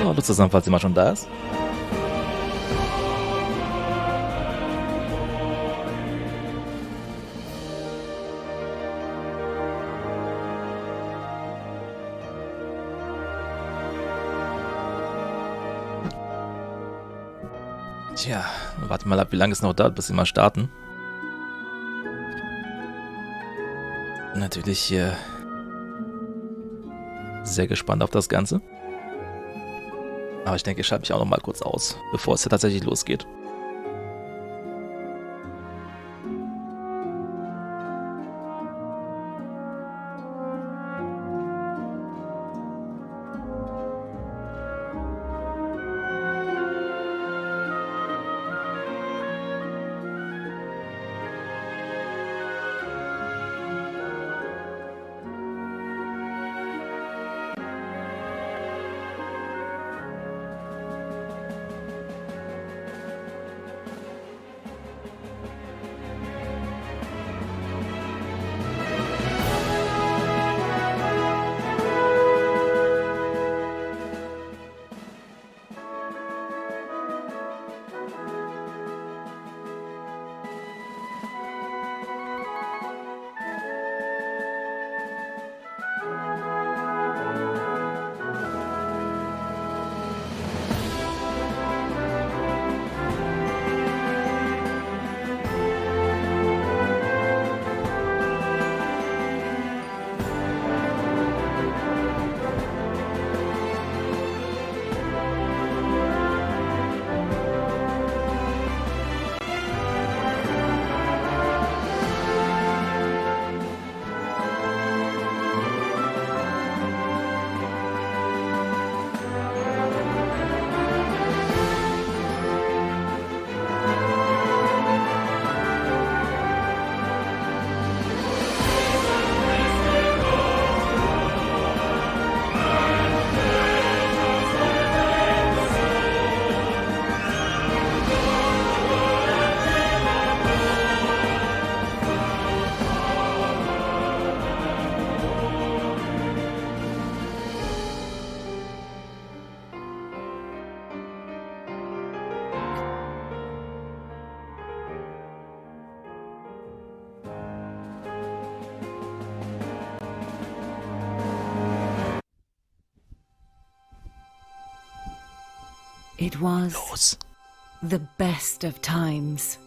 hallo zusammen, falls jemand schon da ist. Tja, warten wir mal ab, wie lange es noch dauert, bis sie mal starten. Natürlich sehr gespannt auf das Ganze. Aber ich denke, ich schalte mich auch noch mal kurz aus, bevor es hier tatsächlich losgeht. It was the best of times.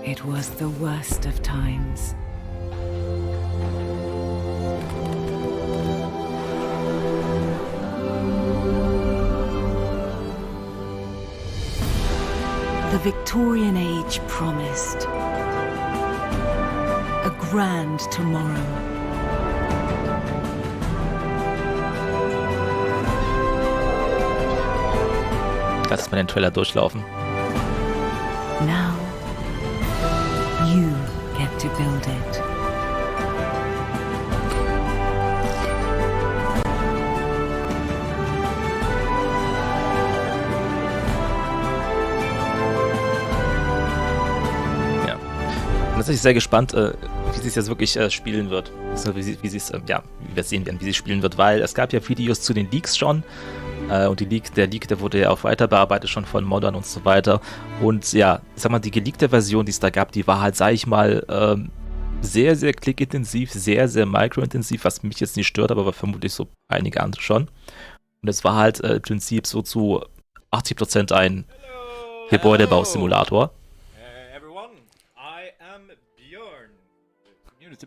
It was the worst of times. The Victorian age promised a grand tomorrow. Lass mal den Trailer durchlaufen. Now you get to build it. Ja. Und jetzt bin ich sehr gespannt, wie sie es jetzt wirklich spielen wird. Also wie wir sehen werden, wie sie spielen wird, weil es gab ja Videos zu den Leaks schon. Und der Leak, der wurde ja auch weiter bearbeitet schon von Moddern und so weiter. Und ja, ich sag mal, die geleakte Version, die es da gab, die war halt, sag ich mal, sehr, sehr klickintensiv, sehr, sehr microintensiv, was mich jetzt nicht stört, aber vermutlich so einige andere schon. Und es war halt im Prinzip so zu 80% ein Gebäudebausimulator.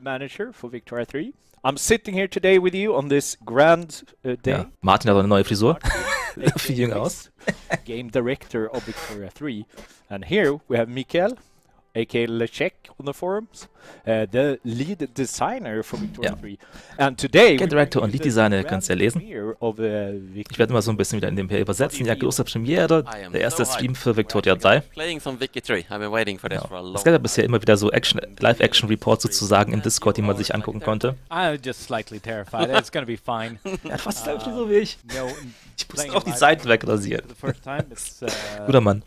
Manager for Victoria 3. I'm sitting here today with you on this grand day. Ja, Martin hat eine neue Frisur. Viel jünger aus. Game director of Victoria 3. And here we have Mikael, aka Lechek on the forums, the lead designer for Victoria 3. And today Game Director und Lead Designer, ihr könnt es ja lesen. Ich werde mal so ein bisschen wieder in dem hier übersetzen. Ja, große Premiere, der erste Stream für Victoria 3. Ja. Es gab ja bisher immer wieder so Live-Action-Reports sozusagen im Discord, die man sich angucken konnte. I'm just slightly terrified. It's gonna be fine. Ja, fast so wie ich. Ich muss auch die Seiten wegrasieren. Guter Mann.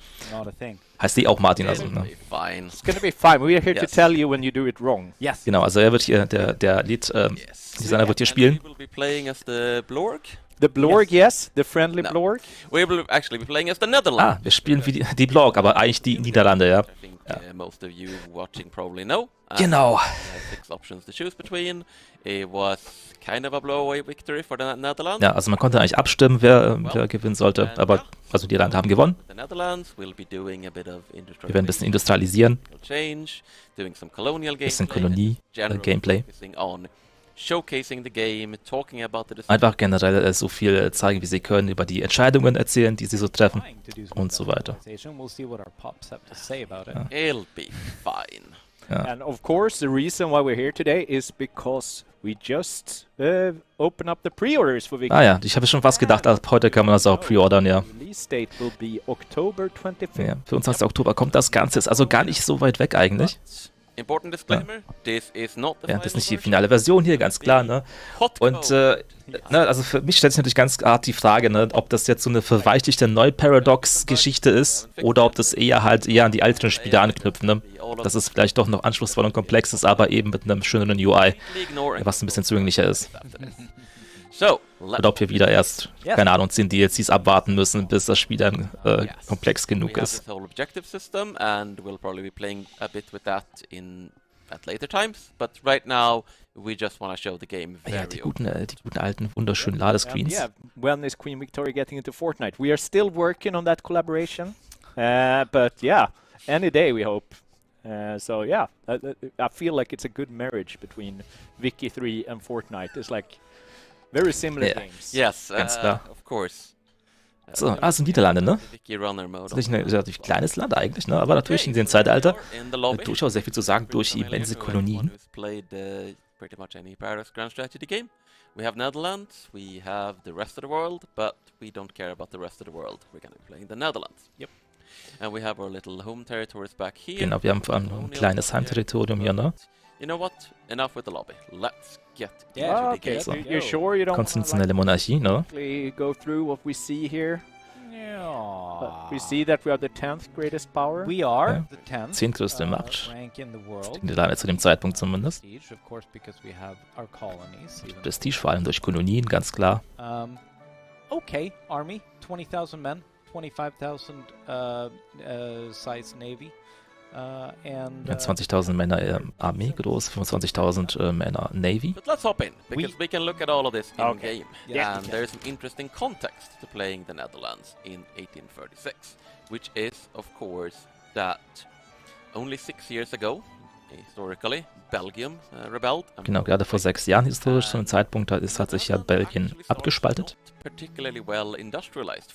Heißt die auch Martin, also, ne? It's gonna be fine. We are here to tell you when you do do it wrong. Yes. Genau, also er wird hier, der Lead-Designer wird hier spielen. We will be playing as the Blorg. The Blorg, yes, the friendly No. Blorg. We will actually be playing as the Netherlands. Wir spielen wie die Blog, aber eigentlich die Niederlande, ja. I think most of you watching probably know. Genau. We had 6 options to choose between. It was kind of a blowaway victory for the Netherlands. Ja, also man konnte eigentlich abstimmen, wer gewinnen sollte, aber also die Niederlande haben gewonnen. The Netherlands will be doing a bit of Wir werden ein bisschen industrialisieren, change, doing some colonial ein bisschen gameplay, Kolonie-Gameplay. focusing on showcasing the game, talking about the decisions. Einfach generell so viel zeigen, wie sie können, über die Entscheidungen erzählen, die sie so treffen und so weiter. We'll see what our pops have to say about it. It'll be fine. Ja. And of course, the reason why we're here today is because we just open up the pre-orders for Victory. Ah ja, ich habe schon fast gedacht, ab heute kann man das auch pre-ordern, ja. Release date will be October 25th. Ja. 25. Oktober kommt das Ganze, ist also gar nicht so weit weg eigentlich. Important disclaimer, this is not the Ja, das ist nicht die final finale Version hier, ganz klar, ne? Hot Und code. also für mich stellt sich natürlich ganz hart die Frage, ne, ob das jetzt so eine verweichlichte Neu-Paradox-Geschichte ist oder ob das eher an die älteren Spiele anknüpft, ne? Dass es vielleicht doch noch anspruchsvoll und komplex ist, aber eben mit einem schöneren UI, was ein bisschen zugänglicher ist. So, Oder ob wir wieder erst, keine Ahnung, 10 DLCs abwarten müssen, bis das Spiel dann komplex genug we have ist. this whole objective system, and we'll probably be playing a bit with that at later times. But right now, we just want to show the game Ja, very die guten alten, wunderschönen Ladescreens. Yeah, when is Queen Victoria getting into Fortnite? We are still working on that collaboration, but yeah, any day we hope. So yeah, I feel like it's a good marriage between Vicky 3 and Fortnite. It's like very similar Yeah. games. Yes, Ganz klar. of course. So, das sind Niederlande, ne? The Vicky Runner mode. Das ist nicht ein relativ kleines Land eigentlich, ne? Aber natürlich in dem Zeitalter In the lobby. durchaus sehr viel zu sagen durch Familiar immense to anyone Kolonien. who's played pretty much any Paradox Grand Strategy game. We have Netherlands, we have the rest of the world, but we don't care about the rest of the world. We're gonna be playing the Netherlands. Yep. And we have our little home territories back here. Genau, wir haben vor allem ein kleines Heimterritorium hier, ne? You know what? Enough with the lobby. Let's get Yeah, into the Okay, game. So. you're sure you don't Konstitutionelle Monarchie, ne? quickly go through what we see here? Yeah. We see that we are the 10th greatest power. We are Ja. the 10th 10. Macht. rank in the world. Die Niederlande zu dem Zeitpunkt zumindest. Prestige, of course, because we have our colonies. even- Prestige vor allem durch Kolonien, ganz klar. Okay, army, 20,000 men, 25,000 size navy, and Ja, 20.000 Männer Armee groß, 25.000 Männer Navy. But let's hop in, because we can look at all of this in Okay. game. Yeah. And there's some interesting context to playing the Netherlands in 1836, which is, of course, that only 6 years ago, historically, Belgium rebelled. and Genau, gerade vor 6 Jahren historisch, zu einem Zeitpunkt hat sich ja Belgien abgespaltet. Particularly well industrialized,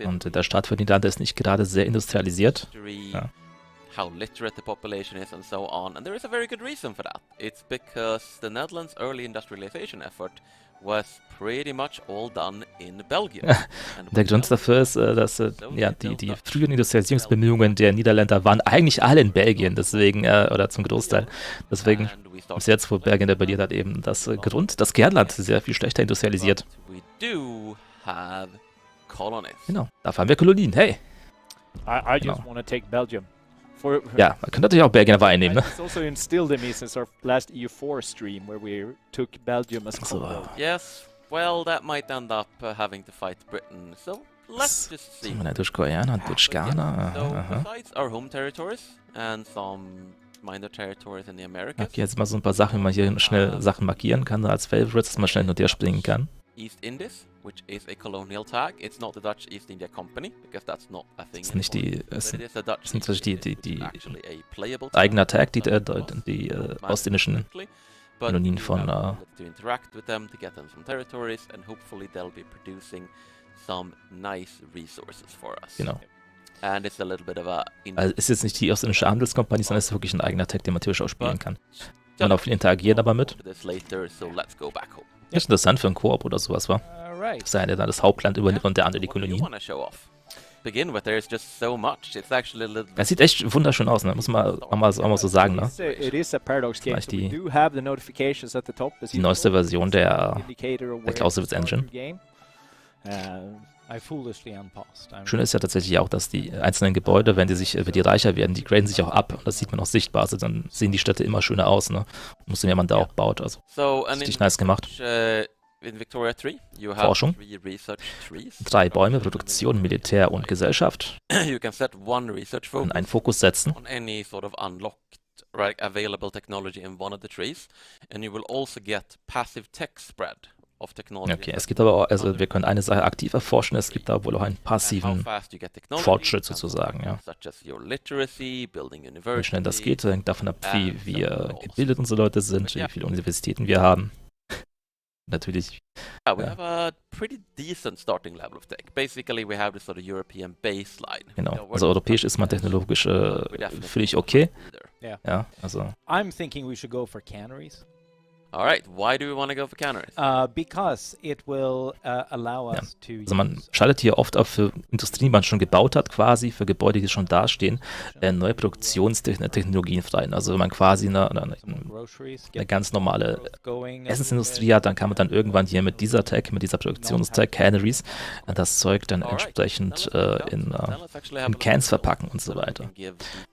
Und der Staat für die Niederlande ist nicht gerade sehr industrialisiert. history, Ja. how literate the population is, and so on. And there is a very good reason for that. It's because the Netherlands' early industrialization effort was pretty much all done in Belgium. And Der Grund dafür ist, dass die frühen Industrialisierungsbemühungen der Niederländer waren eigentlich alle in Belgien, deswegen, oder zum Großteil. Deswegen and we ist started jetzt, wo Belgien rebelliert hat, eben das das Kernland sehr viel schlechter industrialisiert. but we do have colonies. Genau, dafür haben wir Kolonien. Hey, I just No. want to take Belgium. For ja, man könnte natürlich auch Belgien aber einnehmen, ne? It's also instilled in me since our last EU4 stream where we took Belgium as So, colony. Yes, well, that might end up having to fight Britain. So let's just see. Durch Koreaner, durch Ghana. So Aha. besides our home territories and some minor territories in the Americas, Okay, jetzt mal so ein paar Sachen, wie man hier schnell Sachen markieren kann als Favorites, dass man schnell hin und her springen kann. East Indies, which is a colonial tag. It's not the Dutch East India Company, because that's not a thing Ist nicht anymore. die, es But it is a Dutch sind East die- India, die- which is die- actually a playable eigener Tag, die Managed ostindischen correctly, but Kolonien we von, have the ability to interact with them, to get them some territories, and hopefully they'll be producing some nice resources for us. Genau. And it's a little bit of a Also ist jetzt nicht die ostindische Handelskompanie, sondern ist wirklich ein eigener Tag, den man theoretisch auch spielen kann. Man auch viel interagieren aber mit. this later, so let's go back home. Ist interessant für einen Koop oder sowas war. alright. Dass der eine dann das Hauptland übernimmt und der andere die What do you Kolonien. want to show off? Begin with, there's just so much. It's actually a little Das sieht echt wunderschön aus, ne? Muss man auch mal so sagen, ne? It is a Paradox game, Vielleicht so we die- do have the notifications at the top. as Die usual, neueste Version der indicator of where Clausewitz to start Engine. your game. I foolishly unpaused. Schön ist ja tatsächlich auch, dass die einzelnen Gebäude, wenn die reicher werden, die graden sich auch ab. Und das sieht man auch sichtbar. Also dann sehen die Städte immer schöner aus, ne? Muss sehen, wie man da auch baut. Also richtig nice gemacht. In Victoria 3, you have Forschung. 3 research trees. 3 Bäume, Produktion, Militär und Gesellschaft. You can set one research Und focus einen Fokus setzen. on any sort of unlocked available technology in one of the trees, and you will also get passive tech spread of technology. Okay, es gibt aber auch, also wir können eine Sache aktiv erforschen, es gibt da wohl auch einen passiven Fortschritt sozusagen, ja. Such as your literacy, building Wie university. schnell das geht, hängt davon ab, wie gebildet unsere Leute sind, wie viele Universitäten wir haben. Natürlich. Yeah, we have a pretty decent starting level of tech. Basically, we have this sort of European baseline. Genau. Also europäisch ist man technologisch völlig okay. Yeah. Ja, also. I'm thinking we should go for canneries. All right, why do we want to go for canneries? Because it will allow us to. Also man schaltet hier oft auf für Industrien, die man schon gebaut hat, quasi für Gebäude, die schon dastehen, neue Produktionstechnologien frei. Also wenn man quasi eine ganz normale Essensindustrie hat, dann kann man dann irgendwann hier mit dieser Tech, mit dieser Produktionstech, Canneries, das Zeug dann entsprechend in Cans verpacken und so weiter.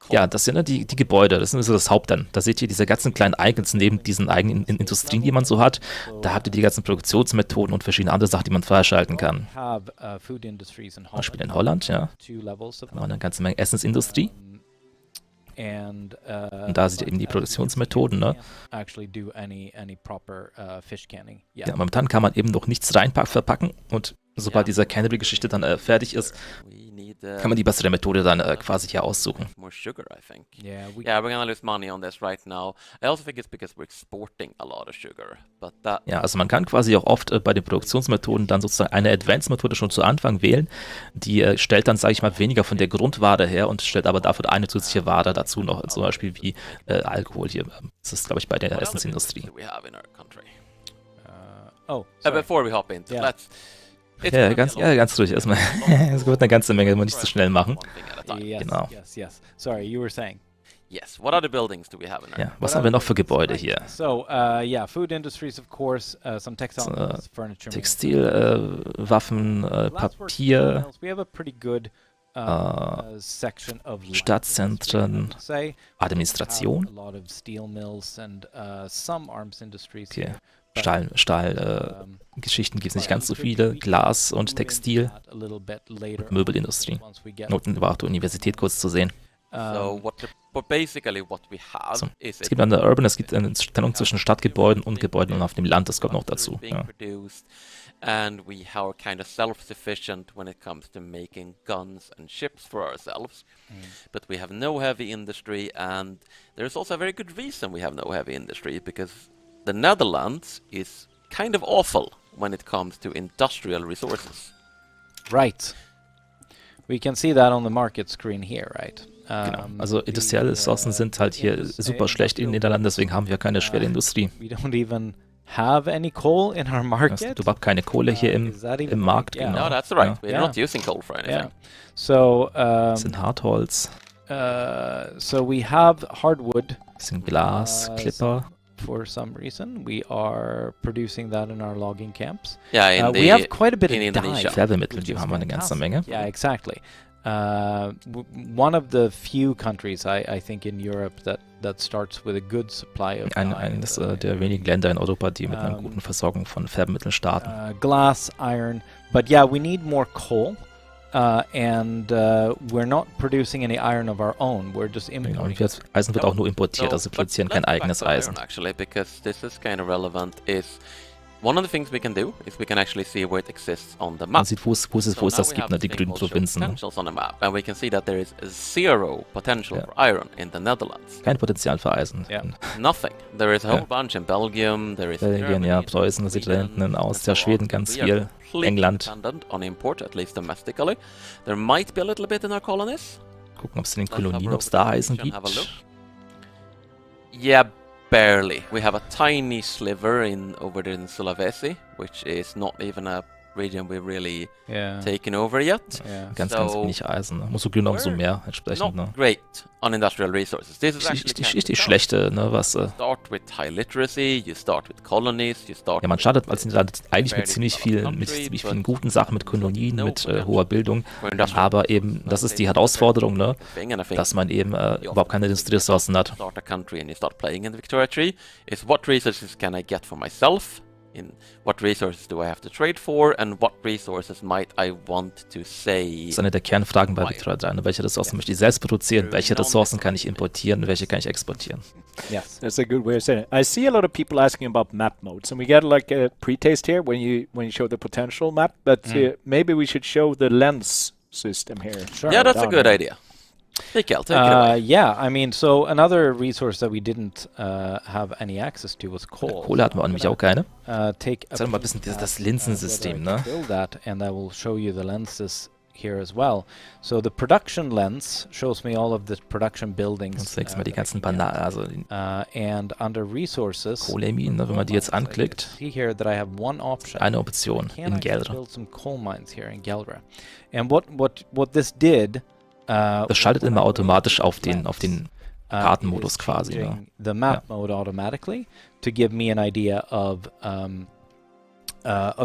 Ja, das sind die Gebäude, das ist so das Haupt dann. Da seht ihr diese ganzen kleinen Icons neben diesen eigenen Industrien, die man so hat. Da habt ihr die ganzen Produktionsmethoden und verschiedene andere Sachen, die man freischalten kann. Beispiel in Holland, ja. Da haben wir eine ganze Menge Essensindustrie. Und da seht ihr eben die Produktionsmethoden, ne? Ja, momentan kann man eben noch nichts verpacken und sobald diese Cannery-Geschichte dann fertig ist, kann man die bessere Methode dann quasi hier aussuchen. More sugar, I think. Yeah, we're gonna lose money on this right now. I also think it's because we're exporting a lot of sugar. But that. Ja, also man kann quasi auch oft bei den Produktionsmethoden dann sozusagen eine Advanced-Methode schon zu Anfang wählen. Die stellt dann, sage ich mal, weniger von der Grundware her und stellt aber dafür eine zusätzliche Ware dazu noch, zum Beispiel wie Alkohol hier. Das ist, glaube ich, bei der Essensindustrie. Before we hop into, let's. Ja, ganz ruhig erstmal. Es wird eine ganze Menge, wenn wir nicht zu schnell machen. Genau. Yes. Sorry, you were saying. Yes. What other buildings do we have in our? Ja, was haben wir noch für Gebäude hier? So, food industries, of course, some textiles, furniture. Textil, Waffen, Papier, We have a pretty good section of Stadtzentren, Administration. A lot of steel mills and some arms industries. Okay. Stahlgeschichten gibt es nicht ganz so viele, Glas und Textil und Möbelindustrie. Und war auch die Universität kurz zu sehen. So basically what we have So. is Es gibt an der Urban, es gibt eine Trennung zwischen Stadtgebäuden und Gebäuden auf dem Land, das kommt noch dazu. Ja. And we are kind of self-sufficient when it comes to making guns and ships for ourselves. But we have no heavy industry, and there's also a very good reason we have no heavy industry, because the Netherlands is kind of awful when it comes to industrial resources. Right. We can see that on the market screen here, right? Genau. Also industrielle Ressourcen sind halt hier super schlecht in den Niederlanden, deswegen haben wir keine schwere Industrie. We don't even have any coal in our market. Es gibt überhaupt keine Kohle hier im Markt. Yeah. Genau. No, that's right. We're not using coal for anything. Yeah. So, Das sind Hartholz, so we have hardwood. das sind Glas, Klipper. For some reason, we are producing that in our logging camps. Yeah, We have quite a bit in of Indonesia. dye. Färbemittel, which die is haben wir eine ganze Menge. Yeah, exactly. One of the few countries I think in Europe that starts with a good supply of Eines der wenigen Länder in Europa, die mit einer guten Versorgung von Färbemitteln starten. glass, iron, but yeah, we need more coal. And we're not producing any iron of our own. We're just Genau, importing. und Eisen wird auch nur importiert, also wir produzieren kein eigenes Eisen. Actually, because this is kind of relevant, is one of the things we can do is we can actually see where it exists on the Man map. sieht, wo es das gibt, ne, die grünen Provinzen. Ne? Potentials on the map, and we can see that there is zero potential Yeah. for iron in the Netherlands. Kein Potenzial für Eisen. Ja. Nothing. There is a whole Yeah. bunch in Belgium. There is Belgien, Germany, ja, Preußen, das sieht da hinten aus, and so ja, Schweden on. ganz We are viel, completely England. dependent on import, at least domestically. There might be a little bit in our colonies. Gucken, ob es in den Kolonien, ob es da Eisen gibt. Have a look. Yeah, barely. We have a tiny sliver over there in Sulawesi, which is not even a region we've really Yeah. taken over yet. Yeah. Ganz So, wenig Eisen. Ne? Musst du genommen so mehr entsprechend. Not Ne? great on industrial resources. This is actually kind of Richtig tough. schlechte, ne, was. You start with high literacy, you start with colonies, you start Ja, man startet als Niederlande eigentlich mit ziemlich vielen but guten Sachen, mit Kolonien, no mit potential hoher Bildung. for industrial Aber eben, das ist die Herausforderung, ne, thing, and I think dass man eben überhaupt keine Industrieressourcen hat. start a country and you start playing in the Victoria Tree is what resources can I get for myself? In what resources do I have to trade for? And what resources might I want to Das say? ist eine der Kernfragen bei Victoria 3. Ne? Welche Ressourcen möchte ich selbst produzieren? Welche Ressourcen kann ich importieren? Welche kann ich exportieren? Yes, that's a good way of saying it. I see a lot of people asking about map modes, and we get like a pre-taste here when you show the potential map. But maybe we should show the lens system here. Sure. Yeah, that's a Down good here. idea. Mikael, take it away. Yeah, I mean, so another resource that we didn't have any access to was coal. Kohle hatten wir nämlich auch keine. Take Sag mal ein bisschen das Linsensystem, ne? Build that, and I will show you the lenses here as well. So the production lens shows me all of the production buildings. Und zunächst mal die ganzen Bananen, also die And under resources, Kohleminen, ne? Wenn man die jetzt anklickt, see here that I have one option. eine Option Can in I Gelre. build some coal mines here in Gelre? And what this did. Das schaltet immer automatisch auf den Kartenmodus quasi. Ne? The map mode automatically to give me an idea of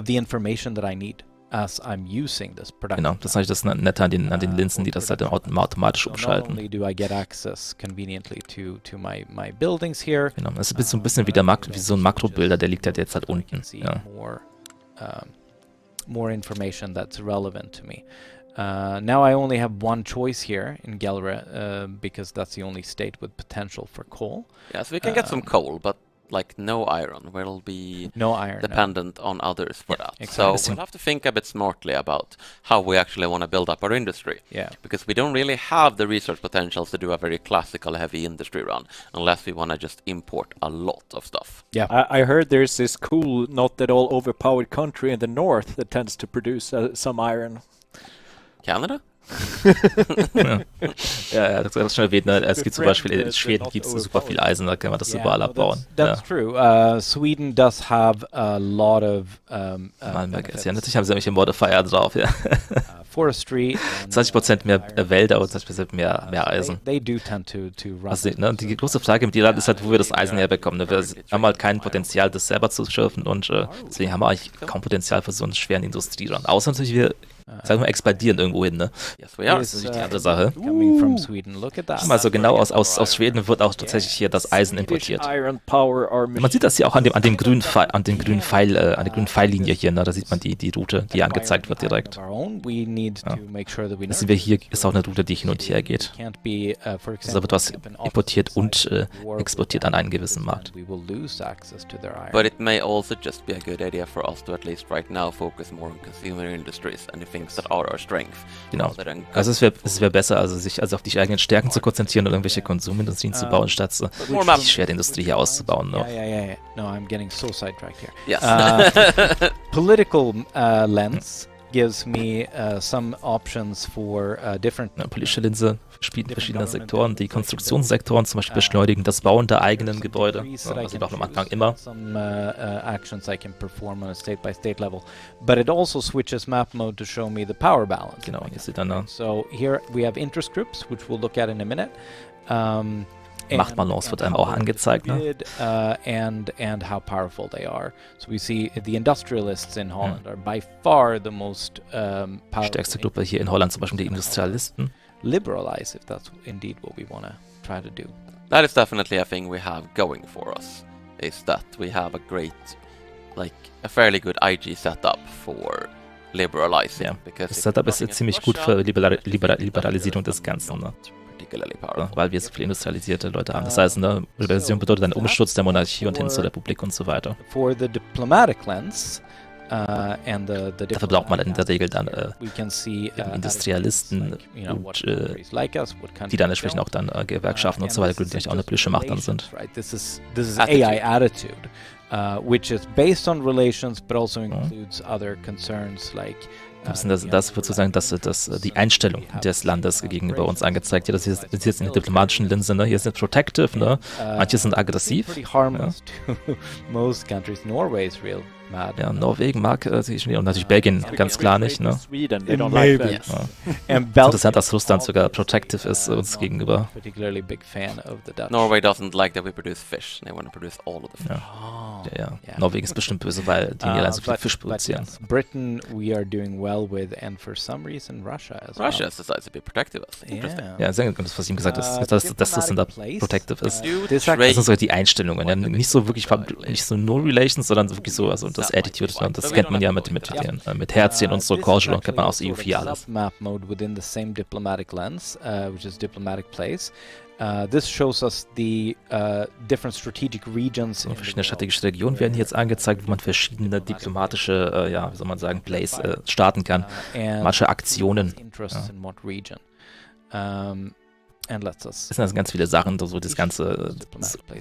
the information that I need as I'm using this production. Genau, das ist eigentlich das Nette an den Linsen, die das halt automatisch So not umschalten. only do I get access conveniently to my buildings here. Genau, das ist so ein bisschen wie so ein Makrobilder, der liegt halt jetzt halt unten. Ja. More information that's relevant to me. Now I only have one choice here in Gelre because that's the only state with potential for coal. Yeah, so we can get some coal, but like no iron. We'll be No iron. dependent on others for that. exactly. So we'll have to think a bit smartly about how we actually want to build up our industry. Yeah. Because we don't really have the resource potentials to do a very classical heavy industry run unless we want to just import a lot of stuff. Yeah. I heard there's this cool, not at all overpowered country in the north that tends to produce some iron. Canada? Ja, das hast du schon erwähnt, ne? Es gibt zum Beispiel in Schweden gibt es super viel Eisen, da kann man das überall abbauen. That's true. Sweden does have a lot of benefits. Ja, natürlich haben sie irgendwelche Modifier drauf, ja. Forestry. 20% mehr Wälder und 20% mehr Eisen. They do tend to run. Also, ne, die große Frage mit Irland ist halt, wo wir das Eisen herbekommen. Ne? Wir haben halt kein Potenzial, das selber zu schürfen und deswegen haben wir eigentlich kaum Potenzial für so einen schweren Industrierun. Außer natürlich wir sagen wir expandieren irgendwo hin, ne? Yes, we are. Das ist natürlich die andere Sache. Coming from Sweden. Look at that. Also genau aus Schweden wird auch tatsächlich hier das Eisen importiert. Man sieht das hier auch an den grünen Pfeillinie hier, ne? Da sieht man die Route, die angezeigt wird direkt. Ja. Das sehen wir hier, ist auch eine Route, die hin und her geht. Also wird was importiert und exportiert an einen gewissen Markt. But it may also just be a good idea for us to at least right now focus more on consumer industries and the things that are our strength. Genau. Also es wäre besser, also sich auf die eigenen Stärken zu konzentrieren und irgendwelche Konsumindustrien zu bauen, statt so die Schwerindustrie hier auszubauen. No? Yeah. No, I'm getting so sidetracked here. Yes. Political lens gives me some options for different. Eine politische Linse spielt in verschiedenen Sektoren. Die Konstruktionssektoren zum Beispiel beschleunigen das Bauen der eigenen Gebäude. Also die brauchen am Anfang immer. Some actions I can perform on a state-by-state level, but it also switches map mode to show me the power balance. Genau, hier sieht dann So here we have interest groups, which we'll look at in a minute. Machtbalance wird einem auch angezeigt, ne? And how powerful they are. So we see the industrialists in Holland are by far the most Die stärkste Gruppe hier in Holland zum Beispiel die Industrialisten. Liberalize, if that's indeed what we want to try to do. That is definitely a thing we have going for us, is that we have a great, like, a fairly good IG setup for liberalizing. Ja, because das Setup ist ziemlich gut für Liberalisierung des Ganzen, ne? Weil wir so viele industrialisierte Leute haben. Das heißt, ne, Liberalisierung bedeutet einen Umsturz der Monarchie und hin zur Republik und so weiter. For the diplomatic lens, Dafür braucht man in der Regel dann Industrialisten und die dann entsprechend auch dann Gewerkschaften und so weiter gründen, die auch eine politische Macht dann sind. This is AI attitude, which is based on relations, but also includes other concerns like. Das wird sozusagen die Einstellung des Landes gegenüber uns angezeigt. Hier, das ist jetzt in der diplomatischen Linse, ne? Hier sind protective, ne? Manche sind aggressiv. Pretty harmless to most countries. Norway is mad. Ja, Norwegen mag sich schon, und natürlich Belgien ganz klar nicht, ne? Sweden, they don't like that. Yes. Ja. And Es ist interessant, dass Russland sogar protective ist uns not gegenüber. particularly big fan of the Dutch. Norway doesn't like that we produce fish. They want to produce all of the fish. Ja. Oh, Ja. yeah. Norwegen ist bestimmt böse, weil die Niederlande so viel But- Fisch but produzieren. yes, Britain we are doing well with, and for some reason Russia as Russia well. has decided to be protective of us. Interesting. Yeah. Ja, sehr gut, das, was ich ihm gesagt habe, dass das dann da protective ist. Do This trade- Das sind so die Einstellungen, ja, nicht so wirklich, nicht so No Relations, sondern wirklich so, also das Attitude, und das kennt man ja mit Herzchen und so, Cordial, kennt man aus EU4 alles. Map mode within the same diplomatic lens, which is diplomatic place. This shows us the different strategic regions. So verschiedene strategische Regionen werden hier jetzt angezeigt, wo man verschiedene diplomatische, ja, wie soll man sagen, Plays starten kann. Manche Aktionen. Interests in what region. And lets us Das sind also ganz viele Sachen, so das ganze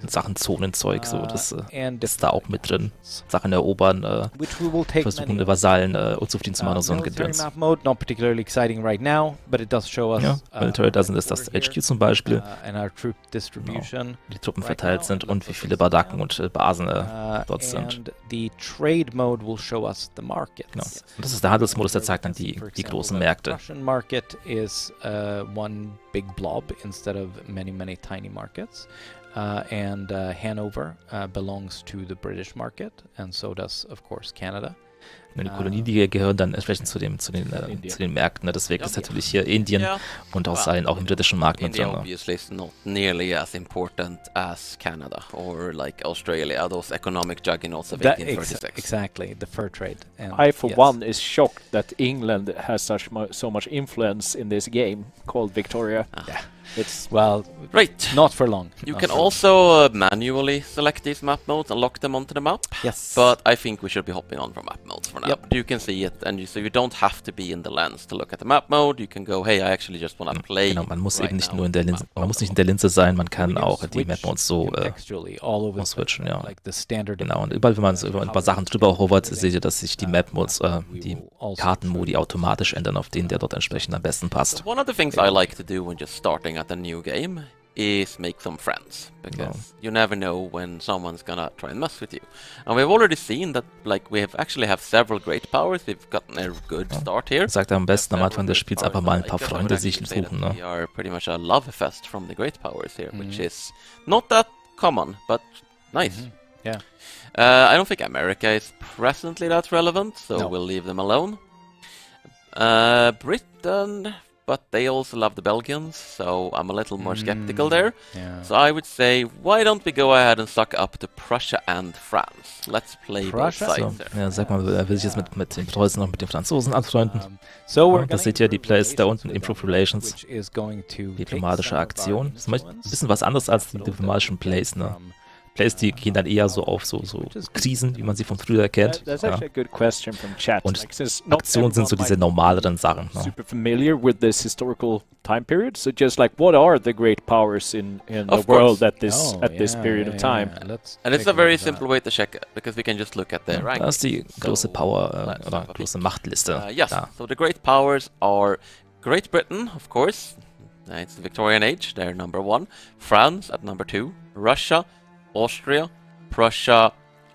Sachen, Zonenzeug, so, das ist da auch mit drin. Sachen erobern, which we will take versuchen, Vasallen unzufrieden zu machen, so ein military Gedöns. map mode, not particularly exciting right now, but it does show us Ja, Military Dozen ist das HQ zum Beispiel, and our troop distribution. wie die Truppen verteilt sind und wie viele Baracken und Basen dort sind. And the trade mode will show us the markets. Genau. Und das ist der Handelsmodus, der zeigt dann die For example, großen the Märkte. Russian market is one big blob instead of many tiny markets. And Hanover belongs to the British market, and so does, of course, Canada. Und die Kolonien, die gehören dann entsprechend zu den Märkten. Ne? Deswegen ist natürlich hier Indien Yeah. und Australien auch im britischen Markt mit India drin. Ne? obviously is not nearly as important as Canada or like Australia, those economic juggernauts of 1836. Exactly, the fur trade. And I, for yes. one, is shocked that England has so much influence in this game called Victoria. Yeah. It's Well, Right. not for long. You Not can for long. also manually select these map modes and lock them onto the map. Yes. But I think we should be hopping on from map modes for now. Yep. You can see it, and so you don't have to be in the lens to look at the map mode. You can go, hey, I actually just want to play. Genau, man muss right eben nicht now nur in der with Linse, map man mode. muss nicht in der Linse sein, man kann We can auch die switch Map-Modes so contextually all over the switchen, place, ja. like the standard. Genau, und überall, wenn man so über ein paar Sachen drüber hovert, seht ihr, dass sich die Map-Modes, die Kartenmodi automatisch ändern auf den, der dort entsprechend am besten passt. So one of the things I like to do when just starting at a new game is make some friends, because you never know when someone's gonna try and mess with you. And we've already seen that, like, we have several great powers. We've gotten a good start here. Sagt er am besten am Anfang des Spiels einfach mal ein paar Freunde sich suchen, ne? We are pretty much a love fest from the great powers here, which is not that common, but nice. Yeah. I don't think America is presently that relevant, so No. we'll leave them alone. Britain, but they also love the Belgians, so I'm a little more skeptical there. Yeah. So I would say, why don't we go ahead and suck up to Prussia and France? Let's play Prussia? both So, sides there. ja, sag mal, er will sich jetzt mit den Preußen und mit den Franzosen anfreunden. So we're Ja, das gonna seht ihr, die improve Plays da relations unten, with Improve them, Relations, which is going to diplomatische take some of our Aktion. Das ist ein influence, bisschen was anderes als die diplomatischen Plays, ne? from, Plays, die gehen dann eher so auf so Krisen, wie man sie von früher kennt. that's Ja. actually a good question from chat. Und since not Aktionen sind so everyone diese might normaleren Sachen. be Ne? super familiar with this historical time period, so just like what are the great powers in the Of world course. at this period of time? And it's a very simple way to check it, because we can just look at the Da rankings. ist die große So, Power let's oder have a große peek. Machtliste Yes, da. so the great powers are Great Britain, of course. It's the Victorian Age, they're number 1. France at number 2. Russia, Austria, Prussia,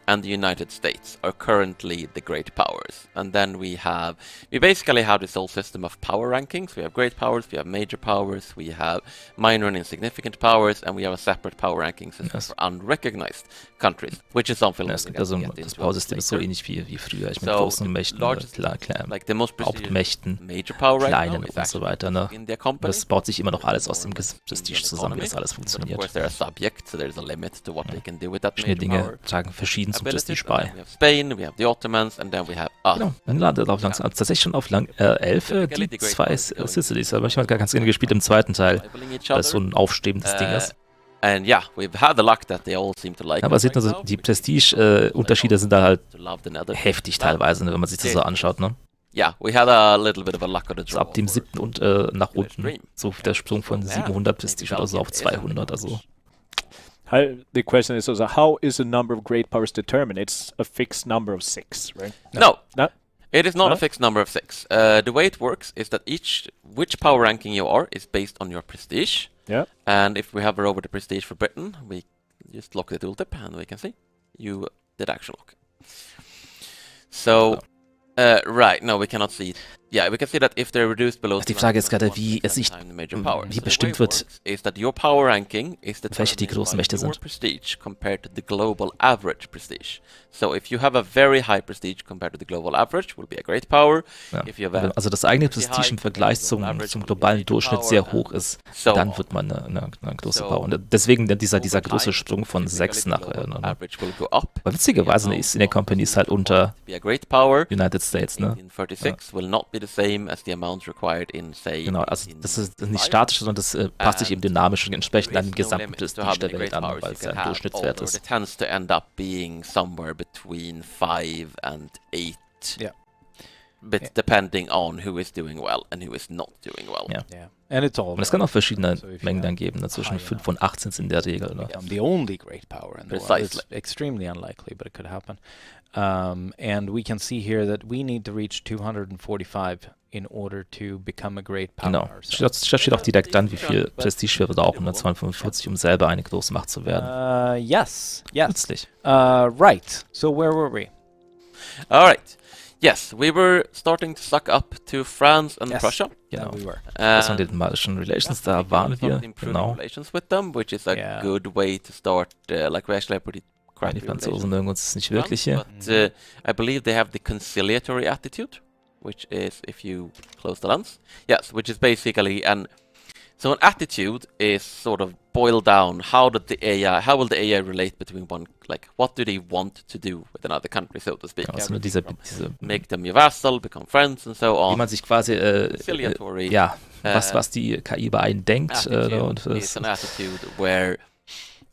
and the United States are currently the great powers. And then we basically have this whole system of power rankings. We have great powers, we have major powers, we have minor and insignificant powers, and we have a separate power ranking system Yes. for unrecognized countries, which is something Es we're gibt gonna also get das into Powersystem ist so later. ähnlich wie früher. Ich mit So, großen Mächten, largest- klar, Like the most prestigious Hauptmächten, major power right now kleinen is und so actually weiter. Ne? India Company. Das baut sich immer noch alles aus dem Prestige zusammen, wie das alles But of funktioniert. course, they're a subject, so there's a limit to what they can do with that Verschiedene major Dinge power. tragen verschieden zum Abilities, Prestige and then bei. we have Spain, we have the Ottomans, and then we have us. Genau, dann landet er auf langsam tatsächlich schon auf 11, die 2 Sicilies. Aber ich habe ganz gerne gespielt im zweiten Teil, Rivaling each weil es so other. ein aufstebendes Ding ist. And yeah, we've had the luck that they all seem to like Aber us seht right also, now, die because Prestige-Unterschiede sind da halt to love the Nether. heftig teilweise, ne, wenn man sich das so anschaut. Ne? Yeah, we had a little bit of a luck of the So draw. ab dem for 7. und nach unten. So der Sprung von 700 Prestige oder so auf 200. Also The question is also, how is the number of great powers determined? It's a fixed number of 6, right? No, No? it is not No? a fixed number of 6. The way it works is that which power ranking you are is based on your prestige. Yeah. And if we hover over the prestige for Britain, we just lock the tooltip and we can see you did action lock. So, right, no, we cannot see it. Yeah, we can see that if they're reduced below Die Frage ist gerade, wie es sich, wie bestimmt wird, is that your power ranking is welche die großen Mächte your sind. prestige compared to the global average prestige. So if you have a very high prestige compared to the global average, will be a great power. Ja. If you have a Also das eigene Prestige im Vergleich zum globalen Durchschnitt sehr hoch ist, dann wird man eine große Power. Und deswegen dieser große Sprung von 6 nach... average will go up. Aber witzigerweise ist in der Company ist halt unter Be a great power. United States, ne? 1836 will not be the same as the amount required in, say, Genau, also das ist nicht statisch, sondern das passt sich eben dynamisch und entsprechend an den gesamten Prestige der Welt an, weil es ja ein Durchschnittswert ist. It tends to end up being somewhere between 5 and 8. Yeah. But depending on who is doing well and who is not doing well. Ja. Yeah. And it's all Und es kann auch verschiedene So if you Mengen have dann geben, ne? Zwischen 5 und 8 sind es in der Regel. Ne? the only great power in the world. It's Precisely. extremely unlikely, but it could happen. And we can see here that we need to reach 245 in order to become a great power Genau. ourselves. Das steht auch direkt dann, wie viel Prestige wir brauchen, ne? 245, um selber eine große Macht zu werden. Yes. Nützlich. Right. So where were we? All right. Yes, we were starting to suck up to France and Yes. Prussia. Genau. We were. Das waren die diplomatischen Relations, da waren wir, genau. Relations with them, which is a Yeah. good way to start. Like we actually have pretty Die crappy Franzosen relations mögen uns nicht with wirklich hier. France, but I believe they have the conciliatory attitude, which is if you close the lens. Yes, which is basically an attitude is sort of boiled down. How will the AI relate between what do they want to do with another country, so to speak? Ja, also diese Make them your vassal, become friends, and so wie on. man sich quasi, Conciliatory. ja, was die KI über einen denkt. Und Attitude is an attitude where,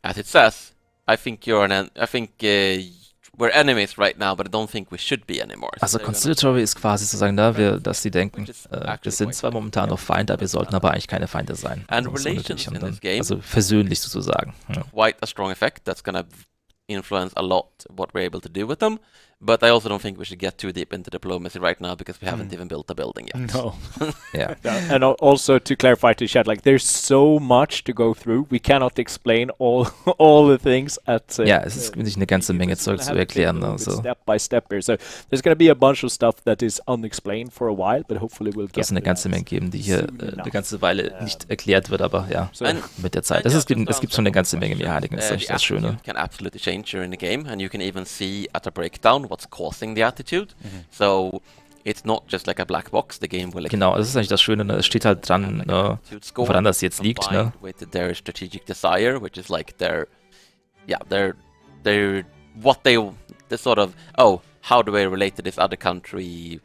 as it says, we're enemies right now, but I don't think we should be anymore. also Conciliatory ist quasi sozusagen da, dass die denken, wir sind zwar momentan noch Feinde, wir sollten aber eigentlich keine Feinde sein. And Also, relations in this game, also versöhnlich sozusagen. Ja. quite a strong effect that's going to influence a lot what we're able to do with them. But I also don't think we should get too deep into diplomacy right now because we haven't even built a building yet. No. Ja. And also to clarify to chat, like there's so much to go through. We cannot explain all the things at. Ja, es ist wirklich eine ganze Menge Zeug zu erklären. Also. Step by step here. So there's going to be a bunch of stuff that is unexplained for a while, but hopefully we'll get. Es eine ganze Menge geben, die hier eine ganze Weile nicht erklärt wird, aber ja, So, mit der Zeit. Es gibt schon eine ganze Menge Mechaniken, das ist echt das Schöne. Can absolutely change during the game, and you can even see at a breakdown what's causing the attitude. So it's not just like a black box. The game will. Genau, das ist eigentlich das Schöne, ne? Es steht halt dran, ne, woran das jetzt liegt, ne? With their strategic desire, which is like their sort of, oh, how do I relate to this other country?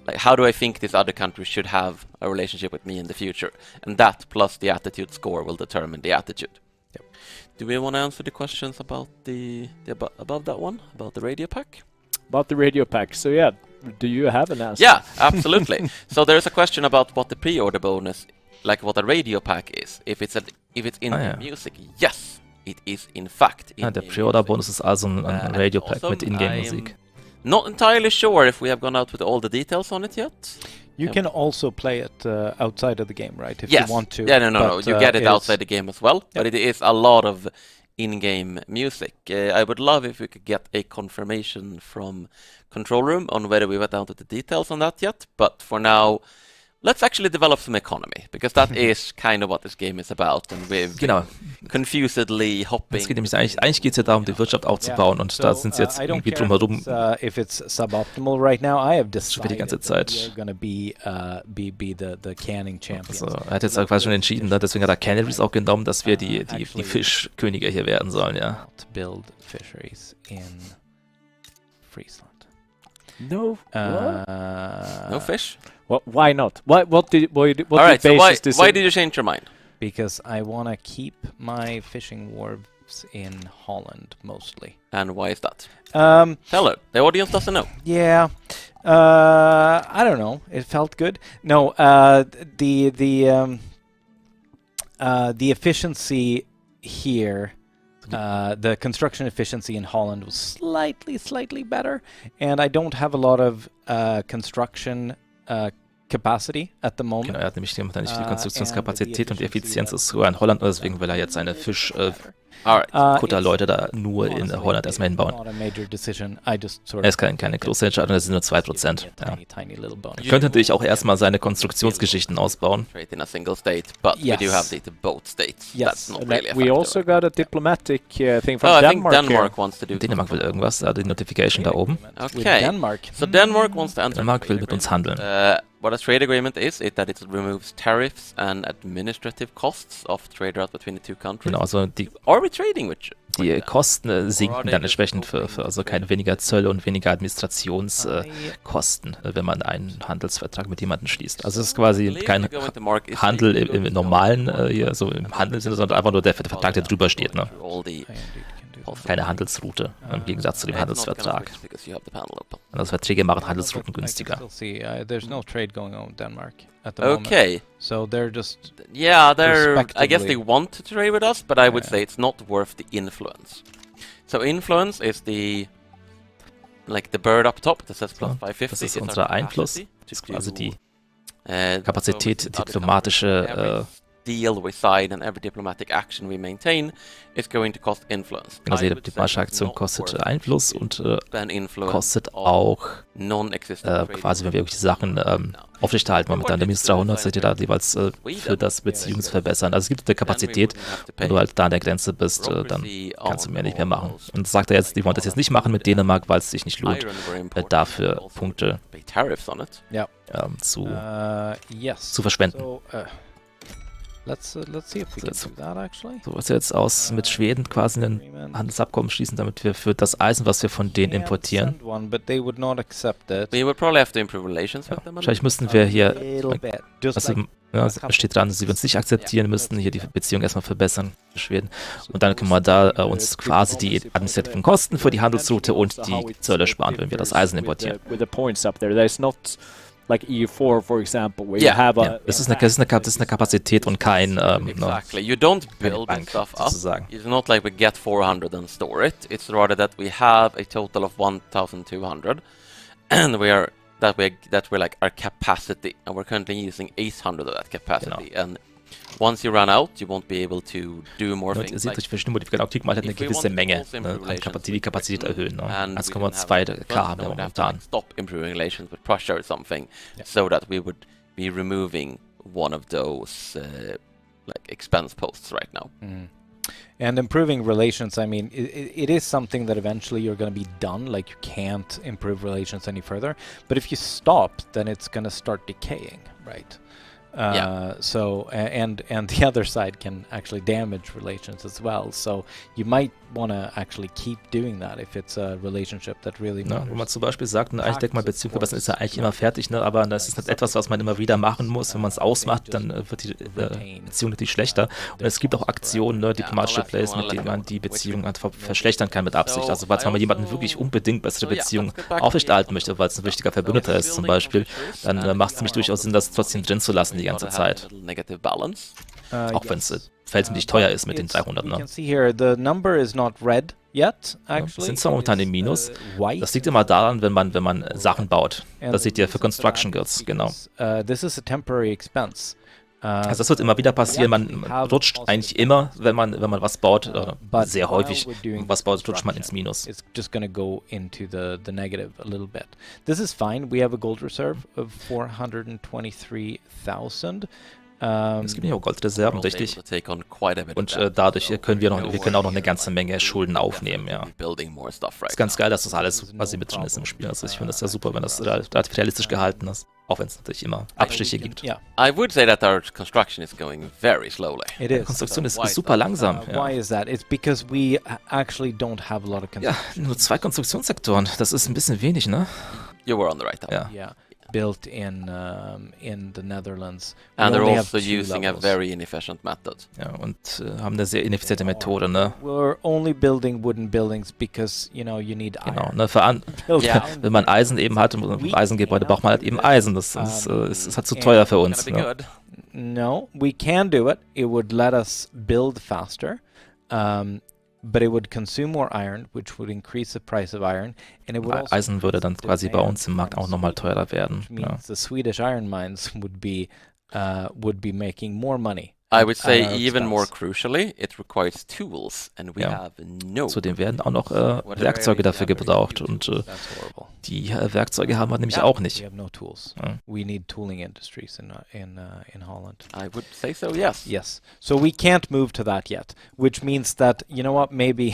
Like, how do I think this other country should have a relationship with me in the future? And that plus the attitude score will determine the attitude. Yep. Do we want to answer the questions about above that one, about the radio pack? about the radio pack. So yeah, do you have an answer? Yeah, absolutely. So there's a question about what the pre-order bonus, like what a radio pack is. If it's in music, yes, it is in fact. Der Pre-Order-Bonus ist also ein Radio-Pack mit Ingame-Musik. Not entirely sure if we have gone out with all the details on it yet. You can also play it outside of the game, right? If Yes. you want to. Yeah, no. You get it it's- outside the game as well, but it is a lot of in-game music. I would love if we could get a confirmation from Control Room on whether we went down to the details on that yet. But for now, let's actually develop some economy, because that is kind of what this game is about, and we've Genau. confusedly hopping. Es geht nämlich eigentlich geht es ja darum, die Wirtschaft aufzubauen, und da sind sie jetzt I don't irgendwie care drumherum. if it's suboptimal right now. I have Für die decided ganze that Zeit. we're gonna be the canning champions. Also, er hat jetzt quasi schon entschieden, ne? Deswegen hat er Canaries auch genommen, dass wir die Fischkönige hier werden sollen, ja. To build fisheries in Friesland. No. No fish? What? Why not? What All right, so basis this? why did you change your mind? Because I want to keep my fishing wharves in Holland mostly. And why is that? Um, Tell her. The audience doesn't know. yeah, I don't know. It felt good. No, the efficiency here, the construction efficiency in Holland was slightly better, and I don't have a lot of construction capacity at the moment. Genau, er hat nämlich nicht viel Konstruktionskapazität, und die Effizienz ist höher in Holland, deswegen will er jetzt seine Alright. Kutterleute da nur in Holland erstmal hinbauen. Not a major decision. I just sort Es of ist keine große Entscheidung, das sind nur 2%. Ja. tiny little bonus. Man könnte natürlich auch erstmal seine Konstruktionsgeschichten ausbauen. Trade in a single state, but we do have the both states. Yes. That's not really a We factor. also got a diplomatic thing from Oh, I think Denmark. here. Denmark wants to do Dänemark will something. irgendwas, die Notification da oben. With Okay. Denmark. So Denmark wants to enter Dänemark will mit uns handeln. what a trade agreement is that it removes tariffs and administrative costs of trade routes between the two countries. Genau, also die Are we trading with Kosten sinken dann entsprechend für also keine weniger Zölle und weniger Administrationskosten, wenn man einen Handelsvertrag mit jemandem schließt. Also es ist quasi kein Handel im normalen, hier so im Handelssinne, sondern einfach nur der Vertrag, der drüber steht. Ne? Keine Handelsroute, im Gegensatz zu dem Handelsvertrag. Also Verträge machen Handelsrouten günstiger. There's no trade going on with Denmark at the moment. Okay. So they're just Yeah, I guess they Respectively. want to trade with us, but I would Yeah. say it's not worth the influence. So influence is the bird up top that says plus So, 550. das ist our unser Einfluss. capacity Das ist to quasi do, die so Kapazität, with other diplomatische countries. Every deal we sign and every diplomatic action we maintain is going to cost influence. also I jede would say diplomatische it's Aktion not kostet worth Einfluss und than influence kostet of auch non-existent trading quasi, wenn wir relations. irgendwelche Sachen aufrechterhalten. Momentan der Minister 100 seid ihr da jeweils für das Beziehungsverbessern. Also es gibt eine Kapazität, wenn du halt da an der Grenze bist, dann kannst du mehr nicht mehr machen. Und das sagt er jetzt, die wollen das jetzt nicht machen mit Dänemark, weil es sich nicht lohnt, dafür Punkte Pay tariffs on it. yes. zu verschwenden. So let's see if we can So do that actually. So was jetzt aus mit Schweden quasi ein Handelsabkommen schließen, damit wir für das Eisen, was wir von denen importieren, Send one, but they would not accept it. We would probably have to improve relations with them. wahrscheinlich müssten wir hier, Little bit. Just also like es steht dran, dass sie uns nicht akzeptieren müssten, hier die Beziehung erstmal verbessern mit Schweden. Und dann können wir da uns quasi die administrativen Kosten für die Handelsroute und die Zölle sparen, wenn wir das Eisen importieren. With the points up there, there's not like EU4, for example, where Yeah, you have Ja, das ist eine Kapazität und kein Exactly. You don't build Bank, stuff up. sozusagen. It's not like we get 400 and store it. It's rather that we have a total of 1,200, and we're like our capacity, and we're currently using 800 of that capacity. And once you run out, you won't be able to do more Ihr things. seht durch verschiedene Modifikationen, Optik mal halt eine if we gewisse want to Menge, also improve relations die with Kapazität Britain, erhöhen. Ne? and we didn't 1,2 have K haben wir funds, then we'd have to, momentan. like, stop improving relations with Prussia or something, so that we would be removing one of those expense posts right now. And improving relations, I mean, it is something that eventually you're going to be done. Like, you can't improve relations any further. But if you stop, then it's going to start decaying, right? So, and the other side can actually damage relations as well. So you might want to actually keep doing that if it's a relationship that really Ne? matters. Wo man zum Beispiel sagt, ne, ich denke mal, Beziehung verbessern ist ja eigentlich immer fertig, ne? Aber das ist nicht etwas, was man immer wieder machen muss. Wenn man es ausmacht, dann wird die Beziehung natürlich schlechter. Und es gibt auch Aktionen, ne, diplomatische Plays, mit denen man die Beziehung einfach verschlechtern kann mit Absicht. Also falls man mit jemandem wirklich unbedingt bessere Beziehungen aufrechterhalten möchte, weil es ein wichtiger Verbündeter ist zum Beispiel, dann macht es nämlich durchaus Sinn, das trotzdem drin zu lassen die ganze Zeit. Negative balance. Auch wenn es verhältnismäßig teuer ist mit den 300. You Ne? can see here, the number is not red yet, Wir actually. sind zwar momentan im Minus. White. Das liegt immer daran, wenn man Sachen baut. Das seht ihr für Construction Goods, genau. This is a temporary expense. Also das wird immer wieder passieren, man rutscht eigentlich immer, wenn man was baut, sehr häufig was baut, rutscht man ins Minus. It's just going to go into the negative a little bit. This is fine. We have a gold reserve of 423,000. Es gibt ja auch Goldreserven, richtig. To take on quite a bit Und of debt. dadurch können wir können auch noch eine ganze Menge Schulden aufnehmen, ja. Building more stuff right Ist ganz now. geil, dass das alles quasi mit drin ist im Spiel. Also ich finde das ja super, wenn das relativ realistisch gehalten ist. Auch wenn es natürlich immer Abstriche gibt. Yeah, I would say that our construction is going very slowly. it Die is. Konstruktion ist super langsam. Ja. Why is that? It's because we actually don't have a lot of Ja, construction. nur 2 Konstruktionssektoren. Das ist ein bisschen wenig, ne? You were on the right path. Ja. Yeah, built in the Netherlands. We And they're only have also 2 using a levels. very inefficient method. Ja, und haben eine sehr ineffiziente Methode, ne? We're only building wooden buildings because, you need Genau, iron. ne? Ja. Wenn man Eisen eben hat, und Eisengebäude braucht man halt eben Eisen. Das ist halt zu teuer für uns. Gonna be Ne? good. No, we can do it. It would let us build faster, but it would consume more iron, which would increase the price of iron, and it would also Eisen würde dann quasi bei uns im Markt auch nochmal teurer werden. which Ja. means the Swedish iron mines would be making more money I would say our even more expense. crucially, it requires tools, and we Ja. have no. Zudem werden auch noch What Werkzeuge area dafür do you have gebraucht very few und tools? That's horrible. die Werkzeuge haben wir nämlich Yeah, auch We nicht. have no tools. Ja. We need tooling industries in Holland. I would say so, yes. Yes. So we can't move to that yet, which means that, you know what, maybe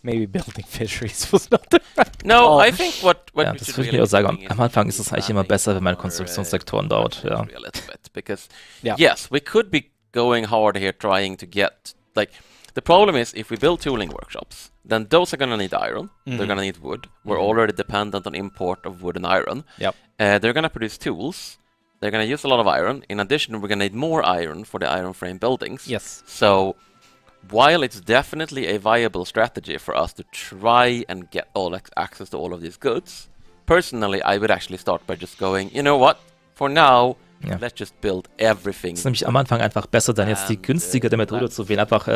maybe building fisheries was not the right No, call. I think what Ja, we das should würde ich really auch sagen. be Am Anfang ist doing es eigentlich immer planning besser, wenn man for, Konstruktionssektoren baut. Ja. industry a little bit, because Yeah. yes, we could be going hard here trying to get like the problem is if we build tooling workshops, then those are gonna need iron, they're Mhm. gonna need wood. We're Mhm. already dependent on import of wood and iron. Yep. They're gonna produce tools. They're gonna use a lot of iron. In addition, we're gonna need more iron for the iron frame buildings. Yes. So while it's definitely a viable strategy for us to try and get access to all of these goods, personally, I would actually start by just going, you know what? For now, Ja. let's just build everything. Es ist nämlich am Anfang einfach besser, dann jetzt die günstigere Methode zu wählen, einfach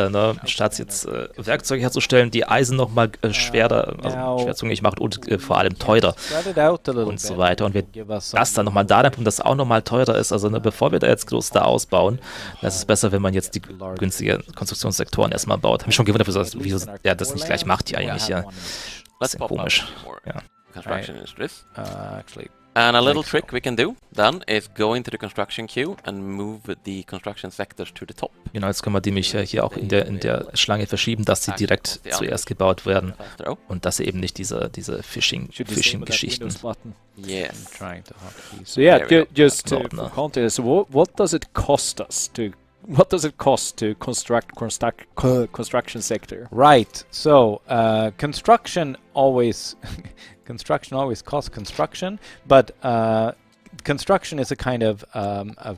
statt jetzt Werkzeuge herzustellen, die Eisen nochmal schwerer, also schwer zugänglich macht und vor allem teurer Spread it out a little und so bit. weiter. Und wir Give us das dann nochmal da, und das auch nochmal teurer ist. Also bevor wir da jetzt groß da ausbauen, dann ist es besser, wenn man jetzt die günstigen Konstruktionssektoren erstmal baut. Hab mich schon gewundert, wieso der das nicht gleich macht hier eigentlich. Ja. Let's Sehr pop up komisch. more Ja. construction industries. Actually, And a little Like trick so. we can do then is go into the construction queue and move the construction sectors to the top. Genau, jetzt können wir die mich hier auch in der Schlange verschieben, dass sie direkt zuerst gebaut werden Faster. und dass sie eben nicht diese Should disable that Phishing-Geschichten. Windows button. Yes. I'm trying to hotkey. So yeah, There we go. just No, for no. context, what does it cost us to? What does it cost to construction sector? Right. So construction always costs construction, but construction is a kind of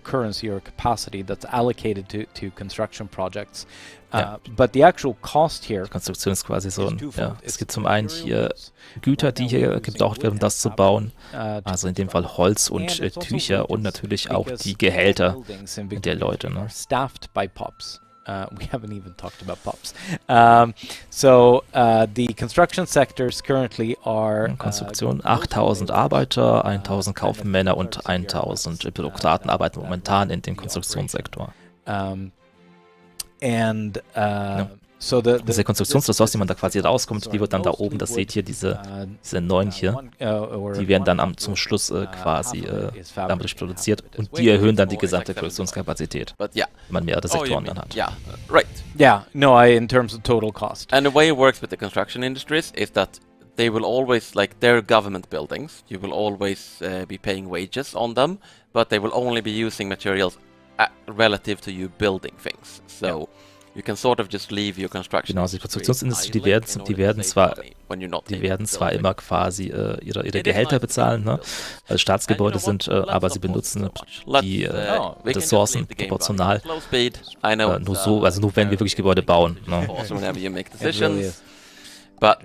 currency or capacity that's allocated to construction projects. Ja. But the actual cost here Konstruktion ist quasi so is ein, twofold. ja, es It's gibt zum einen hier materials, Güter, die hier gebraucht werden, um das zu bauen, also in dem Fall Holz und and it's also Tücher und wages, natürlich auch because die Gehälter buildings in der Victoria Leute. Ne? are staffed by POPs. We haven't even talked about POPs. The construction sectors currently are Konstruktion, 8000 Arbeiter, 1000 Kaufmänner und 1000 Bürokraten arbeiten momentan in dem Konstruktionssektor. So Diese Konstruktionsressource, die man da quasi rauskommt, die wird dann da oben, das seht ihr, diese 9 hier, die werden dann zum Schluss quasi damit produziert und die erhöhen dann die gesamte Produktionskapazität, But yeah. wenn man mehrere Oh, you Sektoren mean, dann hat. yeah, right. in terms of total cost. And the way it works with the construction industries is that they will always, like, they're government buildings. You will always be paying wages on them, but they will only be using materials relative to you building things. So you can sort of just leave your construction. Genau, die Konstruktionsindustrie, die werden zwar immer quasi ihre Gehälter bezahlen, ne? Als Staatsgebäude sind, aber sie benutzen die Ressourcen proportional. Nur so, also nur wenn wir wirklich Gebäude bauen. Ne? Also whenever you make It really decisions, is. but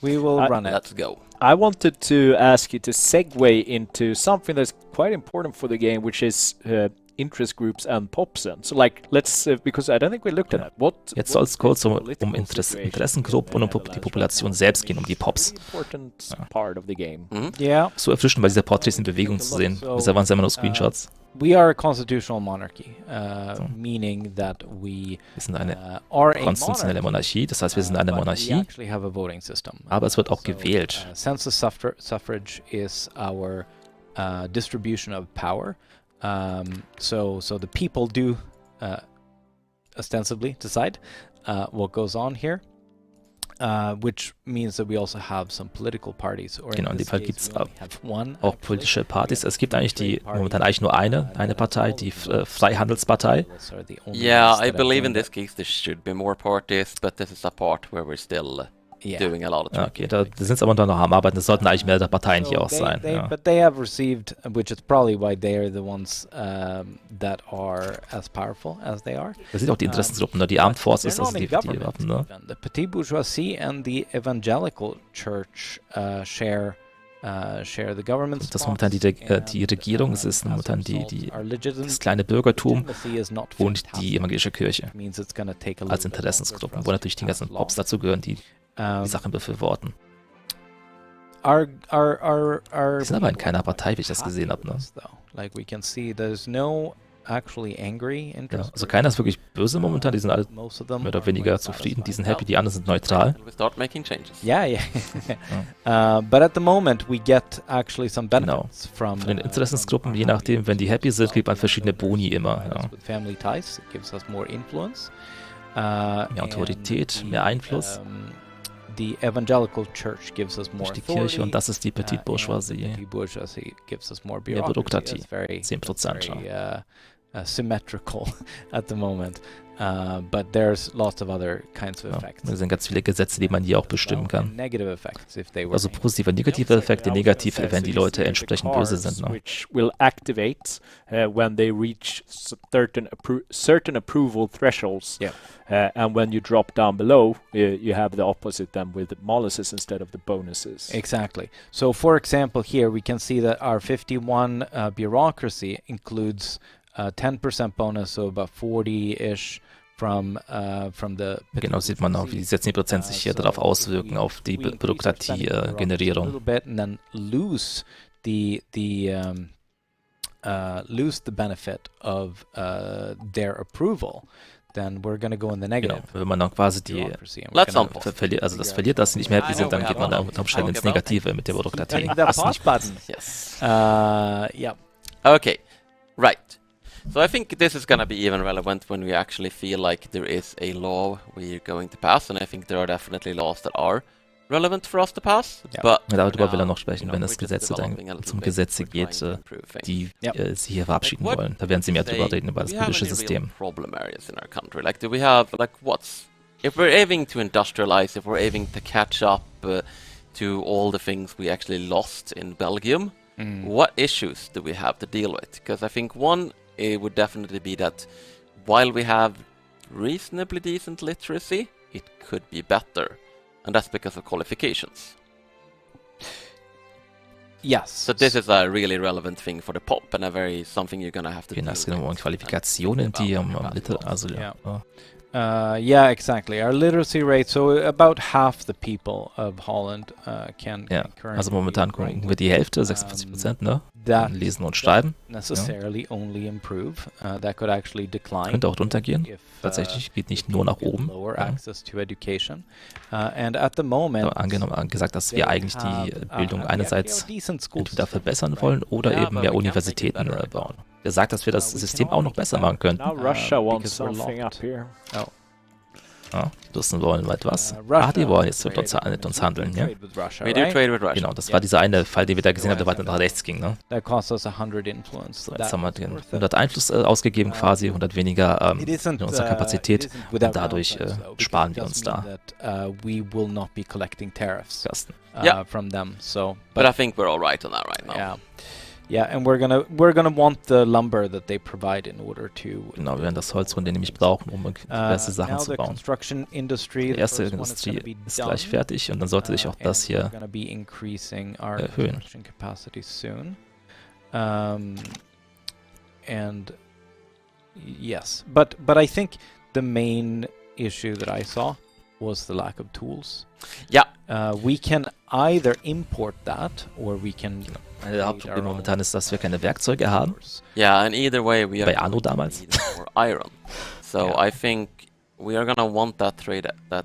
We will run it. let's go. I wanted to ask you to segue into something that's quite important for the game, which is interest groups and POPsen. So like, let's, because I don't think we looked at that. Jetzt soll es kurz um Interessengruppen und um die Population selbst gehen, um die POPs. Important part of the game. Yeah, So erfrischend, bei dieser Porträts in Bewegung zu sehen. Bisher waren es immer nur Screenshots. we are a constitutional monarchy, meaning that we Wir sind eine are a konstitutionelle Monarchie, das heißt, wir sind eine but we Monarchie, actually have a voting system. aber es wird auch gewählt. Census suffrage is our distribution of power. So the people do ostensibly decide what goes on here, which means that we also have some political parties. Or Genau, in dem this Fall case, gibt es we only have one, auch actually. politische Partys. Es gibt eigentlich momentan eigentlich nur eine Partei, die Freihandelspartei. Those are the only Yeah, ones I that are believe doing in this case there should be more parties, but this is a part where we're still Yeah. doing a lot of Ja, talking. okay, da sind es aber noch am Arbeiten. Es sollten eigentlich mehrere Parteien hier auch they- sein. they- Ja. But they have received, which is probably why they are the ones that are as powerful as they are. Das sind auch die Interessengruppen, ne? Die Armed Forces, They're also not in die government Waffen. Ne? even. The petite bourgeoisie and the evangelical church share the government. Das ist momentan die Regierung, es ist momentan das kleine Bürgertum und die evangelische Kirche als Interessensgruppen, wo natürlich die ganzen Pops dazu gehören, die Sachen befürworten. Die sind aber in keiner Partei, wie ich das gesehen habe. Ne? Like we can see, there's no actually angry, Ja, interested. also keiner ist wirklich böse momentan, die sind alle Most of them mehr oder are weniger quite zufrieden, die sind satisfied. happy, die anderen sind neutral. And we start making changes. Yeah, yeah. But at the moment we get actually some benefits from Von den Interessensgruppen, je nachdem, wenn die happy sind, kriegt man verschiedene Boni immer. Ja. With family ties, it gives us more influence. Mehr Autorität, mehr Einfluss The evangelical church gives us more durch die Kirche und das ist die Petite and Bourgeoisie. the bourgeoisie gives us more Mehr bureaucracy. Bürokratie, That's very 10%. Ja. symmetrical at the moment. But there's lots of other kinds of Ja. effects. Da sind ganz viele Gesetze, die man hier auch bestimmen kann. And negative effects if they were Also positive und negative Effekte. Negativ, wenn die Leute entsprechend böse sind. Ne? Which will activate when they reach certain approval thresholds. Yeah. And when you drop down below, you have the opposite then with the molasses instead of the bonuses. Exactly. So, for example, here we can see that our 51 bureaucracy includes 10% bonus, so about 40-ish from the. Genau, sieht man auch, wie die 16% sich hier darauf auswirken, auf die Bürokratie-Generierung. A little bit and then lose the benefit of their approval, then we're going to go in the Genau, negative. wenn man dann quasi die bureaucracy and we're Let's gonna- unpause. also das verliert, dass sie nicht mehr happy sind, dann geht man da unter Umständen ins Negative mit der Bürokratie. Hitting the Das ist pause nicht button. Yes. Yeah. Okay, right. So I think this is going to be even relevant when we actually feel like there is a law we're going to pass, and I think there are definitely laws that are relevant for us to pass. Ja. But Ja, darüber will er now, noch sprechen, wenn we're es just Gesetze dann developing a little zum bit. Gesetze We're geht, trying to improve things. die Ja. sie hier verabschieden Like, what wollen. Da werden sie mehr say, drüber reden, über das do we have politische any real System. problem areas in our country? Like, do we have, like, if we're aiming to industrialize, if we're aiming to catch up to all the things we actually lost in Belgium, what issues do we have to deal with? Because I think one would definitely be that while we have reasonably decent literacy, it could be better. And that's because of qualifications. Yes. So this is a really relevant thing for the POP and something you're gonna have to Genau, deal es geht um with. Qualifikationen, die also Yeah. Yeah, exactly. Our literacy rate, so about half the people of Holland can Ja, currently also momentan read and write. gucken wir die Hälfte, 46%, ne? That Lesen und Schreiben. necessarily only improve. That could actually decline. Könnte auch runtergehen. if, Tatsächlich geht nicht nur nach get oben. Lower Ja. access to education. And at the moment, Aber angenommen gesagt, dass wir eigentlich die Bildung einerseits entweder verbessern wollen oder Ja, eben aber mehr we can make it Universitäten better. bauen. Er sagt, dass wir das System auch noch besser machen könnten. Now Russia wants because we're something up locked. here. Ja, Russen wollen etwas. Russia Die wollen jetzt mit trade uns handeln, ja. trade with Russia, We do right? trade with Russia. Genau, das war dieser eine Fall, den wir da gesehen haben, der weiter nach rechts ging, ne? That costs us 100 influence. So, That jetzt haben wir was den worth it. 100 Einfluss ausgegeben quasi, 100 weniger It isn't, in unserer Kapazität it isn't without und dadurch downside, though, because sparen it wir does uns mean da that, we will not be collecting tariffs Kosten. Yeah. from them. So, But I think we're all right on that right now. yeah, and we're gonna want the lumber that they provide in order to. Genau, wir werden das Holz von denen nämlich brauchen, um diverse Sachen now zu the bauen. construction industry, Die the erste first one is Industrie gonna be ist done. gleich fertig und dann sollte sich auch das And hier we're gonna be increasing our erhöhen. construction capacity soon. And yes, but I think the main issue that I saw was the lack of tools. Yeah. We can either import that or we can. Der Hauptproblem momentan ist, dass wir keine Werkzeuge haben. Yeah, and either way we are Bei Anno damals. need more iron. So Yeah. I think we are gonna want that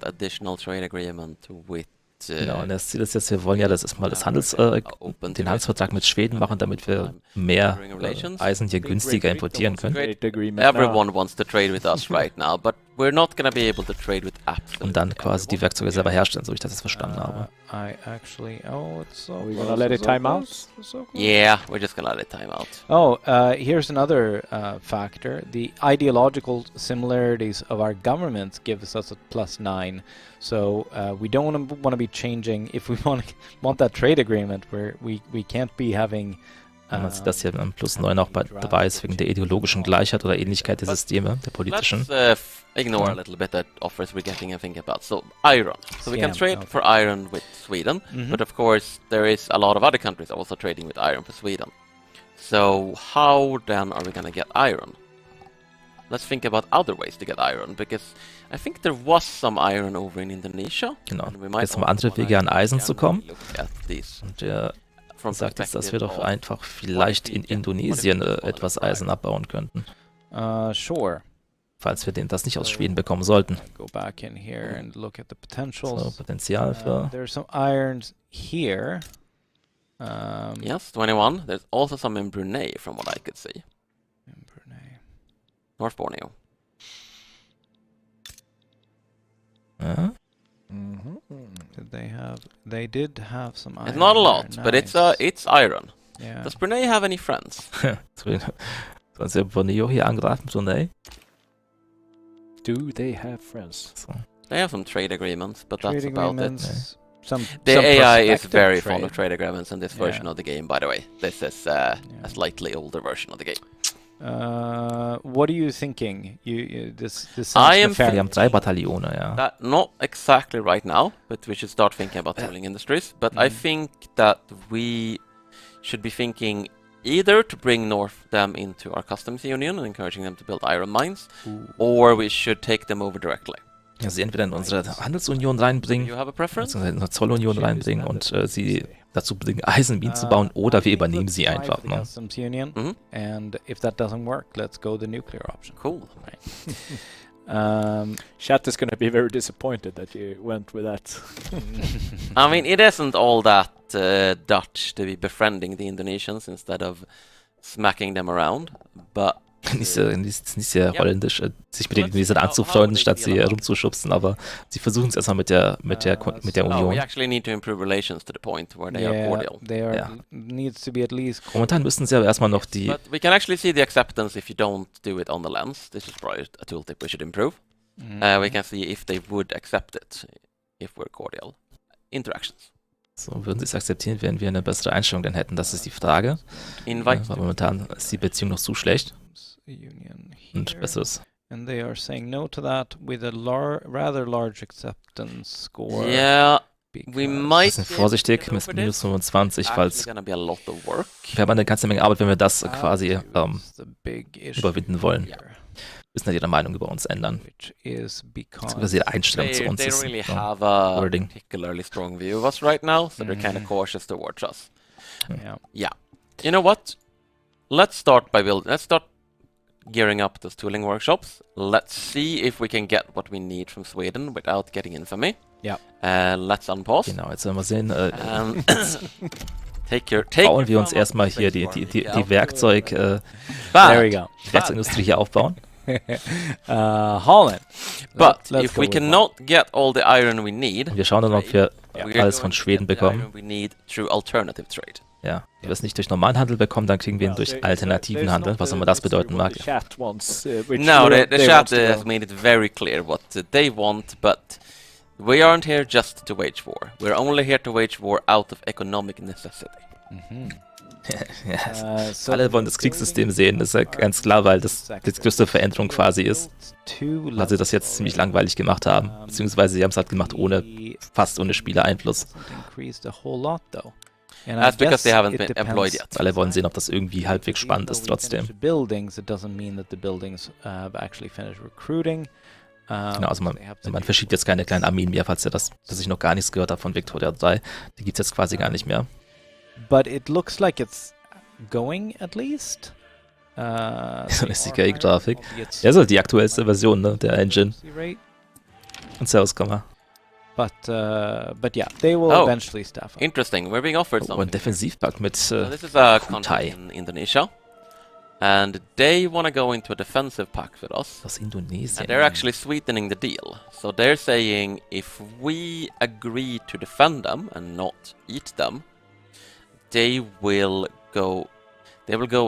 additional trade agreement with Genau, und das Ziel ist jetzt, wir wollen ja das erstmal den Handelsvertrag mit Schweden machen, damit wir mehr Eisen hier günstiger importieren können. Trade agreement Everyone wants to trade with us right now, but we're not gonna be able to trade with absolutely Und dann quasi die everyone. Werkzeuge selber herstellen, so wie ich das jetzt verstanden habe. I actually. Oh, it's so. Are we close, gonna let it so time out? close, so close. Yeah, we're just gonna let it time out. Oh, here's another factor. The ideological similarities of our governments gives us a +9. So we don't want to be changing if we want that trade agreement where we can't be having. Man sieht das hier am +9 auch dabei ist, wegen der ideologischen Gleichheit oder Ähnlichkeit der Systeme, der politischen. Let's ignore a little bit the offers we're getting and think about. So iron. So we can Yeah, trade okay. for iron with Sweden, Mhm. but of course there is a lot of other countries also trading with iron for Sweden. So how then are we gonna get iron? Let's think about other ways to get iron, because I think there was some iron over in Indonesia. Genau. and we might Jetzt haben wir also andere Wege, wanna an Eisen zu kommen. look at these Und der from sagt jetzt, dass wir perspective doch of einfach vielleicht in Indonesien etwas Eisen abbauen könnten. Sure. falls wir das nicht aus Schweden bekommen sollten. Go back in here and look at the So, potentials. Potenzial für... There's some irons here. Yes, 21. There's also some in Brunei, from what I could see. In Brunei. North Borneo. Ja. Did they have? They did have some iron. It's not a there, lot, but nice. it's iron. Yeah. Does Brunei have any friends? Sollen wir Borneo hier angreifen, Brunei? Do they have friends? So. They have some trade agreements, but Trade that's about it. agreements, Some The some AI is prospective very trade. fond of trade agreements in this version Yeah. of the game, by the way. This is a slightly older version of the game. What are you thinking? This I sounds am nefarious. Wir haben 3 Bataillone, ja. That not exactly right now, but we should start thinking about tooling industries. But I think that we should be thinking either to bring them into our customs union and encouraging them to build iron mines, or we should take them over directly. Ja, sie entweder in unsere Handelsunion reinbringen, Do you have a preference? beziehungsweise in unsere Zollunion reinbringen und sie dazu bringen, Eisenminen zu bauen, oder wir übernehmen sie einfach. The Ne? Customs Union, Mhm. and if that doesn't work, let's go the nuclear option. Cool. Chat is going to be very disappointed that you went with that. I mean, it isn't all that Dutch to be befriending the Indonesians instead of smacking them around, but Nicht sehr holländisch, sich mit den Indonesern anzufreunden, statt sie rumzuschubsen, aber sie versuchen es erstmal mit der no, we Union. actually need to improve relations to the point where they are cordial. they are Yeah. needs to be at least. Momentan müssen sie aber erstmal noch die... But we can actually see the acceptance if you don't do it on the lens. This is probably a tooltip we should improve. We can see if they would accept it, if we're cordial. Interactions. So, würden sie es akzeptieren, wenn wir eine bessere Einstellung dann hätten? Das ist die Frage. Invite. Weil momentan ist die Beziehung noch zu schlecht Union und here. besseres. And they are saying no to that with a rather large acceptance score. Yeah, we because- might. Bisschen vorsichtig, mit minus 25, It's falls... gonna be a lot of work. Wir haben eine ganze Menge Arbeit, wenn wir das That quasi is the big issue überwinden wollen. here, Müssen halt ihre Meinung über uns ändern. which is because Beziehungsweise ihre Einstellung zu uns They ist. really So. have a wording. particularly strong view of us right now, so they're kind of cautious towards us. yeah. You know what? Let's start gearing up those tooling workshops. Let's see if we can get what we need from Sweden without getting infamy. Yeah. Let's unpause. Genau, jetzt werden wir sehen, Take bauen your wir uns phone erstmal off hier the die face for me. Werkzeugindustrie There we go. hier aufbauen. Holland. But Let's if go we with cannot get all the iron we need, Und wir schauen dann, ob wir we're alles going von to Schweden get the bekommen. iron we need through alternative trade. Ja, wenn wir es nicht durch normalen Handel bekommen, dann kriegen wir ihn durch alternativen Handel, was immer das bedeuten mag. The chat wants, which No, the they chat wants to has go. made it very clear what they want, but we aren't here just to wage war. We're only here to wage war out of economic necessity. Ja, So alle wollen das Kriegssystem sehen, das ist ja ganz klar, weil das die größte Veränderung quasi ist, weil sie das jetzt ziemlich langweilig gemacht haben, beziehungsweise sie haben es halt gemacht fast ohne Spielereinfluss. That's because they haven't been employed yet. Alle wollen sehen, ob das irgendwie halbwegs spannend ist trotzdem. Buildings, it doesn't mean that the buildings have actually finished recruiting. Genau, also man verschiebt jetzt keine kleinen Armeen mehr, falls ihr dass ich noch gar nichts gehört habe von Victoria 3. Die gibt es jetzt quasi gar nicht mehr. But it looks like it's going at least. So eine CGI-Grafik. Ja, so die aktuellste Version, ne, der Engine. Und Servus, komm mal. But yeah, they will Oh. eventually staff up. Interesting. We're being offered Oh, something. ein Defensivpakt mit So this is a Kutai. country in Indonesia, and they want to go into a defensive pact with us. aus Indonesien. And they're actually sweetening the deal. So they're saying if we agree to defend them and not eat them, they will go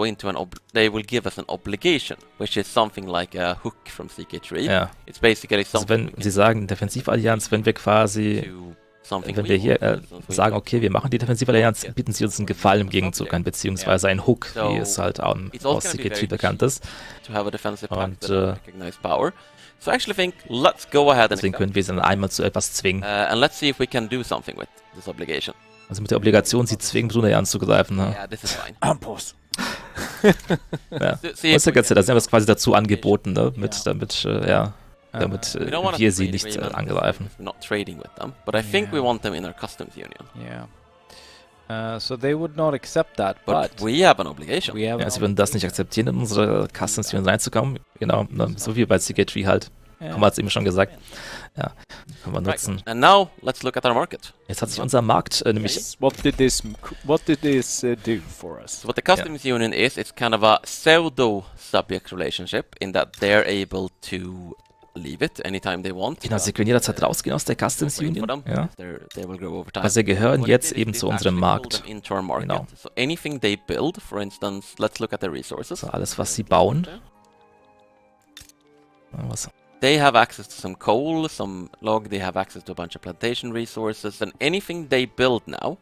into they will give us an obligation, which is something like a hook from CK3. Ja, It's basically also something wenn sie sagen Defensivallianz, wenn wir quasi, to something wenn we wir hier want, something sagen, okay, wir machen die Defensivallianz, bieten sie uns einen Gefallen im Gegenzug an, beziehungsweise einen Hook, wie es halt aus CK3 bekannt ist. to have a defensive pact Und, that will recognize power. So I actually think let's go ahead and Deswegen können wir sie dann einmal zu etwas zwingen. and let's see if we can do something with this obligation. Also mit der Obligation, sie zwingen Brunei anzugreifen. Ne? Yeah, this is fine. Unpause. Ja. See Das ist if ja we ganz can- das ist ja was quasi dazu angeboten, ne? damit we don't want wir a sie trade nicht agreement angreifen. if we're not trading with them, but I think we Yeah. want them in our customs union. Yeah. So they would not accept that, But but we have an obligation. we have Ja, sie würden das nicht akzeptieren, in unsere Customs Union reinzukommen. Genau, ne, so wie bei CK3 halt. Haben wir es eben schon gesagt. Ja, können wir nutzen. Right. And now let's look at our market. Jetzt hat sich unser Markt nämlich... What did this do for us? So what the customs union is, it's kind of a pseudo subject relationship in that they're able to leave it anytime they want. Genau, sie können jederzeit rausgehen aus der Customs Wait for Union. them, Ja. they will grow over time. Aber sie gehören What jetzt it is, eben it zu unserem actually pull Markt. them into our market. Genau. So anything they build, for instance, let's look at the resources. Also alles, was sie bauen. Was? They have access to some coal, some log, they have access to a bunch of plantation resources, and anything they build now,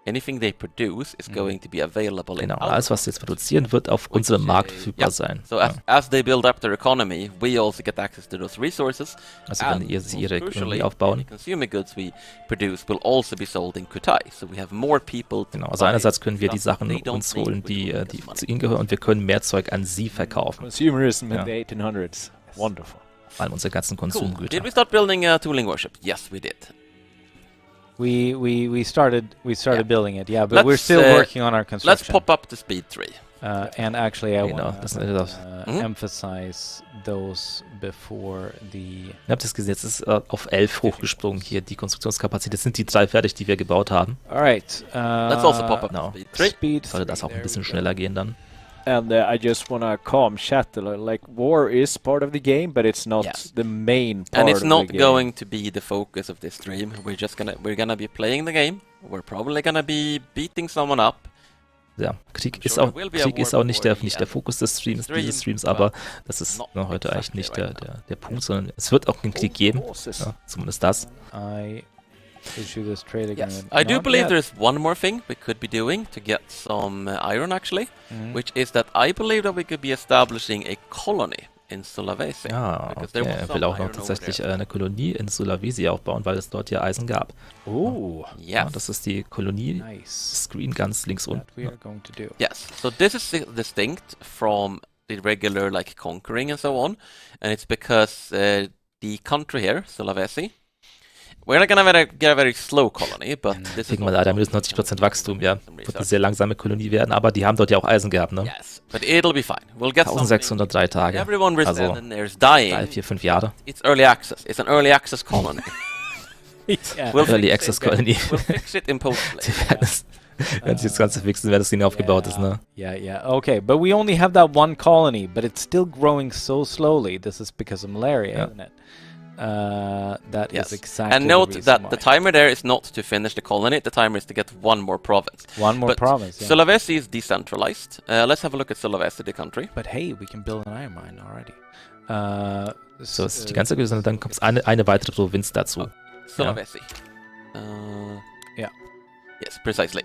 anything they produce is going to be available in Genau, our alles, was sie jetzt produzieren, wird auf unserem Markt verfügbar yeah. sein. So Ja. as they build up their economy, we also get access to those resources. Also wenn sie most ihre crucially, Ökonomie aufbauen. any consumer goods we produce will also be sold in Kutai. So we have more people to Genau, also buy einerseits können wir die stuff Sachen they don't uns need, holen, which die, will make die us money. zu ihnen gehören, und wir können mehr Zeug an sie verkaufen. Consumerism Ja. in the 1800s. Wonderful. All unsere ganzen Cool. Konsumgüter. Did we start building a tooling workshop? Yes, we did. we started Yeah. building it. Yeah, but we're Let's, still working on our Let's construction. pop up to speed 3. And actually, I Genau, want das to sind das. emphasize those before the. Ihr habt es gesehen, jetzt ist auf 11 hochgesprungen hier die Konstruktionskapazität. Das sind die 3 fertig, die wir gebaut haben. All right. Let's also pop up no. to speed 3. Speed. Sollte das auch ein There bisschen we go. schneller gehen dann. And I just want to calm chat a little. Like, war is part of the game, but it's not Yes. the main part And it's of not the game. going to be the focus of this stream. We're gonna be playing the game. We're probably gonna be beating someone up. Ja, Krieg I'm ist sure auch, there will be a Krieg war ist auch nicht before nicht der the Fokus des Stream, dieses Streams, but aber das ist not heute eigentlich exactly nicht right der Punkt, sondern es wird auch einen Krieg geben. Forces. Ja, zumindest das. I issue this trade agreement. I do Not believe yet. there's one more thing we could be doing to get some iron actually, Mhm. which is that I believe that we could be establishing a colony in Sulawesi. Ja, Because there okay. was Er some will auch noch iron over tatsächlich there. eine Kolonie in Sulawesi aufbauen, weil es dort ja Eisen gab. Ooh, Ja, Yes. das ist die Kolonie. nice. Screen ganz links That unten. we are going to do. Yes. So this is distinct from the regular like conquering and so on, and it's because the country here, Sulawesi, we're not gonna get a very slow colony, but this is Kriegen wir leider minus 90% Wachstum, ja. Wird eine sehr langsame Kolonie werden, aber die haben dort ja auch Eisen gehabt, ne? Yes, but it'll be fine. We'll get something. 1603 Tage. Everyone Also there's dying. 3, 4, 5 Jahre. It's early access. It's an early access colony. Yeah. We'll Early fix Access it, guys. Colony. We'll fix it in post-play. Sie werden es, wenn sie das Ganze fixen, wenn das Ding aufgebaut ist, ne? Yeah. Okay, but we only have that one colony, but it's still growing so slowly. This is because of malaria, Yeah. isn't it? That Yes. is exactly And the note reason that why. the timer there is not to finish the colony. The timer is to get one more province. One more but province. Yeah. Sulawesi is decentralized. Let's have a look at Sulawesi, the country. But hey, we can build an iron mine already. So ist die ganze Größe, und dann kommt eine weitere Provinz dazu. Sulawesi. Yeah. Yes, precisely.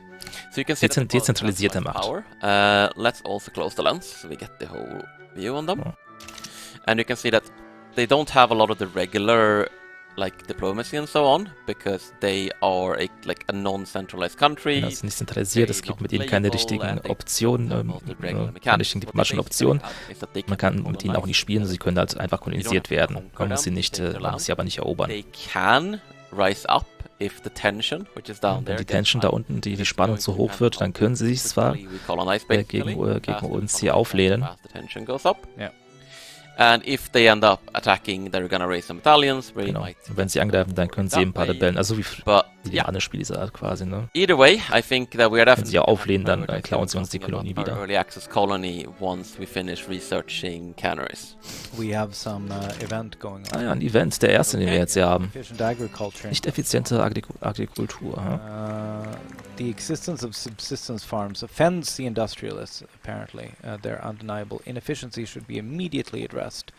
So you can see that the province has Dezentralisierte less Macht. power. Let's also close the lens so we get the whole view on them. Oh. And you can see that they don't have a lot of the regular like diplomacy and so on because they are a non-centralized country. Das ist nicht zentralisiert, es gibt mit ihnen keine richtigen Optionen, keine richtigen diplomatischen Optionen. Man kann mit ihnen auch nicht spielen, sie können halt einfach kolonisiert werden. Man muss sie aber nicht erobern. They can rise up if the tension, which is down Wenn there, die Tension da unten, die Spannung zu hoch wird, dann können sie sich zwar gegen uns hier auflehnen. Yeah. And if they end up attacking, they're gonna raise some battalions. Where Genau. you might Und wenn sie angreifen, dann können sie eben ein paar Rebellen, also wie But die yeah, anderen Spiele dieser Art quasi, ne? either way, I think that we are Wenn sie auflehnen, dann klauen sie uns die talking Kolonie about our wieder. Early access colony once we finish researching canneries. We have some event going on. Ah ja, ein Event, der erste, den wir jetzt hier haben. Efficient agriculture. Nicht effiziente Agrikultur. The existence of subsistence farms offends the industrialists, apparently. Their undeniable inefficiency should be immediately addressed.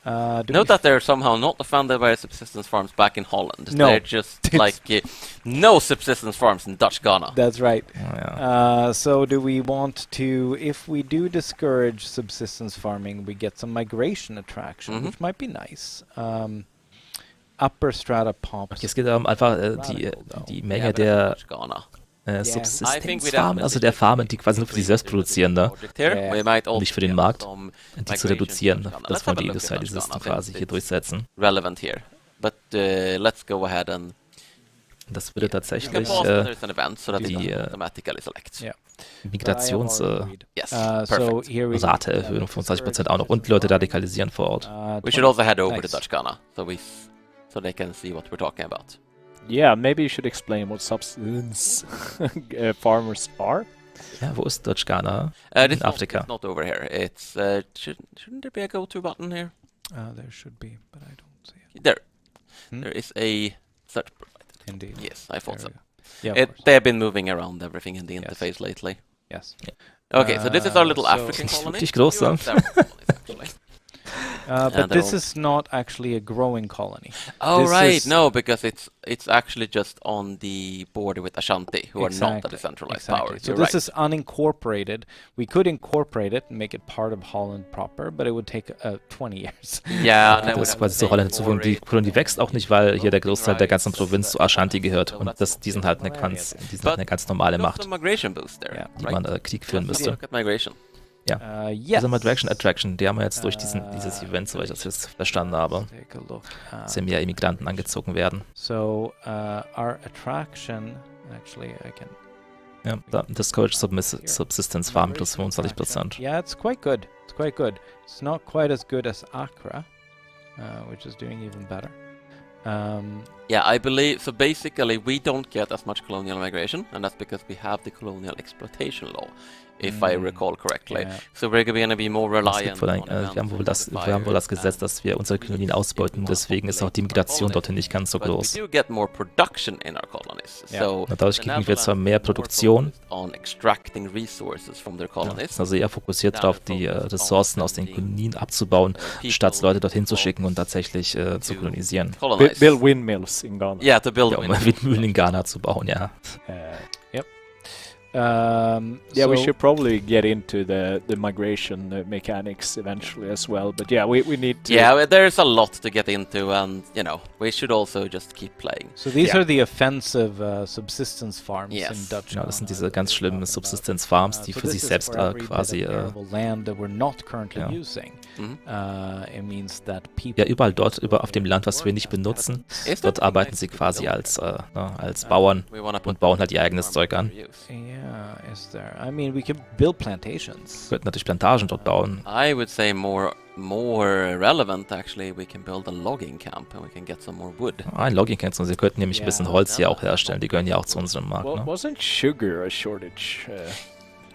Note that they're somehow not offended by subsistence farms back in Holland. No. They're just like no subsistence farms in Dutch Ghana. That's right. Ja. So do we want to, if we do discourage subsistence farming, we get some migration attraction, which might be nice. Upper strata pops. Es geht darum, einfach die Menge der Dutch Ghana. Subsistenzfarmen, also der Farmen, die quasi nur für sich selbst produzieren, ne? Here. We might also Nicht für den get Markt. some Die zu migration reduzieren, to Ghana. dass Let's wir have a die look at Dutch Industrialisten Ghana, quasi since hier it's durchsetzen. relevant here. But let's go ahead and Das würde You can tatsächlich pause when there's an event so that it die doesn't automatically select. Yeah. Migrationsrate Yes, So perfect. here we go. erhöhen um 25% auch noch und Leute radikalisieren vor Ort. We should also head over Nice. to Dutch Ghana so they can see what we're talking about. Yeah, maybe you should explain what subsistence farmers are. Ja, wo ist Dutch Ghana? This In Afrika. It's not over here. It's shouldn't there be a go-to button here? There should be, but I don't see it. There. Hmm? There is a search provided. Indeed. Yes, I thought There so. we go. Yeah, of course. They've been moving around everything in the Yes. interface lately. Yes. Okay, so this is our little So- African Ist colony. wirklich groß, You ne? have several colonies, actually. But they're this all- is not actually a growing colony. Oh This right, is- no, because it's actually just on the border with Ashanti, who are not a Exactly, decentralized exactly. power. So You're this right. is unincorporated. We could incorporate it and make it part of Holland proper, but it would take 20 years. Yeah, and then Das we'd ist quasi zur Rolle hinzufügen. Die Kolonie wächst auch nicht, weil hier der Großteil der ganzen Provinz zu Ashanti gehört. Und die sind halt eine ganz normale Look at Macht, the migration boost there, Yeah. die right? man Krieg führen Let's müsste. look at migration. Yes. Also Attraction, die haben wir jetzt durch dieses Event, soweit ich das jetzt verstanden habe, Take a look. dass hier mehr Immigranten angezogen werden. So our attraction, actually, I can. Ja, da, Discourage Subsistence Farm plus 25%. Yeah, it's quite good. It's quite good. It's not quite as good as Accra, which is doing even better. Yeah, I believe so. Basically, we don't get as much colonial migration, and that's because we have the colonial exploitation law, if I recall correctly. Yeah. So we're going to be more Es reliant gibt wohl on wir haben wohl das Gesetz, dass wir unsere Kolonien ausbeuten, deswegen ist auch die Migration dorthin nicht ganz so But we groß. do get more production in our colonies. Yeah. So Dadurch the kriegen wir zwar Netherlands mehr is more Produktion, focused on extracting resources from their ja, colonies. ist also eher fokussiert darauf, die Ressourcen aus den Kolonien abzubauen, statt Leute dorthin zu schicken und tatsächlich zu kolonisieren. Colonize. Build windmills in Ghana. Yeah, to build Ja, um windmills. Windmühlen in Ghana zu bauen, ja. Yeah, we so- should probably get into the migration mechanics eventually as well. But yeah, we need to. Yeah, well, there's a lot to get into, and we should also just keep playing. So these Yeah. are the offensive subsistence farms Yes. in Dutch. Genau, das sind diese Ghana ganz that we're schlimmen talking Subsistenzfarms, about. die So für this sich is selbst for every bit quasi of arable land that we're not currently ja. using. Mhm. It means that people. ja, überall dort, auf dem Land, was wir nicht benutzen, Is dort that arbeiten nice sie to quasi build? als Bauern We wanna und put bauen halt ihr eigenes Zeug an. Yeah, is there? I mean, we can build plantations. Könnten natürlich Plantagen dort bauen. I would say more relevant actually. We can build a logging camp and we can get some more wood. Ein Logging kannst du, sie könnten nämlich ein bisschen Holz hier auch herstellen, die gehören ja auch zu unserem Markt. Ne? Wasn't sugar a shortage?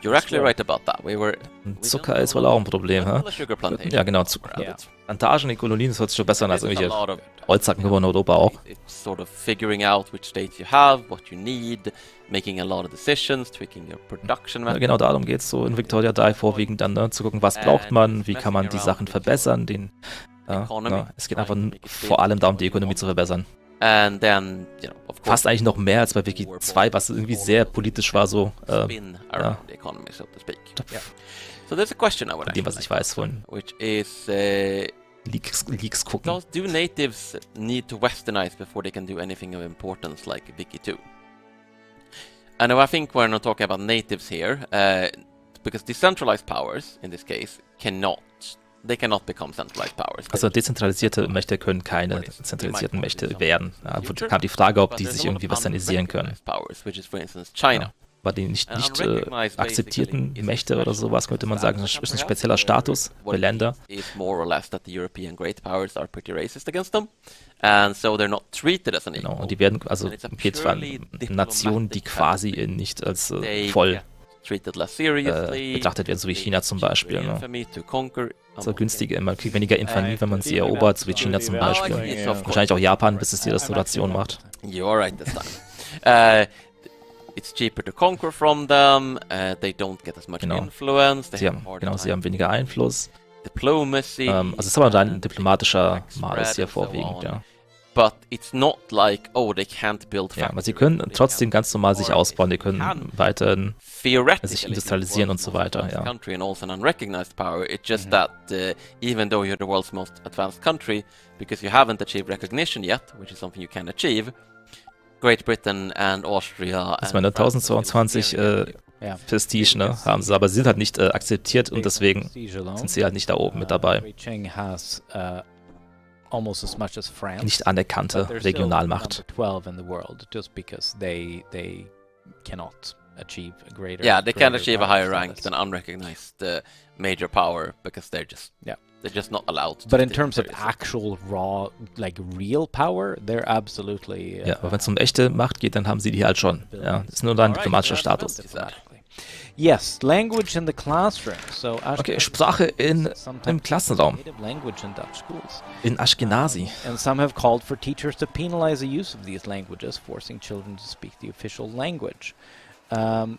You're actually right about that. Und Zucker ist wohl auch ein Problem, hä? a sugar plantation. Ja, genau. Yeah. Plantagen in Kolonien, das hört sich schon besser an als This is a irgendwelche lot of Holzhacken in Europa auch. It's sort of figuring out which states you have, what you need, making a lot of decisions, tweaking your production Ja, method. genau darum geht es so in Victoria Die vorwiegend dann, ne? Zu gucken, was braucht man, wie kann man die Sachen verbessern. Es geht einfach vor allem darum, die Ökonomie zu verbessern. And then, of course, Fast eigentlich noch mehr als bei Wiki 2, was irgendwie sehr politisch war, so spin around the economy, so to speak. So there's a question I would von dem, was actually ich weiß, von which is, Leaks gucken. do natives need to westernize before they can do anything of importance like Wiki 2? And I think we're not talking about natives here, because decentralized powers, in this case, cannot become centralized powers. Also dezentralisierte Mächte können keine zentralisierten Mächte werden. Ja, kam die Frage, ob die sich irgendwie westernisieren können. Powers, which is for instance China. Ja. Bei den nicht akzeptierten Mächte oder sowas könnte man sagen, das ist ein spezieller Status für Länder. Is more or less that the European great powers are pretty racist against them, and so they're not treated as an Genau, equal. und die werden, also geht zwar Nationen, die quasi nicht als voll treated less seriously, betrachtet werden, so wie China zum Beispiel. Ne? infamy to conquer. So günstige, man kriegt weniger Infamie, wenn man sie erobert, so wie China zum Beispiel. Wahrscheinlich auch Japan, bis es die Restauration macht. You're right this time. It's cheaper to conquer from them. They don't get as much Genau. influence. They Sie have haben, a hard genau, sie time haben weniger Einfluss. diplomacy. Also es ist aber ein and diplomatischer spread Malus hier and so vorwiegend, on. ja. But it's not like, oh, they can't build Ja, aber factories. sie können They trotzdem can't ganz normal sich or ausbauen, die they können can weiterhin theoretically sich be industrialisieren the und so world's weiter, most ja. advanced country and also an unrecognized power. It's just that even though you're the world's most advanced country, because you haven't achieved recognition yet, which is something you can achieve, Great Britain and Austria. Das ist meine 1022 Yeah. Prestige, ne, haben sie, aber sie sind halt nicht akzeptiert und deswegen sind sie halt nicht da oben mit dabei. Beijing has almost as much as France. Nicht anerkannte But they're still Regionalmacht. number 12 in the world, just because they cannot achieve a greater. Yeah, they can't greater achieve a power higher rank status. than unrecognized major power because they're just not allowed to. But in take terms of seriously. actual raw, like real power, they're absolutely. Ja, aber wenn es um echte Macht geht, dann haben sie die halt schon. Ja, ist nur dann diplomatischer Status. Diplomatically. Yes, language in the classroom. So Okay, Sprache im Klassenraum, native language in Dutch schools. in Ashkenazi. And some have called for teachers to penalize the use of these languages, forcing children to speak the official language.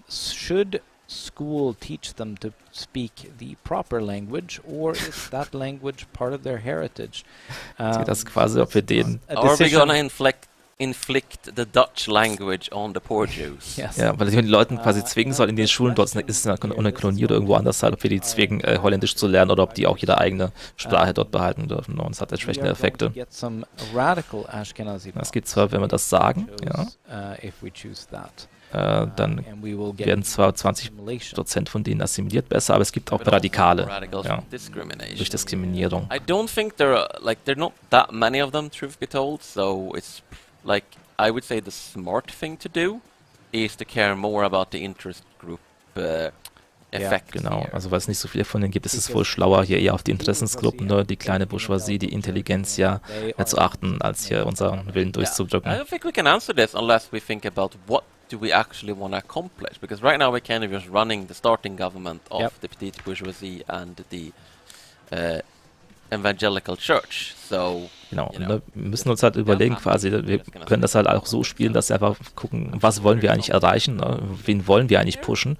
Should school teach them to speak the proper language, or is that language part of their heritage? Es geht das quasi, ob wir denen... A Are we decision- gonna inflict the Dutch language on the poor Jews? Yes. Ja, weil wir die Leuten quasi zwingen sollen, in den Schulen dort ist eine Kolonie oder irgendwo anders halt, ob wir die zwingen, Holländisch zu lernen oder ob die auch ihre eigene Sprache dort behalten dürfen. Und es hat entsprechende Effekte. Es geht zwar, wenn wir das sagen, ja, dann werden zwar 20% von denen assimiliert besser, aber es gibt auch Radikale, Radical ja, discrimination. durch Diskriminierung. I don't think there are not that many of them, truth be told. So it's like I would say the smart thing to do is to care more about the interest group effect. Genau, here. also weil es nicht so viele von denen gibt, ist es wohl schlauer, hier eher auf die Interessensgruppen, ne, die kleine Bourgeoisie, die Intelligenzia zu achten, als hier unseren Willen I durchzudrücken. don't think we can answer this unless we think about what do we actually want to accomplish. Because right now we're kind of just running the starting government of the petite bourgeoisie and the evangelical church. So Genau, you know, ne, wir müssen uns halt überlegen quasi, wir können das halt auch so spielen, dass wir einfach gucken, was wollen wir eigentlich erreichen, ne? Wen wollen wir eigentlich pushen.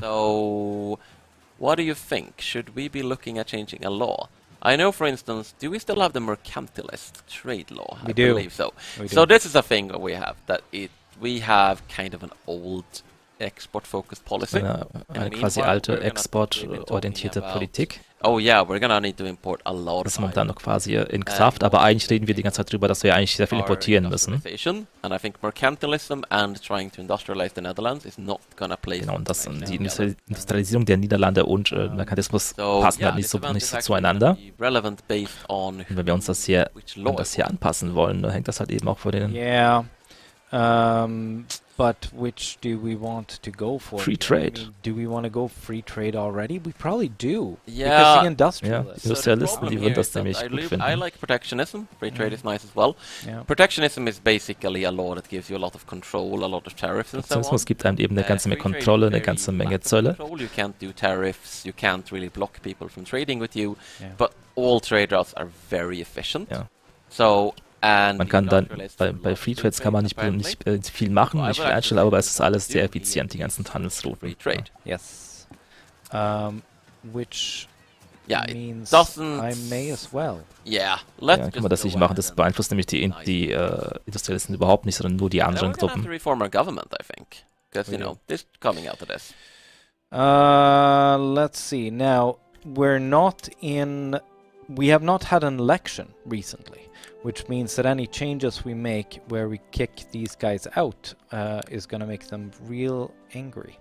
So, what do you think? Should we be looking at changing a law? I know, for instance, do we still have the mercantilist trade law? We I do. believe so. We So do. this is a thing that we have kind of an old export-focused policy. Eine quasi alte, exportorientierte Politik. Oh yeah, we're gonna need to import a lot Das ist of momentan noch quasi in Kraft, aber eigentlich reden wir die ganze Zeit drüber, dass wir eigentlich sehr viel importieren müssen. And I think mercantilism and trying to industrialize the Netherlands is not gonna play. Genau, und das, die Industrialisierung der Niederlande und Merkantismus passen halt nicht so zueinander. Relevant based on Und wenn wir uns das hier, which wenn law das hier anpassen wollen, ne, hängt das halt eben auch vor den Yeah. But which do we want to go for? Free trade. Do we want to go free trade already? We probably do. Yeah. Because the Ja, industrialists. Industrialisten, die würden das nämlich gut I finden. like protectionism. Free trade is nice as well. Yeah. Protectionism is basically a law that gives you a lot of control, a lot of tariffs and so on. Protektionismus gibt einem eben eine ganze Menge Free trade Kontrolle, is eine very ganze Menge lack of Zölle. control. You can't do tariffs, you can't really block people from trading with you, Yeah. but all trade routes are very efficient. Ja. So, and Man kann dann, industrialists bei love Free free Trades kann man trade, nicht apparently. viel machen, nicht viel einstellen, aber es ist alles sehr Do effizient, die ganzen free Handelsrouten. trade. Yes. Which Yeah, it means doesn't. I may as well. Yeah, Ja, let's kann just man das go nicht machen, ahead das and- beeinflusst nämlich die Industrialisten überhaupt nicht, sondern nur die Then anderen we're gonna have to Gruppen. reform our government, I think, because We you know do. this coming out of this. Let's see. Now, we have not had an election recently, which means that any changes we make where we kick these guys out is going to make them real angry.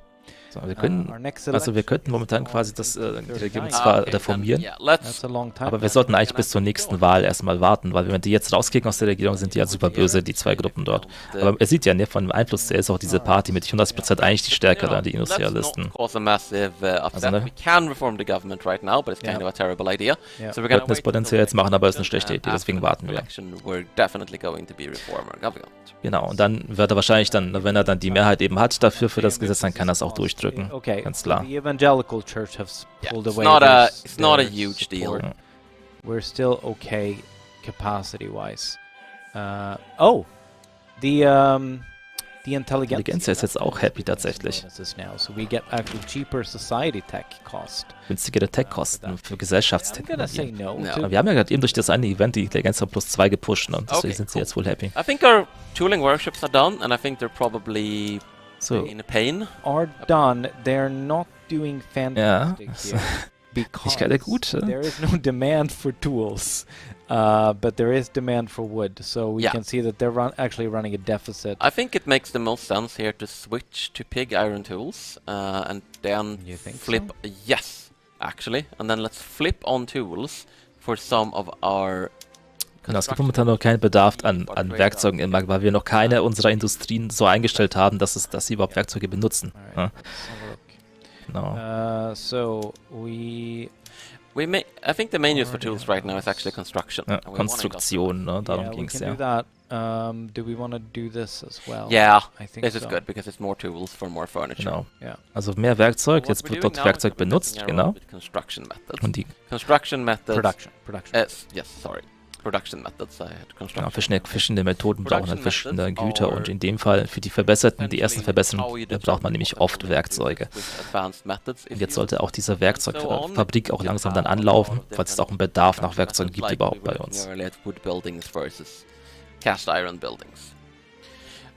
So, wir können, Our next also wir election könnten momentan is quasi on die Regierung 39. zwar Okay, reformieren, then, yeah, let's. That's a long time. aber wir sollten eigentlich bis zur nächsten Wahl erstmal warten, weil wenn wir die jetzt rauskicken aus der Regierung, sind die ja super böse, die zwei Gruppen dort. Aber er sieht ja, ne, von dem Einfluss her ist auch diese Party mit 100% eigentlich die stärkere, die Industrialisten. Let's not cause a massive upset. Also, ne? We can reform the government right now, but it's kind Yeah. of a terrible idea. Yeah. So we're Wir gonna könnten es wait potenziell until jetzt machen, aber es ist eine election, schlechte Idee, and deswegen after warten the wir. election, we're definitely going to be reform our government. Genau, und dann wird er wahrscheinlich dann, wenn er dann die Mehrheit eben hat dafür für das Gesetz, dann kann er es auch durchdrücken. Okay. Ganz klar. The evangelical church has Yeah, pulled it's away. it's not a their huge deal. support. Ja. We're still okay capacity-wise. The Intelligenz intelligentsia ist jetzt auch happy tatsächlich. bonuses now, so we get actually cheaper society tech cost. Günstigere Tech-Kosten für I'm gonna say Gesellschaftstechnologien. no. No. to- Aber wir haben ja gerade eben durch das eine Event die Intelligenz plus 2 gepusht, ne? Und deswegen Okay, sind sie jetzt wohl happy. I think our tooling workshops are done, and I think they're probably So, in a pain. Are done. They're not doing fantastic Ja. here because gerade gut, there is no demand for tools, but there is demand for wood. So we Yeah. can see that they're actually running a deficit. I think it makes the most sense here to switch to pig iron tools, and then You think flip. Yes, actually, and then let's flip on tools for some of our Genau, es gibt momentan noch keinen Bedarf an Werkzeugen im Markt, weil wir noch keine unserer Industrien so eingestellt haben, dass sie überhaupt Werkzeuge benutzen. Alright, Ja, let's have a look. genau. So I think the main use for tools right now is actually construction. Ja, and we wanna Konstruktion, ne? Darum yeah, we ging es can ja. do that. Do we want to do this as well? Yeah, I think this is so. good because it's more tools for more furniture. Genau. Yeah. Also mehr Werkzeug, What jetzt we're wird doing dort now Werkzeug is we're benutzt, messing around genau. with construction methods. Und die Construction methods. Production. Production methods. I had construction. verschiedene Methoden brauchen halt verschiedene Güter und in dem Fall für die ersten Verbesserungen braucht man nämlich oft Werkzeuge. Und jetzt sollte auch diese Werkzeugfabrik auch langsam dann anlaufen, falls es auch einen Bedarf nach Werkzeugen gibt überhaupt bei uns. Wood buildings versus cast iron buildings.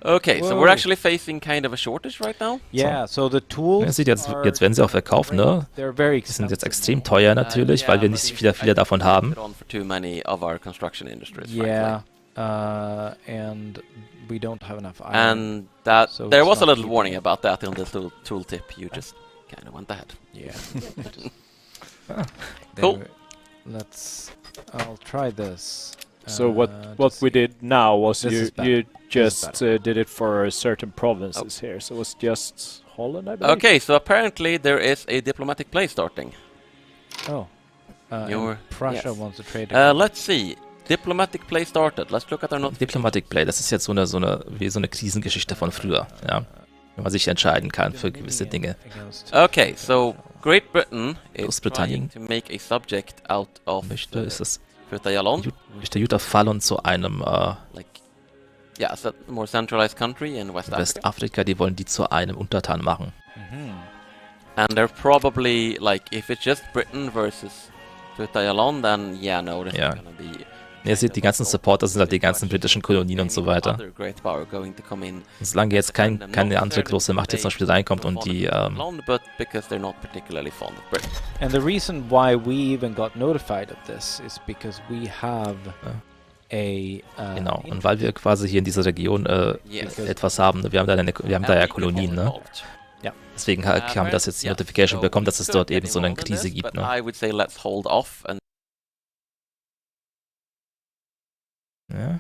Okay, so Whoa. we're actually facing kind of a shortage right now. Yeah, so the tools Ihr seht jetzt werden sie auch verkaufen, ne? they're very Die sind jetzt expensive. extrem teuer natürlich, weil wir nicht viele davon haben. Put on for too many of our construction industries. Yeah, and we don't have enough iron. And that So there it's was a not little keeping warning up. about that in the tooltip. You just kind of went ahead. Yeah. Cool. I'll try this. So what just we see. did now was This is better. you This is just did it for certain provinces here. So it was just Holland, I believe. Okay, so apparently there is a diplomatic play starting. Oh. Your- And Prussia yes. wants to trade. Let's see. Diplomatic play started. Let's look at our notes. Diplomatic Play, das ist jetzt so eine Krisengeschichte von früher, ja. Wenn man sich entscheiden kann für gewisse Dinge. Okay, so Great Britain is Großbritannien trying to make a subject out of Ist das Fürtayalon. möchte Jutta Fallon zu einem Like, yeah, it's a more centralized country in West Africa. Westafrika, die wollen die zu einem Untertan machen. And they're probably, like, if it's just Britain versus Fürtayalon, then yeah, no, this Ja. is gonna be... Ihr seht, die ganzen Supporter sind halt die ganzen britischen Kolonien und so weiter. Other great power going to come in. Und solange jetzt keine andere große Macht jetzt zum Beispiel reinkommt und die But because they're not particularly fond of Britain. And the reason why we even got notified of this is because we have genau, und weil wir quasi hier in dieser Region Yes. etwas haben, ne? wir haben da ja Kolonien, ne? Deswegen haben wir das jetzt die Notification bekommen, dass es dort eben so eine Krise gibt, ne? I would say let's hold off and Ja.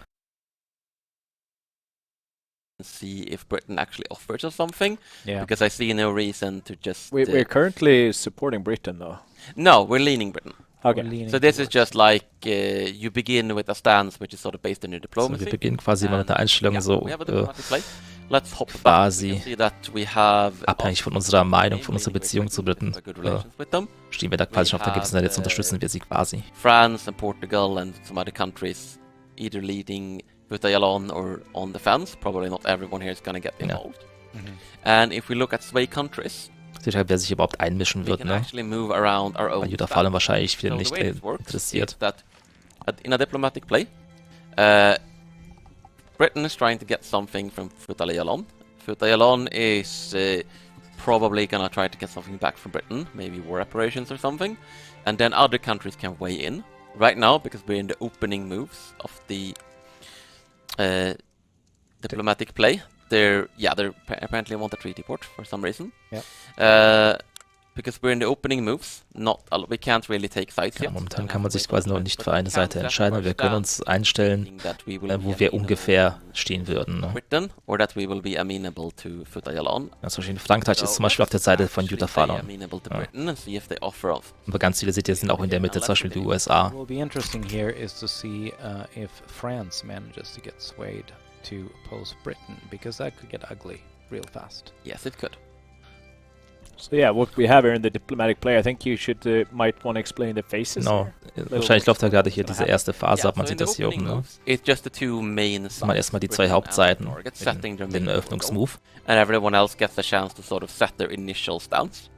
see if Britain actually offers us something. Yeah. Because I see no reason to just... We're currently supporting Britain, though. No, we're leaning Britain. Okay. So this is just like you begin with a stance which is sort of based on your Also diplomacy. wir beginnen quasi mal mit einer Einstellung Yeah, so we have a diplomatic play. Let's hop back. quasi We can see that we have abhängig von unserer Meinung, von unserer Beziehung zu Briten, good relations with them. stehen wir da quasi schon auf der gewissen Seite, jetzt unterstützen wir sie quasi. France and Portugal and some other countries either leading Fürtayalon or on the fence. Probably not everyone here is going to get Yeah. involved. And if we look at sway countries, Sicher, wer sich überhaupt einmischen we wird, can ne? actually move around our Weil own Jutta stance. Fallon wahrscheinlich wieder So nicht the way this works interessiert. is that in a diplomatic play, Britain is trying to get something from Fürtayalon. Fürtayalon is probably gonna try to get something back from Britain, maybe war reparations or something, and then other countries can weigh in. Right now, because we're in the opening moves of the diplomatic play, they're apparently want a treaty port for some reason. Yeah. Because we're in the opening moves, we can't really take sides Ja, yet. momentan kann man sich quasi noch nicht für eine Seite entscheiden, aber wir können uns einstellen, wo wir ungefähr stehen würden. Ne? Britain, or that we will be amenable to Fürtayalon. Ja, zum Beispiel Frankreich ist zum Beispiel auf der Seite von Jutta Fallon. Amenable to Ja. Britain and see if they offer us. Aber ganz viele seht ihr sind auch in der Mitte, zum Beispiel die USA. What will be interesting here is to see if France manages to get swayed to oppose Britain, because that could get ugly real fast. Yes, it could. So yeah, what we have here in the diplomatic play, I think you should might want to explain the phases. Genau. here. Wahrscheinlich läuft da gerade hier diese erste Phase Yeah, ab, man so in sieht the das hier oben. opening Ne? moves, it's just the two main Mal erstmal die zwei Britain and Hauptseiten, target setting their den main goal. Eröffnungsmove. And everyone else gets the chance to sort of set their initial stance.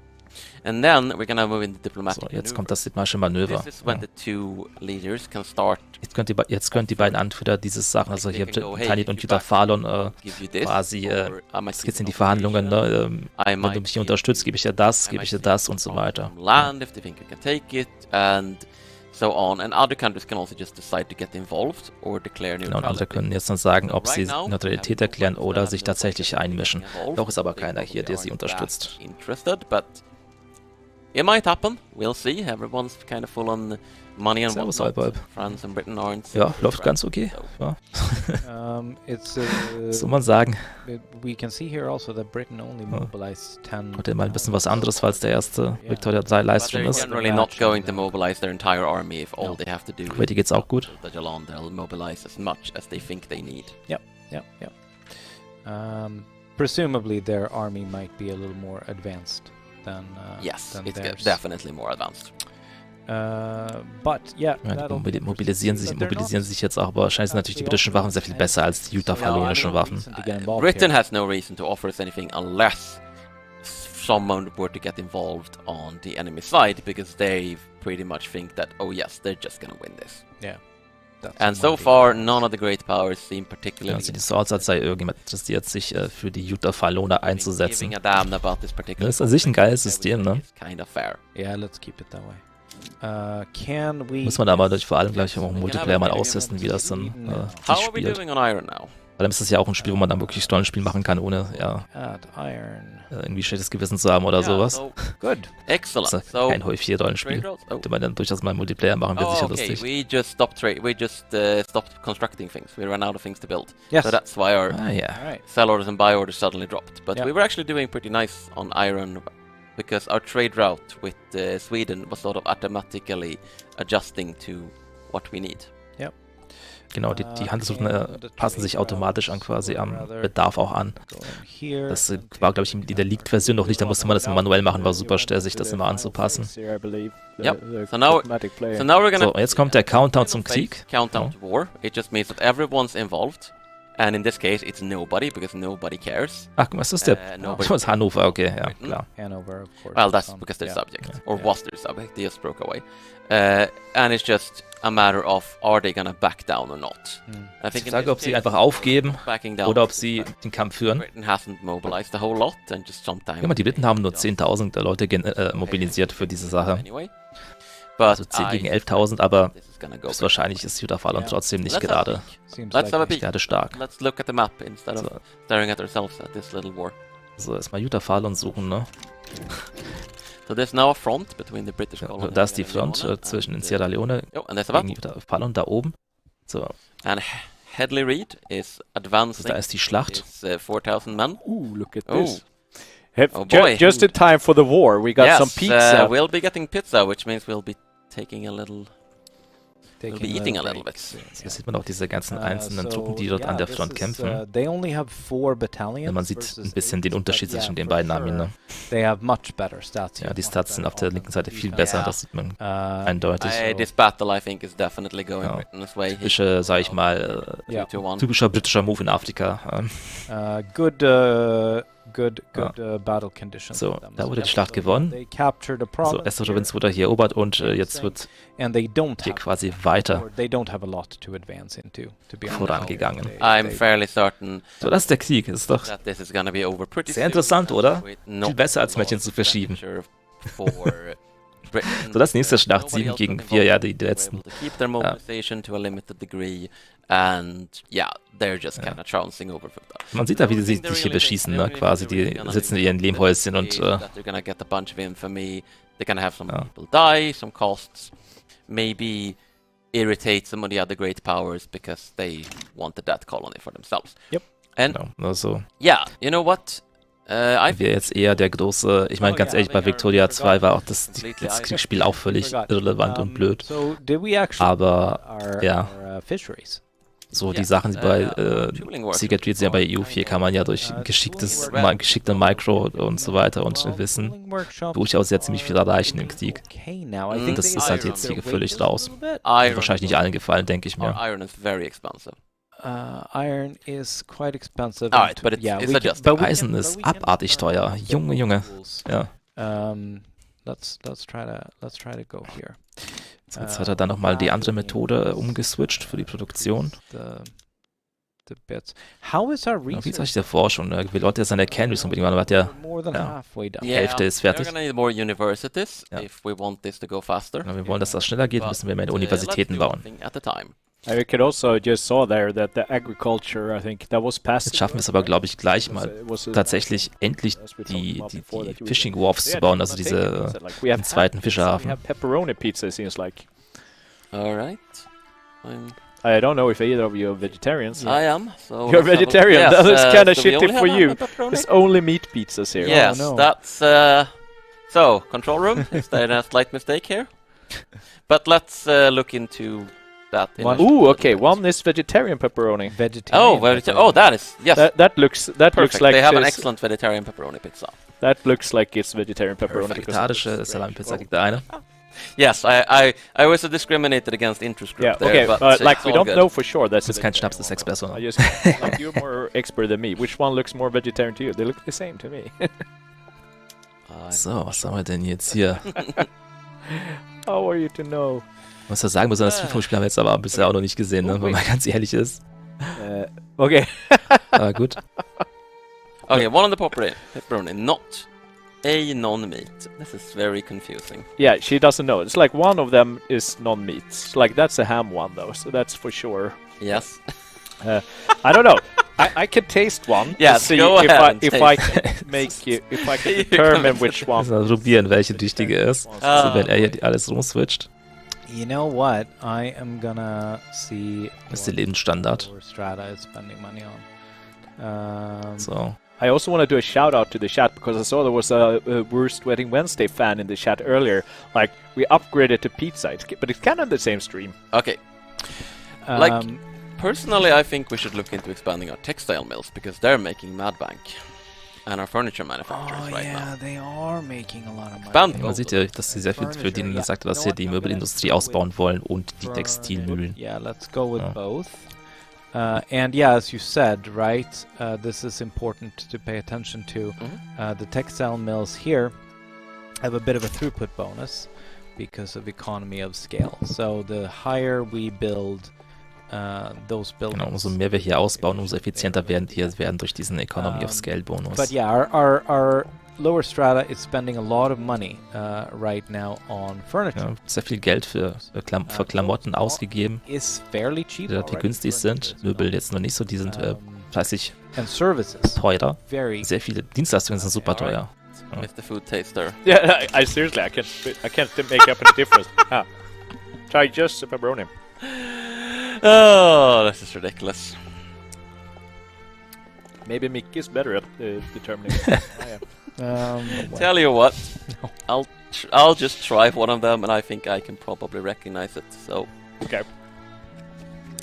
And then we're gonna move into diplomatic So, jetzt maneuver. kommt das diplomatische Manöver. This is when Ja. the two leaders can start. Jetzt könnt die beiden Anführer diese Sachen, also hier Tanit und Jutta Fallon, Give you this, quasi or I might jetzt give geht's you in die an Verhandlungen, obligation. ne? I Wenn du might mich hier give unterstützt, gebe ich dir das, I gebe might ich dir give das you und so some weiter. from land if they think you can take it, and so on. And other countries can also just decide to get involved or declare Genau, und andere neutrality. können jetzt dann sagen, ob sie Right now, Neutralität we have erklären people oder that sich are tatsächlich einmischen. involved. Doch ist aber They keiner hier, der sie probably aren't unterstützt. that interested, but it might happen. We'll see. Everyone's kind of full on money and Servus, whatnot. Albalb. France and Britain aren't. Ja, läuft ganz okay. Ja. It's Soll man sagen. we can see here also that Britain only mobilized 10. Heute mal ein bisschen was anderes, falls der erste Victoria 3 But Livestream they're ist. generally not going to mobilize their entire army if all they have to do Aber die geht's auch gut. the Jalan. They'll mobilize as much as they think they need. Yeah. Presumably their army might be a little more advanced than Yes, than it's theirs. definitely more advanced. But yeah, Ja, die mobilisieren sich jetzt auch, aber wahrscheinlich sind natürlich die britischen Waffen sehr viel besser als die Utah-fallonischen Waffen. Britain has no reason to offer us anything unless someone were to get involved on the enemy side, because they pretty much think that, oh yes, they're just gonna win this. Yeah. And so far, none of the great powers seem Ja, particularly also die Swords, als sei irgendjemand interessiert, sich für die Utah-Fallone einzusetzen. giving a damn about this particular. Das ist an sich ein geiles System, ne? It's kind of fair. Yeah, let's keep it that way. Can we? Muss man aber durch vor allem gleich auch im Multiplayer mal austesten, wie das dann How sich are we spielt. doing on iron now? Vor allem ist das ja auch ein Spiel, wo man dann wirklich Stollenspiel machen kann, ohne Add iron. irgendwie schlechtes Gewissen zu haben oder sowas. So, Good. excellent. Das ist So, kein Häufig-Rollenspiel. trade routes? Oh. Könnte man dann durchaus mal Multiplayer machen, wird sicher okay. lustig. We just stopped constructing things. We ran out of things to build. Yes. So that's why our Ah ja. All right. sell orders and buy orders suddenly dropped. But Yeah. we were actually doing pretty nice on iron because our trade route with Sweden was sort of automatically adjusting to what we need. Genau, die Handelsrouten passen sich automatisch an quasi am Bedarf auch an. Go in here. Das war, glaube ich, in der Leaked-Version noch nicht, da musste man das manuell machen, war super schwer, sich das immer anzupassen. Yep. So now we're gonna So, jetzt kommt der Countdown zum Krieg. countdown to war. It just means that everyone's involved. And in this case, it's nobody, because nobody cares. Ach, was ist der? Nobody. Das ist Hannover, okay, ja, klar. Hanover, of course. Well, that's is on. because they're Yeah. subject, or was their subject. They just broke away. And it's just a matter of, are they gonna back down or not? I Ich think in frage, this ob sie case, einfach aufgeben backing down oder ob sie den Kampf führen. Britain hasn't mobilized a whole lot, and just sometimes. Ja, die Briten haben nur 10.000 Leute mobilisiert für diese Sache. Anyway. But Also 10 gegen 11.000, aber this is gonna go wahrscheinlich ist Utah-Fallon trotzdem nicht Let's have a gerade peek. Seems Let's have a peek. gerade stark. Let's look at the map instead of So, staring at ourselves at this little war. so erstmal Utah-Fallon suchen, ne? So there's now a front between the British colony. Da ist die and Front Leone, zwischen and, Sierra Leone oh, and there's a gegen battle. Utah-Fallon da oben. So, And Headley Reed is advancing. da ist die Schlacht. His 4,000 men. Ooh, look at Oh. this. Oh boy. Just in time for the war, we got Yes, some pizza. we'll be getting pizza, which means we'll be taking a little. Taking be eating a little breaks. bit. Hier sieht man auch diese ganzen einzelnen So, Truppen, die dort yeah, an der this Front is, kämpfen. they only have 4 battalions. Ja, man sieht versus ein bisschen den 8, Unterschied but yeah, zwischen den for beiden Armeen. sure, Ne? They have much better stats. Ja, here. die Stats sind auf der linken Seite viel Yeah. besser, das sieht man eindeutig. This battle, I think, is definitely going Ja. Britain's way. Typische, sag ich mal, Ja. 2-1. typischer britischer Move in Afrika. Good battle conditions. So, for them da as wurde well. die Schlacht So gewonnen. They captured a So, province erste here, Provinz wurde hier erobert und jetzt wird and they don't hier have quasi weiter or they don't have a lot to advance into, to be honest. vorangegangen. I'm fairly certain So, das ist der Krieg. Das ist doch that this is gonna be over pretty sehr soon, interessant, oder? with Viel not besser als a lot Mädchen of zu verschieben. expenditure for Britain. So, das nächste Schlacht, Nobody 7 else gegen got 4, ja, involved. die They were letzten. able to keep their mobilization to a limited degree, and yeah, they're just kind of trouncing over for that. Man sieht da, wie die sich hier beschießen, ne? Quasi, die sitzen in ihren Lehmhäuschen und That they're gonna get a bunch of infamy. They're gonna have some Ja. people die, some costs, maybe irritate some of the other great powers because they wanted that colony for themselves. Yep. And genau, also yeah, you know what? I wäre jetzt eher der große, ich meine ganz ehrlich, bei Victoria 2 war auch das Kriegsspiel auch völlig irrelevant und blöd. So did we actually Aber our, ja. our, fisheries? so die Ja, Sachen, die bei Fueling works. Secret Reads ja bei EU4 kann man ja durch geschickte Micro und so weiter und Wissen durchaus sehr ziemlich viel erreichen im Krieg. Das ist halt jetzt hier völlig raus. Wird wahrscheinlich nicht allen gefallen, denke ich Our mir. iron is very expensive. Iron is quite expensive. Alright, but it's adjusted. Eisen ist abartig teuer. Junge, Junge. Ja. Let's try to go here. So, jetzt hat er dann nochmal die andere Methode umgeswitcht für die Produktion. The bits. How is our Ja, wie research? sag ich der Forschung? Er will Leute seine Candies unbedingt machen, aber hat ja, More than ja. halfway done. Hälfte ist fertig. We're gonna need more universities Ja. if we want this to go faster. wir wollen, dass das schneller geht, müssen wir mehr Universitäten let's do bauen. one thing at a time. We could also just saw there that the agriculture, I think, that was passed. Jetzt schaffen wir es aber, glaube ich, gleich mal tatsächlich endlich die Fishing Wharfs zu bauen, also diese den zweiten Fischerhafen. We have pepperoni pizza, it seems like. Alright. I don't know if either of you are vegetarians. I am. So You're let's have a- vegetarian. Yes, That is kind of so we shitty only for have you. pepperoni? There's only meat pizzas here. Yes, no. that's so control room. Is there a slight mistake here? But let's look into that. In One- a- Ooh, okay. One is vegetarian pepperoni. Vegetarian. That is yes. That looks Perfect. like They have an this- excellent vegetarian pepperoni pizza. That looks like it's vegetarian pepperoni. Perfekt. because Vegetarische it's Salami-Pizza strange. kriegt der eine. Yes, I was discriminated against interest group Yeah, there, okay. but Like it's we all don't good. know for sure. That's Das ist kein Schnaps, das ist Espresso. I just like you're more expert than me. Which one looks more vegetarian to you? They look the same to me. So, was haben wir denn jetzt hier? How are you to know? Muss ja sagen, besonders FIFA-Spiel haben wir jetzt aber bisher auch noch nicht gesehen, ne? Wenn man ganz ehrlich ist. Okay. Aber gut. Okay, one on the pepperoni, not a non-meat. This is very confusing. Yeah, she doesn't know. It's like one of them is non-meat. Like that's a ham one though, so that's for sure. Yes. I don't know. I can taste one. to Yes, see go if ahead I and if taste I can make it, if I can You determine can- which Müssen one. wir probieren, welche die richtige ist. Ah. So, wenn er hier alles rumswitcht. You know what? I am gonna see. Das ist der what Lebensstandard. lower strata is spending money on. So. I also want to do a shout out to the chat because I saw there was a Worst Wedding Wednesday fan in the chat earlier. Like we upgraded to pizza, but it's kind of the same stream. Okay. Like- Um, Personally, I think we should look into expanding our textile mills because they're making mad bank, and our furniture manufacturers oh right yeah, now. they are making a lot of money. Expand Man sieht ja, dass sie sehr viel für die sagte, dass sie die Möbelindustrie ausbauen wollen und die Textilmühlen. Yeah, let's go with Ja. both. And yeah, as you said, right, this is important to pay attention to. Mhm. The textile mills here have a bit of a throughput bonus because of economy of scale. So the higher we build those buildings. Genau, umso mehr wir hier ausbauen, umso effizienter werden die werden durch diesen Economy of Scale Bonus. But yeah, our lower strata is spending a lot of money right now on furniture. Ja, sehr viel Geld für Klamotten ausgegeben, Is fairly cheap. die relativ already. günstig sind. Möbel jetzt noch nicht so, die sind fleißig And services. teuer. Very. Sehr viele Dienstleistungen sind super teuer. Mr. Food Taster. Yeah, I seriously, I can't make up any difference. Try just the pepperoni. Oh, this is ridiculous. Maybe Mickey is better at determining. I am. Tell you what, I'll just try one of them, and I think I can probably recognize it. So Okay.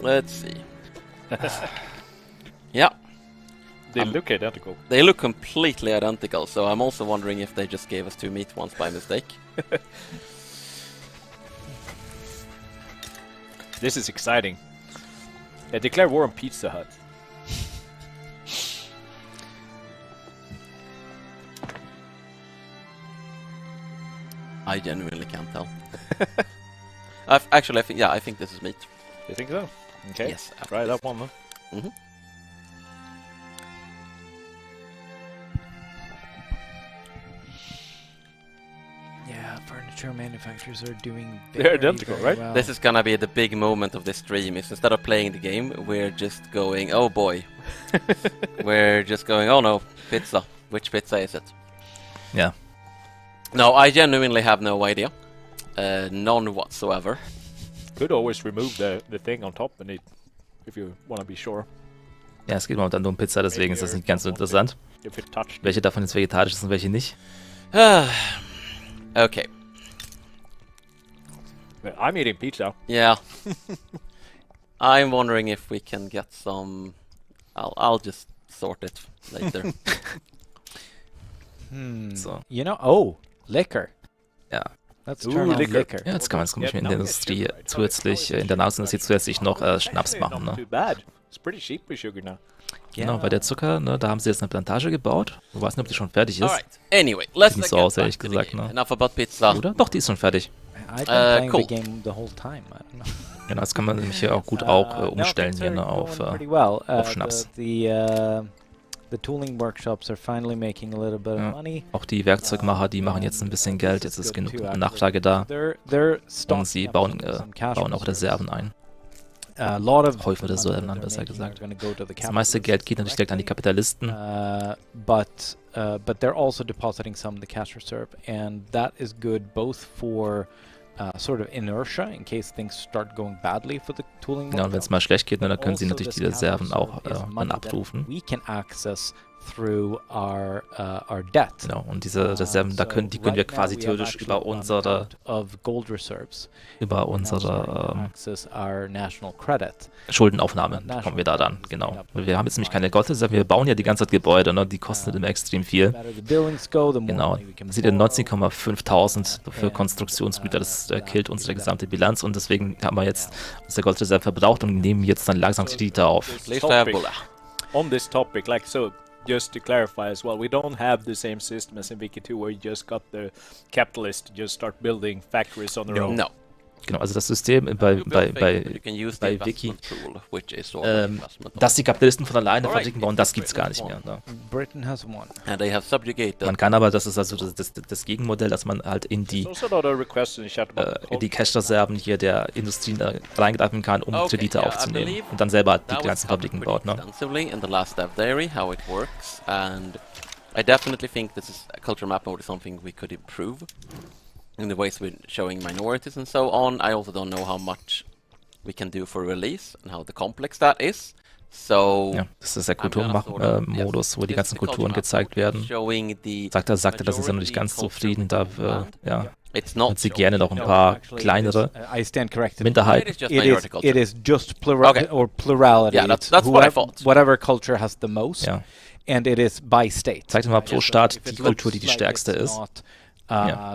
let's see. Yeah, They look identical. they look completely identical. So I'm also wondering if they just gave us two meat ones by mistake. This is exciting. Declare war on Pizza Hut. I genuinely can't tell. I think this is meat. You think so? Okay. Yes. Try that one, huh? Mhm. Yeah, furniture manufacturers are doing. They're very, identical, very right? well. This is gonna be the big moment of this stream. Is instead of playing the game, we're just going, oh boy. We're just going, oh no, pizza. Which pizza is it? Ja. No, I genuinely have no idea. None whatsoever. Could always remove the thing on top and eat, if you want to be sure. Ja, es geht momentan nur um Pizza, deswegen ist das nicht ganz so interessant. If it touched. Welche davon jetzt vegetarisch sind und welche nicht. Okay. Well, I'm eating pizza. Yeah. I'm wondering if we can get some. I'll just sort it later. So. You know, liquor. Ja. Let's Ooh, turn on liquor. liquor. Ja, jetzt kann man jetzt Yeah, in now der we get Industrie sugar, right? zusätzlich, in der Nahrungsindustrie zusätzlich noch Schnaps machen. Not Ne? too bad. It's pretty cheap with sugar now. Genau, bei der Zucker, ne, da haben sie jetzt eine Plantage gebaut. Ich weiß nicht, ob die schon fertig ist. Alright. Anyway, let's Sieht nicht so get aus, back ehrlich to the gesagt, game. ne? Enough about pizza. Oder? Doch, die ist schon fertig. I've been playing cool. the game the whole time. I don't know. Genau, das kann man nämlich hier auch gut auch umstellen hier, ne, auf Schnaps. The tooling workshops are finally making a little bit of Ja. money. Auch die Werkzeugmacher, die machen jetzt ein bisschen Geld. Jetzt ist genug Nachfrage da. They're Und sie bauen auch Reserven ein. Häufen Reserven an, besser gesagt. Das meiste Geld geht natürlich direkt an die Kapitalisten. But they're also depositing some in the cash reserve, and that is good both for sort of inertia in case things start going badly for the tooling Ja, und wenn es mal schlecht geht, dann können sie Also natürlich this die Reserven capital auch is money dann that abrufen. we can access through our debt. Genau, und diese Reserven, die können wir quasi theoretisch über unsere Schuldenaufnahme kommen wir da dann, genau. Wir haben jetzt nämlich keine Goldreserven, wir bauen ja die ganze Zeit Gebäude, ne? Die kosten immer extrem viel. Genau, man sieht ja 19.500 für Konstruktionsgüter, das killt unsere gesamte Bilanz und deswegen haben wir jetzt unsere Goldreserve verbraucht und nehmen jetzt dann langsam Kredite auf. On this topic, like so, just to clarify as well, we don't have the same system as in Wiki 2 where you just got the capitalists to just start building factories on their own. No. Genau, also das System bei Wiki, dass die Kapitalisten von alleine Fabriken bauen, das gibt's gar nicht mehr. Ne? Britain has won. And they have subjugated. Man kann aber, das ist also das Gegenmodell, dass man halt in die Cash-Reserven hier der Industrien reingreifen kann, um Kredite aufzunehmen und dann selber die ganzen Fabriken baut. Ne? In the last step theory, how it works, and I definitely think this is a culture map mode is something we could improve. In the ways we're showing minorities and so on. I also don't know how much we can do for release and how the complex that is. So ja, das ist der Kulturmodus, wo die ganzen Kulturen gezeigt werden. Sagte, das ist ja noch nicht ganz zufrieden, da und sie gerne noch ein paar kleinere Minderheiten. It is just plurality. Yeah, that's what I thought. Whatever culture has the most, and it is by state. Zeigt mal pro Staat die Kultur, die stärkste ist.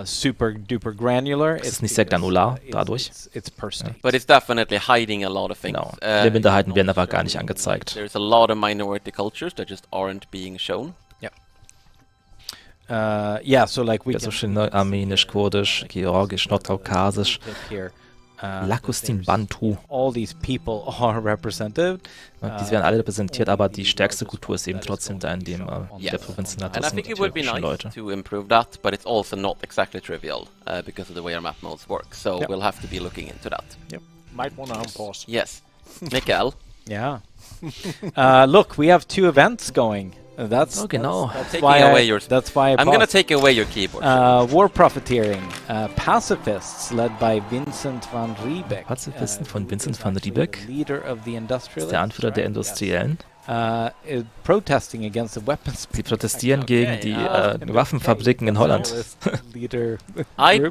Super duper granular. Es ist nicht sehr granular dadurch. It's per state. But it's definitely hiding a lot of things. Genau. Viele Minderheiten werden aber gar nicht angezeigt. There's a lot of minority cultures that just aren't being shown. So like we so schön, ne? Armenisch, Kurdisch, Georgisch, Nordkaukasisch, Lakustin, Bantu. All these people are represented. Die werden alle repräsentiert, aber die stärkste Kultur ist eben trotzdem da in dem der Provinzen. And I think it would be nice to improve that, but it's also not exactly trivial because of the way our map modes work. So we'll have to be looking into that. Yep. Might want to unpause. Yes. Mikael. Yeah. Look, we have 2 events going. That's why I'm going to take away your keyboard. War profiteering. Pacifists led by Vincent van Riebeck. Pazifisten von Vincent van Riebeck. Leader of the industrialists. Der Anführer der Industriellen. Protesting against the weapons. Sie protestieren gegen die Waffenfabriken in Holland. I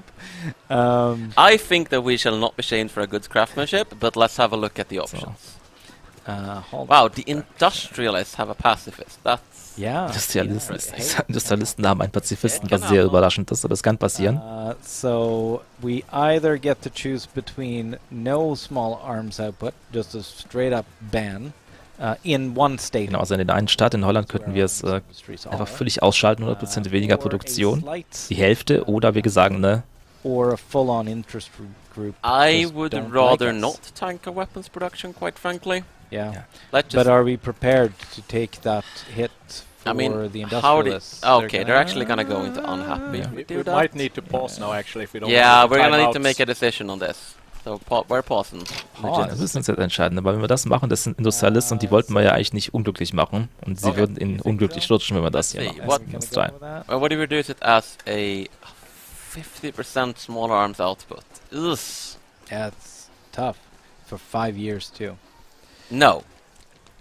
think that we shall not be shamed for a good craftsmanship, but let's have a look at the options. Wow, the industrialists have a pacifist. That's Industrialisten haben einen Pazifisten, was sehr überraschend ist, aber es kann passieren. So we either get to choose between no small arms output, just a straight up ban, in one state. Genau, also in den einen Staat in Holland könnten wir es einfach völlig ausschalten, 100% weniger Produktion, die Hälfte, oder wir sagen, ne? Or a full-on interest group. I would rather not tank a weapons production, quite frankly. Yeah. But are we prepared to take that hit for the industrialists? They're actually gonna go into unhappy. We might need to pause now, actually, if we don't. Yeah, we're gonna need to make a decision on this. So we're pausing. Wir müssen uns jetzt entscheiden, aber wenn wir das machen, das sind Industrialisten und die wollten wir ja eigentlich nicht unglücklich machen und sie würden in unglücklich rutschen, wenn wir das hier machen. What do we do it as a 50% small arms output? Ugh. Yeah, it's tough for 5 years too. No.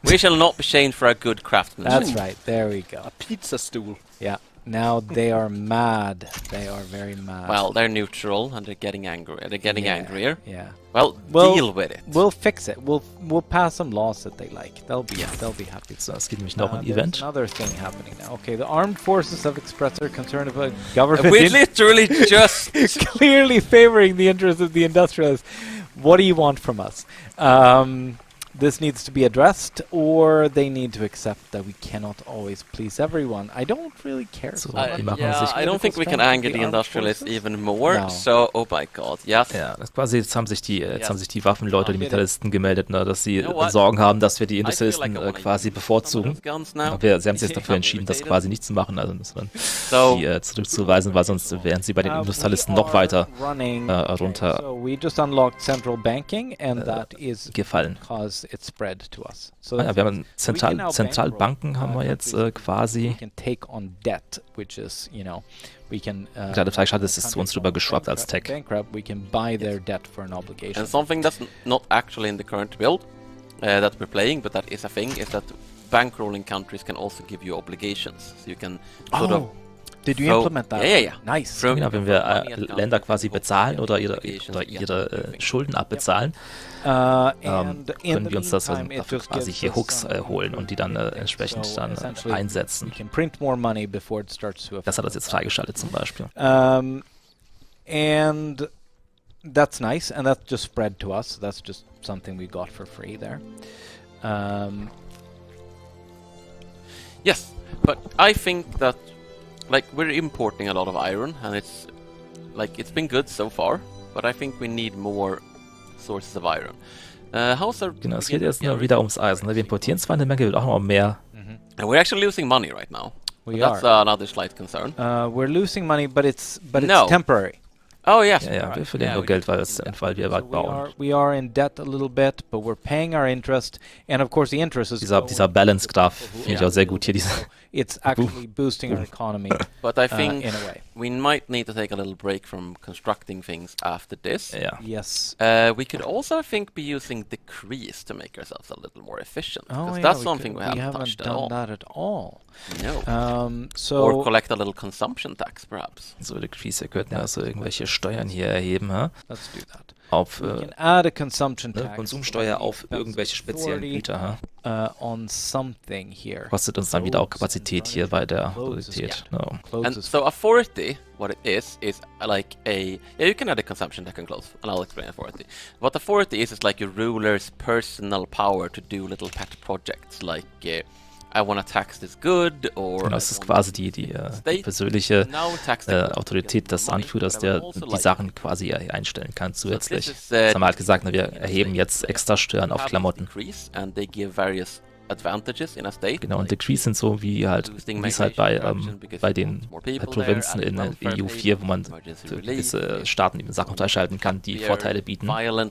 We shall not be shamed for a good craftsmanship. That's right. There we go. A pizza stool. Yeah. Now they are mad. They are very mad. Well, they're neutral and they're getting angry. They're getting angrier. Yeah. Well, deal with it. We'll fix it. We'll pass some laws that they like. They'll be happy. So, es gibt nämlich noch ein Event. Another thing happening now. Okay, the armed forces have expressed their concern about government. We literally just clearly favoring the interests of the industrialists. What do you want from us? This needs to be addressed, or they need to accept that we cannot always please everyone. I don't really care. So, I don't think we can anger the industrialists even more. No. So, oh my God, yes. Ja, das quasi jetzt haben sich die Waffenleute, die Metallisten gemeldet, ne, dass sie Sorgen haben, dass wir die Industrialisten quasi bevorzugen. Sie haben sich jetzt dafür entschieden, das quasi nicht zu machen, also die zurückzuweisen, weil sonst wären sie bei den Industrialisten noch weiter runter So we just unlocked central banking, and that is gefallen. Because it spread to us. So Wir haben we can now Zentralbanken haben wir jetzt we quasi. can take on debt, which is, we can. Gerade vielleicht hat es zu uns rüber geschwappt als Tech. Bankrupt, we can buy their debt for an obligation. And something that's not actually in the current build that we're playing, but that is a thing, is that bankrolling countries can also give you obligations. So you can sort of Did you implement that? Yeah. Nice. Genau, wenn wir Länder quasi bezahlen oder ihre Schulden abbezahlen, können wir uns das quasi hier Hooks holen und die dann entsprechend dann einsetzen. Das hat das jetzt freigeschaltet zum Beispiel. And that's nice, and that just spread to us. That's just something we got for free there. Yes, but I think that we're importing a lot of iron, and it's been good so far, but I think we need more sources of iron. Genau, es geht jetzt nur wieder ums Eisen. Wir importieren zwar eine Menge, wir brauchen auch mehr. And we're actually losing money right now. That's another slight concern. We're losing money, but it's No. temporary. Oh yes. Ja, wir verlieren nur Geld, weil wir weit bauen. We are in debt a little bit, but we're paying our interest, and of course the interest is Dieser Balance-Graph finde ich auch sehr gut hier. It's actually boosting our economy. But I think in a way. we might need to take a little break from constructing things after this. Ja. Yes. We could also, I think, be using decrees to make ourselves a little more efficient. Because that's something we haven't touched at all. That at all. No. Or collect a little consumption tax, perhaps. So, Decrees, wir könnten also irgendwelche Steuern hier erheben, Let's do that. Auf we can add a consumption tax. Konsumsteuer auf irgendwelche speziellen Güter. On something here. Kostet uns dann wieder auch Kapazität hier bei der Autorität. No. And so authority, what it is like you can add a consumption tax and close, and I'll explain authority. What authority is like your ruler's personal power to do little pet projects, like I want to tax this good, or Genau, das ist quasi die persönliche Autorität des Anführers, der die Sachen quasi einstellen kann zusätzlich. Das haben wir halt gesagt, wir erheben jetzt extra Steuern auf Klamotten. Genau, und Decrees sind so wie es halt bei den Provinzen in EU 4, wo man für gewisse Staaten eben Sachen freischalten kann, die Vorteile bieten. Da gibt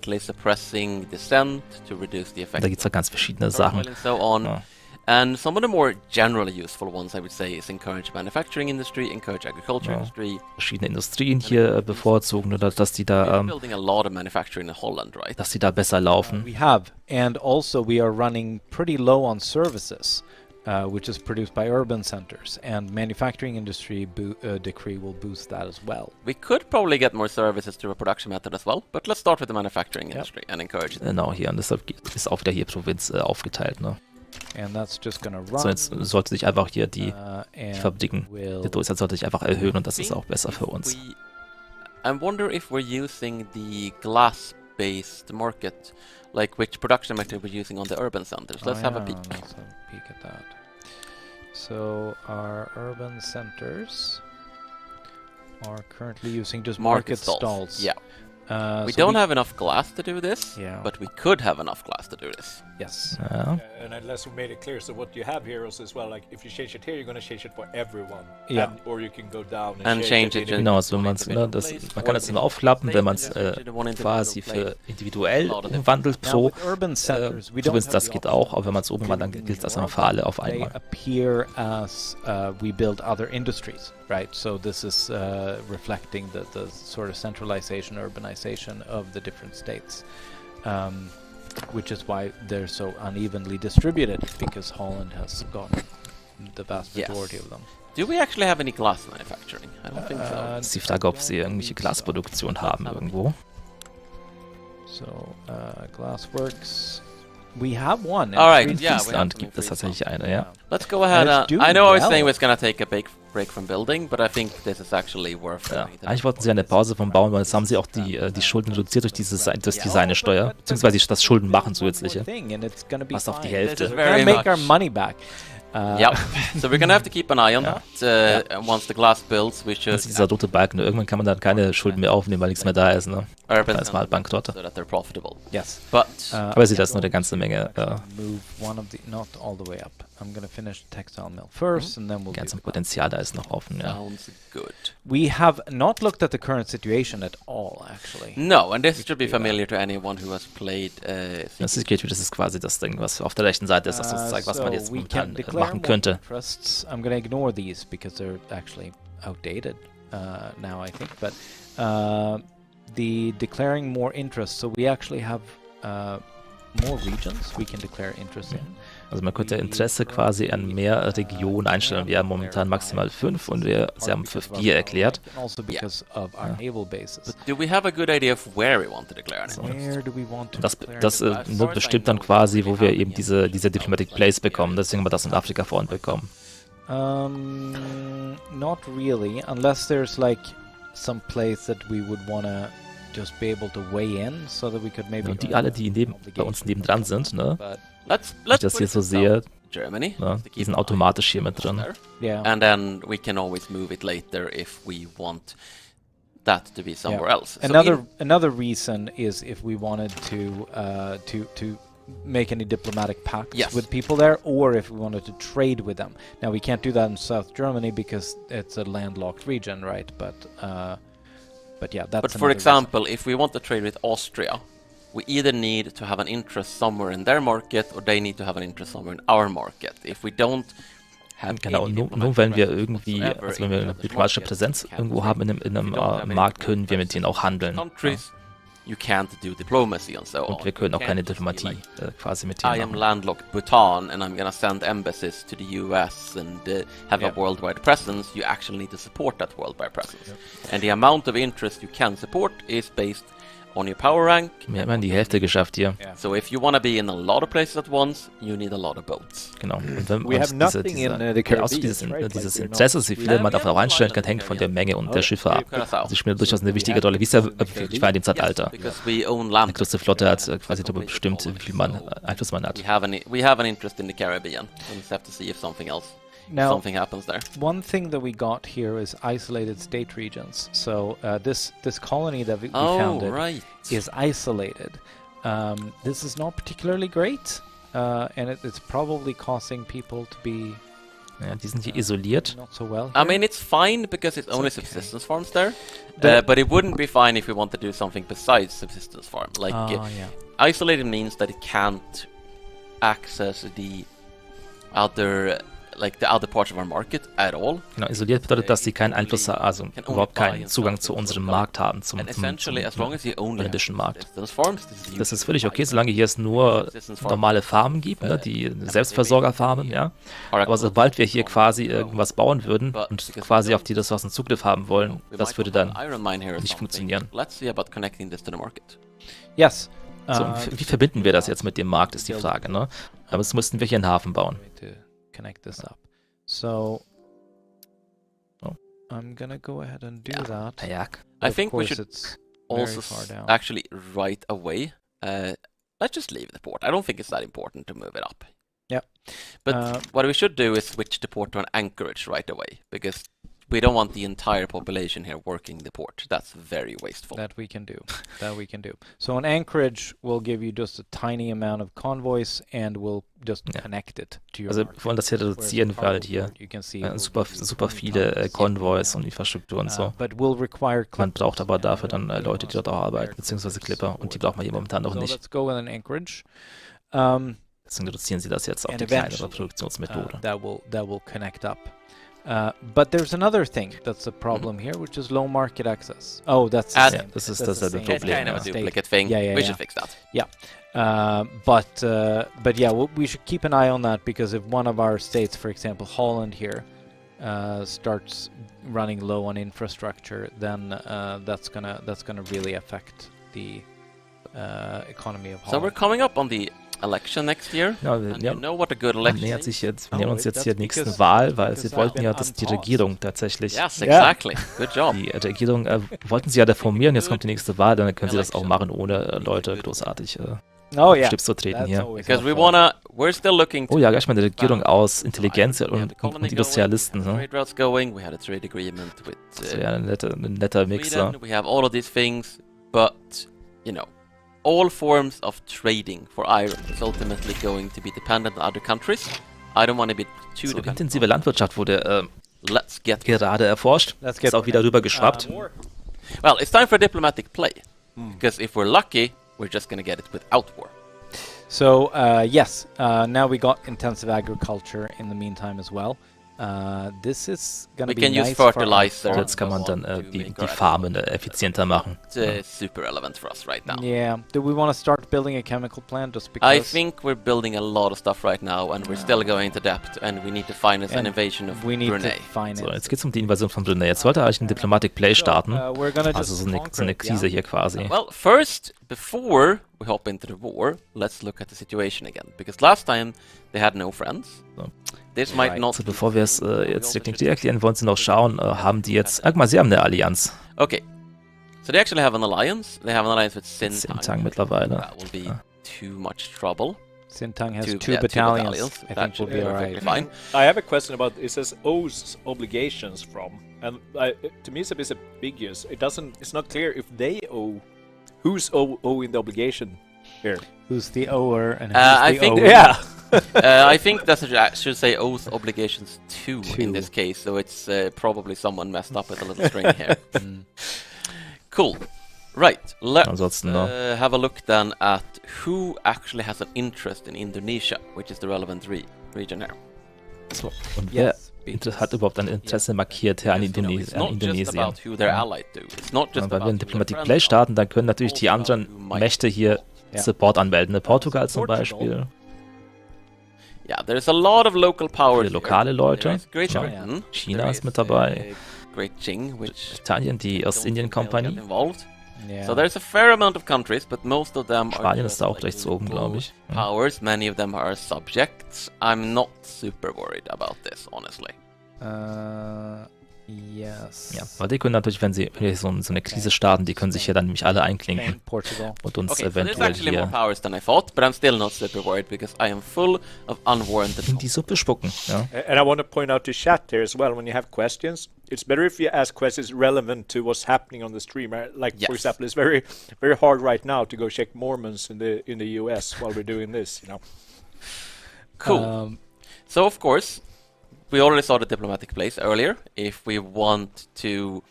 es halt ganz verschiedene Sachen. Ja. And some of the more generally useful ones, I would say, is encourage manufacturing industry, encourage agriculture industry. Verschiedene Industrien hier bevorzugen, oder dass die da building a lot of manufacturing in Holland, right? Dass die da besser laufen. We have, and also we are running pretty low on services, which is produced by urban centers, and manufacturing industry decree will boost that as well. We could probably get more services through a production method as well, but let's start with the manufacturing industry and encourage it. Genau, hier, und deshalb ist auch wieder hier Provinz aufgeteilt, ne? And that's just gonna run. So, jetzt sollte sich einfach hier die Fabriken, der Durchsatz sollte sich einfach erhöhen, und das ist auch besser für uns. I wonder if we're using the glass-based market, like which production method we're using on the urban centers. Let's have a peek. Let's have a peek at that. So our urban centers are currently using just market stalls. Yeah. We don't have enough glass to do this, but we could have enough glass to do this. Yes. Ja. And unless we made it clear, so what you have here also as well, like if you change it here, you're going to change it for everyone. Yeah. Or you can go down and change it. Genau, also man kann das immer aufklappen, wenn man es quasi für individuell umwandelt. So, zumindest das geht auch, aber wenn man es umwandelt, dann gilt das immer für alle auf einmal. Appear as we build other industries, right? So this is reflecting the sort of centralization, urbanization of the different states. Which is why they're so unevenly distributed, because Holland has got the vast majority of them. Do we actually have any glass manufacturing? I don't think so. Das ist die Frage, ob sie irgendwelche Glasproduktion haben irgendwo. So, Glassworks. We have one. Alright, Friesland gibt es tatsächlich eine, ja. Let's go ahead. I know I was saying we're gonna take a break from building, but I think this is actually worth it. Eigentlich wollten sie eine Pause vom Bauen, weil jetzt haben sie auch die Schulden reduziert durch die Designsteuer, beziehungsweise das Schulden machen zusätzliche. Fast auf die Hälfte. Make our money back. Yeah, so we're gonna have to keep an eye on that. Once the glass builds, we should. Das ist dieser rote Balken. Irgendwann kann man dann keine Schulden mehr aufnehmen, weil nichts mehr da ist. Ne? Da ist mal bankrott. So that they're profitable. Yes, but aber sie das nur eine ganze Menge. Move one of the, not all the way up. I'm gonna finish the textile mill first, and then we'll. Ganzes Potenzial da ist noch offen, ja. Sounds good. We have not looked at the current situation at all, actually. No, and this should be familiar to anyone who has played. Das ist quasi das Ding, was auf der rechten Seite ist, das uns zeigt, was man jetzt we can momentan declare machen more könnte. interests. I'm gonna ignore these because they're actually outdated now, I think. But the declaring more interests, so we actually have more regions we can declare interest in. Also man könnte Interesse quasi an mehr Regionen einstellen. Wir haben momentan maximal 5 und sie haben für 4 erklärt. Also because of our naval bases. But do we have a good idea of where we want to declare an interest? Where do we want to Das declare nur bestimmt dann quasi, wo wir eben diese Diplomatic Place bekommen. Deswegen haben wir das in Afrika vorhin bekommen. Not really, unless there's like some place that we would wanna just be able to weigh in, so that we could maybe. Und die alle, die bei uns nebendran sind, ne? But Let's Wenn ich das hier so sehe, Germany. ne? Die sind automatisch hier mit drin. yeah. And then we can always move it later if we want that to be somewhere else. So Another reason is if we wanted to make any diplomatic pacts Yes. with people there, or if we wanted to trade with them. Now we can't do that in South Germany because it's a landlocked region, right? But yeah, that's. But for another example, if we want to trade with Austria, we either need to have an interest somewhere in their market, or they need to have an interest somewhere in our market. If we don't have Genau, any nur diplomatic wenn wir presence irgendwie, whatsoever also wenn wir in eine those diplomatische markets, Präsenz we can't irgendwo trade. haben in If you einem don't have any Markt, können wir mit denen auch handeln. countries, you can't do diplomacy and so on. Und wir können auch You keine can't just be Diplomatie like, quasi mit I denen am machen. landlocked Bhutan and I'm gonna send embassies to the US and have a Yeah. worldwide presence. You actually need to support that worldwide presence. And the amount of interest you can support is based on your power rank. Wir haben die Hälfte geschafft hier. Yeah. So if you want to be in a lot of places at once, you need a lot of boats. Genau. Und wenn We have uns nothing in the Caribbean, dieses right? Dieses Like we're Interesse, not- wie viele man davon reinstellen kann, hängt von der Menge und der Schiffe ab. Sie spielen durchaus eine wichtige Rolle, wie es ja wirklich war in dem Zeitalter. Because we own Die land. größte Flotte hat quasi darüber bestimmt, wie viel Einfluss man hat. We have an interest in the Caribbean. We just have to see if something happens there. One thing that we got here is isolated state regions. So this colony that we Oh, founded right. is isolated. This is not particularly great, and it's probably causing people to be Ja, die sind hier isoliert. not so well. I here. mean, it's fine because it's only subsistence farms there. The- But it wouldn't be fine if we want to do something besides subsistence farm. Like, Yeah. isolated means that it can't access the other parts of our market at all. Genau, isoliert bedeutet, dass sie keinen Einfluss haben, also Can only überhaupt buy keinen and Zugang sell zu things unserem locally. Markt haben, zum And essentially, as long as you only have holländischen Markt. subsistence farms, this is Das ist usually völlig okay, fine. solange hier es nur Subsistence farms normale Farmen gibt, ne, die Selbstversorgerfarmen, ja. are Aber sobald wir hier quasi well. irgendwas bauen würden But und because quasi we auf die Ressourcen Zugriff haben wollen, We das might würde want dann an iron mine here or nicht something. funktionieren. Let's see about connecting this to the market. Yes. So, wie verbinden wir das jetzt mit dem Markt, ist die Frage, ne? Aber es müssten wir hier einen Hafen bauen. To connect this up. So Oh. I'm gonna go ahead and do Yeah. that. Ja, I Of think we course should it's also very far down. actually right away. Let's just leave the port. I don't think it's that important to move it up. Yeah. But Uh, what we should do is switch the port to an anchorage right away, because we don't want the entire population here working the port. That's very wasteful. That we can do. So an anchorage will give you just a tiny amount of convoys and will just Ja. connect it to your Also market. wir wollen das hier Whereas reduzieren, a weil halt cargo hier port, you can see it will super be viele tons. Konvois und Infrastruktur und so. But will require Man braucht aber clippers dafür dann and Leute, die dort auch arbeiten, beziehungsweise Clipper, und die braucht man hier momentan noch So nicht. let's go with an anchorage. Deswegen reduzieren sie das jetzt auf And die kleinere eventually, Produktionsmethode. that will connect up. But there's another thing that's a problem here, which is low market access. Oh, that's the Ja, same. das ist That's the dasselbe same It's Problem, kind of a ja. state. duplicate thing. Yeah, we yeah. should fix that. But yeah, we should keep an eye on that, because if one of our states, for example, Holland here, starts running low on infrastructure, then that's gonna really affect the economy of So Holland. we're coming up on the election next year. Ja, And ja, you know what a good man election nähert is? sich jetzt, wir Oh, nähern uns jetzt that's hier der nächsten because- Wahl, weil because sie wollten I've ja, been dass die unpaused. Regierung tatsächlich, Yes, Yeah. exactly. Good job. die Regierung wollten sie ja reformieren, jetzt kommt die nächste Wahl, dann können sie das auch machen, ohne Leute großartig Oh yeah, Stips zu treten that's hier. always Because helpful. we're still looking Oh ja, gleich mal eine Regierung aus Intelligenz We have und the colony Industrialisten. going, Ne? trade routes going, we had a trade agreement with Das wäre ja ein netter Mixer. Sweden, we have all of these things, but, you know, all forms of trading for iron is ultimately going to be dependent on other countries. I don't want to be too So, dependent. intensive Landwirtschaft wurde Let's get gerade erforscht. Let's get Ist auch wieder rüber geschwappt. well. It's time for diplomatic play, because if we're lucky, we're just gonna get it without war. So yes, now we got intensive agriculture in the meantime as well. This is gonna We be can use nice for our fertilizer. farm. Jetzt kann man dann To die make our Farmen effizienter machen. It's super relevant for us right now. Yeah. Do we want to start building a chemical plant just because? I think we're building a lot of stuff right now, and we're still going into depth, and we need to finance an And invasion of we need Brunei. to finance. So, jetzt geht es um die Invasion von Brunei. Jetzt wollte er eigentlich ein Diplomatic Play starten. We're gonna Also just so eine conquer it, Krise yeah? hier quasi. Well, first, before we hop into the war, let's look at the situation again. Because last time they had no friends. So. This might Right. not. Also bevor wir es jetzt direkt erklären, wollen Sie noch schauen, haben die jetzt... Guck mal, sie haben eine Allianz. Okay. So they actually have an alliance. They have an alliance with Sintang. Sintang mittlerweile. That will be too much trouble. Sintang has Two- two yeah, two battalions. battalions. I That think we'll should be be alright. perfectly fine. I have a question about it says owes obligations from, and to me it's a bit ambiguous. It's not clear if they owe, who's owing the obligation here. Who's the ower and who's I the think- owed? Yeah. I think that should say oath obligations to in Two. this case, so it's probably someone messed up with a little string here. Cool. Right, let's Ansonsten noch. have a look then at who actually has an interest in Indonesia, which is the relevant region here. So. Und wer Yes. hat überhaupt ein Interesse markiert hier an, Because, you know, it's an not just Indonesien? about who they're allied to. It's not just Ja, wenn about wir ein who their Diplomatic friends Play are. starten, dann können natürlich die Also anderen who might- Mächte hier Ja. Support anmelden. Ne? Portugal zum Portugal. Beispiel. Yeah, there's a lot of local powers. Viele lokale Leute. There's Great Ja. Britain. China There ist mit is, dabei. Great Qing, which Italien, die don't Ostindien think they'll get Company. involved. Yeah. So there's a fair amount of countries, but most of them are Spanien just ist da auch like rechts oben, local glaube ich. Ja. powers. Many of them are subjects. I'm not super worried about this, honestly. Yes. Ja, weil die können natürlich, wenn sie so eine Krise starten, die können sich hier dann nämlich alle einklinken Spain, Portugal. und uns Okay, so there's eventuell actually more hier powers than I thought, but I'm still not super worried because I am full of unwarranted. in die Suppe spucken. Ja. And I want to point out to chat here as well, when you have questions, it's better if you ask questions relevant to what's happening on the stream. Like, Yes. for example, it's very, very hard right now to go check Mormons in the US while we're doing this, you know. Cool. So of course, we already saw the diplomatic place earlier. If we want to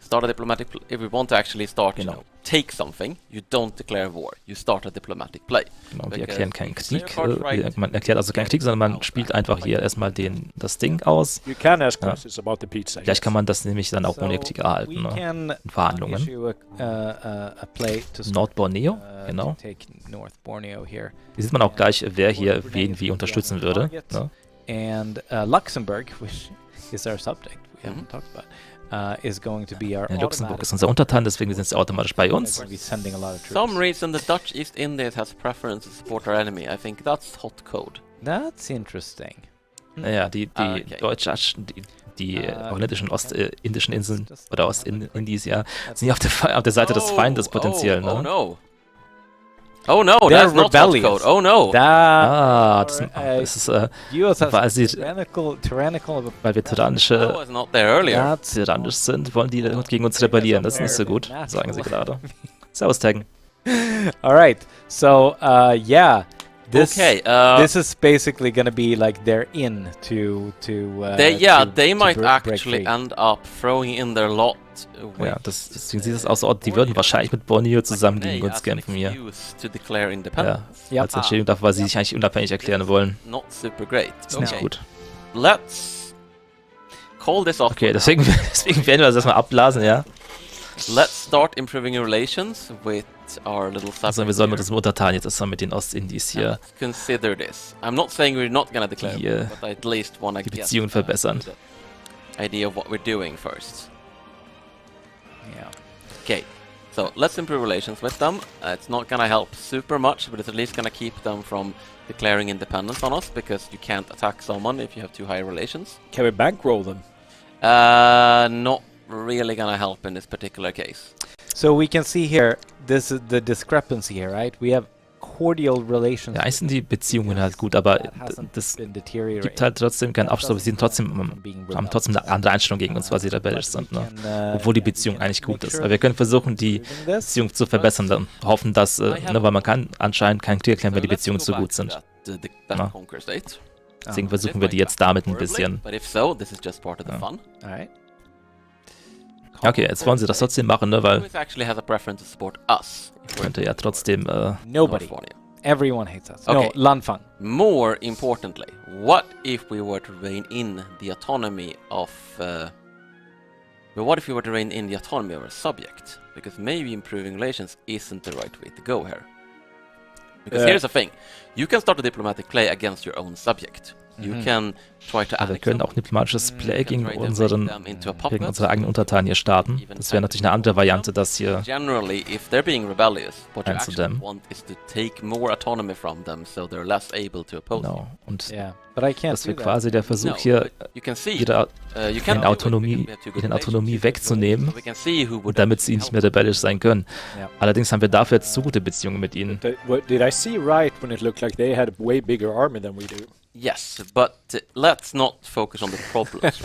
start a diplomatic, if we want to actually start, you Genau. know, take something, you don't declare war. You start a diplomatic play. Genau, wir Because erklären keinen it's Krieg. clear cut right. Man erklärt also keinen Krieg, sondern man spielt einfach hier erstmal das Ding aus. You can ask Ja. questions about the pizza. Vielleicht kann man das nämlich dann auch ohne Krieg erhalten. we Ne? can In Verhandlungen. issue a play to start, Nordborneo, to genau. take North Borneo here. Hier sieht man auch gleich, wer hier wen wie unterstützen würde. Ne? And Luxembourg, which is our subject, we haven't talked about, is going to be our Ja, Luxemburg ist unser Untertan, deswegen sind sie automatisch bei uns. We're sending a lot of troops. Some reason the Dutch East Indies has preference to support our enemy. I think that's hot code. That's interesting. Naja, die Okay. die holländischen ostindischen Inseln oder Ostindies, ja, sind ja auf der Seite des Feindes potenziell. Oh Ne? no. Oh no, They're that's not hot rebellious. code. Oh no. Das ist, US has weil sie- tyrannical weil wir I tyrannisch was not there earlier. sind, wollen die gegen uns rebellieren. Das ist nicht so gut, sagen sie gerade. Servus, Taggen. All right. So, yeah. Okay, this is basically going to be like their in to they might break actually free. end up throwing in their lot with Ja, deswegen sieht es aus, die würden wahrscheinlich mit Borneo zusammen Brunei gegen uns as an kämpfen hier. excuse to declare Ja, independence. Ja. als Entschädigung dafür, weil sie sich eigentlich unabhängig erklären wollen. Not super great. Ist nicht gut. Let's call this off. Okay, deswegen werden wir das erstmal abblasen, ja. Let's start improving relations with our little subject. Also wir sollen mit here. unserem Untertan jetzt erstmal mit den Ostindies hier Let's consider this. I'm not saying we're not gonna declare, Die, but I at least wanna die get Beziehungen verbessern. the idea of what we're doing first. Yeah. Okay, so let's improve relations with them. It's not gonna help super much, but it's at least gonna keep them from declaring independence on us, because you can't attack someone if you have too high relations. Can we bankroll them? Not really gonna help in this particular case. So we can see here, this is the discrepancy here, right? We have cordial relations. Ja, eigentlich sind die Beziehungen halt gut, aber that hasn't das been deteriorating. gibt halt trotzdem keinen Abschluss, aber sie sind From being haben rebellious. trotzdem eine andere Einstellung gegen uns, weil sie rebellisch sind, ne? We can, Obwohl die yeah, Beziehung we can eigentlich gut make ist. sure Aber wir können versuchen, die improving this. Beziehung zu verbessern, dann hoffen, dass, weil man kann anscheinend keinen Krieg erklären, wenn die Beziehungen zu gut sind. That No. conquer state. Deswegen versuchen wir die jetzt damit ein bisschen. But if so, this is just part of the fun. Alright. Okay, jetzt wollen sie das trotzdem machen, ne, weil Who actually has a preference to support us? könnte ja trotzdem Nobody. California. Everyone hates us. Okay. No, Lanfang. More importantly, what if we were to rein in the autonomy of... But what if we were to rein in the autonomy of our subject? Because maybe improving relations isn't the right way to go here. Because here's the thing. You can start a diplomatic play against your own subject. You can try to wir können auch ein diplomatisches Play gegen gegen unsere eigenen Untertanen hier starten. Das wäre natürlich eine andere Variante, das hier Generally, if they're being rebellious, what you actually einzudämmen. want is to take more autonomy from them, so they're less able to oppose you. Genau. Und Yeah, but I can't das do wäre that. quasi der Versuch No, hier, you can see, wieder you can ihnen Autonomie wegzunehmen, we can see who would damit sie nicht mehr rebellisch sein können. Ja. Allerdings haben wir dafür jetzt so gute Beziehungen mit ihnen. Did I see right when it looked like they had a way bigger army than we do? Yes, but let's not focus on the problems.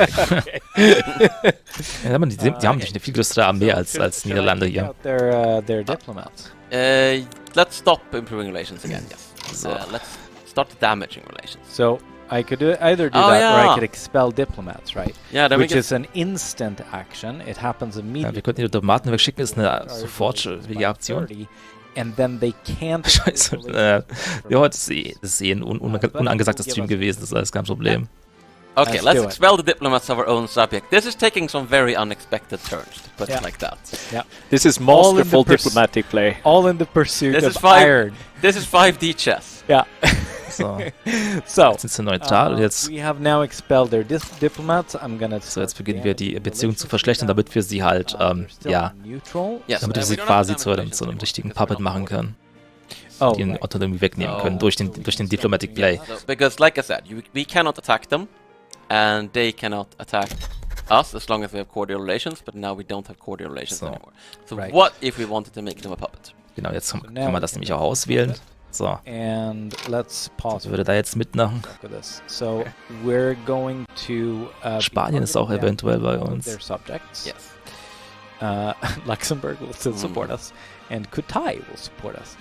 Ja, aber die haben natürlich eine viel größere Armee als Niederlande hier. Their diplomats. Let's stop improving relations again. Yes. Let's start damaging relations. So I could either do Oh, that or I yeah. could expel diplomats, right? Yeah, then we Which can is an instant action. It happens Ja, immediately. wir könnten die Diplomaten wegschicken, ist eine sofortige Aktion. And then they can't. Scheiße. Ja, das ist ein unangesagter Stream gewesen, das ist alles kein Problem. Okay, Let's let's do it. expel the diplomats of our own subject. This is taking some very unexpected turns, to put Yeah. it like that. Yeah. This is All in the masterful pers- diplomatic play. All in the pursuit This of is five- iron. This is 5D chess. Yeah. So, So. jetzt sind sie neutral und jetzt, We have now expelled their diplomats. I'm gonna. so jetzt beginnen wir die Beziehung zu verschlechtern, damit wir sie halt, ja, Neutral. Yes, damit wir we sie don't quasi have zu einem relations anymore richtigen because we're Puppet not machen working. können. Oh, Die ihnen right. Autonomie wegnehmen Oh. können durch den Diplomatic Play. So, because, like I said, we cannot attack them, and they cannot attack us as long as we have cordial relations. But now we don't have cordial relations So. anymore. So Right. what if we wanted to make them a puppet? Genau, jetzt now kann man das nämlich auch auswählen. So, And let's pause. ich würde da jetzt mitmachen. Look at this. So we're going to. be Spanien ist auch targeting eventuell bei all of uns. Their subjects. Yes. Luxembourg will still support us, and Kutai will support us.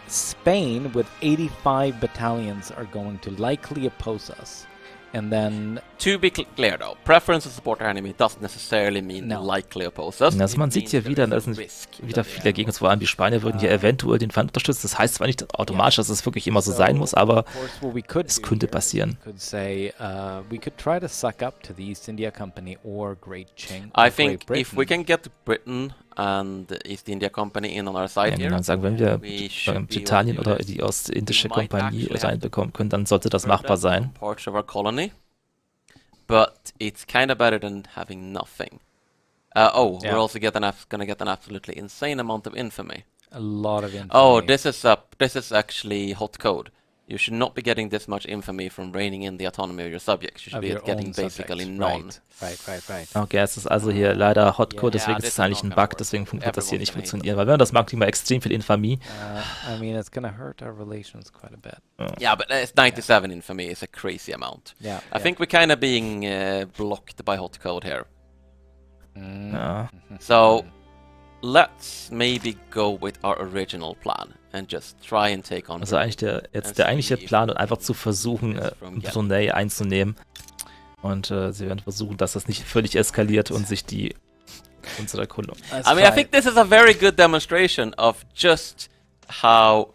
Spain, with 85 battalions, are going to likely oppose us. And then To be clear though, preference to support our enemy doesn't necessarily mean No. likely oppose us. Also man It sieht hier means wieder, there da is a sind risk wieder that we viele Gegner, vor allem die Spanier würden hier eventuell den Feind unterstützen. Das heißt zwar nicht automatisch, dass es wirklich immer so sein muss, aber of course, what we could es do könnte here, passieren. we could say we could try to suck up to the East India Company or Great Ching. I or think Great if we Britain. can get Britain and the East India Company in on our Ja, side here, genau, sagen, wenn wir we should be Britannien able to oder do this. die ostindische We might Kompanie actually have reinbekommen können, dann sollte das Further machbar sein. some parts of our colony, but it's kind of better than having nothing. Yeah. We're also gonna get an absolutely insane amount of infamy. A lot of Oh, infamy. this is actually hot code. You should not be getting this much infamy from reining in the autonomy of your subjects. You should Of be your getting own basically subjects. none. Right. Okay, es ist also hier leider Hotcode, Yeah, deswegen this ist es is eigentlich ein not gonna Bug, deswegen wird das hier nicht Everyone's gonna hate funktionieren. Weil wenn man das macht, kriegen wir extrem viel Infamie. I mean, it's gonna hurt our relations quite a bit. Yeah, but 97 infamy is a crazy amount. Yeah. I think we're kind of being blocked by hot code here. Ja. So let's maybe go with our original plan and just try and take on. Also eigentlich der eigentliche Plan und einfach zu versuchen, Brunei einzunehmen. Und sie werden versuchen, dass das nicht völlig eskaliert und sich unsere Kolonie. I mean, I think this is a very good demonstration of just how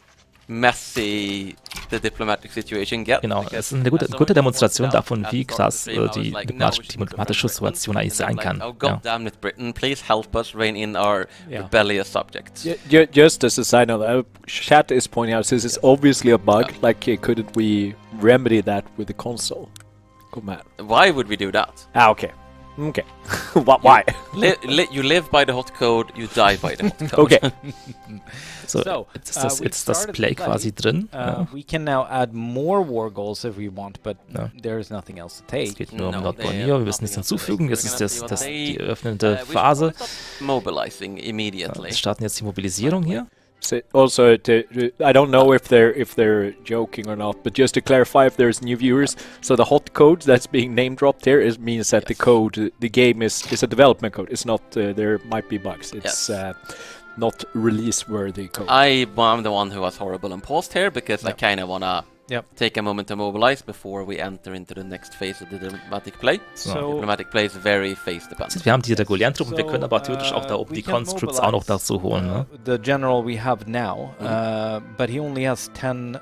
messy the diplomatic situation gets. Genau, because es ist eine as gute Demonstration someone davon, pointed wie out at the krass stream, I was die like, no, we should diplomatische defend Britain. Situation eigentlich And sein then kann. like, oh, Ja. God damn it, Britain, please help us rein in our Yeah. rebellious subjects. Just as a side note, chat is pointing out this is obviously a bug. Like, couldn't we remedy that with the console command? Why would we do that? Okay. Why? You live by the hot code, you die by the hot code. Okay. So, So, jetzt ist we've das started Play the play. quasi drin. Ja. We can now add more war goals if we want, but Ja. there's nothing else to Es take. geht nur um No, Nordborneo, wir müssen nichts hinzufügen. Jetzt ist die öffnende We Phase. should stop mobilizing immediately. Wir starten jetzt die Mobilisierung hier. So also, I don't know if they're joking or not, but just to clarify, if there's new viewers, so the hot code that's being name dropped here means that the game is a development code. It's not there might be bugs. It's not release worthy code. I'm the one who was horrible and paused here because I kind of wanna take a moment to mobilize before we enter into the next phase of the diplomatic play. So- Diplomatic play is very phase dependent. Wir haben die regulären Truppen, wir können aber theoretisch auch da oben die Conscripts auch noch dazu holen. Ne? The general we have now, but he only has 10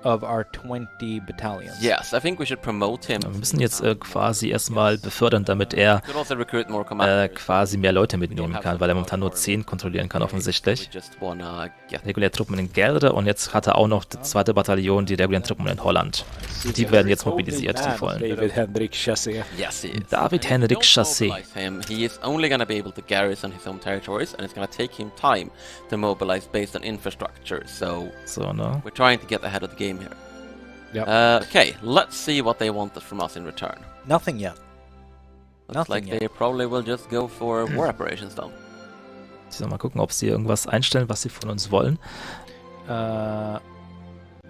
of our 20 battalions. Yes, I think we should promote him. Wir müssen jetzt quasi erstmal befördern, damit er Could also recruit more commanders. quasi mehr Leute mitnehmen kann, weil er momentan nur 10 kontrollieren kann offensichtlich. We just wanna get Reguläre Truppen in Gerde und jetzt hat er auch noch die 2. Bataillon, die regulären Truppen in Holland. Die werden jetzt mobilisiert, die vollen. David Henrik Chassé. yes, he is. David Henrik Don't Chassé. mobilize him. He is only gonna be able to garrison his own territories, and it's gonna take him time to mobilize based on infrastructure. So So, ne? we're trying to get ahead of the game here. Yep. Okay, let's see what they wanted from us in return. Nothing yet. Looks Nothing like yet. they probably will just go for war operations though. So, mal gucken, ob sie irgendwas einstellen, was sie von uns wollen.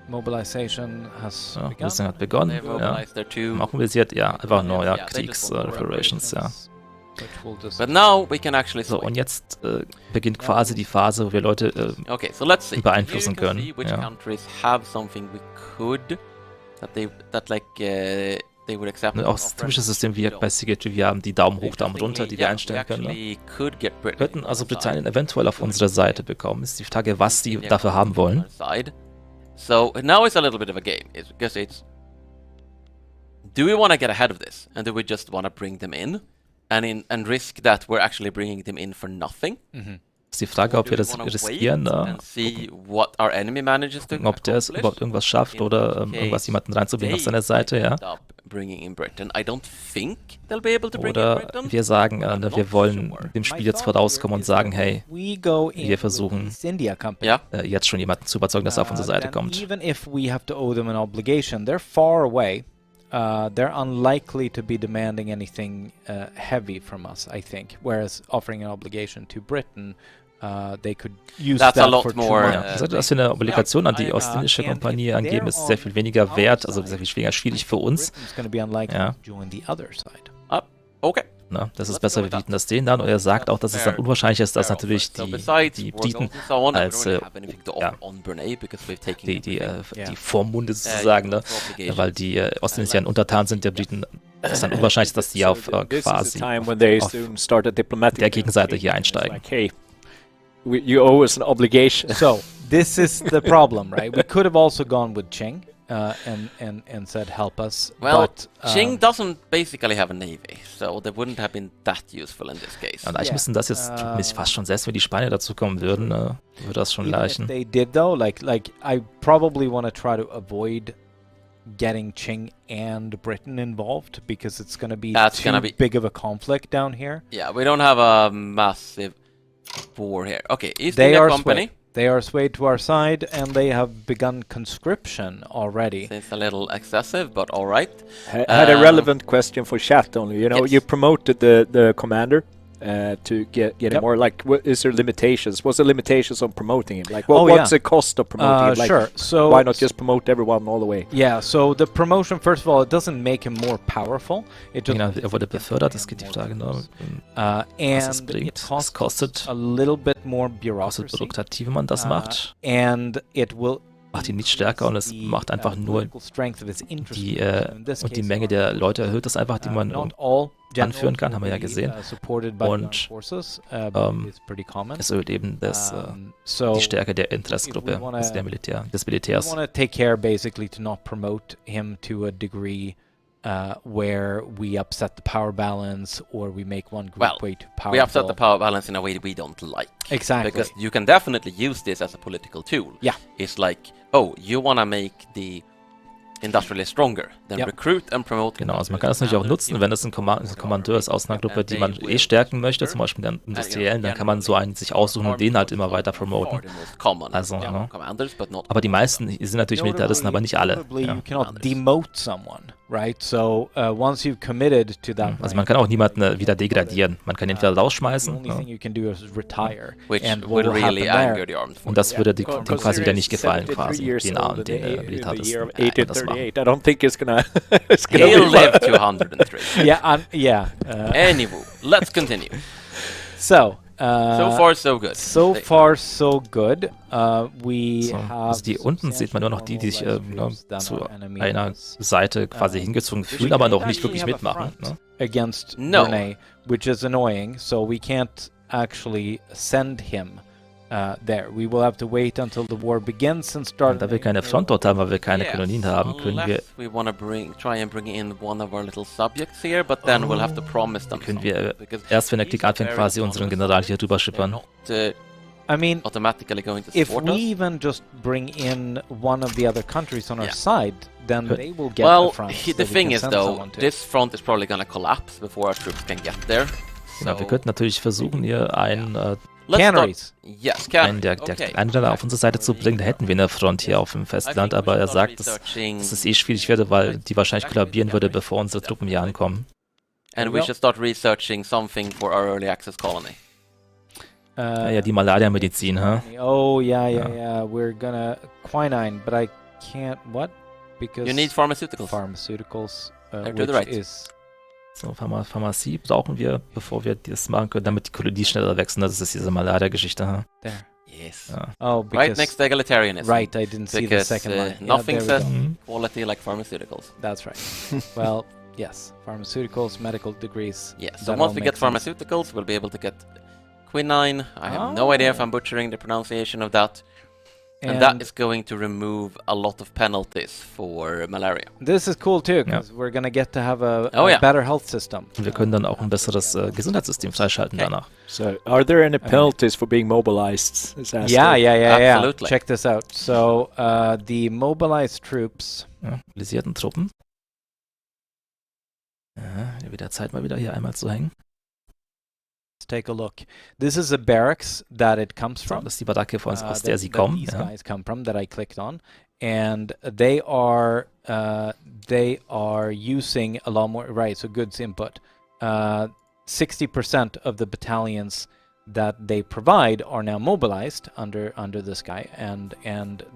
Mobilization has Ja, begun. Rüstung hat begonnen. They've Ja. mobilized their two. Auch mobilisiert, ja, einfach nur, ja, Yeah, they just want war Kriegs-Reparations, ja. Which will just But now we can actually So, swing. und jetzt beginnt quasi die Phase, wo wir Leute Okay, so let's see. beeinflussen You can können, see which ja. countries have something we could they would accept. auch das typische System wie bei Sigurd, wir haben die Daumen hoch, Daumen runter, die wir einstellen können. Ne? Wir könnten also Britannien eventuell auf unsere Seite bekommen. Ist die Frage, was die dafür haben wollen. So now it's a little bit of a game, because it's, do we want to get ahead of this, and do we just want to bring them in, and risk that we're actually bringing them in for nothing? Ist die Frage, ob wir das riskieren, gucken, ob der es überhaupt irgendwas schafft oder irgendwas jemanden reinzubringen auf seine Seite, ja. Oder wir sagen, wir wollen dem Spiel jetzt vorauskommen und sagen, hey, wir versuchen jetzt schon jemanden zu überzeugen, dass er auf unsere Seite kommt. Even if we have to owe them an obligation, they're far away. They're unlikely to be demanding anything heavy from us, I think. Whereas offering an obligation to Britain, they could use That's that a lot for more, tomorrow. Also, dass wir eine Obligation an die ostindische Kompanie angeben, ist sehr viel weniger wert, also sehr viel weniger schwierig für uns. Britain's going to be unlikely Ja. to join the other side. Okay. Na, das ist besser, wir bieten das denen dann. Und er sagt auch, dass es dann unwahrscheinlich ist, dass natürlich die Briten als die Vormunde sozusagen, ne, weil die Ostindien ja ein Untertan sind der Briten, es ist dann unwahrscheinlich, dass die auf quasi auf der Gegenseite hier einsteigen. Hey, you owe us an obligation. So this is the problem, right? We could have also gone with Qing and said help us. Well, but, Qing doesn't basically have a navy, so they wouldn't have been that useful in this case. Und eigentlich müssen das jetzt fast schon, selbst wenn die Spanier dazu kommen würden, würde das schon even if reichen. they did though, like I probably want to try to avoid getting Qing and Britain involved because it's going to be too big of a conflict down here. Yeah, we don't have a massive war here. Okay, East India Company. They are swayed to our side, and they have begun conscription already. It's a little excessive, but all right. Had a relevant question for chat only. You know, Yes. you promoted the commander to get him more. Like, what is there limitations? What's the limitations on promoting him? Like, what's the cost of promoting him? Like, sure. So why not just promote everyone all the way? Yeah. So the promotion, first of all, it doesn't make him more powerful. It just Genau, er wurde befördert, das geht die Frage, ne, was es and bringt. it Es kostet a little bit more bureaucracy. Bürokratie, wenn man das macht. And it will Macht ihn nicht stärker und es macht einfach nur die Menge der Leute erhöht das einfach, die man anführen kann, haben wir ja gesehen. Und es erhöht eben die Stärke der Interessgruppe, also des Militärs. We want to take care basically to not promote him to a degree where we upset the power balance or we make one group way too powerful. We upset the power balance in a way we don't like. Exactly. Because you can definitely use this as a political tool. Yeah. It's like, oh, you want to make the industrially stronger, then recruit and promote. Genau, also man kann das natürlich auch nutzen, wenn es ein Kommandeur ist aus einer Gruppe, die man stärken möchte, zum Beispiel den Industriellen, dann kann man so einen sich aussuchen und den halt immer weiter promoten. Also, ne? Aber die meisten sind natürlich Militaristen, aber nicht alle. Ja. You cannot demote someone, right? So once you've committed to that, also man kann auch niemanden wieder degradieren. Man kann ihn wieder rausschmeißen. The only thing you can do is retire. Which and will really anger the armed forces. Und das würde dem quasi wieder nicht gefallen, quasi, den Militaristen. I don't think it's gonna. He'll live to 103. Yeah. Anywho, let's continue. So So far, so good. So far, so good. We So, have also die unten sieht man nur noch die, die sich substantially more zu than our enemy einer is, Seite quasi hingezogen fühlen, aber noch nicht wirklich have a mitmachen. front Ne? against No. Brunei, which is annoying. So we can't actually send him there. We will have to wait until the war begins and start. Und da wir keine Front dort haben, weil wir keine Kolonien haben, können wir, unless we want to try and bring in one of our little subjects here, but then we'll have to promise them können wir something, because erst wenn der Krieg these are anfängt, very quasi unseren autonomous General hier countries. drüber They're schippern. not I mean, automatically going to if support we us. even just bring in one of the other countries on our Yeah. side, then But- they will get Well, a front. the that we thing can is send though, someone to. this front is probably going to collapse before our troops can get there. Genau, wir könnten natürlich versuchen, hier einen, let's Canneries. Yes, einen canneries. der Okay. Einwanderer auf unsere Seite zu bringen. Da hätten wir eine Front hier auf dem Festland, aber er sagt, dass es eh schwierig werde, weil die wahrscheinlich kollabieren würde, bevor unsere Truppen hier ankommen. And we should start researching something for our early access colony. Ja, die Malaria-Medizin, ha? Oh yeah, Yeah. yeah. We're gonna quinine, but I can't. What? Because You need pharmaceuticals. pharmaceuticals, To the which right. is So, Pharmazie brauchen wir, bevor wir das machen können, damit die Kolonie schneller wachsen. Das ist diese Malaria-Geschichte, ha? there. Yes. Ja. Oh, because Right next to egalitarianism. right. I didn't see the Because second line. Yeah, nothing there we says go. Mhm. quality like pharmaceuticals. That's right. Well, yes, pharmaceuticals, medical degrees. Yes. So that once all we makes get sense. pharmaceuticals, we'll be able to get quinine. I have no idea if I'm butchering the pronunciation of that. And that is going to remove a lot of penalties for malaria. This is cool too, because we're gonna get to have a Oh, yeah. better health system. Und wir können dann auch ein besseres Gesundheitssystem freischalten Okay. danach. So, are there any penalties for being mobilized? Is asked Yeah, here. yeah. Absolutely. Check this out. So the mobilized troops. Ja, mobilisierten Truppen. Ja, wieder Zeit mal wieder hier einmal zu hängen. Let's take a look. This is a barracks that it comes So, from. das ist die Baracke, aus that- der sie that kommen. These Ja. guys come from that I clicked on, and they are using a lot more. Right, so goods input. 60% of the battalions that they provide are now mobilized under this guy, and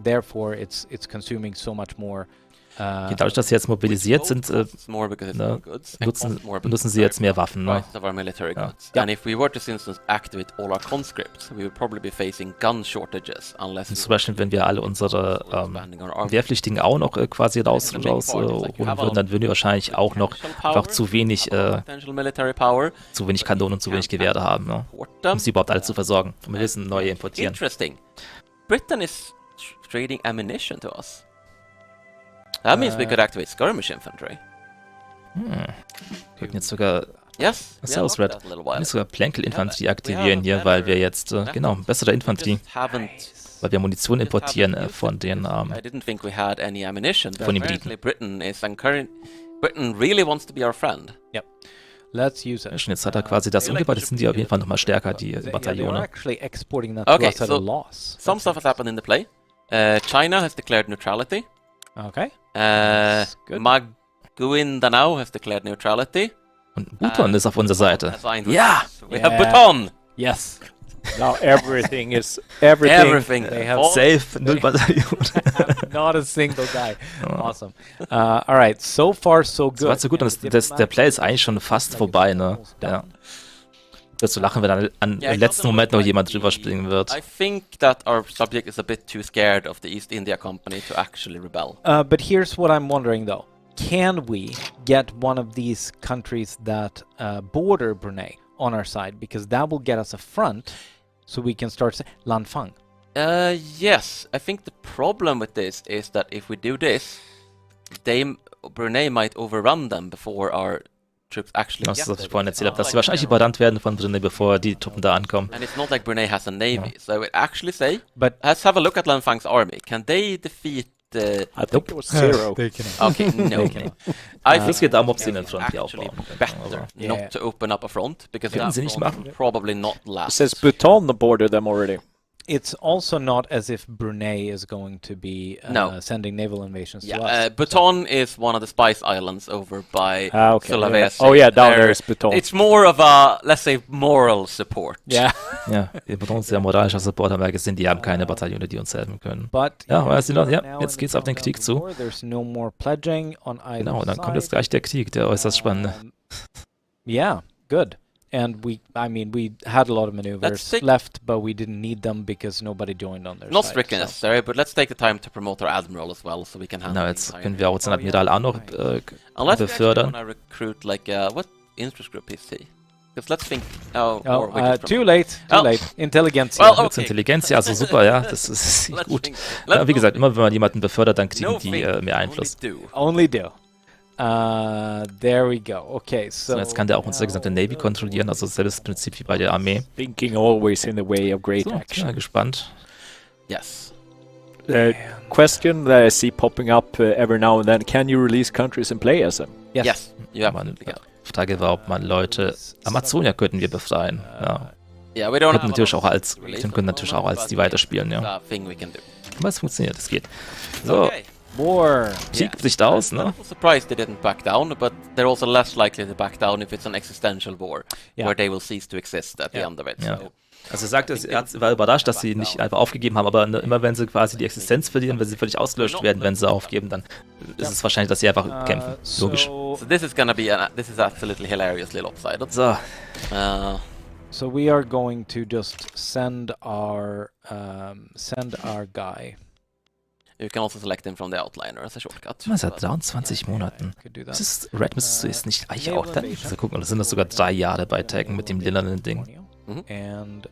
therefore it's consuming so much more. Okay, dadurch, dass sie jetzt mobilisiert sind, Costs more because it's ne, more goods and costs more benutzen sie jetzt mehr Waffen. Ne? prices of our military Ja. goods. Ja. And if we were to, for instance, activate all our conscripts, we would probably be facing gun shortages unless Und zum Beispiel, wenn wir alle unsere expanding our army. Wehrpflichtigen auch noch quasi rausholen würden, dann würden wir wahrscheinlich auch noch einfach zu wenig Potential military power. Kanonen und zu wenig Gewehre haben, ne? Support them. Um sie überhaupt alle zu versorgen. Und wir müssen neue importieren. Interesting. Britain is trading ammunition to us. That means we could activate skirmish infantry. Wir könnten jetzt sogar Yes. Sales Red. A little Wir while. müssen sogar Plankel-Infanterie aktivieren hier, weil wir jetzt, genau, bessere Infanterie, Just haven't weil wir Munition importieren von den, I didn't think we had any ammunition, but von den apparently Britain really wants to be our friend. Let's use it. jetzt hat er quasi das umgebaut, jetzt sind die auf jeden Fall nochmal stärker, die They are Bataillone. actually exporting that to Okay, us at a so loss. Some stuff has happened in the play. China has declared neutrality. Okay. Uh, That's good. Maguindanao has declared neutrality. Und Bhutan ist auf unserer Seite. Assigned with Ja! us. We have Yeah. Bhutan. Yes. Now everything is everything. Everything. They have All- Safe, null Bataillon. Not a single guy. Awesome. All right. So far, so good. Das war so gut, und der Play ist eigentlich schon fast vorbei, ne? Ja. Wird so lachen, wenn dann im letzten Moment noch jemand drüber springen wird. I think that our subject is a bit too scared of the East India Company to actually rebel. But here's what I'm wondering, though. Can we get one of these countries that border Brunei on our side? Because that will get us a front, so we can start Lanfang. Yes, I think the problem with this is that if we do this, Brunei might overrun them before our troops actually Das get ist, was there. ich vorhin erzählt habe, dass sie wahrscheinlich überrannt werden von Brunei, bevor die Truppen da ankommen. And it's not like Brunei has a navy, so it actually say, But let's have a look at Lanfang's army. Can they defeat the... I think it was zero. Okay, no. cannot. I Es geht darum, ob sie einen Front hier actually aufbauen können. better Also, Yeah. not to open up a front, because Können that sie nicht front machen. will probably not It last. says Bhutan border them already. it's also not as if Brunei is going to be No. sending naval invasions to Yeah, us. Bhutan is one of the Spice Islands over by Okay. Sulawesi. Oh yeah, down They're- there is Bhutan. It's more of a, let's say, moral support. Yeah. Ja, wir brauchen sehr moralischer Support, haben wir gesehen, die haben keine Bataillone, die uns helfen können. But Ja, aber sie noch, ja, now jetzt in geht's the auf den countdown Krieg to zu. war, there's no more pledging on either Genau, und dann kommt jetzt side. gleich der Krieg, der äußerst spannende. Yeah, good. And we had a lot of maneuvers left, but we didn't need them because nobody joined on their Not side. strictly necessary, but let's take the time to promote our admiral as well, so we can handle. Na, jetzt können wir auch unseren Admiral auch noch Unless we befördern. want to recruit like what interest group is he? Because let's think. Or we could Too promote. late. Intelligence. Well, Jetzt Intelligenz, ja, also super, ja, das ist Let's gut. think. Ja, wie gesagt, immer wenn man jemanden befördert, dann kriegen No die think, mehr Einfluss. Only do. There we go. Okay, so So, jetzt kann der auch unsere gesamte Navy kontrollieren, also selbes Prinzip wie bei der Armee. Thinking always in the way of great So, action. ja, gespannt. Yes. Question that I see popping up every now and then: can you release countries and play as them? Yes. You Man, absolutely can. Frage war, ob man Leute, Amazonia könnten wir befreien. Ja. Yeah, we don't Könnten have natürlich a auch lot als, of release können at the natürlich auch moment, als die but weiterspielen, it's ja. a thing we can do. Aber es funktioniert, es geht. So, Okay. war. Krieg bricht aus, I'm ne? a little surprised they didn't back down, but they're also less likely to back down if it's an existential war, Yeah. where they will cease to exist at the end of it. Ja. So. Also er sagte, er war überrascht, dass sie nicht einfach aufgegeben haben, aber immer wenn sie quasi die Existenz verlieren, wenn sie völlig ausgelöscht werden, wenn sie aufgeben, dann ist es wahrscheinlich, dass sie einfach kämpfen. Logisch. So this is gonna be this is absolutely hilariously lopsided. So, So we are going to just send our guy. You can also select him from the outliner as a shortcut. seit 23 Monaten. Could do that. Das ist, Red müsstest du jetzt nicht eigentlich auch dann? Also guck mal, das sind das sogar 3 Jahre bei Taggen mit dem lilanen Ding. And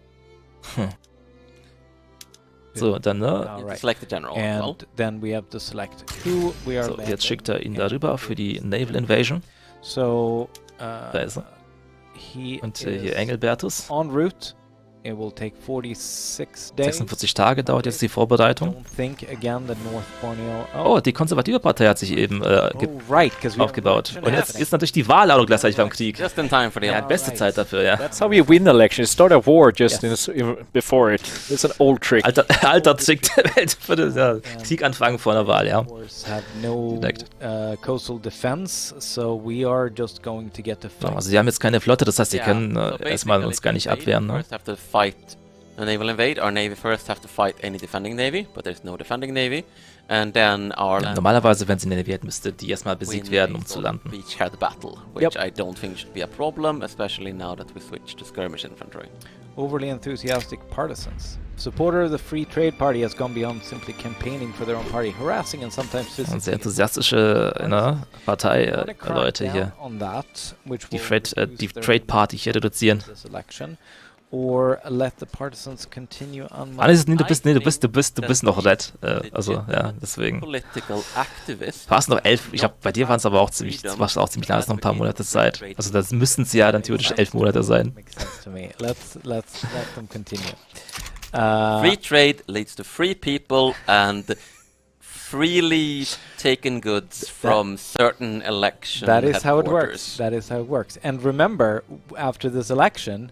So, dann, ne? You alright. select the general as well. And then we have to select who we are So, landing. jetzt schickt er ihn darüber für die Naval Invasion. So Da ist er. he Und is hier Engelbertus. en route. It will take 46 days. 46 Tage dauert jetzt die Vorbereitung. Don't think again that North Borneo. Oh, die konservative Partei hat sich eben right, because aufgebaut. Und jetzt ist natürlich die Wahl auch noch gleichzeitig beim Krieg. Just in time for the Ja, end. beste Zeit dafür, ja. That's how we win elections. Start a war just before it. It's an old trick. Alter Trick der Welt für den Krieg anfangen vor einer Wahl, ja. have no Direkt. coastal defense, so we are just going to get to fight. Also sie haben jetzt keine Flotte, das heißt, sie Yeah, können so erstmal basically uns gar nicht to invade, abwehren. Ne? First have to fight a naval invade. Our navy first have to fight any defending navy, but there's no defending navy. And then our Ja, land normalerweise, wenn sie eine Navy hätten, müsste die erstmal besiegt win werden, um based zu on landen. beachhead battle, which I don't think should be a problem, especially now that we switched to skirmish infantry. Overly enthusiastic partisans. Supporter of the Free Trade Party has gone beyond simply campaigning for their own party, harassing and sometimes Und sehr physically. enthusiastische Partei, Wanna crack Leute hier. down on that, which Die will die reduce their Trade Party hier reduzieren. this election, or let the partisans continue on. Alles, nee, du bist noch Red. Also, ja, deswegen. Political activists. War es noch 11, ich glaube, bei dir waren es aber auch ziemlich, das war auch ziemlich lang, es noch ein paar Monate Zeit. Also das müssten sie ja dann theoretisch 11 Monate sein. Makes sense to me. Let's let them continue. Free trade leads to free people and freely taken goods from certain election That is how it works. headquarters. That is how it works. And remember, after this election,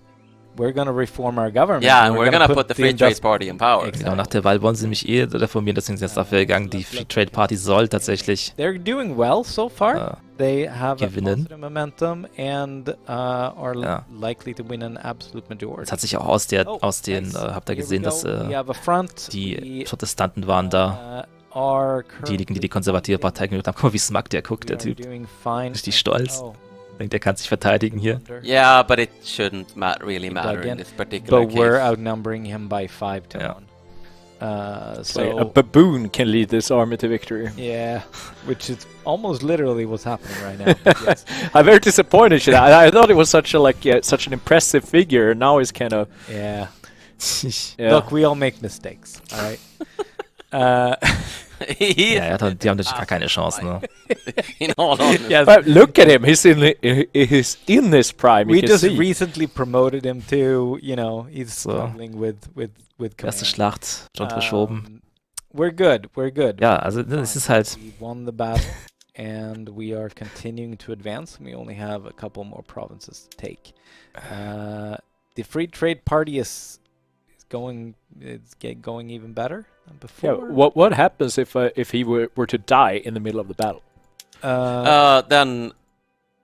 we're going to reform our government. Yeah, and we're gonna put the Free Trade industri- Party in power. Exactly. Genau, nach der Wahl wollen sie nämlich reformieren, deswegen sind sie jetzt dafür gegangen. Die Free Trade Party soll tatsächlich They're doing well so far. They have a gewinnen. positive momentum and are Ja. likely to win an absolute majority. Es hat sich auch aus den, habt ihr gesehen, dass we have a front. die Protestanten waren da. Are Diejenigen, die die konservative Partei genutzt haben. Guck mal, wie smug der guckt, der Typ. doing fine. Richtig stolz. Oh, Denkt, der kann sich verteidigen hier. Yeah, but it shouldn't really matter Again, in this particular But we're case. outnumbering him by 5 to Yeah. 1. So a So baboon can lead this army to victory. yeah, which is almost literally what's happening right now. but yes. I'm very disappointed. I thought it was such such an impressive figure. Now it's kind of Yeah. yeah. Look, we all make mistakes. All right. Ja, die haben natürlich gar keine Chance, ne? In all honesty. Yes. But look at him. He's in his prime. We You can just see. recently promoted him to, he's So. struggling with Erste command. Schlacht schon verschoben. We're good. We're good. Ja, also es ist halt, We won the battle, and we are continuing to advance. We only have a couple more provinces to take. The Free Trade Party is going even better than Yeah. before. What happens if he were to die in the middle of the battle? Then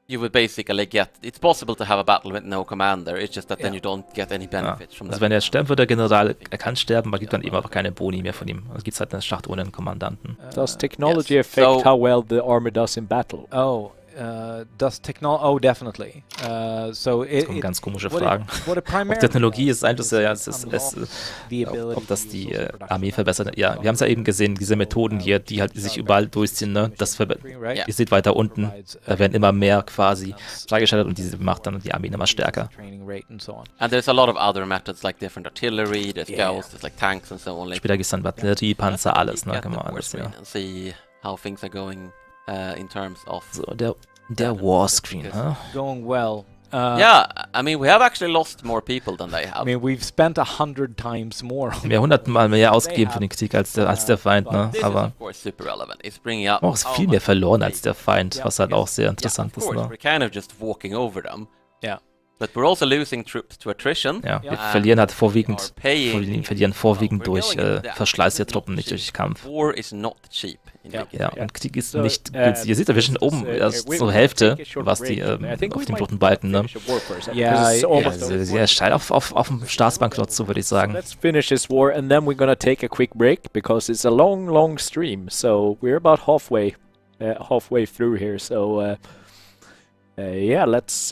you would basically get. It's possible to have a battle with no commander. It's just that then you don't get any benefits from also that. wenn er sterben würde, der General, er kann sterben, man gibt dann eben einfach keine Boni mehr von ihm. Also gibt es halt eine Schlacht ohne einen Kommandanten. Does technology yes. affect So- how well the army does in battle? Oh, does technology? Oh, definitely. So Das kommen ganz komische what Fragen. what it Ob primarily Technologie does ist eigentlich, ja, the ob ability das to die use social Armee production verbessert. Ja, wir haben es ja eben gesehen, diese Methoden hier, die halt sich überall durchziehen, ne? right? Ihr seht weiter unten, da werden immer mehr quasi freigeschaltet und diese macht dann die Armee immer stärker. Training rate and so on. And there's a lot of other methods like different artillery, there's scouts, there's like tanks and so on. Like, Später gibt es dann Batterie, Panzer, alles, ne? get Kann the man war alles, screen ja. and see how things are going in terms of. So, der Warscreen, ne? Going well. Yeah, I mean we have actually lost more people than they I have. mean, we've spent 100 times more. Wir haben 100-mal mehr ausgegeben für den Krieg als der Feind, ne? This is Aber of course super relevant. It's bringing up auch ist how viel mehr much verloren they- als der Feind, was halt auch sehr interessant of ist, course, ne? we're kind of just walking over them. Yeah. But we're also losing troops to attrition. Ja, wir And verlieren halt we vorwiegend, are paying- verlieren vorwiegend We're durch going into that. Verschleiß der It's Truppen, not nicht durch cheap. Kampf. War is not cheap in Ja. big Ja, Italy. und Krieg ist So, nicht günstig. Ihr seht, wir sind oben erst we zur will Hälfte, take a short was break. die I think auf we dem might roten Balken, ne? finish the war first, Yeah, because it's yeah, almost Also over. sehr steil auf dem Staatsbankrott zu, würde ich So sagen. let's finish this war and then we're gonna take a quick break because it's a long stream. So we're about halfway through here. So yeah, let's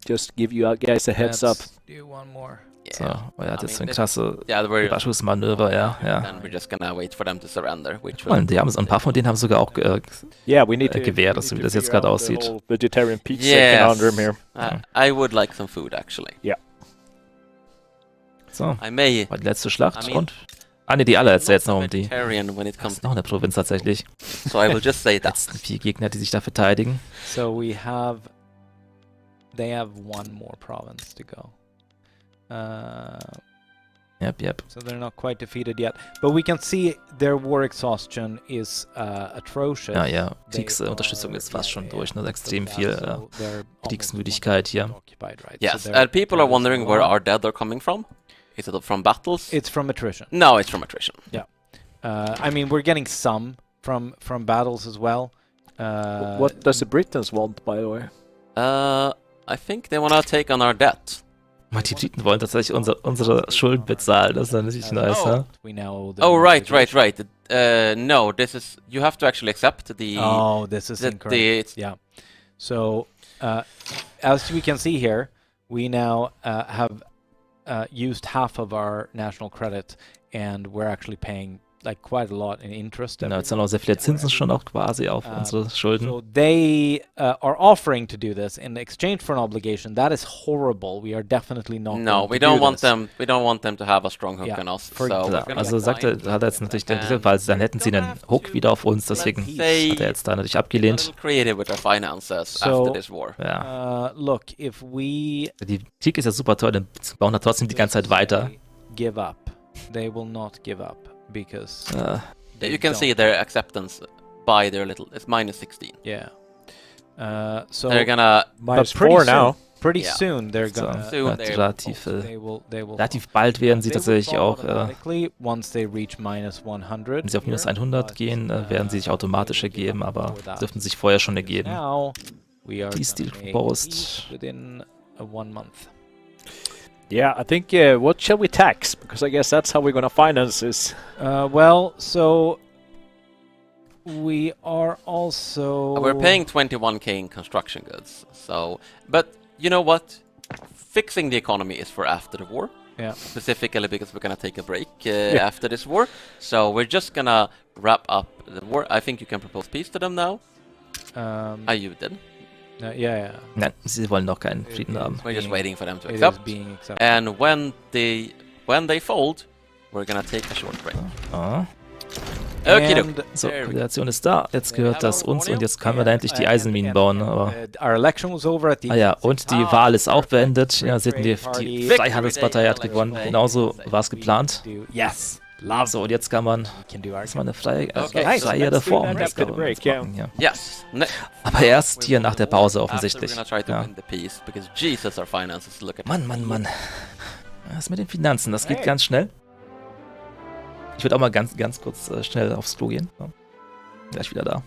just give you guys a heads up. Let's do one more. So, Yeah. er hat I jetzt mean, ein klasse Yeah, we're Überschussmanöver, ja. Then we're just gonna wait for them to surrender, which will. Und die haben, ein paar von denen haben sogar auch Yeah, we need to Gewehr, we das need wie to das jetzt figure gerade out the aussieht. whole vegetarian pizza Yes. conundrum here. I would like some food actually. so, I may. war die letzte Schlacht. I mean, Und ne, die allerletzte jetzt not noch a um die. vegetarian when it Das comes ist noch eine Provinz tatsächlich. so I will just say that. Letzten 4 Gegner, die sich da verteidigen. So they have one more province to go. Yep. So they're not quite defeated yet. But we can see their war exhaustion is atrocious. Ja, They Kriegsunterstützung are- ist fast schon yeah, durch, ne? yeah. Extrem So viel they're almost Kriegsmüdigkeit hier. occupied, right? Yes, So they're- people are they're wondering where strong. our dead are coming from. Is it from battles? It's from attrition. No, it's from attrition. I mean, we're getting some from battles as well. What does the Britons want, by the way? I think they wanna take on our debt. Die Briten wollen tatsächlich unsere Schulden bezahlen. Das ist natürlich nice, Oh. ne? We now owe them Oh, right. obligation. No, this is you have to actually accept the. Oh, this is the- incorrect. the- Yeah. So, as we can see here, we now have used half of our national credit, and we're actually paying like quite a lot in interest. Genau, every jetzt haben wir auch sehr viele Zinsen schon auch quasi auf Ah, unsere Schulden. So they are offering to do this in exchange for an obligation. That is horrible. We are definitely not. No, going we to do don't want this. them. We don't want them to have a strong hook Yeah, on us. for So example. we're Ja, gonna also decline. hat er jetzt natürlich, weil dann hätten sie einen Hook wieder auf uns, deswegen say- hat er jetzt da natürlich A abgelehnt. little creative with our finances So- after this war. Ja, Look, if we die Krieg ist ja super toll, dann bauen da trotzdem die ganze Zeit weiter. give up, they will not give up because they You can don't. see their acceptance by their little. It's minus 16. Yeah. So They're gonna. Minus pretty 4 soon- now. Pretty Yeah. soon they're So, gonna. Soon ja, they will relativ, fall. They will. relativ bald werden sie They will tatsächlich fall auch, automatically once they reach minus 100. wenn sie auf minus here, 100 but, gehen, werden sie sich automatisch they will give ergeben, up aber before that. dürften sich vorher schon ergeben. Now we are Peace gonna deal make proposed. peace within 1 month. Yeah, I think what shall we tax? Because I guess that's how we're gonna finance this. Well, so we are also We're paying 21k in construction goods. So, but you know what? Fixing the economy is for after the war. Yeah. Specifically because we're gonna take a break after this war. So we're just gonna wrap up the war. I think you can propose peace to them now. You did. Yeah. Nein, sie wollen noch keinen Frieden haben. We're just waiting for them to It is accept. being accepted. And when they fold, we're gonna take a short break. Ah. Okay, And So, there we go. Koordination ist da, jetzt gehört das uns und jetzt können wir da endlich die Eisenminen bauen. Aber our election was over at the ja, und die Wahl ist auch beendet. Ja, seht ihr, die Freihandelspartei hat gewonnen. Genauso war es geplant. Yes. Love. So, und jetzt kann man We can do our erstmal eine freie Okay. freie Let's do Reform. that Das after kann the man break, jetzt yeah. machen, ja. Yes. Aber erst hier nach der Pause offensichtlich. After we're gonna try to Ja. win the peace because Jesus, our finances look at. Mann. Was mit den Finanzen? Das geht Hey. ganz schnell. Ich würde auch mal ganz kurz schnell aufs Klo gehen. So. Gleich wieder da.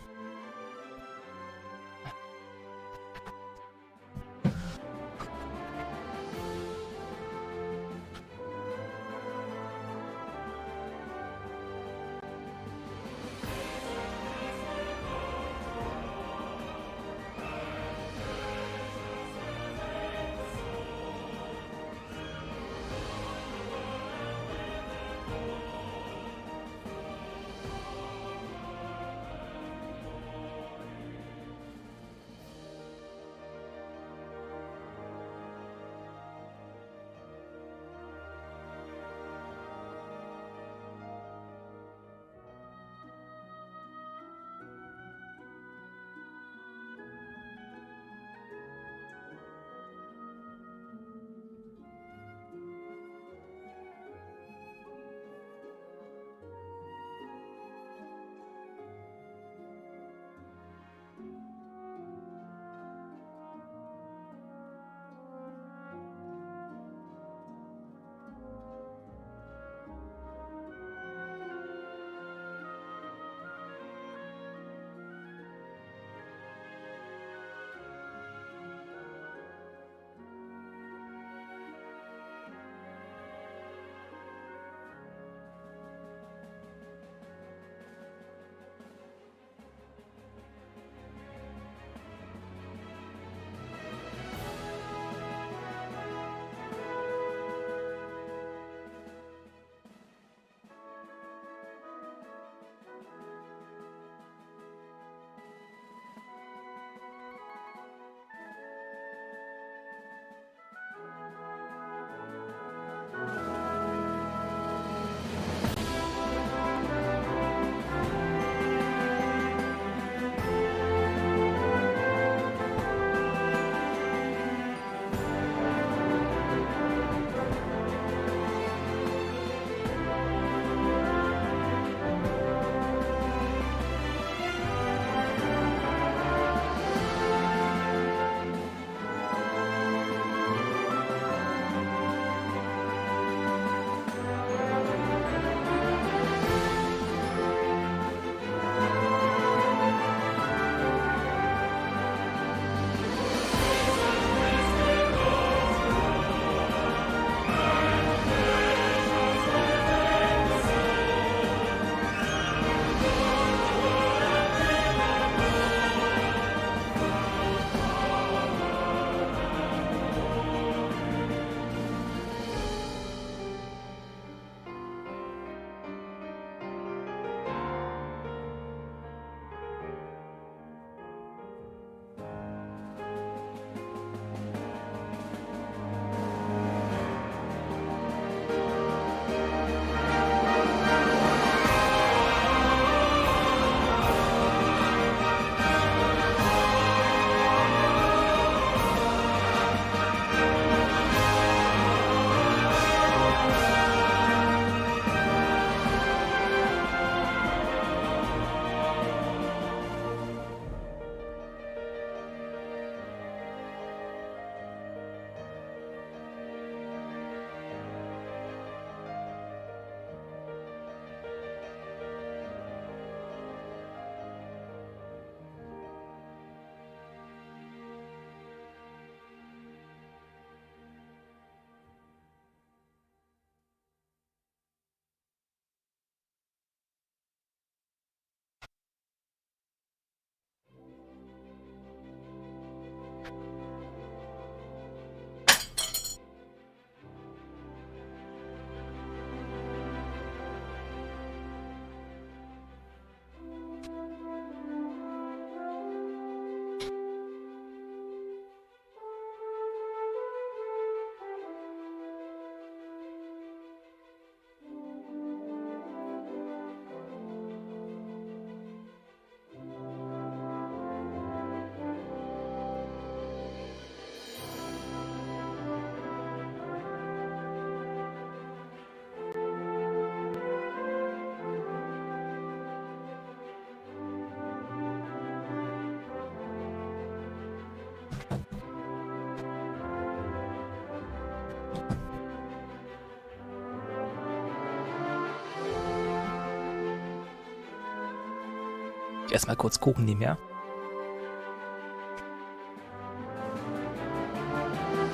Erstmal kurz gucken nebenher.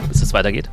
Bis es weitergeht.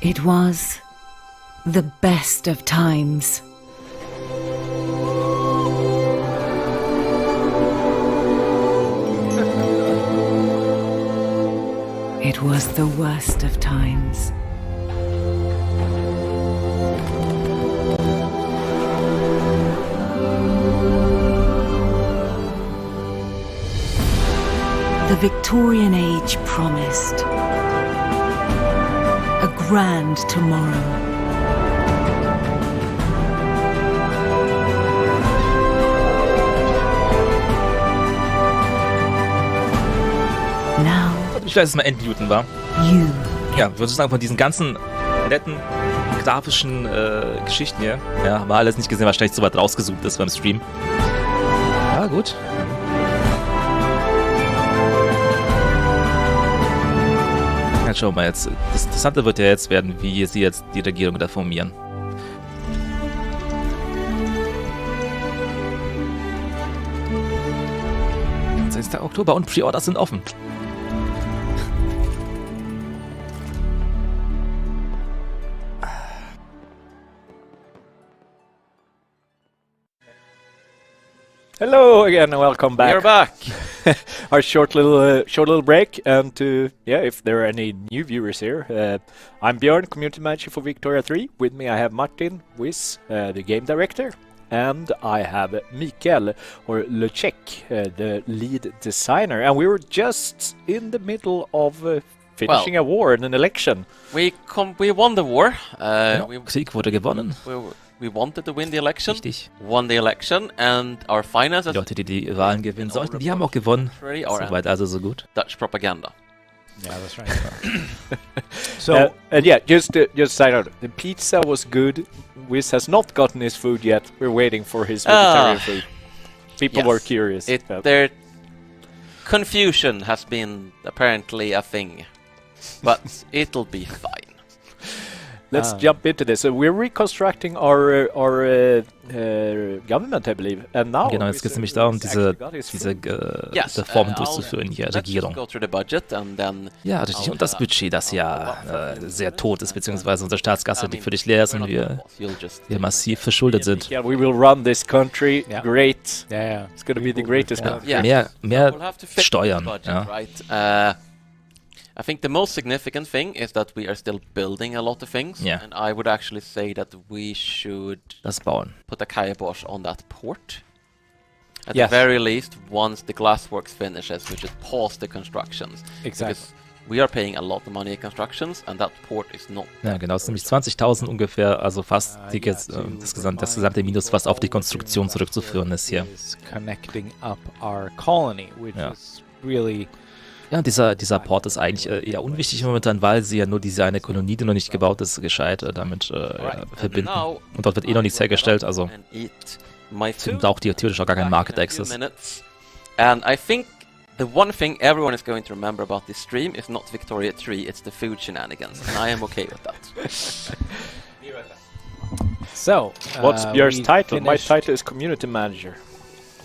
It was the best of times. It was the worst of times. The Victorian age promised a grand tomorrow. Now Ich weiß, dass es mal entmuten war. you Ja, würde ich sagen, von diesen ganzen netten grafischen Geschichten hier, ja, haben wir alles nicht gesehen, wahrscheinlich so weit rausgezoomt ist beim Stream. Ja, gut. Ja, schauen wir mal jetzt. Das Interessante wird ja jetzt werden, wie sie jetzt die Regierung da formieren. Jetzt ist der Oktober und Pre-Orders sind offen. Hello again and welcome back. We're back. Our short little break, and if there are any new viewers here, I'm Björn, community manager for Victoria 3. With me I have Martin Wiss, the game director, and I have Mikael or Lecek, the lead designer. And we were just in the middle of finishing a war and an election. We won the war. Krieg wurde gewonnen. We wanted to win the election. Richtig. Won the election, and our finances. Die Leute, die die Wahlen gewinnen sollten, die haben auch gewonnen. Soweit also so gut. Dutch propaganda. Yeah, that's right. So, and just side note, the pizza was good. Wiz has not gotten his food yet. We're waiting for his vegetarian food. People were curious. Their confusion has been apparently a thing, but it'll be fine. Let's jump into this. So we're reconstructing our government, I believe, and now. Genau, jetzt geht es nämlich darum, diese Reformen durchzuführen hier, Regierung. Go through the budget and then Ja, richtig. Und das Budget, das ja sehr tot ist, beziehungsweise unsere Staatskasse, die völlig leer ist und wir massiv verschuldet sind. Yeah, we will run this country great. yeah. It's going to be the greatest country. Yeah. Mehr we'll have to fix Steuern. the budget, Ja. right? I think the most significant thing is that we are still building a lot of things, Yeah. and I would actually say that we should Das Bauen. put a kibosh on that port. At Yes. the very least, once the glassworks finishes, we should pause the constructions. Exactly. Because we are paying a lot of money in constructions, and that port is not. Ja, genau, es ist nämlich 20.000 ungefähr, also fast das gesamte Minus fast auf die Konstruktion zurückzuführen ist hier. Is connecting up our colony, which is really. Ja, und dieser Port ist eigentlich eher unwichtig momentan, weil sie ja nur diese eine Kolonie, die noch nicht gebaut ist, gescheit damit verbinden. Und dort wird eh noch nichts hergestellt, also braucht die theoretisch auch gar keinen Market Access. And I think the one thing everyone is going to remember about this stream is not Victoria 3, it's the food shenanigans, and I am okay with that. So, What's Björn's we title? My finished- title is community manager.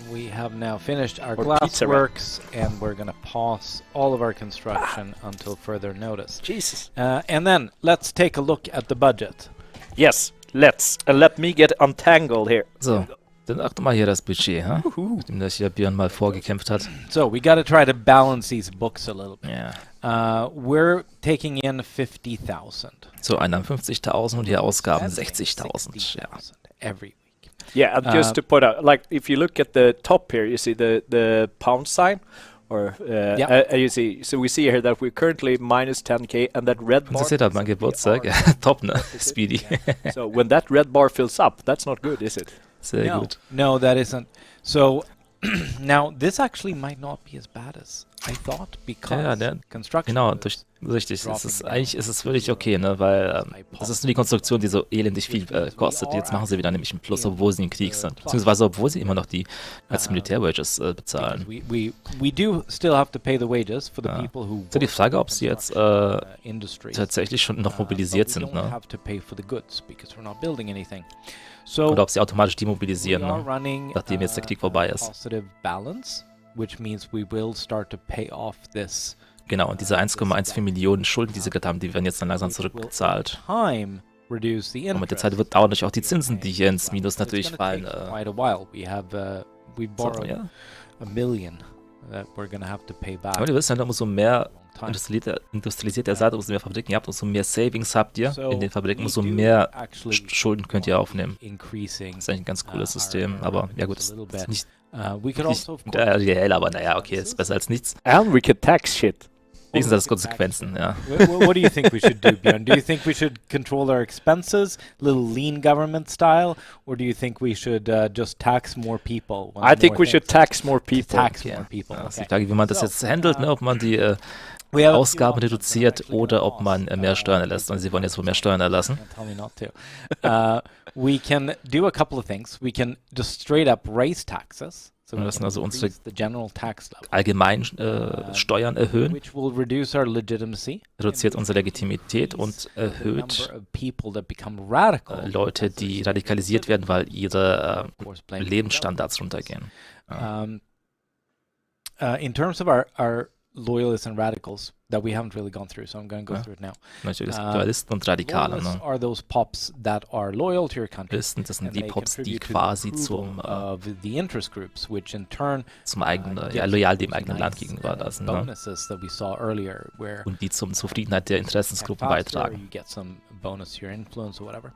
We have now finished our Or pizza glassworks, and we're going to pause all of our construction until further notice. Jesus. And then let's take a look at the budget. Yes, let's. And let me get untangled here. So, dann achte mal hier das Budget, mit dem das hier Björn mal vorgekämpft hat. So we got to try to balance these books a little bit. Ja. We're taking in 50,000. So, Einnahmen 50.000 und die Ausgaben 60.000. Ja. Every week. Yeah, and just to point out, like if you look at the top here, you see the pound sign, or you see. So we see here that we're currently minus 10k, and that red Und bar. das seht ihr, mein Geburtstag. Ja, top, ne? Speedy. So when that red bar fills up, that's not good, is it? Sehr gut. No, that isn't. So now this actually might not be as bad as I thought, because construction. Genau, richtig. Eigentlich ist es wirklich okay, ne? Weil es ist nur die Konstruktion, die so elendig viel kostet. Jetzt machen sie wieder nämlich einen Plus, obwohl sie im Krieg sind. Beziehungsweise obwohl sie immer noch die als Militärwages bezahlen. We do still have to pay the wages for the people who. Ist ja die Frage, ob sie jetzt tatsächlich schon noch mobilisiert sind, ne? Oder ob sie automatisch demobilisieren, ne? Nachdem jetzt der Krieg vorbei ist. Positive balance, which means we will start to pay off this Genau, und diese 1,14 Millionen Schulden, die sie gerade haben, die werden jetzt dann langsam zurückbezahlt. Time reduce the Und mit der interest. Zeit wird dadurch auch die Zinsen, die hier ins Minus natürlich It's gonna fallen. take quite a while. We borrowed Ja. $1 million that we're gonna have to pay back. Aber ihr wisst ja, umso mehr Time. industrialisiert ihr seid, umso mehr Fabriken ihr habt, umso mehr Savings habt ihr So in den Fabriken, we umso do mehr actually Schulden könnt ihr aufnehmen. increasing, Das ist eigentlich ein ganz cooles our System, aber ja gut, revenues das a little ist bit. nicht We could also, of course, ideell, aber naja, okay, ist besser als nichts. And we can tax shit. Wenigstens hat es Konsequenzen, ja. What do you think we should do, Björn? Do you think we should control our expenses, little lean government style, or do you think we should just tax more people? I think we should tax more people. Tax Okay. more people. Ja, das ist die Okay. Frage, wie man das jetzt handelt, ne? Ob man die We have a few Ausgaben options reduziert that I'm actually oder gonna ob man ask, mehr Steuern erlässt. Und sie wollen jetzt wohl mehr Steuern erlassen. Tell me not to. We can do a couple of things. We can just straight up raise taxes. So Wir we müssen can also unsere increase the general tax level, allgemein Steuern erhöhen, which will reduce our legitimacy, reduziert unsere Legitimität und the erhöht number of people that become radical. Leute, die radikalisiert werden, weil ihre Of course, blame the Lebensstandards runtergehen. Ja. In terms of our loyalists and radicals that we haven't really gone through, so I'm going to go Ja. through it now. Natürlich Loyalisten und Radikale. Loyalists Ne? are those pops that are loyal to your country. Loyalisten, das sind And die they Pops, die contribute to the quasi approval of the interest groups, which in turn zum eigenen, get ja, loyal dem those eigenen Land nice, gegenüber lassen. Ne? bonuses that we saw earlier, where Und die zum Zufriedenheit der Interessensgruppen faster, beitragen. you get some bonus to your influence or whatever.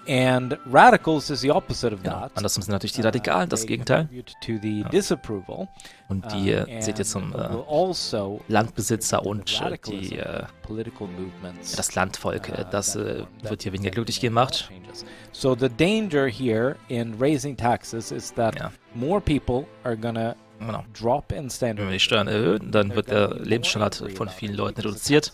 And radicals is the opposite of Genau. that. Andersrum sind natürlich die Radikalen, das They Gegenteil. contribute to the Ja. disapproval. Und die seht ihr And zum will also Landbesitzer und radicalism die, of political movements. das Landvolk. Das wird hier weniger glücklich gemacht. So the danger here in raising taxes is that Ja. more people are gonna Genau. drop in Wenn standard. wir die Steuern erhöhen, dann wird der Lebensstandard von vielen Leuten reduziert.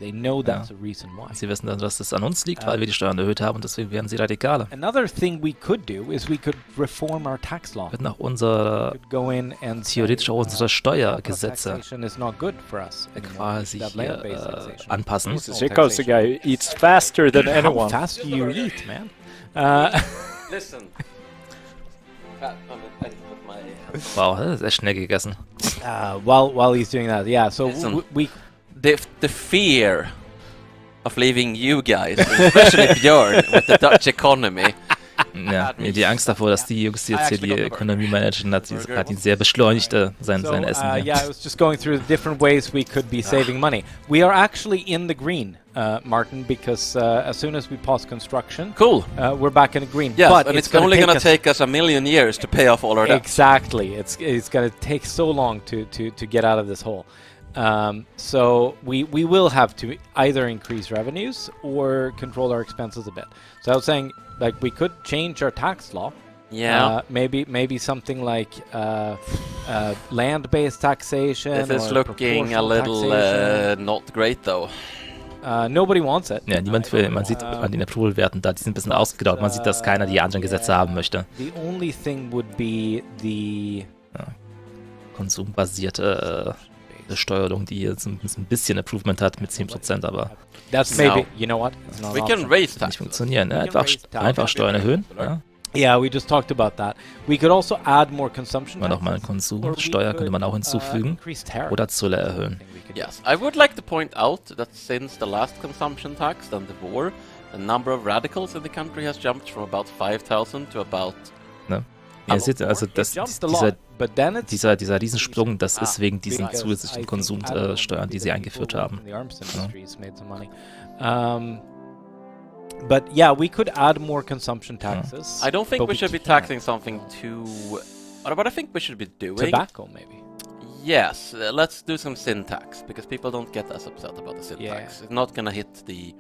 They know that's a reason why. Sie wissen dann, dass das an uns liegt, weil wir die Steuern erhöht haben und deswegen werden sie radikaler. Another thing we could do is we could reform our tax law. Wir würden auch unsere, Could go in and theoretisch auch unsere Steuergesetze taxation is not good for us anymore. quasi That hier land-based taxation. anpassen. This is because the guy eats faster than How anyone. fast do you eat, man? Listen. Wow, das ist sehr schnell gegessen. While he's doing that, yeah. So Listen. we The fear of leaving you guys, especially Björn, with the Dutch economy. Ja, die Angst davor, dass die Jungs, die jetzt hier die Ökonomie managen, hat ihn sehr beschleunigt, sein Essen. hier. yeah, I was just going through the different ways we could be saving money. We are actually in the green, Martin, because as soon as we pause construction, Cool. we're back in the green. Yes, but and it's only going to take us a million years to pay off all our debt. exactly. It's going to take so long to get out of this hole. So we will have to either increase revenues or control our expenses a bit. So I was saying, like, we could change our tax law. Yeah. Maybe something like land-based taxation. This is or looking a proportional little taxation. not great though. Nobody wants it. Ja, niemand will, man sieht an den Approval-Werten da, die sind ein bisschen ausgedauert. Man sieht, dass keiner die anderen Gesetze haben möchte. The only thing would be the Konsumbasierte Besteuerung, die jetzt ein bisschen Improvement hat mit 10%, aber that's No. maybe, you know what? It's not We an can option. raise nicht taxes. funktionieren. Ja, We can raise einfach Steuern erhöhen. Ja. Yeah, we just talked about that. We could also add more consumption Man noch mal eine taxes, or we Konsumsteuer könnte man auch could, hinzufügen increase tariffs. oder Zölle erhöhen. Thing we could do. Yes, I would like to point out that since the last consumption tax and the war, the number of radicals in the country has jumped from about 5,000 to about... Ihr seht also, It dass jumps a lot, but then it's dieser Riesensprung, das ist wegen diesen because I zusätzlichen think Konsumsteuern, die sie eingeführt haben. The arms industries made some money. But yeah, we could add more consumption taxes. I don't think but we should be can't. taxing something too... What I think we should be doing... Tobacco, maybe. Yes, let's do some sin tax, because people don't get as upset about the sin Yeah. tax. It's not gonna hit the...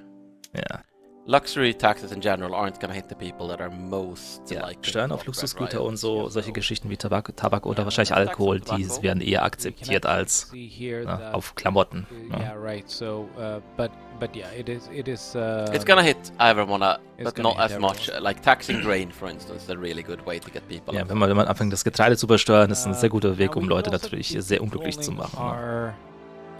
Ja, Luxury taxes in general aren't gonna hit the people that are most ja. like... Steuern auf Luxusgüter und so solche Geschichten wie Tabak oder wahrscheinlich Alkohol, die werden eher akzeptiert als See here that- auf Klamotten. Yeah, right. So, but yeah, it is. It's gonna hit everyone, it's but gonna not hit as much. Like taxing grain, for instance, is a really good way to get people. Ja, wenn man anfängt, das Getreide zu besteuern, ist ein sehr guter Weg, Now um we Leute could also natürlich be sehr unglücklich zu controlling machen.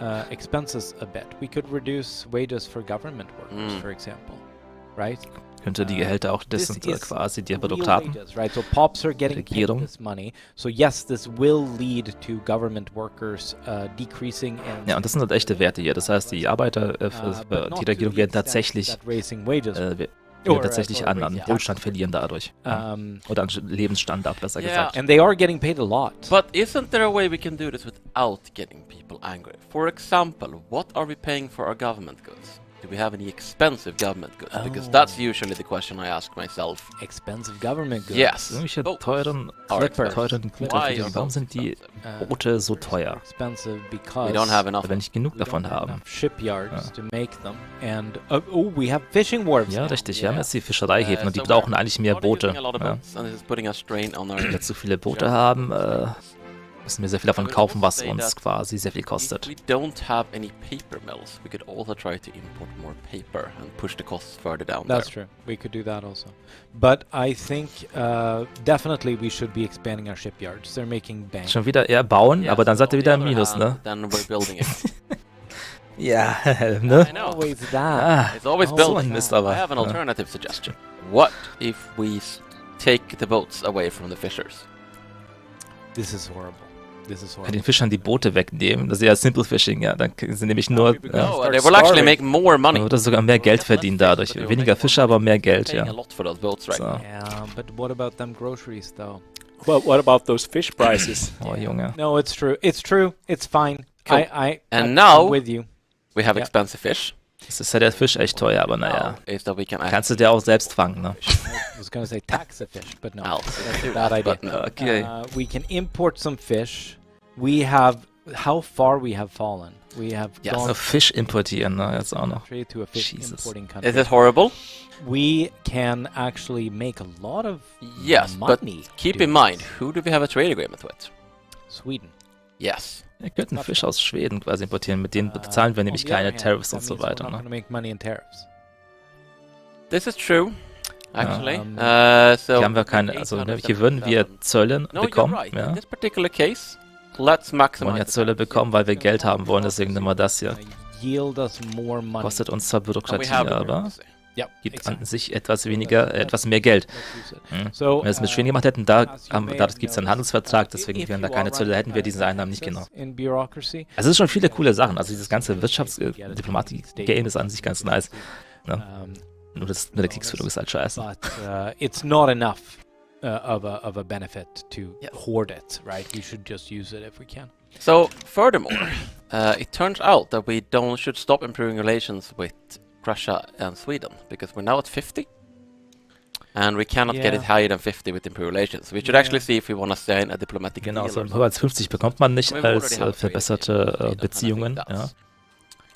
Our expenses a bit. We could reduce wages for government workers, Mm. for example. right? Könnte die Gehälter auch, das This sind is quasi die real Bürokraten. wages, right? So pops are getting paid Regierung. this money. So yes, this will lead to government workers decreasing in Ja, und das sind halt echte Werte hier. Das heißt, die Arbeiter, die Regierung werden tatsächlich, an Wohlstand verlieren dadurch. Oder an Lebensstandard, besser gesagt. And they are getting paid a lot. But isn't there a way we can do this without getting people angry? For example, what are we paying for our government goods? Do we have any expensive government goods? Because that's usually the question I ask myself. Expensive government goods. Yes. Irgendwelche Boats teuren are Clipper. Warum sind die Boote so teuer? Expensive because We don't have enough. Weil wir nicht genug davon haben. enough shipyards to make them. And we have fishing wharves. Ja, now. richtig. Wir haben jetzt die Fischereihäfen und die brauchen eigentlich mehr Boote. Ja. And this is putting a strain on our Wenn wir zu viele Boote haben, müssen wir sehr viel davon kaufen, was uns quasi sehr viel kostet. If we don't have any paper mills, we could also try to import more paper and push the costs further down That's there. true. We could do that also. But I think definitely we should be expanding our shipyards. They're making bank. Schon wieder eher bauen, Yes, aber dann seid ihr on wieder the im other Minus, hand, ne? Then we're building it. Ja, ne? I know. Always that. It's always Oh, So building. ein Mist I aber. have an Ja. alternative suggestion. What if we take the boats away from the fishers? This is horrible. This is Bei horrible. den Fischern die Boote wegnehmen, das ist ja Simple Fishing, ja. Dann sind nämlich nur, No, they will actually make more dann money. wird das sogar mehr Geld verdienen dadurch. Weniger Fischer, aber mehr Geld, Paying a ja. lot for those boats right So. now. Yeah, but what about them groceries though? Well, what about those fish prices? Oh, Junge. No, it's true. It's true. It's fine. Cool. I'm now- with you. We have Yeah. expensive fish. Das ist ja der Fisch echt teuer, aber naja. Is that we can Kannst du dir auch selbst fangen, ne? I was going to say tax the fish, but no. I'll That's do a bad that, idea. but no. Okay. We can import some fish. We have how far we have fallen. We have Yes. gone So Fisch importieren, ne? Jetzt auch noch. straight to a fish Jesus. importing country. Is it horrible? We can actually make a lot of Yes, but money. keep doing in mind, this. who do we have a trade agreement with? Sweden. Yes. Wir könnten Fisch aus Schweden quasi importieren, mit denen bezahlen wir nämlich On the other keine hand, Tariffs that und so means we're weiter, not ne? gonna make money in tariffs. This is true, actually. So Hier haben wir keine, also ne, hier würden wir Zölle No, you're bekommen, right. ja. In this particular case, let's Wir maximize wollen ja the Zölle tariffs. bekommen, weil wir Geld haben wollen, deswegen nehmen wir das hier. Yield us more money. Kostet uns zwar And we Bürokratie, have the aber currency. Yep, gibt an sich etwas weniger, etwas mehr Geld. Let's use it. Hm. So, Wenn wir es mit Schweden gemacht hätten, dadurch gibt es einen Handelsvertrag, deswegen wären da keine Zölle, hätten wir diese Einnahmen nicht genau. in bureaucracy. Also es sind schon viele coole Sachen, also dieses ganze Wirtschaftsdiplomatie-Game ist an sich ganz nice. Ja. Nur der Kriegsführung ist halt scheiße. But it's not enough of a benefit to hoard it, right? We should just use it if we can. So, furthermore, it turns out that we should stop improving relations with Russia and Sweden, because we're now at 50. And we cannot get Yeah. it higher than 50 with improved relations. We should actually see if we want to sign a diplomatic Genau, deal so or höher als 50 bekommt man nicht We've already als had a trade verbesserte agreement, and I think Beziehungen. Ja. that's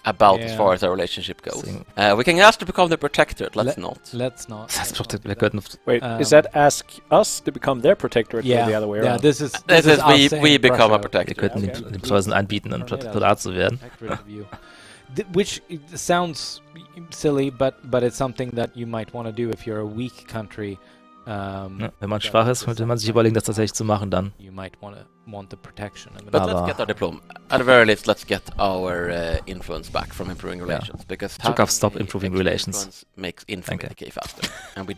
about as Yeah. far as our relationship goes. Deswegen- We can ask to become the protectorate, let's not. Let's not. Das heißt, wir könnten Wait, is that ask us to become their protectorate or the other way Yeah, around? this is This is us we saying become a Russia, wir protectorate. könnten Okay. dem Preußen anbieten, ein Protektorat zu werden. protectorate of you. Which sounds silly, but it's something that you might want to do if you're a weak country. Ja, wenn man schwach ist, könnte man sich überlegen, das tatsächlich zu machen dann. You might want the protection of it. But Aber- let's get our diploma. At the very least, let's get our influence back from improving relations. Because Drück auf having Stop a Improving extra Relations. influence makes infamy Danke. decay faster. And we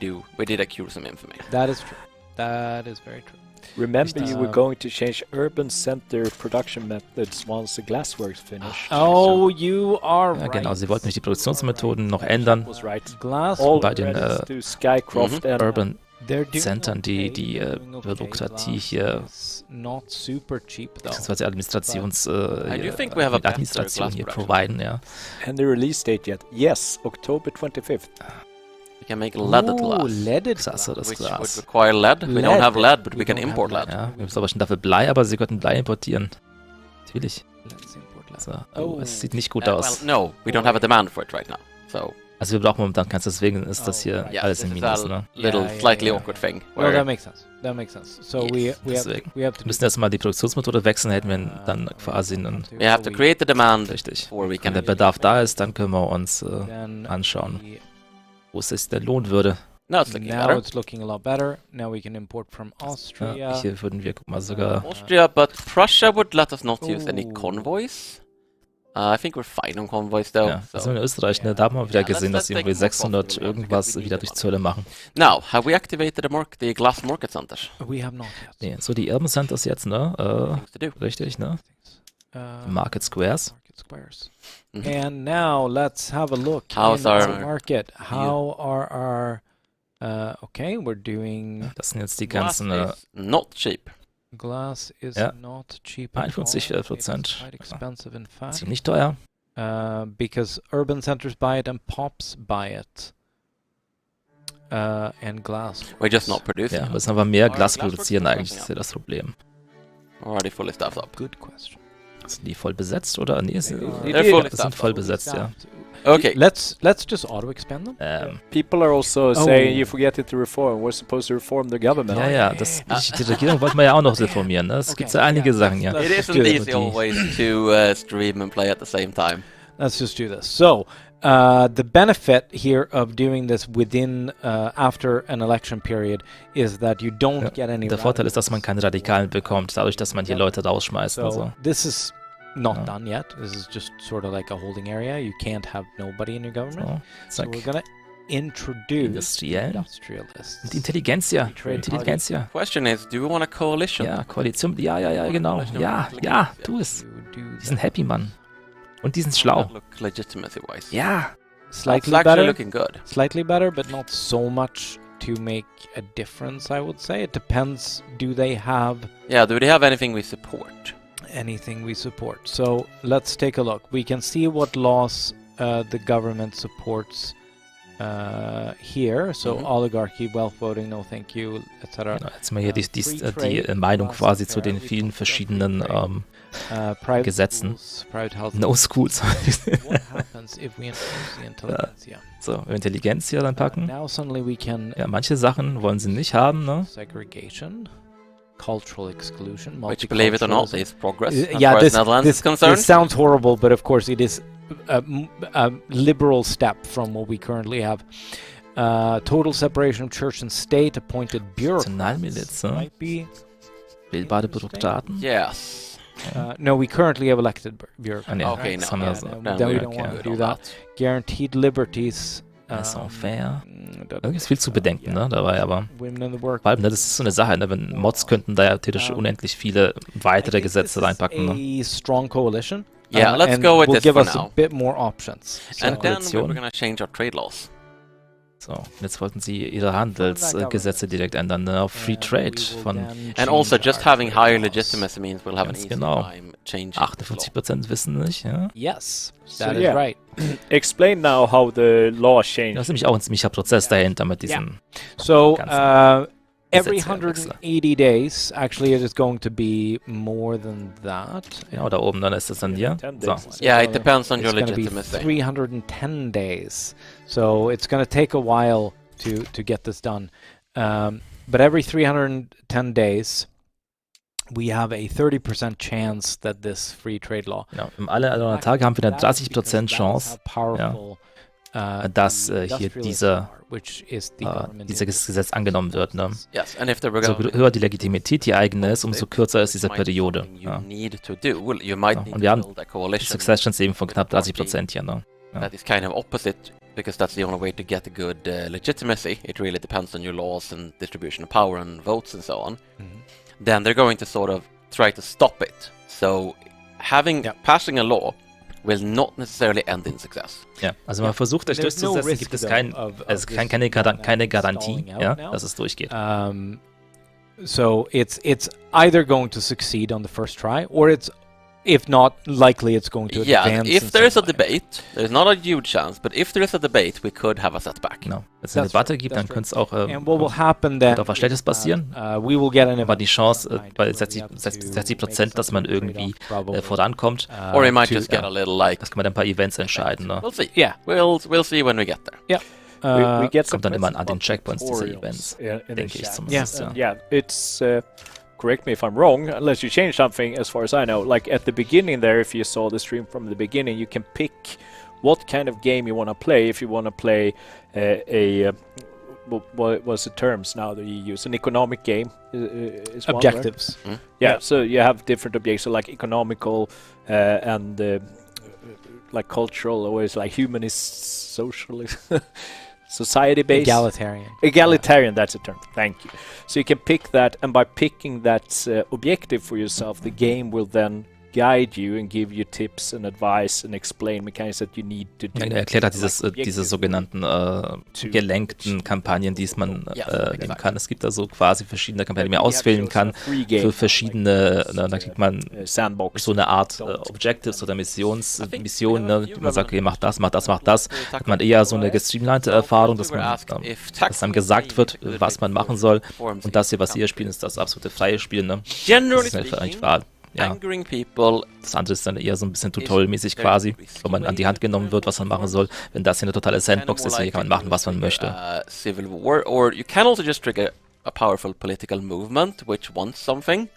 did accrue some infamy. That is true. That is very true. Remember, you were Um, going to change urban center production methods once the glassworks finished. Oh, you are Ja, right. genau, sie wollten nicht die Produktionsmethoden noch ändern. Was right. Glass. All bei den, credits to Skycroft and Urban They're doing Centern, die okay, doing okay. Bürokratie Glass hier, is not super cheap though. beziehungsweise Administrations, I do think we have a better Administration glass hier production. providen, ja. and the release date yet? Yes, October 25th. We can make leaded glass, leaded Klasse, das which would Glas. require lead. We don't have lead, but we can don't have import lead. lead. Ja, wir haben aber schon dafür Blei, aber sie könnten Blei importieren. Natürlich. Let's import lead. So. Oh, es sieht nicht gut Well, aus. no, we don't have a demand for it right now. So, Also wir brauchen momentan keins, deswegen ist das hier right. yeah, alles this im is Minus, a ne? little Yeah, slightly yeah. awkward thing. Well, Where that makes sense. That makes sense. So Yes, we have deswegen. to Wir müssen erstmal die Produktionsmethode wechseln, hätten wir dann quasi einen... we have to create the demand Richtig. before we Wenn can der Bedarf da ist, dann können wir uns then anschauen, we- wo es sich der Lohn würde. Now it's looking now better. it's looking a lot better. Now we can import from Ja, Austria. hier würden wir, guck mal, sogar... Austria, but Prussia would let us not use any Ooh. convoys. I think we're fine on convoys though. Ja, das sind in Österreich, ne? Da haben wir wieder Yeah, gesehen, dass let's sie take irgendwie more 600 profitable ones, irgendwas because we wieder need durch the Zölle machen. Now, have we activated the glass market centers? We have not yet. Nee, so die Urban Centers jetzt, ne? Things to do. Richtig, ne? Uh, Market Squares. Market squares. Mhm. And now let's have a look How's in our our market. How are our okay, we're doing Das sind jetzt die Glass ganzen is not cheap. glass is Ja. not cheap at all. 51%. It is quite expensive in fact. ziemlich teuer. Because urban centers buy it and pops buy it. And glass. We're just not producing. Ja, it. müssen aber mehr Our Glas Glassworks produzieren are eigentlich, catching ist ja das Problem. Already fully staffed up. Good question. Sind die voll besetzt oder? Nee, They're fully sind staffed voll up. besetzt, ja. Okay. Let's just auto expand them. People are also saying you forget it to reform. We're supposed to reform the government. Ja, die Regierung wollten wir ja auch noch reformieren, ne? Es gibt ja einige Sachen, ja. It Let's isn't do it. easy always to stream and play at the same time. Let's just do this. So, the benefit here of doing this within after an election period is that you don't Ja. get any. Der Vorteil ist, dass man keine Radikalen bekommt, dadurch, dass man hier Leute rausschmeißt und So so. this is not Ja. done yet. This is just sort of like a holding area. You can't have nobody in your government. So, So we're zack. gonna introduce Industriell. industrialists. Und Intelligenzia. Trade Intelligenzia. Question is, do we want a coalition? Ja, Koalition. Ja, genau. Ja, tu es. You do Die sind that. happy, Mann. Und die sind How schlau. does that look legitimacy-wise? Ja. Slightly It's actually better. looking good. Slightly better, but not so much to make a difference, I would say. It depends. Do they have Yeah, do they have anything we support? anything we support? So let's take a look. We can see what laws the government supports here. So Mhm. oligarchy, wealth voting, no thank you, etc. Genau, jetzt mal hier die Meinung quasi zu den vielen verschiedenen Private Gesetzen. schools, private health. No Schools. What happens if we introduce the intelligentsia? So, Intelligenz hier dann packen. Now suddenly we can Ja, manche Sachen wollen sie nicht haben, ne? segregation, cultural exclusion, Which, believe it or not, multiculturalism. is progress as Yeah, far this, as Netherlands this, is concerned. this sounds horrible, but of course it is a liberal step from what we currently have. Total separation of church and state, appointed bureaucrats Nationalmiliz, ne? might be. Bildbare Produktdaten. Yes. No, we currently have elected bureaucrats. Ah, nee, Okay, das no, haben wir yeah, so. no, then we we're don't want good to do on that. Guaranteed liberties. Laissez faire. Da Da gibt es viel zu bedenken, ne? Dabei aber. Women in the work. Vor allem, ne, das ist so eine Sache, ne? Wenn Mods könnten da ja theoretisch unendlich viele weitere Gesetze reinpacken, ne? A strong coalition. Yeah, let's and go with will this give for us now. a bit more options. So And then Koalition. we're going to change our trade laws. So, und jetzt wollten sie ihre Handelsgesetze direkt ändern, ne? Auf Free Trade von And also, just having higher legitimacy means we'll have an Ganz easy genau. time changing the 48% wissen nicht, ja? Yes, So, that is yeah. right. Explain now how the law Das changed. ist nämlich auch ein ziemlicher Prozess dahinter mit diesen. So Ganzen every Gesetzewechsel. 180 days, actually, it is going to be more than that. Genau, da oben, dann ist das dann hier. 10 So. days. Yeah, it depends on It's your going to be legitimacy. 310 days. So it's going to take a while to get this done. But every 310 days, we have a 30% chance that this free trade law Genau. Alle 100 Tage haben wir eine 30% Chance, dass hier dieses Gesetz angenommen wird. Ne? Yes, and if there were So going höher die Legitimität die eigene ist, umso kürzer ist diese Periode. Ja. need to do. Well, you might Ja, need und wir haben to build a coalition Success Chance eben von knapp 30% hier. Ne? Ja. that is kind of opposite, because that's the only way to get a good legitimacy. It really depends on your laws and distribution of power and votes and so on. Then they're going to sort of try to stop it. So passing a law will not necessarily end in success. Ja, also man versucht euch There's no durchzusetzen, risk, gibt es though, keine Garantie, stalling out ja, now. dass es durchgeht. So it's either going to succeed on the first try, or it's, if not, likely it's going to Yeah, advance. if in there is a some way. debate, there's not a huge chance, but if there is a debate, we could have a setback. Genau. Wenn es eine That's Debatte right, gibt, that's dann könnte es auch And what will happen then? auch was Schlechtes passieren. We will get an Aber die Chance bei 60%, 60%, dass man irgendwie vorankommt, Or we might just get a little like. das kann man dann ein paar Events entscheiden. Ne? We'll see. Yeah. We'll see when we get there. We get kommt dann immer an den some Checkpoints dieser tutorials Events, in the denke ich chat. zumindest. And yeah, it's correct me if I'm wrong, unless you change something. As far as I know, like at the beginning there, if you saw the stream from the beginning, you can pick what kind of game you want to play. If you want to play what was the terms now that you use? An economic game is one, right? objectives. Yeah, so you have different objectives, so like economical and like cultural, or is like humanist, socialist, society-based? Egalitarian. That's a term. Thank you. So you can pick that, and by picking that objective for yourself, the game will then guide you and give you tips and advice and explain mechanics that you need to do. Er erklärt hat diese sogenannten gelenkten Kampagnen, die man nehmen kann. Es gibt da so quasi verschiedene Kampagnen, die man auswählen kann für verschiedene, da kriegt man so eine Art Objectives oder Missionen, ne? Man sagt, okay, mach das, hat man eher so eine gestreamlinete Erfahrung, dass einem gesagt wird, was man machen soll, und das hier, was Sie hier spielen, ist das absolute freie Spiel, ne? Das ist eigentlich wahr. Ja. Das andere ist dann eher so ein bisschen tutorialmäßig quasi, wo man an die Hand genommen wird, was man machen soll. Wenn das hier eine totale Sandbox ist, hier kann man machen, was man möchte. Civil war, or you can also just trigger a powerful political movement which wants something,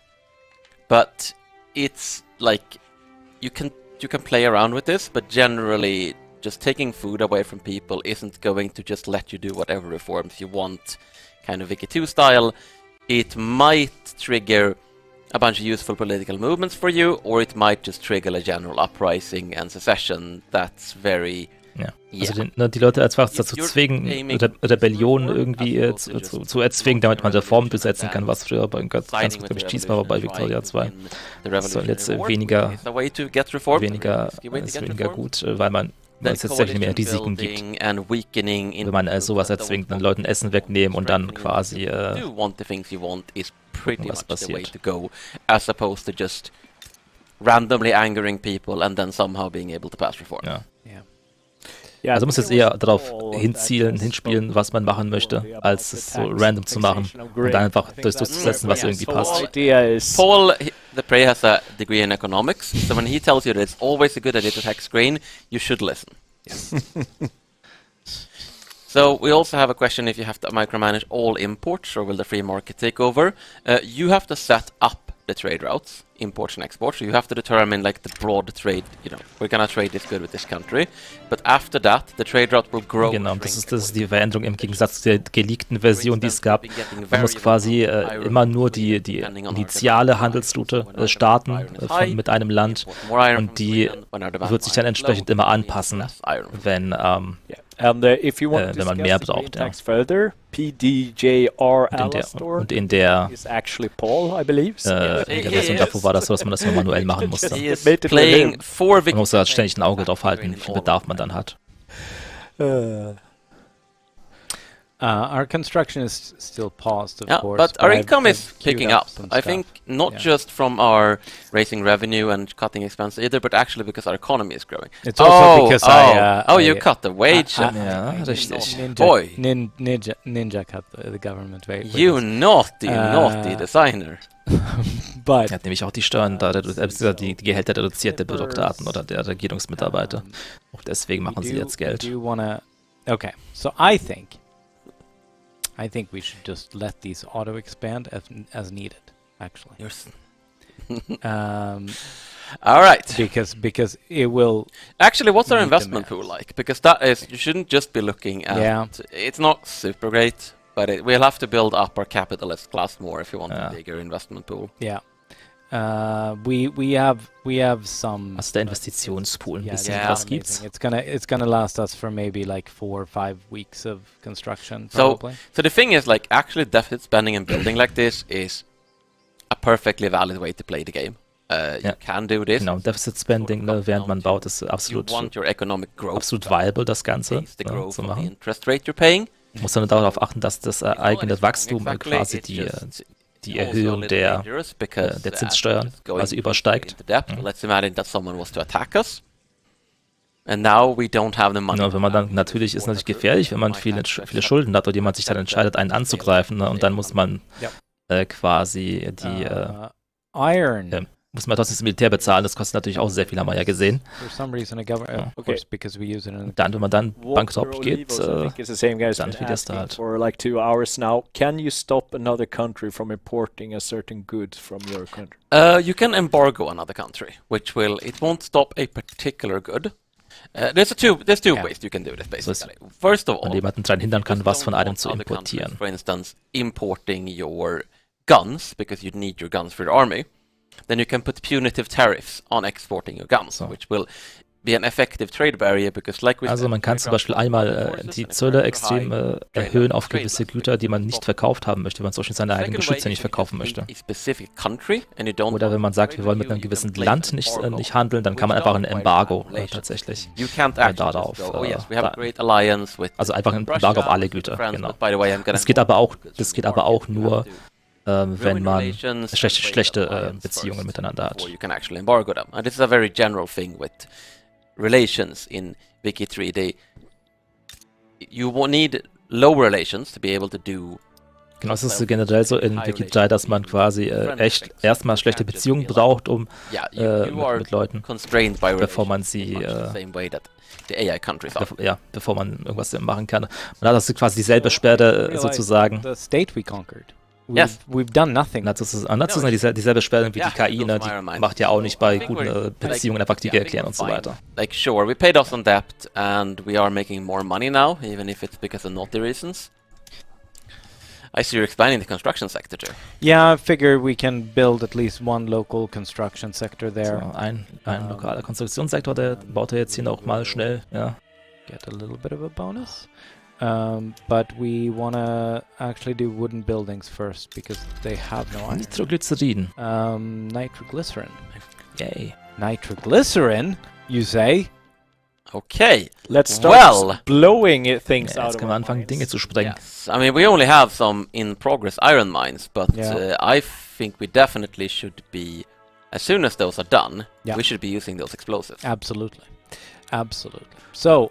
but it's like you can play around with this, but generally just taking food away from people isn't going to just let you do whatever reforms you want, kind of Wiki 2 style. It might trigger a bunch of useful political movements for you, or it might just trigger a general uprising and secession that's very... Also die Leute einfach dazu zwingen, Rebellion irgendwie zu erzwingen, damit man Reformen durchsetzen kann, was früher bei ganz gut, glaube ich, cheesbar war bei Victoria 2. Das soll jetzt weniger gut, weil man es jetzt tatsächlich mehr Risiken gibt. Wenn man sowas erzwingt, dann Leuten Essen wegnehmen und dann quasi was passiert. As opposed to just randomly angering people and then somehow being able to pass reform. Ja, also muss jetzt eher darauf hinspielen, was man machen möchte, als es so random zu machen und dann einfach durchzusetzen, was irgendwie passt. Paul, the Prey, has a degree in economics, so when he tells you that it's always a good idea to tax grain, you should listen. So we also have a question if you have to micromanage all imports, or will the free market take over? You have to set up the trade routes, imports and exports, so you have to determine like the broad trade, we're gonna trade this good with this country, but after that the trade route will grow. Genau, das ist die Veränderung im Gegensatz zu der geleakten Version, die es gab. Man muss quasi immer nur die initiale Handelsroute starten mit einem Land, und die wird sich dann entsprechend immer anpassen, wenn man mehr braucht. Ja. Und in der Version davor war das so, dass man das nur manuell machen musste. Man muss da ständig ein Auge drauf halten, wie viel Bedarf man dann hat. Our construction is still paused, of course. But our income is picking up. I think not just from our raising revenue and cutting expenses either, but actually because our economy is growing. It's also because you cut the wage. Ja, richtig. Ninja cut the government wage. You naughty designer. Er hat nämlich auch die Steuern, die Gehälter reduziert der Bürokraten oder der Regierungsmitarbeiter. Auch deswegen machen sie jetzt Geld. Okay, so I think we should just let these auto expand as needed, actually. All right. Because it will. Actually, what's our investment pool like? Because that is, you shouldn't just be looking at. Yeah. It's not super great, but we'll have to build up our capitalist class more if you want a bigger investment pool. Yeah. We have some. Also der Investitionspool, ein bisschen was gibt's. It's gonna last us for maybe like 4 or 5 weeks of construction. So the thing is, like, actually deficit spending and building like this is a perfectly valid way to play the game. You can do this. Genau, Deficit Spending, während man baut, ist absolut viable, das Ganze zu machen. Interest rate you're paying. Muss dann darauf achten, dass das eigene Wachstum quasi die Erhöhung der Zinssteuern quasi übersteigt. Let's imagine that someone was to attack us. And now we don't have the money. Wenn man dann natürlich gefährlich, wenn man viele Schulden hat oder jemand sich dann entscheidet, einen anzugreifen, und dann muss man quasi muss man trotzdem das Militär bezahlen, das kostet natürlich auch sehr viel, haben wir ja gesehen. Dann, wenn man dann bankrupt geht, dann verlierst du halt. For like 2 hours now, can you stop another country from importing a certain good from your country? You can embargo another country, it won't stop a particular good. There's two ways you can do this, basically. First of all, man jemanden daran hindern kann, was von einem zu importieren. For instance, importing your guns, because you need your guns for your army. Then you can put punitive tariffs on exporting your guns, which will be an effective trade barrier because like we Also man kann zum Beispiel einmal die Zölle extrem erhöhen auf gewisse Güter, die man nicht verkauft haben möchte, wenn man zum Beispiel seine eigenen Geschütze nicht verkaufen möchte. Oder wenn man sagt, wir wollen mit einem gewissen Land nicht handeln, dann kann man einfach ein Embargo tatsächlich darauf. Also einfach ein Embargo auf alle Güter, genau. Das geht aber auch nur, wenn man schlechte Beziehungen miteinander hat. You can actually embargo them. And this is a very general thing with relations in Wiki 3. You need low relations to be able to do. Genau, es ist generell so in Wiki 3, dass man quasi erstmal schlechte Beziehungen braucht, um mit Leuten, bevor man sie bevor man irgendwas machen kann. Man hat also quasi dieselbe Sperre sozusagen. The state we conquered. Yes. We've done nothing. Das ist dieselbe Sperre wie die KI, ne? Die macht ja auch nicht bei guten Beziehungen einfach Kriege erklären und so weiter. Like sure, we paid off on debt and we are making more money now, even if it's because of naughty reasons. I see you're expanding the construction sector too. Yeah, I figure we can build at least one local construction sector there. So, ein lokaler Konstruktionssektor, der baut er jetzt hier noch mal schnell, ja. Get a little bit of a bonus. But we want to actually do wooden buildings first because they have no iron. Nitroglycerin. Nitroglycerin. Yay. Nitroglycerin, you say? Okay. Let's start blowing things out. Jetzt können wir anfangen, Dinge zu sprengen. Yes. I mean, we only have some in progress iron mines, but I think we definitely should be, as soon as those are done, we should be using those explosives. Absolutely. Absolutely. So,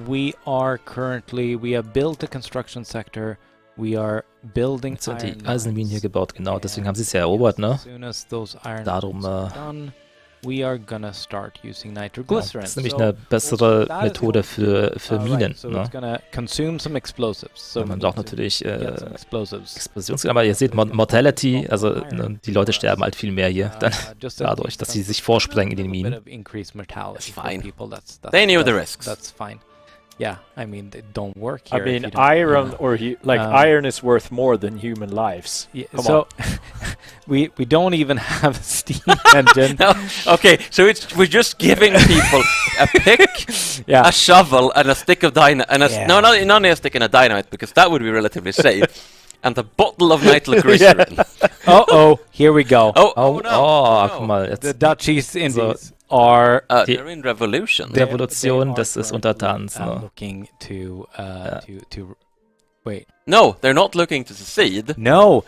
we have built the construction sector, we are building Jetzt sind die Eisenminen hier gebaut, genau, deswegen haben sie es ja erobert, ne? As soon as those iron Darum, done, we are gonna start using nitroglycerin. Das ist nämlich eine bessere Methode für Minen, so ne? it's gonna consume some explosives. So Man braucht natürlich explosives. Explosions, aber ihr seht Mortality, also die Leute sterben halt viel mehr hier, dann dadurch, dass sie sich vorsprengen in den Minen. That's fine. They knew the risks. That's fine. Yeah, I mean, they don't work here. I mean, iron iron is worth more than human lives. Yeah, Come so on. we don't even have a steam engine. No, okay, so we're just giving people a pick, a shovel, and a stick of dynamite. And not only a stick and a dynamite, because that would be relatively safe. And a bottle of nitroglycerin. Here we go. Guck mal, jetzt The Dutch East Indies are they're in revolution. Revolution des Untertans. Ne? Looking to wait. No, they're not looking to secede. No,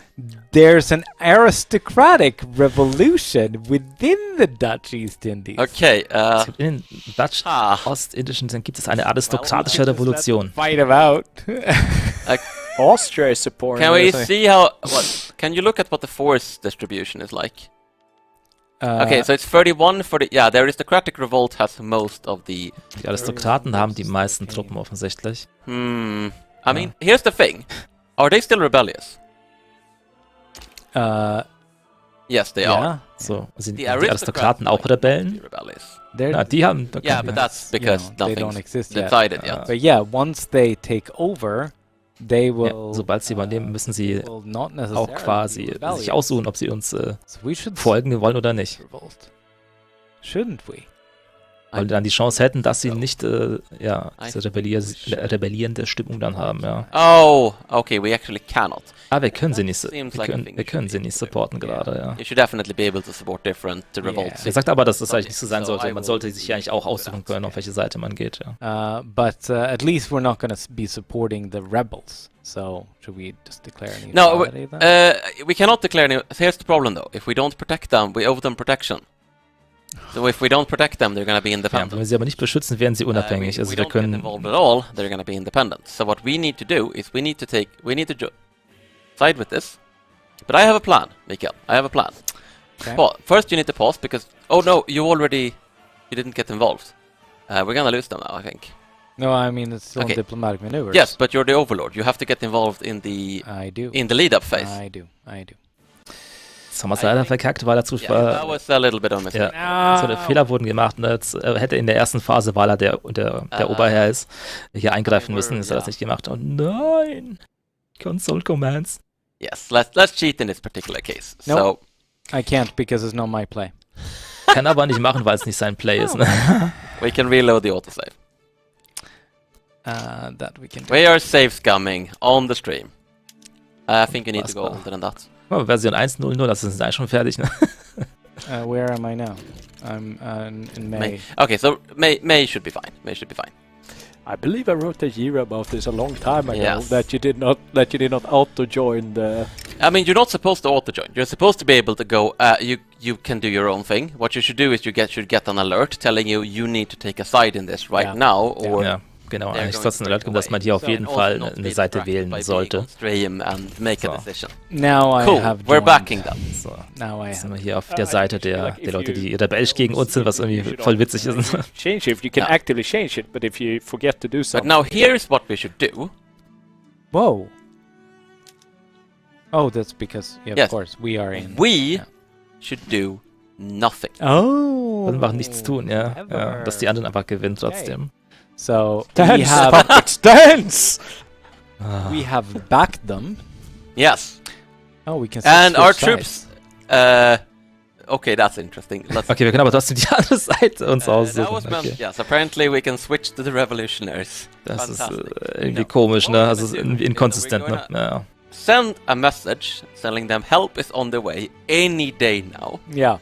there's an aristocratic revolution within the Dutch East Indies. Okay, in den Dutch Ostindischen gibt es eine aristokratische Revolution. Fight them out. Austria is supporting. Can we see can you look at what the force distribution is like? Okay, so it's 31 for the... Yeah, the aristocratic revolt has most of the... Die Aristokraten haben die meisten Truppen offensichtlich. I mean, here's the thing. Are they still rebellious? Yes, they are. So, sind die Aristokraten auch Rebellen? Na, die haben... Yeah, but that's because nothing's decided yet. But yeah, once they take over... sobald sie übernehmen, müssen sie auch quasi sich aussuchen, ob sie uns folgen wollen oder nicht. Weil wir dann die Chance hätten, dass sie nicht diese rebellierende Stimmung dann haben, ja. Oh, okay, we actually cannot. Aber wir können sie nicht, wir können sie nicht supporten gerade, ja. You should definitely be able to support different revolts. Er sagt aber, dass das eigentlich nicht so sein sollte. Man sollte sich ja eigentlich auch aussuchen können, auf welche Seite man geht, ja. But at least we're not going to be supporting the rebels. So, should we just declare any No, we cannot declare any... Here's the problem, though. If we don't protect them, we owe them protection. So if we don't protect them, they're going to be independent. Ja, wenn wir sie aber nicht beschützen, werden sie unabhängig. Also wir können... If we don't get involved at all, they're going to be independent. So what we need to do is we need to side with this. But I have a plan, Mikael. I have a plan. Okay. Well, first you need to pause because... Oh no, you didn't get involved. We're going to lose them now, I think. No, I mean it's still diplomatic maneuvers. Yes, but you're the overlord. You have to get involved in the... I do. In the lead-up phase. I do. Das haben wir leider verkackt, weil dazu that was a little bit of a mistake. So eine Fehler wurden gemacht. Und jetzt hätte in der ersten Phase, weil er der Oberherr ist, hier eingreifen müssen. Ist er das nicht gemacht. Oh nein! Console Commands. Yes, let's cheat in this particular case. Nope. So I can't because it's not my play. Kann aber nicht machen, weil es nicht sein Play ist. Ne? We can reload the autosave. That we can do. We are save scumming on the stream. I think you need to go older than that. Oh, Version 1.0.0, das ist eigentlich schon fertig, ne? Where am I now? I'm in May. Okay, so May should be fine. May should be fine. I believe I wrote a year about this a long time ago. Yes. That you did not auto join the. I mean, you're not supposed to auto join. You're supposed to be able to go. You can do your own thing. What you should do is should get an alert telling you need to take a side in this right now, or Ja, genau. Eigentlich soll es ein Alert geben, dass man hier auf jeden Fall eine Seite wählen sollte. Stream and make a decision. Now I Cool. have We're joined. backing that. So, Now I jetzt sind have. wir hier auf der Seite der Leute, die rebellisch gegen uns sind, was irgendwie voll witzig ist. Change it. You can Yeah. actively change it, but if you forget to do But something. now here's what we should do. Whoa. Oh, that's because Yes. of course we are in. We Yeah. should do nothing. Oh. Und einfach nichts tun, ja. Dass die anderen einfach gewinnen trotzdem. So Dance, we have puppets, dance. we have backed them. Yes. Oh, we can. And switch our sides. troops. Okay, that's interesting. Let's. Okay, wir können aber trotzdem die andere Seite uns That aussuchen. was meant. Okay. Yes, apparently we can switch to the revolutionaries. Das ist Fantastic. irgendwie No. komisch, ne? What Also we're es ist gonna irgendwie do- inkonsistent, we're ne? Ja. Send a message telling them help is on the way any day now. Yeah.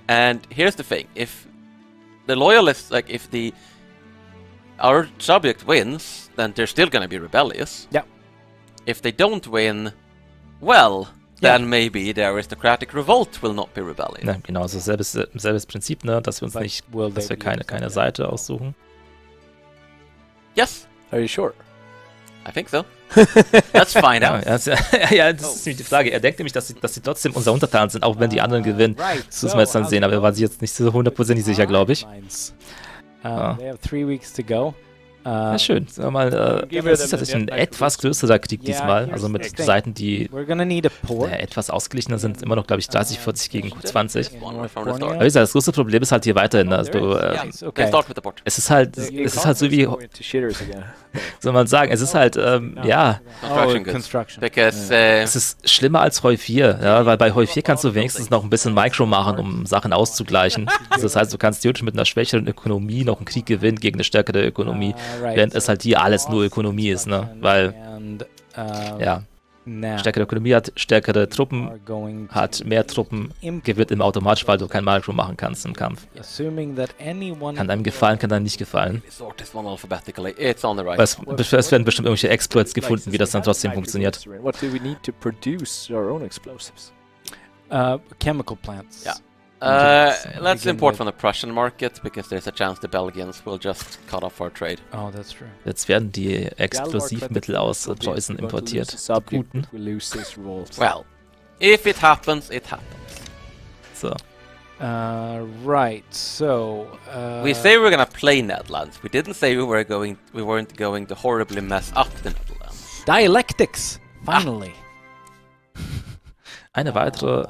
And here's the thing: if the loyalists, like if our subject wins, then they're still gonna be rebellious. Yeah. If they don't win, well, Yeah. then maybe the aristocratic revolt will not be rebellious. Ne, genau, also selbes Prinzip, ne? Dass wir uns But nicht, will dass they wir be keine accepted? Seite aussuchen. Yes, Are you sure? I think so. Let's find Ja, out. ja, das ist nämlich die Frage. Er denkt nämlich, dass sie trotzdem unser Untertan sind, auch wenn die anderen gewinnen. Right. Das müssen wir jetzt dann sehen, aber er war sich jetzt nicht so hundertprozentig sicher, glaube ich. They have 3 weeks to go. Ja, schön. Sagen wir mal, das ist tatsächlich ein etwas größerer Krieg diesmal. Also mit Seiten, die We're gonna need a port. etwas ausgeglichener sind, immer noch, glaube ich, 30, 40 gegen 20. One from the Aber start. wie gesagt, das größte Problem ist halt hier weiterhin. Ne? Also, Yeah, Okay. start with the port. es ist halt so wie, Going to shitters again. soll man sagen, es ist halt, ja, Construction goods. Construction. Because es ist schlimmer als Heu 4, ja, weil bei Heu 4 kannst du wenigstens noch ein bisschen Micro machen, um Sachen auszugleichen. Also das heißt, du kannst theoretisch mit einer schwächeren Ökonomie noch einen Krieg gewinnen gegen eine stärkere Ökonomie, Right. während es halt hier alles nur Ökonomie ist, ne? Weil, And, ja, now stärkere Ökonomie hat stärkere Truppen, are going to hat mehr Truppen, import. gewinnt im automatisch, weil du kein Micro machen kannst im Kampf. Assuming that anyone Kann einem gefallen, kann einem nicht gefallen. sort this one alphabetically. It's on the right. Weil es werden bestimmt irgendwelche Exploits gefunden, wie das dann trotzdem funktioniert. What do we need to produce our own explosives? chemical plants. Yeah. Okay. Let's Begin import with- from the Prussian market because there's a chance the Belgians will just cut off our trade. Oh, that's true. Jetzt werden die Explosivmittel aus Preußen importiert. Die guten. Well, if it happens, it happens. So. Right. So We say we're gonna play Netherlands. We didn't say we weren't going to horribly mess up the Netherlands. dialectics. Finally. Eine weitere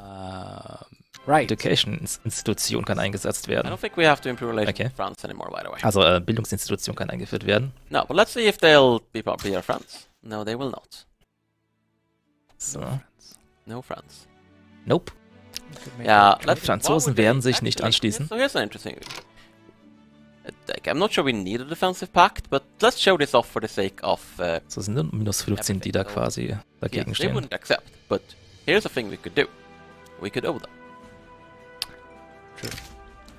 Right. Education-Institution kann eingesetzt I werden. don't think we have to improve relations Okay. with France anymore, by the way. Also Bildungsinstitution kann eingeführt werden. No, but let's see if they'll be our friends. No, they will not. So. No friends. Nope. Yeah, Die Franzosen werden sich nicht anschließen. So here's an interesting. Like, I'm not sure we need a defensive pact, but let's show this off for the sake of. So sind nur minus 15, die da quasi dagegen Yes, they stehen. wouldn't accept, but here's a thing we could do. We could owe them. True.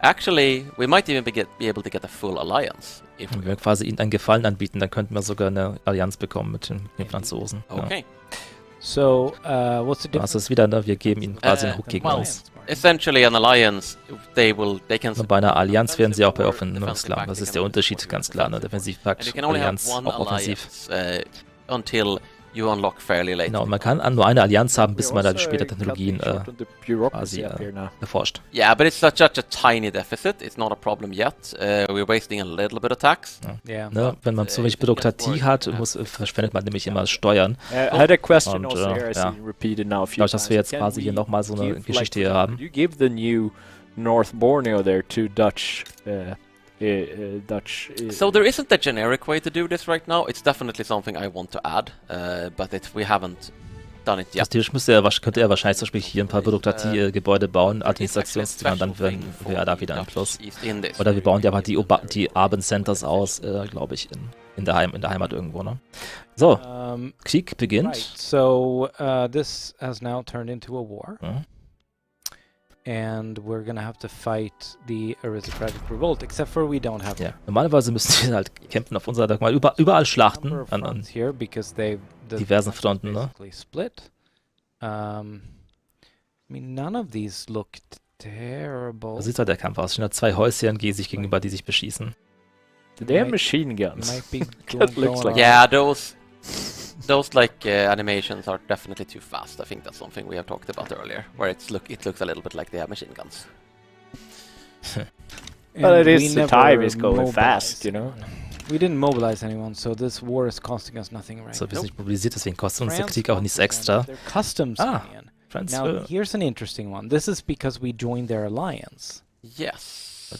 Actually, we might even be able to get a full alliance. If Wenn we wir quasi ihnen einen Gefallen anbieten, dann könnten wir sogar eine Allianz bekommen mit den Franzosen. Ja. Okay. So, what's the difference? Das ist wieder, ne, wir geben ihnen quasi einen Hook gegen well, uns. Essentially, an alliance, they can. Und bei einer Allianz werden sie auch bei Defensive offenen, pact, klar. Das they ist can der only Unterschied, support ganz klar. Ne? defensive. Defensivpakt, And you can only have Allianz, one auch offensiv. alliance until you unlock fairly late. Genau, und man kann nur eine Allianz haben, bis man dann später Technologien quasi erforscht. Yeah, but it's such a tiny deficit. It's not a problem yet. We're wasting a little bit of tax. Yeah. Ne? Wenn man zu wenig Bürokratie hat, verschwendet man nämlich immer Steuern. I had a question Und, also here I ja. see repeated now a few Dadurch, dass wir times. jetzt Can quasi hier we nochmal so eine give, Geschichte like, hier haben. you give the new North Borneo there to Dutch So there isn't a generic way to do this right now. It's definitely something I want to add, but we haven't done it yet. Theoretisch könnte er wahrscheinlich zum Beispiel hier ein paar Bürokratie, Gebäude bauen, Administrationszimmer, dann wäre da wieder ein Plus. Oder wir bauen ja einfach die Urban Centers aus, glaube ich, in der Heimat irgendwo, ne? So, Krieg beginnt. Right. So this has now turned into a war. And we're gonna have to fight the aristocratic revolt, except for we don't have Normalerweise müssen wir halt kämpfen auf unserer, mal überall Schlachten an here because diversen Fronten, ne? Split. I mean, none of these look terrible. Da sieht halt der Kampf aus. Es sind halt 2 Häuschen sich gegenüber, die sich beschießen. They have machine guns. Might be That looks like Yeah, those like animations are definitely too fast. I think that's something we have talked about earlier, where it looks a little bit like they have machine guns. But it is the time is going fast, you know. We didn't mobilize anyone, so this war is costing us nothing right So, wir now. sind nicht mobilisiert, deswegen kostet uns der Krieg auch nichts extra. Their customs union. Now, here's an interesting one. This is because we joined their alliance. Yes.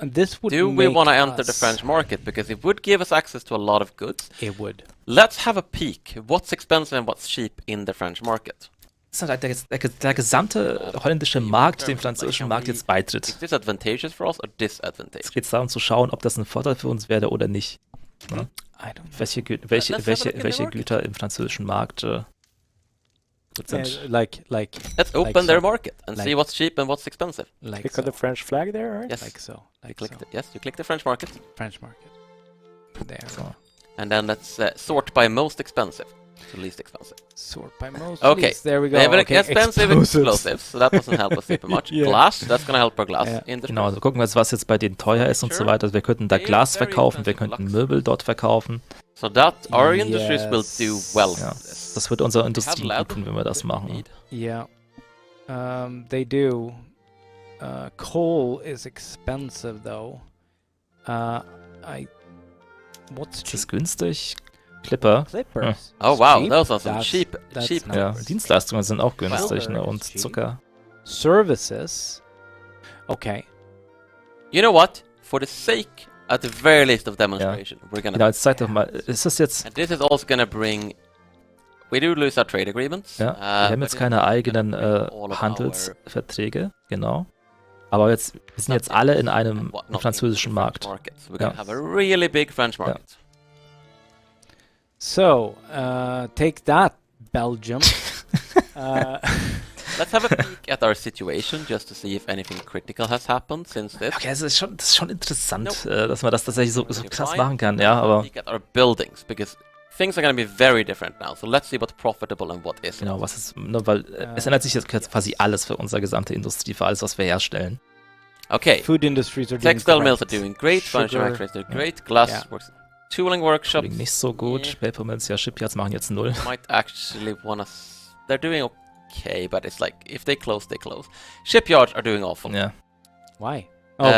This would Do we want to enter the French market? Because it would give us access to a lot of goods. It would. Let's have a peek. What's expensive and what's cheap in the French market? Das ist halt der gesamte holländische Markt dem französischen Markt jetzt beitritt. Is this advantageous for us or disadvantageous? Es geht darum zu schauen, ob das ein Vorteil für uns wäre oder nicht. Ne? Welche Güter im französischen Markt gut sind. Let's open their market and see what's cheap and what's expensive. Click on the French flag there, right? Yes. Like so. You click the French market. French market. There. So. And then let's sort by most expensive to least expensive. Sort by most. Okay. Least. There we go. They have Okay. expensive explosives, so that doesn't help us super much. Glass, that's gonna help our glass industry. Genau, also gucken wir jetzt, was jetzt bei denen teuer ist und so weiter. Wir könnten da Glas verkaufen, wir könnten Möbel dort verkaufen. So that our industries will do well. Ja, das wird unserer Industrie gut tun, wenn wir das machen. Yeah. They do. Coal is expensive though. What's Ist das günstig? Clipper. Clippers. Oh wow, Cheap? those are some That's cheap Ja, nice. Dienstleistungen sind auch günstig, ne? Und cheap. Zucker. Services. Okay. You know what? For the sake, at the very least, of demonstration, we're gonna. Genau, jetzt zeig doch mal, ist das jetzt... And this is also gonna bring. We do lose our trade agreements. Ja, wir haben jetzt keine eigenen Handelsverträge, genau. Aber jetzt, wir sind jetzt alle in einem französischen Markt. So we're gonna have a really big French market. So, take that, Belgium. Let's have a peek at our situation just to see if anything critical has happened since this. Okay, das ist schon interessant, dass man das tatsächlich so krass machen kann, ja, aber... Peek at our buildings, because things are going to be very different now. So let's see what's profitable and what isn't. Genau, was ist, ne, weil es ändert sich jetzt quasi alles für unsere gesamte Industrie, für alles, was wir herstellen. Okay. Food industries are Textile doing mills are great. doing great. Furniture factories are great. Glass works. Tooling workshops. Nicht so gut. Paper mills, ja, Shipyards machen jetzt 0. Might actually wanna. They're doing okay, but it's like if they close, they close. Shipyards are doing awful. Ja. Why?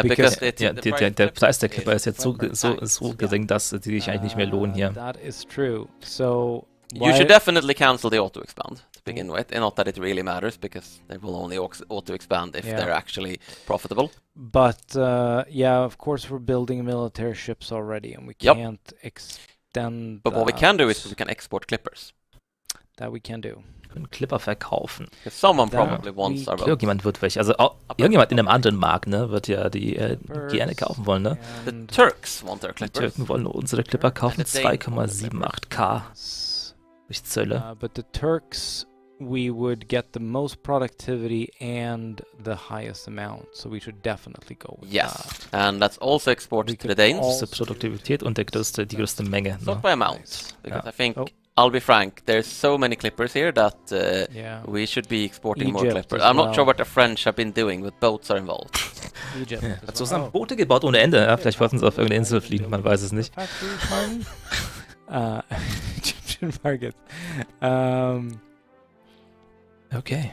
Because der Preis der Clipper ist jetzt so gering, dass die sich eigentlich nicht mehr lohnen hier. That is true. So you should definitely cancel the auto expand to begin with, and not that it really matters because they will only auto expand if they're actually profitable. But yeah, of course we're building military ships already, and we can't extend. But what we can do is we can export clippers. That we can do. Wir können Clipper verkaufen. Because someone probably wants our boats. Irgendjemand wird welche, also irgendjemand in einem anderen Markt, ne, wird ja die gerne kaufen wollen, ne? The Turks want their Die clippers. Türken wollen unsere Clipper kaufen, 2,78k durch Zölle. But the Turks, we would get the most productivity and the highest amount, so we should definitely go with Yes, and let's also export to the Danes. Die größte Produktivität und die größte Menge. Not Ne? by amount, because I think, I'll be frank, there's so many clippers here that we should be exporting more Egypt clippers. as I'm not well. sure what the French have been doing, but boats are involved. Egypt. Hat so haben Boote gebaut ohne Ende, ja? Vielleicht wollten sie auf irgendeine Insel fliegen, man weiß es nicht. Egyptian market. Okay.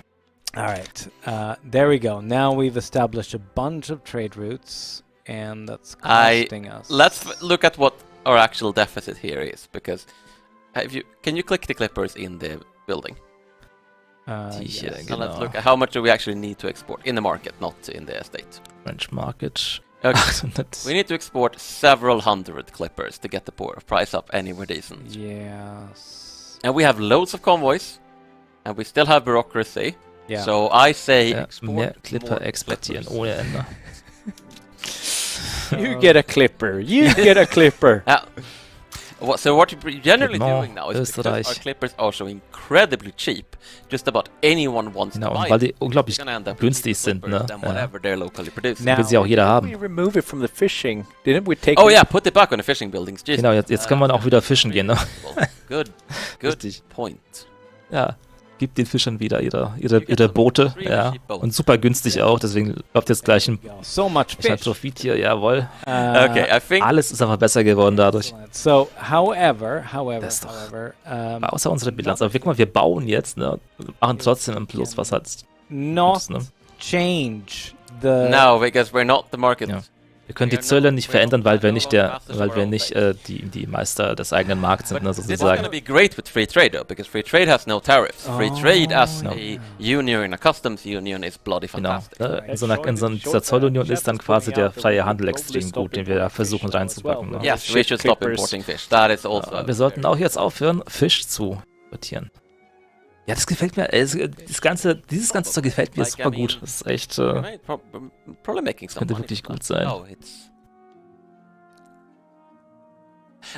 All right. There we go. Now we've established a bunch of trade routes, and that's costing us. Let's look at what our actual deficit here is, because can you click the clippers in the building? Yes. And let's look at how much do we actually need to export in the market, not in the estate. French market. Okay. We need to export several hundred clippers to get the price up anywhere decent. Yes. And we have loads of convoys, and we still have bureaucracy. Yeah. So I say Ja, export mehr Clipper more exportieren clippers. ohne Ende. You get a clipper. You get a clipper. So what we're generally Piedmont, doing now is because Österreich. our clippers are so incredibly cheap, just about anyone wants Genau, to und buy weil them. die unglaublich You're gonna end up with günstig cheaper sind, clippers ne? than Ja. whatever they're locally producing. Now- Will sie auch jeder We haben. remove it from the fishing. Didn't we take Oh it? yeah, put it back on the fishing buildings. Jesus. Genau, jetzt kann man auch wieder fischen gehen, ne? Good Richtig. point. Ja, gibt den Fischern wieder ihre Boote, ja. Und super günstig auch, deswegen läuft jetzt gleich ein So much kleiner fish. Profit hier, jawohl. Okay, I think Alles ist einfach besser geworden dadurch. So, however, Das ist doch- Außer unsere Bilanz. Aber guck mal, wir bauen jetzt, ne? Und machen trotzdem ein Plus, was halt not Gutes, ne? change the no, because we're not the market. Ja. Wir können die Zölle nicht verändern, weil wir nicht die Meister des eigenen Markts sind, ne, This is going to sozusagen. be great with free trade, though, because free trade has no tariffs. Free trade as No. a union, a customs union, is bloody Genau. fantastic. Ne? Dieser Zollunion ist dann quasi der freie Handel extrem gut, den wir da versuchen reinzupacken. Ne? Yes, we should stop Clippers. importing fish. That is also. Ja, wir sollten auch jetzt aufhören, Fisch zu importieren. Ja, das gefällt mir. Dieses ganze Zeug gefällt mir super gut. Das ist echt. Probably making some könnte money wirklich from gut that. sein.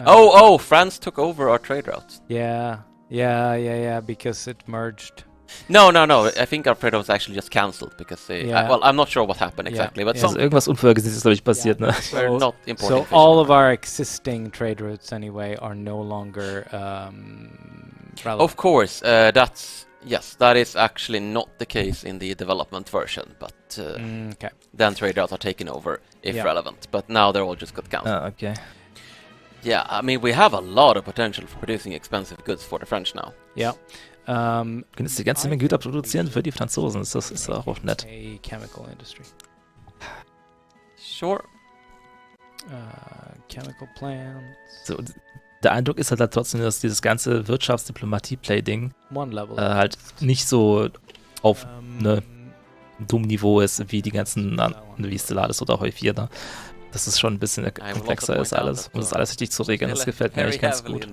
Oh, oh, France took over our trade routes. yeah, because it merged. No. I think our trade route was actually just cancelled because Yeah. well, I'm not sure what happened Yeah, exactly, but yeah. Also some irgendwas Unvorhergesehenes ist, glaube ich, passiert, ne? we're not importing So fish. all of our existing trade routes anyway are no longer relevant. Of course, that is actually not the case in the development version, but Okay. then trade routes are taken over if Yeah. relevant. But now they're all just got cancelled. Ah, okay. Yeah, I mean we have a lot of potential for producing expensive goods for the French now. Yeah. Wir können jetzt die ganze Menge Güter produzieren für die Franzosen. Das ist auch nett. A chemical industry. Sure. Chemical plants. So, der Eindruck ist halt trotzdem, dass dieses ganze Wirtschaftsdiplomatie-Play-Ding One level. halt nicht so auf Um, ne, dumm Niveau ist wie die ganzen, wie Stellaris oder Häufier. Ne? Dass es schon ein bisschen komplexer ist alles. Um das alles richtig zu regeln, das gefällt mir eigentlich ganz gut.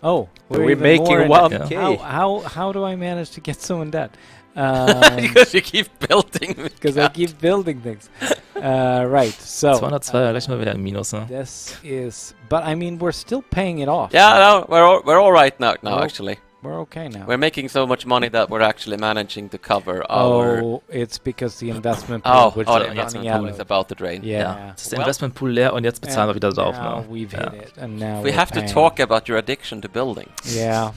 Oh, We're even making more in debt. 1K. How do I manage to get so in debt? Because you keep building. Because I keep building things. Right. So 202, gleich mal wieder im Minus. Ne? this is, but I mean, we're still paying it off. Yeah, no, we're all right now. Oh. Actually, We're okay now. we're making so much money that we're actually managing to cover our. Oh, it's because the investment pool, which the is investment running pool out is of. about to drain. Yeah. Das ist der Investmentpool leer und jetzt bezahlen wir wieder drauf. Now Ne? we've Ja. hit it, and now We we're have to paying. talk about your addiction to building. Yeah.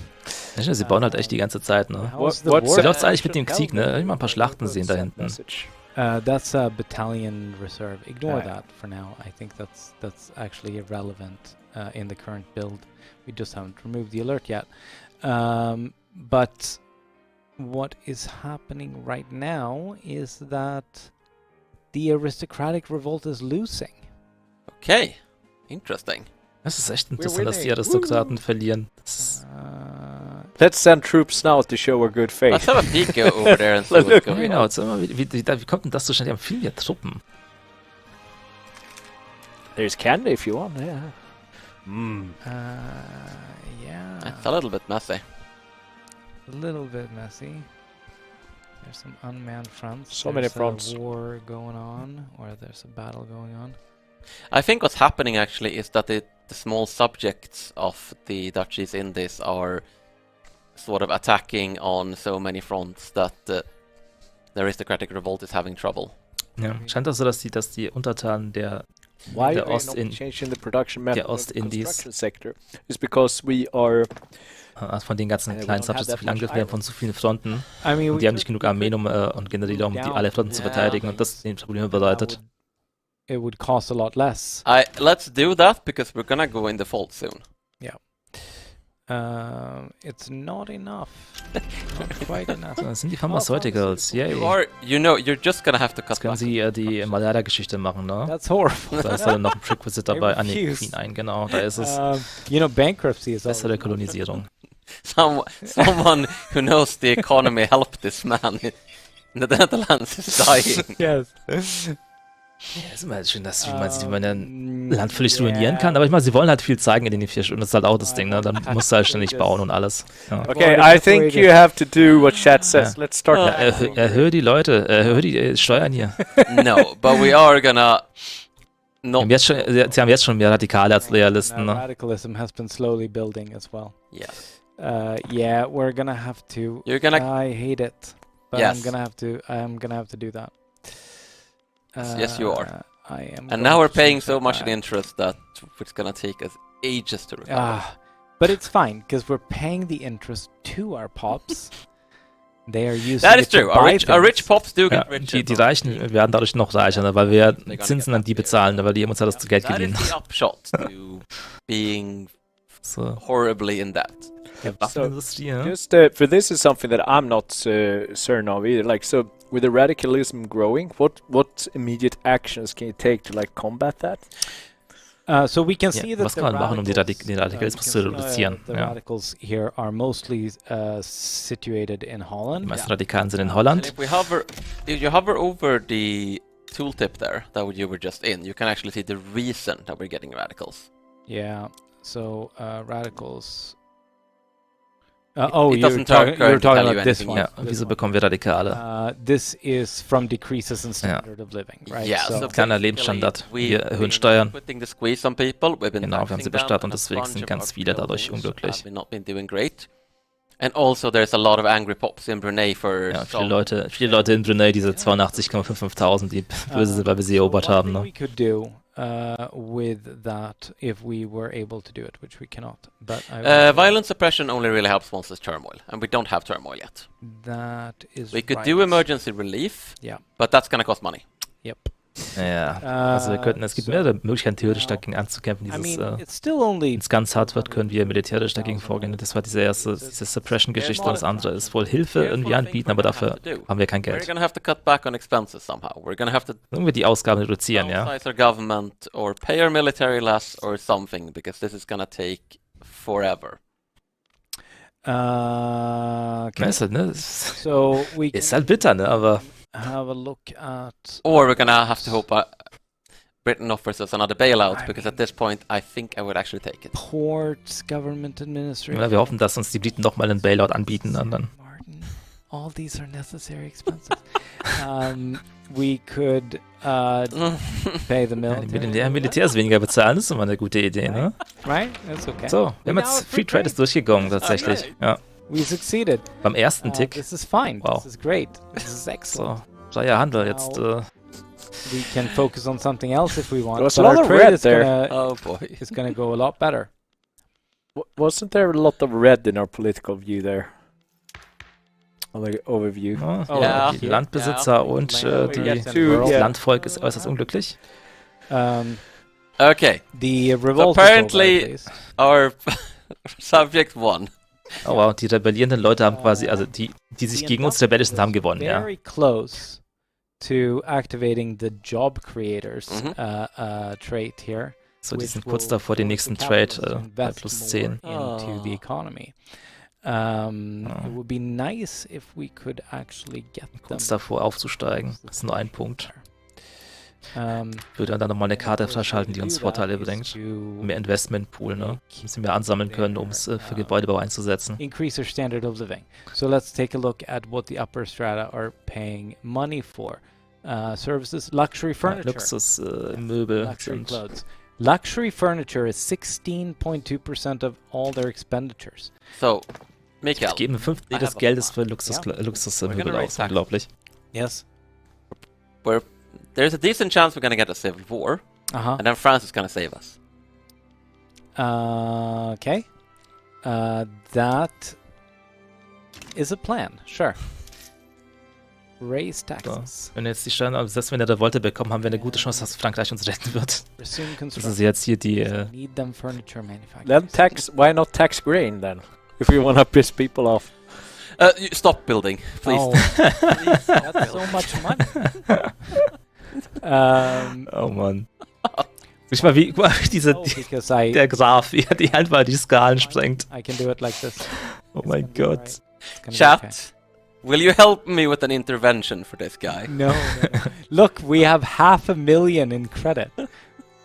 Ja, sie bauen halt echt die ganze Zeit. Ne? How's the what's Wie war? läuft's eigentlich mit dem Krieg? Ne? Ich mal ein paar Schlachten sehen da hinten. Message. That's a battalion reserve. Ignore Ah. that for now. I think that's actually irrelevant in the current build. We just haven't removed the alert yet. But what is happening right now is that the aristocratic revolt is losing. Okay, interesting. Das ist echt interessant, dass die Aristokraten verlieren. Das ist, Let's send troops now to show our good faith. Let's have a peek over there and see what's going genau, on. jetzt immer, wie kommt denn das zustande? Die haben viel mehr Truppen. There's candy if you want. Yeah. Yeah. It's a little bit messy. A little bit messy. There's some unmanned fronts. So many There's fronts. a war going on, or there's a battle going on. I think what's happening actually is that the small subjects of the duchies in this are sort of attacking on so many fronts that the aristocratic revolt is having trouble. Ja, scheint auch so, dass die Untertanen der Why Der are we not Ostin- changing the production method der of the Ostindies. construction sector? It's because we are von den ganzen we kleinen don't have Subjects zu that viel much angegriffen werden von zu vielen Fronten. I mean, Und die haben nicht genug Armeen und Generäle, um alle Fronten zu Ja. verteidigen und das den Probleme bereitet. It would cost a lot less. Let's do that because we're gonna go in default soon. It's not enough. Not quite enough. So, das sind die Pharmaceuticals, yay. You're just gonna have to cut Jetzt können back. sie die Malaria-Geschichte machen, ne? That's horrible. Da ist dann noch ein Prerequisite dabei. Ah, nee, refuse. Queen ein, genau. Da ist es. Bankruptcy is also Bessere Kolonisierung. Someone who knows the economy help this man. The Netherlands is dying. Yes. Ja, ist immer halt schön, dass wie man ein Land völlig ruinieren kann. Aber ich meine, sie wollen halt viel zeigen in den 4 Stunden. Das ist halt auch das Ding, ne? Dann musst du halt ständig bauen und alles. Ja. Okay, I think you have to do what chat says. Let's start. Erhöhe die Leute, erhöhe die Steuern hier. No, but we are gonna Sie not. haben jetzt schon mehr Radikale als Loyalisten, ne? Radicalism has been slowly building as well. Yes. Yeah, we're gonna have to. You're gonna. I hate it, but Yes. I'm gonna have to do that. Yes, you are. I am. And now going we're to paying change so that much in back. interest that it's gonna take us ages to recover. But it's fine because we're paying the interest to our pops. They are using That is it to true. buy Our rich things. pops do Ja, get richer. die Reichen werden dadurch noch reicher, ne? Weil wir Zinsen an die bezahlen, ne? Weil die haben uns ja das Geld That geliehen. is the upshot to being So. horribly in debt. Waffenindustrie, ja? Just for this is something that I'm not certain of either. Like, so with the radicalism growing, what immediate actions can you take to like combat that? So we can Ja, see that was the kann man machen, um den radicals, Radikalismus we zu can see, reduzieren? the Ja. radicals here are mostly situated in Die Holland. meisten Radikalen sind in And Holland. if you hover over the tooltip there that you were just in, you can actually see the reason that we're getting radicals. Yeah. So radicals. It you're doesn't talking tell you about this anything one. Ja, und wieso bekommen wir Radikale? This is from decreases in standard of living, right? Yeah, So, Kleiner Lebensstandard. Wir erhöhen Steuern. Putting the squeeze on people. We've been Genau, wir haben sie taxing them, bestattet und and a deswegen bunch sind of ganz our viele dadurch buildings unglücklich. have not been doing great. And also there's a lot of angry pops in Brunei for Ja, some- viele Leute in Brunei, diese 82,55.000, die böse sind, weil wir sie erobert one haben, thing ne? we could do with that if we were able to do it, which we cannot. But violent suppression only really helps once there's turmoil, and we don't have turmoil yet. that is We could right. do emergency relief, Yeah. but that's gonna cost money. Yep. Ja, also es gibt mehrere Möglichkeiten, theoretisch dagegen anzukämpfen. I Dieses, mean, it's still only wenn es ganz hart wird, können wir militärisch dagegen vorgehen. Das war diese Suppression-Geschichte und das andere ist wohl Hilfe Here's irgendwie one thing anbieten, we're aber gonna have dafür to do. haben wir kein We're Geld. gonna have to cut back on expenses somehow. We're gonna have to Irgendwie die Ausgaben reduzieren, ja. downsize our government or pay our military less or something, because this is gonna take forever. okay. Ja, ist halt, ne? Ist So we ist can halt bitter, ne? Aber have a look at Or we're gonna have to hope Britain offers us another bailout, because at this point I think I would actually take it. ports, government administration. ja, wir hoffen, dass uns die Briten nochmal einen Bailout anbieten und dann. Martin, all these are necessary expenses. We could pay the military. Militärs weniger bezahlen, das ist immer eine gute Idee, ne? Right? That's okay. So, wir haben jetzt Free Trade ist durchgegangen, tatsächlich. Ja. We succeeded. Beim ersten Tick. This is fine. Wow. This is great. This is excellent. So, freier Handel jetzt. We can focus on something else if we want. There was but a our lot of trade red is there. gonna Oh boy. is gonna go a lot better. Wasn't there a lot of red in our political view there? On the overview. Oh, Ja. Die Landbesitzer und Yeah. das Landvolk ist äußerst unglücklich. Okay, The revolt. apparently- our subject won. Oh wow, die rebellierenden Leute haben quasi, also die sich gegen uns rebellisch sind, haben gewonnen, ja. Very close to activating the job creators Mhm. trait here. So, die which sind kurz will davor, den force the nächsten Trade capitalists to bei invest plus more 10. into the Oh. economy. It would be nice if we could actually get them. Kurz davor aufzusteigen. Das ist nur ein Punkt. Würde dann nochmal eine Karte freischalten, die uns Vorteile bringt. Mehr Investmentpool, ne? Müssen wir ansammeln können, um es für Gebäudebau einzusetzen. Increase their standard of living. So let's take a look at what the upper strata are paying money for. Services, luxury furniture, Luxusmöbel luxury sind. clothes. Luxury furniture is 16.2% of all their expenditures. So, Mikael, Geben 1/5 I have des a Geldes für We're Luxusmöbel gonna aus. raise taxes. Unglaublich. Yes. there's a decent chance we're gonna get a civil war, Uh-huh. and then France is gonna save us. Okay. That is a plan. Sure. Raise taxes. Wenn jetzt die Steuern, selbst wenn wir eine Revolte bekommen, haben wir eine gute Chance, dass Frankreich uns retten wird. Resume Das construction. ist jetzt hier die. Need them furniture manufacturers. Then why not tax grain then? If we want to piss people off. Stop building, please. Oh, please, that's so much money. Oh Mann. Guck mal, wie diese, Because der Graph, wie er die einfach die Skalen sprengt. I can do it like this. Oh mein It's gonna be Gott. alright. It's gonna be Chat, okay. Will you help me with an intervention for this guy? No. Look, we have 500,000 in credit.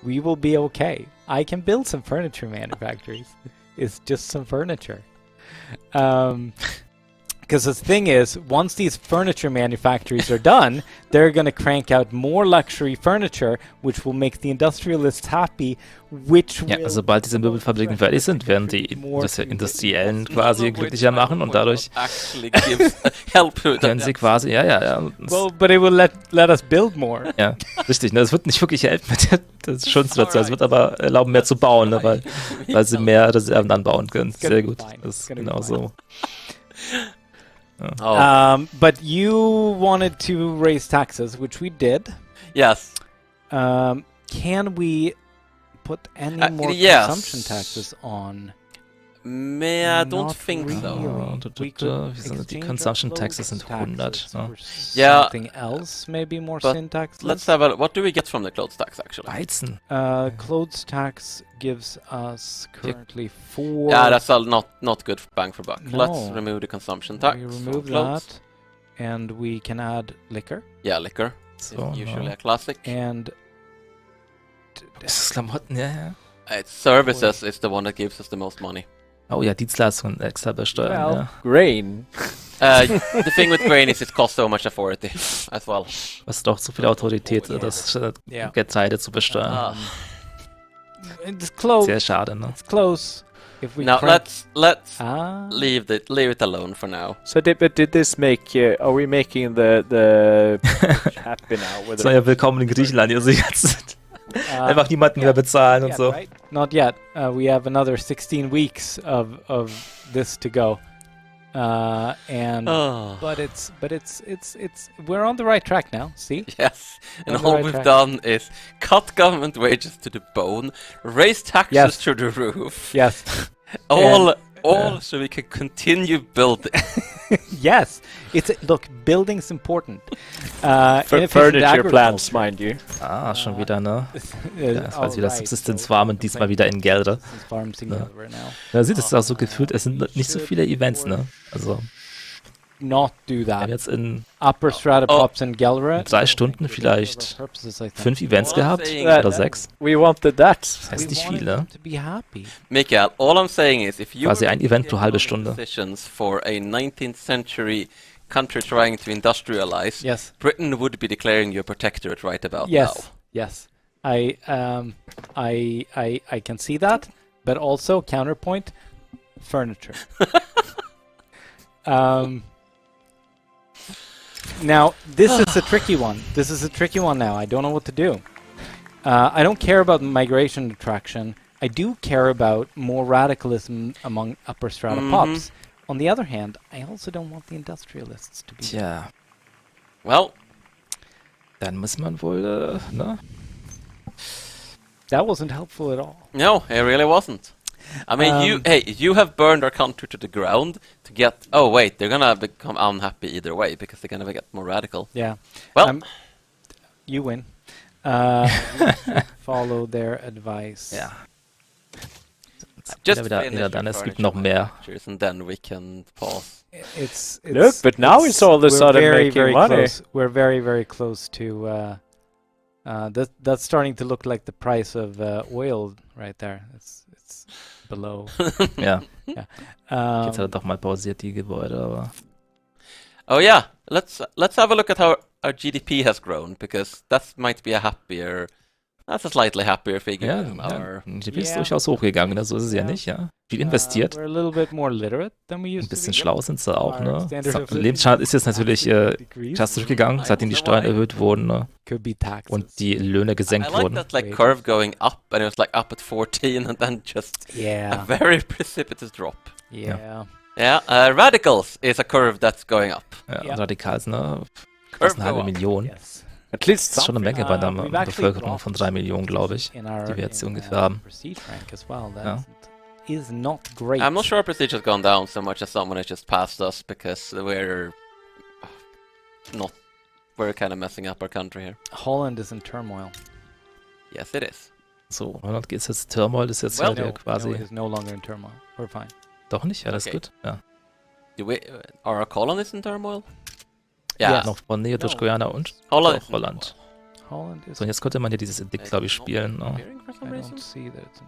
We will be okay. I can build some furniture manufacturers. It's just some furniture. Because the thing is, once these furniture manufactories are done, they're going to crank out more luxury furniture, which will make the industrialists happy, which Ja, will sobald diese Möbelfabriken fertig sind, werden die Industriellen quasi glücklicher machen und dadurch Actually gives help with können sie quasi, ja. well, but it will let us build more. Ja, richtig, ne? Das wird nicht wirklich helfen mit der Schuldenstsituation, es wird aber erlauben, mehr zu bauen, ne? weil sie mehr Reserven anbauen können. Sehr gut, das ist genau so. But you wanted to raise taxes, which we did. Yes. Can we put any more yes. consumption taxes on? I don't Not think so. really. We could Wie sind die exchange Consumption our Taxes sind clothes 100. taxes Ne? for Yeah. something else, maybe more But syntax. Let's have a. What do we get from the clothes tax actually? Weizen. Clothes tax gives us currently 4. Yeah, that's all not good for bang for buck. No. Let's remove the consumption tax. We from remove clothes. that, and we can add liquor Yeah, liquor. So, Is usually ja. a classic. and Das ist Klamotten, ja. Services is the one that gives us the most money. Oh ja, Dienstleistungen extra besteuern, ja. Grain. The thing with grain is it costs so much authority as well. Was doch so viel Autorität, das Yeah. Getreide zu besteuern. Ah. it's close. Sehr schade, ne? It's close. If we Now crank- let's Ah. leave it alone for now. So did this make? Are we making the happy now? With Das war ja willkommen in Griechenland, hier sie jetzt einfach niemanden mehr bezahlen und so. Right? Not yet. We have another 16 weeks of this to go, and but it's we're on the right track now. See? Yes, and On the all right we've track. done is cut government wages to the bone, raise taxes Yes. through the roof, Yes. all so we can continue building. Yes. Look. Building's important. Inefficient furniture agriculture. plants, mind you. Schon wieder, ne? Uh, Ja, das war wieder alright, Subsistenzfarmen, diesmal wieder in Gelder. Farms in Ja. Gelder now. Da sieht es auch so gefühlt, es sind nicht so viele Events, ne? Also, Not do wir that. haben jetzt in Upper strata pops in Gelder. 3 Stunden vielleicht 5 Events gehabt saying oder that- 6. We wanted that. Das heißt nicht viel, ne? To be happy. Mikael, all I'm saying is if you Quasi were ein Event pro halbe making Stunde. decisions for a 19th century country trying to industrialize, Yes. Britain would be declaring you a protectorate right about Yes. now. Yes. I can see that, but also counterpoint, furniture. Now this is a tricky one. This is a tricky one. Now I don't know what to do. I don't care about migration attraction. I do care about more radicalism among upper strata pops. On the other hand, I also don't want the industrialists to be. Tja, Well, dann muss man wohl, ne? That wasn't helpful at all. no, it really wasn't. I mean, you have burned our country to the ground to get. Oh wait, they're gonna become unhappy either way because they're gonna get more radical. Yeah. Well, You win. Follow their advice. Ja. just wieder finish dann, your es gibt furniture noch mehr. manufacturers and then we can pause. It's Look, but now it's all of a we're sudden very, making very money. close. We're very, very close to. That's starting to look like the price of oil right there. It's below. Ja, Yeah. jetzt hat er doch mal pausiert, die Gebäude, aber... Oh yeah, let's have a look at how our GDP has grown because that might be that's a slightly happier figure Ja, than our. die ist Yeah. durchaus hochgegangen, ne? So ist es ja nicht, ja. Viel investiert, We're a little bit more literate than we ein used to bisschen be. schlau sind sie auch, Our ne? standard of living Lebensstandard ist jetzt natürlich decreased. krass zurückgegangen, seitdem die Steuern erhöht wurden, ne? Could be taxes. Und die Löhne I gesenkt like wurden. that like Wages. curve going up and it was like up at 14 and then just a Yeah. very precipitous drop. Yeah. Yeah, radicals is a curve that's going up. Ja, Ja. radikal, ne? Curve Fast eine halbe go up. Million. Yes. At least Das ist schon eine Menge bei einer We've actually Bevölkerung von 3 Millionen, glaube ich, in our die wir jetzt in, ungefähr haben. prestige rank as well. Ja. That is not great. I'm not sure our prestige has gone down so much as someone has just passed us because we're kind of messing up our country here. Holland is in turmoil. Yes, it is. So, Holland geht jetzt Turmoil, ist jetzt Well, ja der No, quasi... it is no longer in turmoil. We're fine. Doch nicht? Ja, das Okay. ist gut. Ja. Are our colonies in turmoil? Yeah. Noch von Nähe durch Guyana und Holland. auch Holland. Holland is. So, und jetzt könnte man hier dieses Edikt, glaube ich, spielen. Ne? Appearing for some I reason. don't see that it's in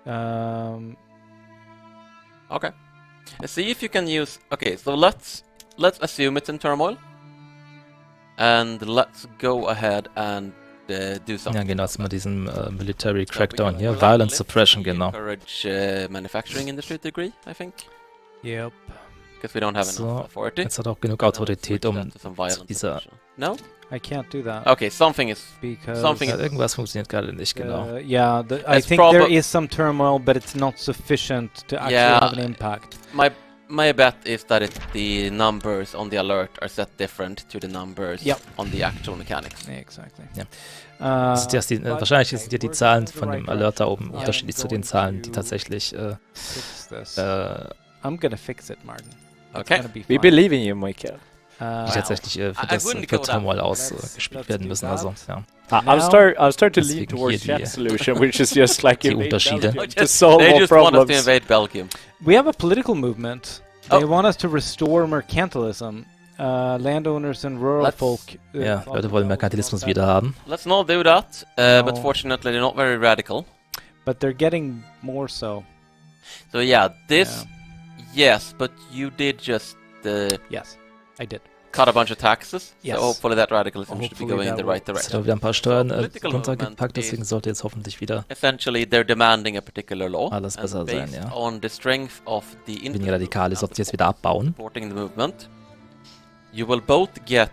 turmoil. Okay. Let's see if you can use. Okay, so let's assume it's in turmoil, and let's go ahead and do something. Ja, genau, jetzt mal diesen Military So we Crackdown can hier. lift Violence Suppression, the genau. Encourage manufacturing industry to agree, I think, Yep. because we don't have So, enough authority. Jetzt hat er auch genug Now Autorität, switch um that to some violence zu dieser... suppression. No? I can't do that Okay, something is. because something Ja, irgendwas funktioniert gerade nicht, genau. yeah, I It's think there proba- is some turmoil, but it's not sufficient to actually Yeah. have an impact. My bet is that the numbers on the alert are set different to the numbers Yep. on the actual mechanics. Yeah, exactly. Ja. Uh, Das sind ja wahrscheinlich sind ja die Zahlen von dem Alert da oben unterschiedlich zu den Zahlen, die tatsächlich fix this. die I'm gonna fix it, Martin. It's Okay. gonna be We fine. believe in you, Michael. tatsächlich für I das wouldn't für go that Turmoil far. ausgespielt Let's werden do müssen. that. Also, ja. I'll start to lean Deswegen towards hier die- that solution, which is just like die invade Unterschiede. Belgium to solve They all just want us to problems. invade Belgium. We have a political movement. They Oh. want us to restore mercantilism. Landowners and rural Let's- folk. Ja, Leute wollen Merkantilismus wieder haben. Let's not do that, but No. fortunately they're not very radical. But they're getting more so. So yeah, this, yes, but you did just Yes, I did. cut a bunch of taxes, Yes. so hopefully that radicalism should be Hopefully going in that the will- right Jetzt hat direction. er wieder ein paar Steuern Political runtergepackt, movement deswegen is- sollte jetzt hoffentlich wieder Essentially, they're demanding a particular law, Alles besser and sein, based ja. on the strength of the weniger radikal ist, ob sie jetzt wieder abbauen. supporting the movement, you will both get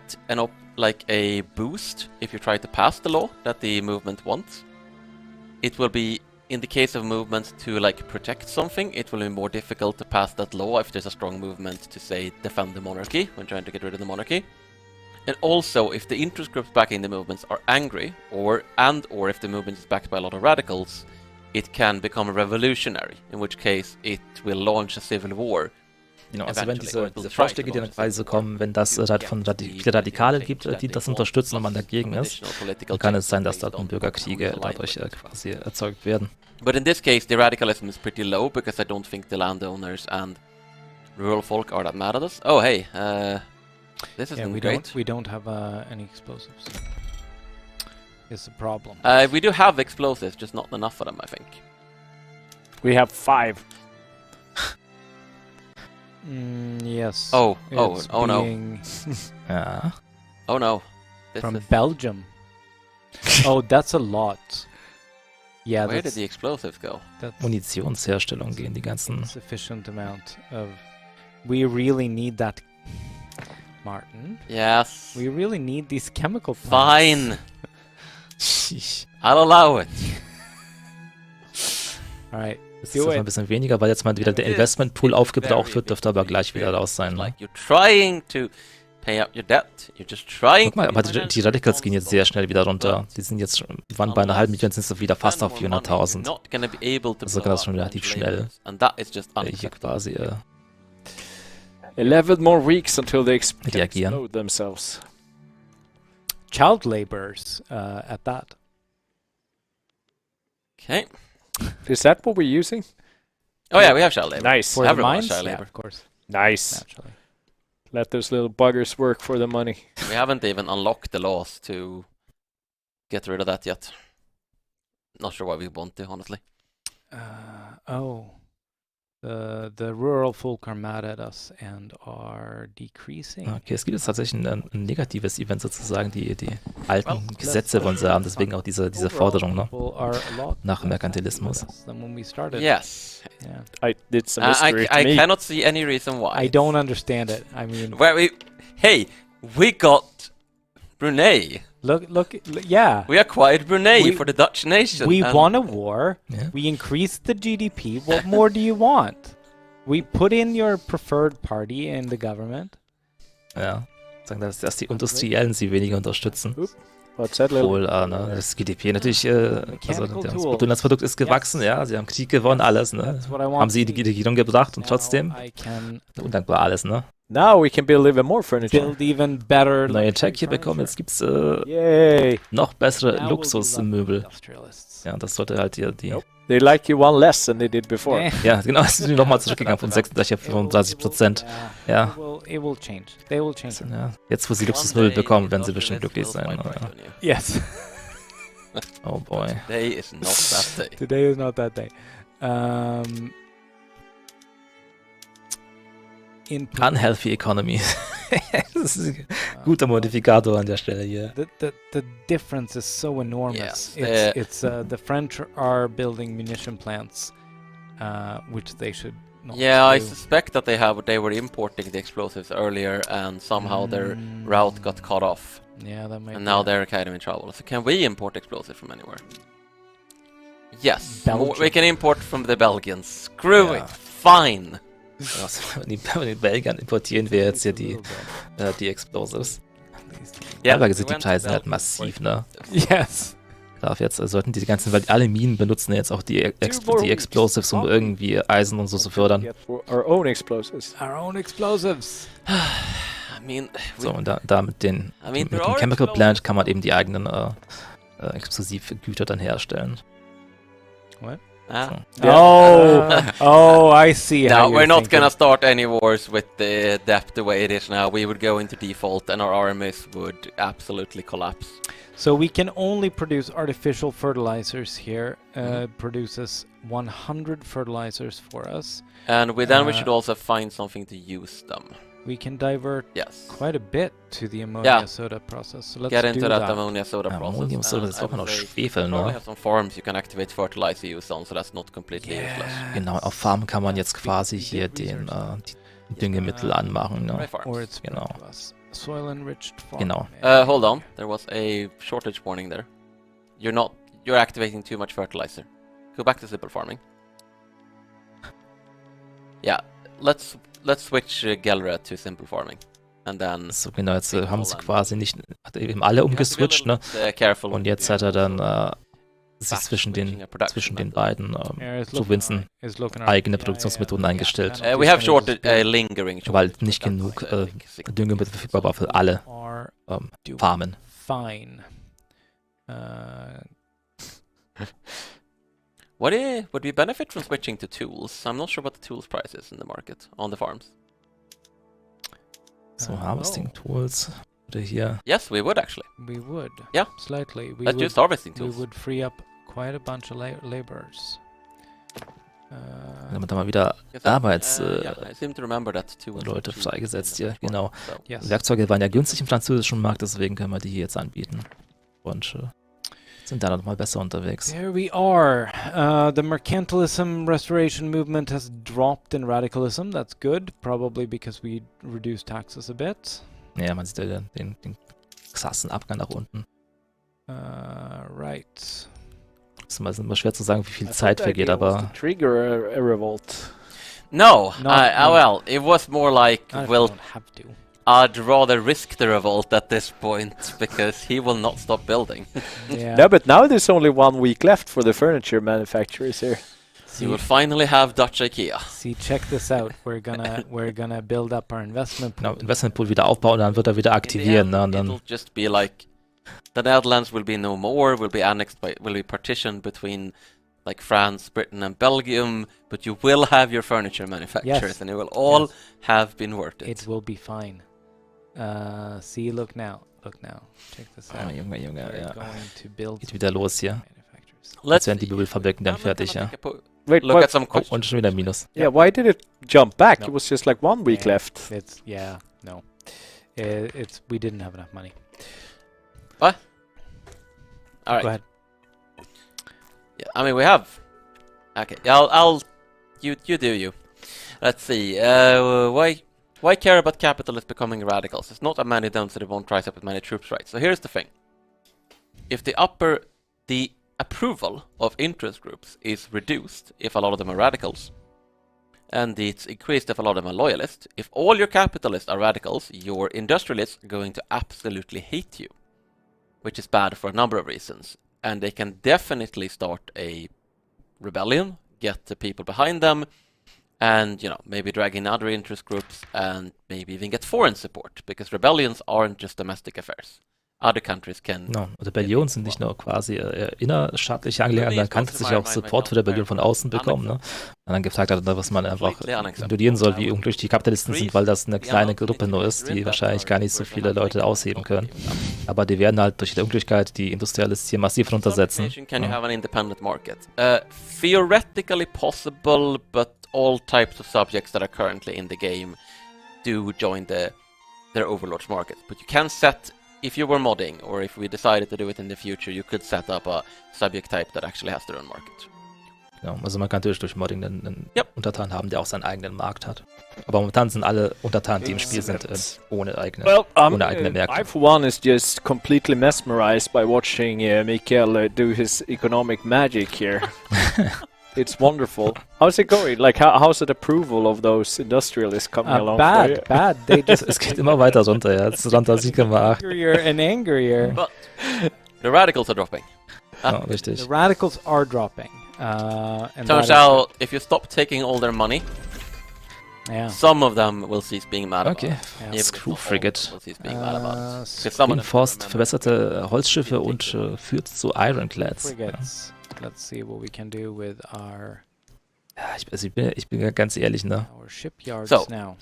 like a boost if you try to pass the law that the movement wants. It will be, in the case of movements to like protect something, it will be more difficult to pass that law if there's a strong movement to say defend the monarchy when trying to get rid of the monarchy. And also, if the interest groups backing the movements are angry, or if the movement is backed by a lot of radicals, it can become revolutionary, in which case it will launch a civil war. Genau, also wenn Eventually, or it will diese try Vorschläge, to die launch dann a quasi civil war. kommen, wenn das halt von viele Radikale gibt, die das unterstützen und man dagegen ist, dann kann es sein, dass dort Bürgerkriege dadurch quasi erzeugt werden. But in this case, the radicalism is pretty low because I don't think the landowners and rural folk are that mad at us. Oh, hey, this Yeah, isn't we great. don't have any explosives. It's a problem. We do have explosives, just not enough of them, I think. We have 5. Yes. Oh It's no, being Ja. oh no. This from is, Belgium. Oh, that's a lot. Yeah, where did that's the explosives go? Munitionsherstellung gehen die ganzen. sufficient amount of. We really need that, Martin. Yes. We really need these chemical plants. Fine. I'll allow it. All right. Es ist jetzt mal ein bisschen weniger, weil jetzt mal wieder der Investmentpool aufgebraucht wird, dürfte aber gleich wieder raus sein. Ne? Like you're trying to pay up your debt. You're just trying. Guck mal, aber die Radicals gehen jetzt sehr schnell wieder runter. Die sind jetzt schon, waren bei einer halben Million, sind sie wieder fast auf 400.000. Also geht das schon relativ schnell. And that is just Hier unacceptable. quasi 11 more weeks until they reagieren. explode themselves. Child laborers at that. Okay. Is that what we're using? Oh yeah, we have child labor. Nice. For the Everyone has mines, child yeah, labor. of course, Nice. naturally. Let those little buggers work for the money. We haven't even unlocked the laws to get rid of that yet. Not sure why we want to, honestly. The rural folk are mad at us and are decreasing. Okay, es gibt jetzt tatsächlich ein negatives Event sozusagen, die alten Gesetze wollen sie haben, deswegen auch diese Forderung, ne? People are a lot Nach less Merkantilismus. happy with us than when we started. Yes. Yeah. It's a mystery to I me. cannot see any reason why. I don't understand it. I mean, Hey, we got Brunei. look, yeah. We acquired Brunei We- for the Dutch nation. We and won a war. Ja. We increased the GDP. What more do you want? We put in your preferred party in the government. Ja. Sagen, dass die Industriellen sie weniger unterstützen. What's that little? Obwohl, ne, das GDP natürlich, also Mechanical das tool. Bruttoinlandsprodukt ist gewachsen, Yes. ja, sie haben Krieg gewonnen, alles, ne? That's what I want Haben sie to die see. Regierung gebracht und Now trotzdem I can undankbar alles, ne? Now we can build even more furniture. build even better. Neue Tech hier bekommen. Jetzt gibt's Yay! noch bessere Now we'll be Luxusmöbel. industrialists. Ja, das sollte halt hier die... Nope. They like you one less than they did before. Ja, genau, es sind nochmal zurückgegangen von 36 auf 35%. Ja. It will change. They will change. Ja. Jetzt, wo sie Luxusmöbel bekommen, werden sie bestimmt glücklich sein. Yes. Oh boy. Today is not that day. Today is not that day. Unhealthy Economy. Das ist ein guter Modifikator an der Stelle hier. The difference is so enormous. Yes, It's the French are building munition plants, which they should not Yeah, I do. suspect that they were importing the explosives earlier and somehow their route got cut off. Yeah, that might And be now it. they're kind of in trouble. So can we import explosives from anywhere? Yes. Belgium. We can import from the Belgians. Screw Ja. it. Fine. Wenn die Belgier importieren wir jetzt hier die Explosives. Yeah, Aber we die went to Preise halt Belgium massiv, for ne? Yes. Darf jetzt, sollten die ganzen, weil alle Minen benutzen jetzt auch die Explosives, um irgendwie Eisen und so zu fördern. Get for our own explosives. Our own explosives. I mean, So, und da mit dem there are Chemical explosives. Plant kann man eben die eigenen Explosivgüter dann herstellen. Ah. Oh, I see. how No, you're we're not thinking. gonna start any wars with the depth the way it is now. We would go into default and our armies would absolutely collapse. So we can only produce artificial fertilizers here. Produces 100 fertilizers for us. And then we should also find something to use them. We can divert Yes. quite a bit to the ammonia Yeah. soda process. So let's Get do into that that. ammonia soda process. Ammoniumsäure, das and braucht man I noch would say Schwefel, probably ne? have some farms you can activate fertilizer use on, so that's not completely useless. Genau, auf Farmen kann man jetzt quasi hier die Düngemittel anmachen, Try ne? farms. Or it's Genau. brought to us. Soil enriched farm. Genau. Hold on, there was a shortage warning there. You're activating too much fertilizer. Go back to simple farming. Yeah, let's switch Gelre to simple farming. And then So genau, jetzt haben sie quasi nicht, hat er eben alle umgeswitcht, ne? Careful. Und jetzt hat er dann sich zwischen den beiden Yeah, it's Provinzen it's looking eigene Produktionsmethoden eingestellt. We have lingering Weil shortage, nicht but that's genug also, I think, 60. Düngemittel verfügbar war für alle are doing Farmen. fine. Would we benefit from switching to tools? I'm not sure what the tools price is in the market on the farms. So, Harvesting Tools. Oder hier. Yes, we would actually. We would. Yeah. Slightly. Let's use harvesting We tools. would free up quite a bunch of laborers. Damit haben wir wieder Yes, Arbeitsleute I seem to remember that tools were cheap freigesetzt in hier. the first Genau. one, so. Yes. Werkzeuge waren ja günstig im französischen Markt, deswegen können wir die hier jetzt anbieten. Und sind da nochmal besser unterwegs. There we are. The mercantilism restoration movement has dropped in radicalism. That's good, probably because we reduced taxes a bit. Ja, man sieht ja den krassen Abgang nach unten. Right. Es ist immer schwer zu sagen, wie viel Zeit vergeht, aber Trigger a revolt. No, No, well, it was more like, I well, don't have to. I'd rather risk the revolt at this point because he will not stop building. Yeah. No, but now there's only 1 week left for the furniture manufacturers here. You will finally have Dutch IKEA. See, check this out. We're gonna build up our investment pool. genau, Investmentpool wieder aufbauen, dann wird er wieder aktivieren. Ne? Und It'll dann, just be like the Netherlands will be no more, will be partitioned between like France, Britain and Belgium, but you will have your furniture manufacturers Yes. and it will all Yes. have been worth it. It will be fine. See, look now. Check this out. Junge, We're ja. going to build Geht wieder los hier. manufacturers. Jetzt werden die Möbelfabriken dann I'm fertig, gonna ja. take a Wait, look what? at some Oh, questions. und schon wieder Minus. Yeah, why did it jump back? No. It was just like 1 week Yeah, left. No. We didn't have enough money. All Go right. ahead. Yeah, I mean we have. Okay, I'll. You do you. Let's see. Why care about capitalists becoming radicals? There's not a many done, so they won't rise up with many troops, right? So here's the thing: if the approval of interest groups is reduced, if a lot of them are radicals, and it's increased if a lot of them are loyalists, if all your capitalists are radicals, your industrialists are going to absolutely hate you, which is bad for a number of reasons. And they can definitely start a rebellion, get the people behind them, and maybe drag in other interest groups and maybe even get foreign support, because rebellions aren't just domestic affairs. Other countries can. Genau. Rebellionen sind nicht nur quasi innerstaatliche Angelegenheiten, man kann sich auch Support für Rebellion von außen bekommen. Ne? Und dann gefragt hat, was man einfach ignorieren soll, wie unglücklich die Kapitalisten sind, weil das eine kleine Gruppe nur ist, die wahrscheinlich gar nicht so viele Leute ausheben können. Aber die werden halt durch die Unglücklichkeit die Industrialisten hier massiv runtersetzen. Can you have an independent market? Theoretically possible, but all types of subjects that are currently in the game do join their overlords market. But you can set, if you were modding, or if we decided to do it in the future, you could set up a subject type that actually has their own market. Genau, also man kann natürlich durch Modding einen Untertan haben, der auch seinen eigenen Markt hat. Aber momentan sind alle Untertanen, die im Spiel sind, ohne eigene Märkte. I for one is just completely mesmerized by watching Mikael do his economic magic here. It's wonderful. How's it going? Like, how's the approval of those industrialists coming along? Bad. They just Es geht immer weiter runter, ja. Jetzt ist runter 7,8. angrier and angrier. But the radicals are dropping. Ja, richtig. The radicals are dropping. And Turns out, if you stop taking all their money, yeah. some of them will cease being mad about Okay, it. Even Screw if not all Frigate. will cease being mad about it. 'Cause some of them Reinforced remember- verbesserte Holzschiffe und führt zu Ironclads. Ja. Frigates. Let's see what we can do with our Ja, ich bin ja ganz ehrlich, ne? shipyards So, now.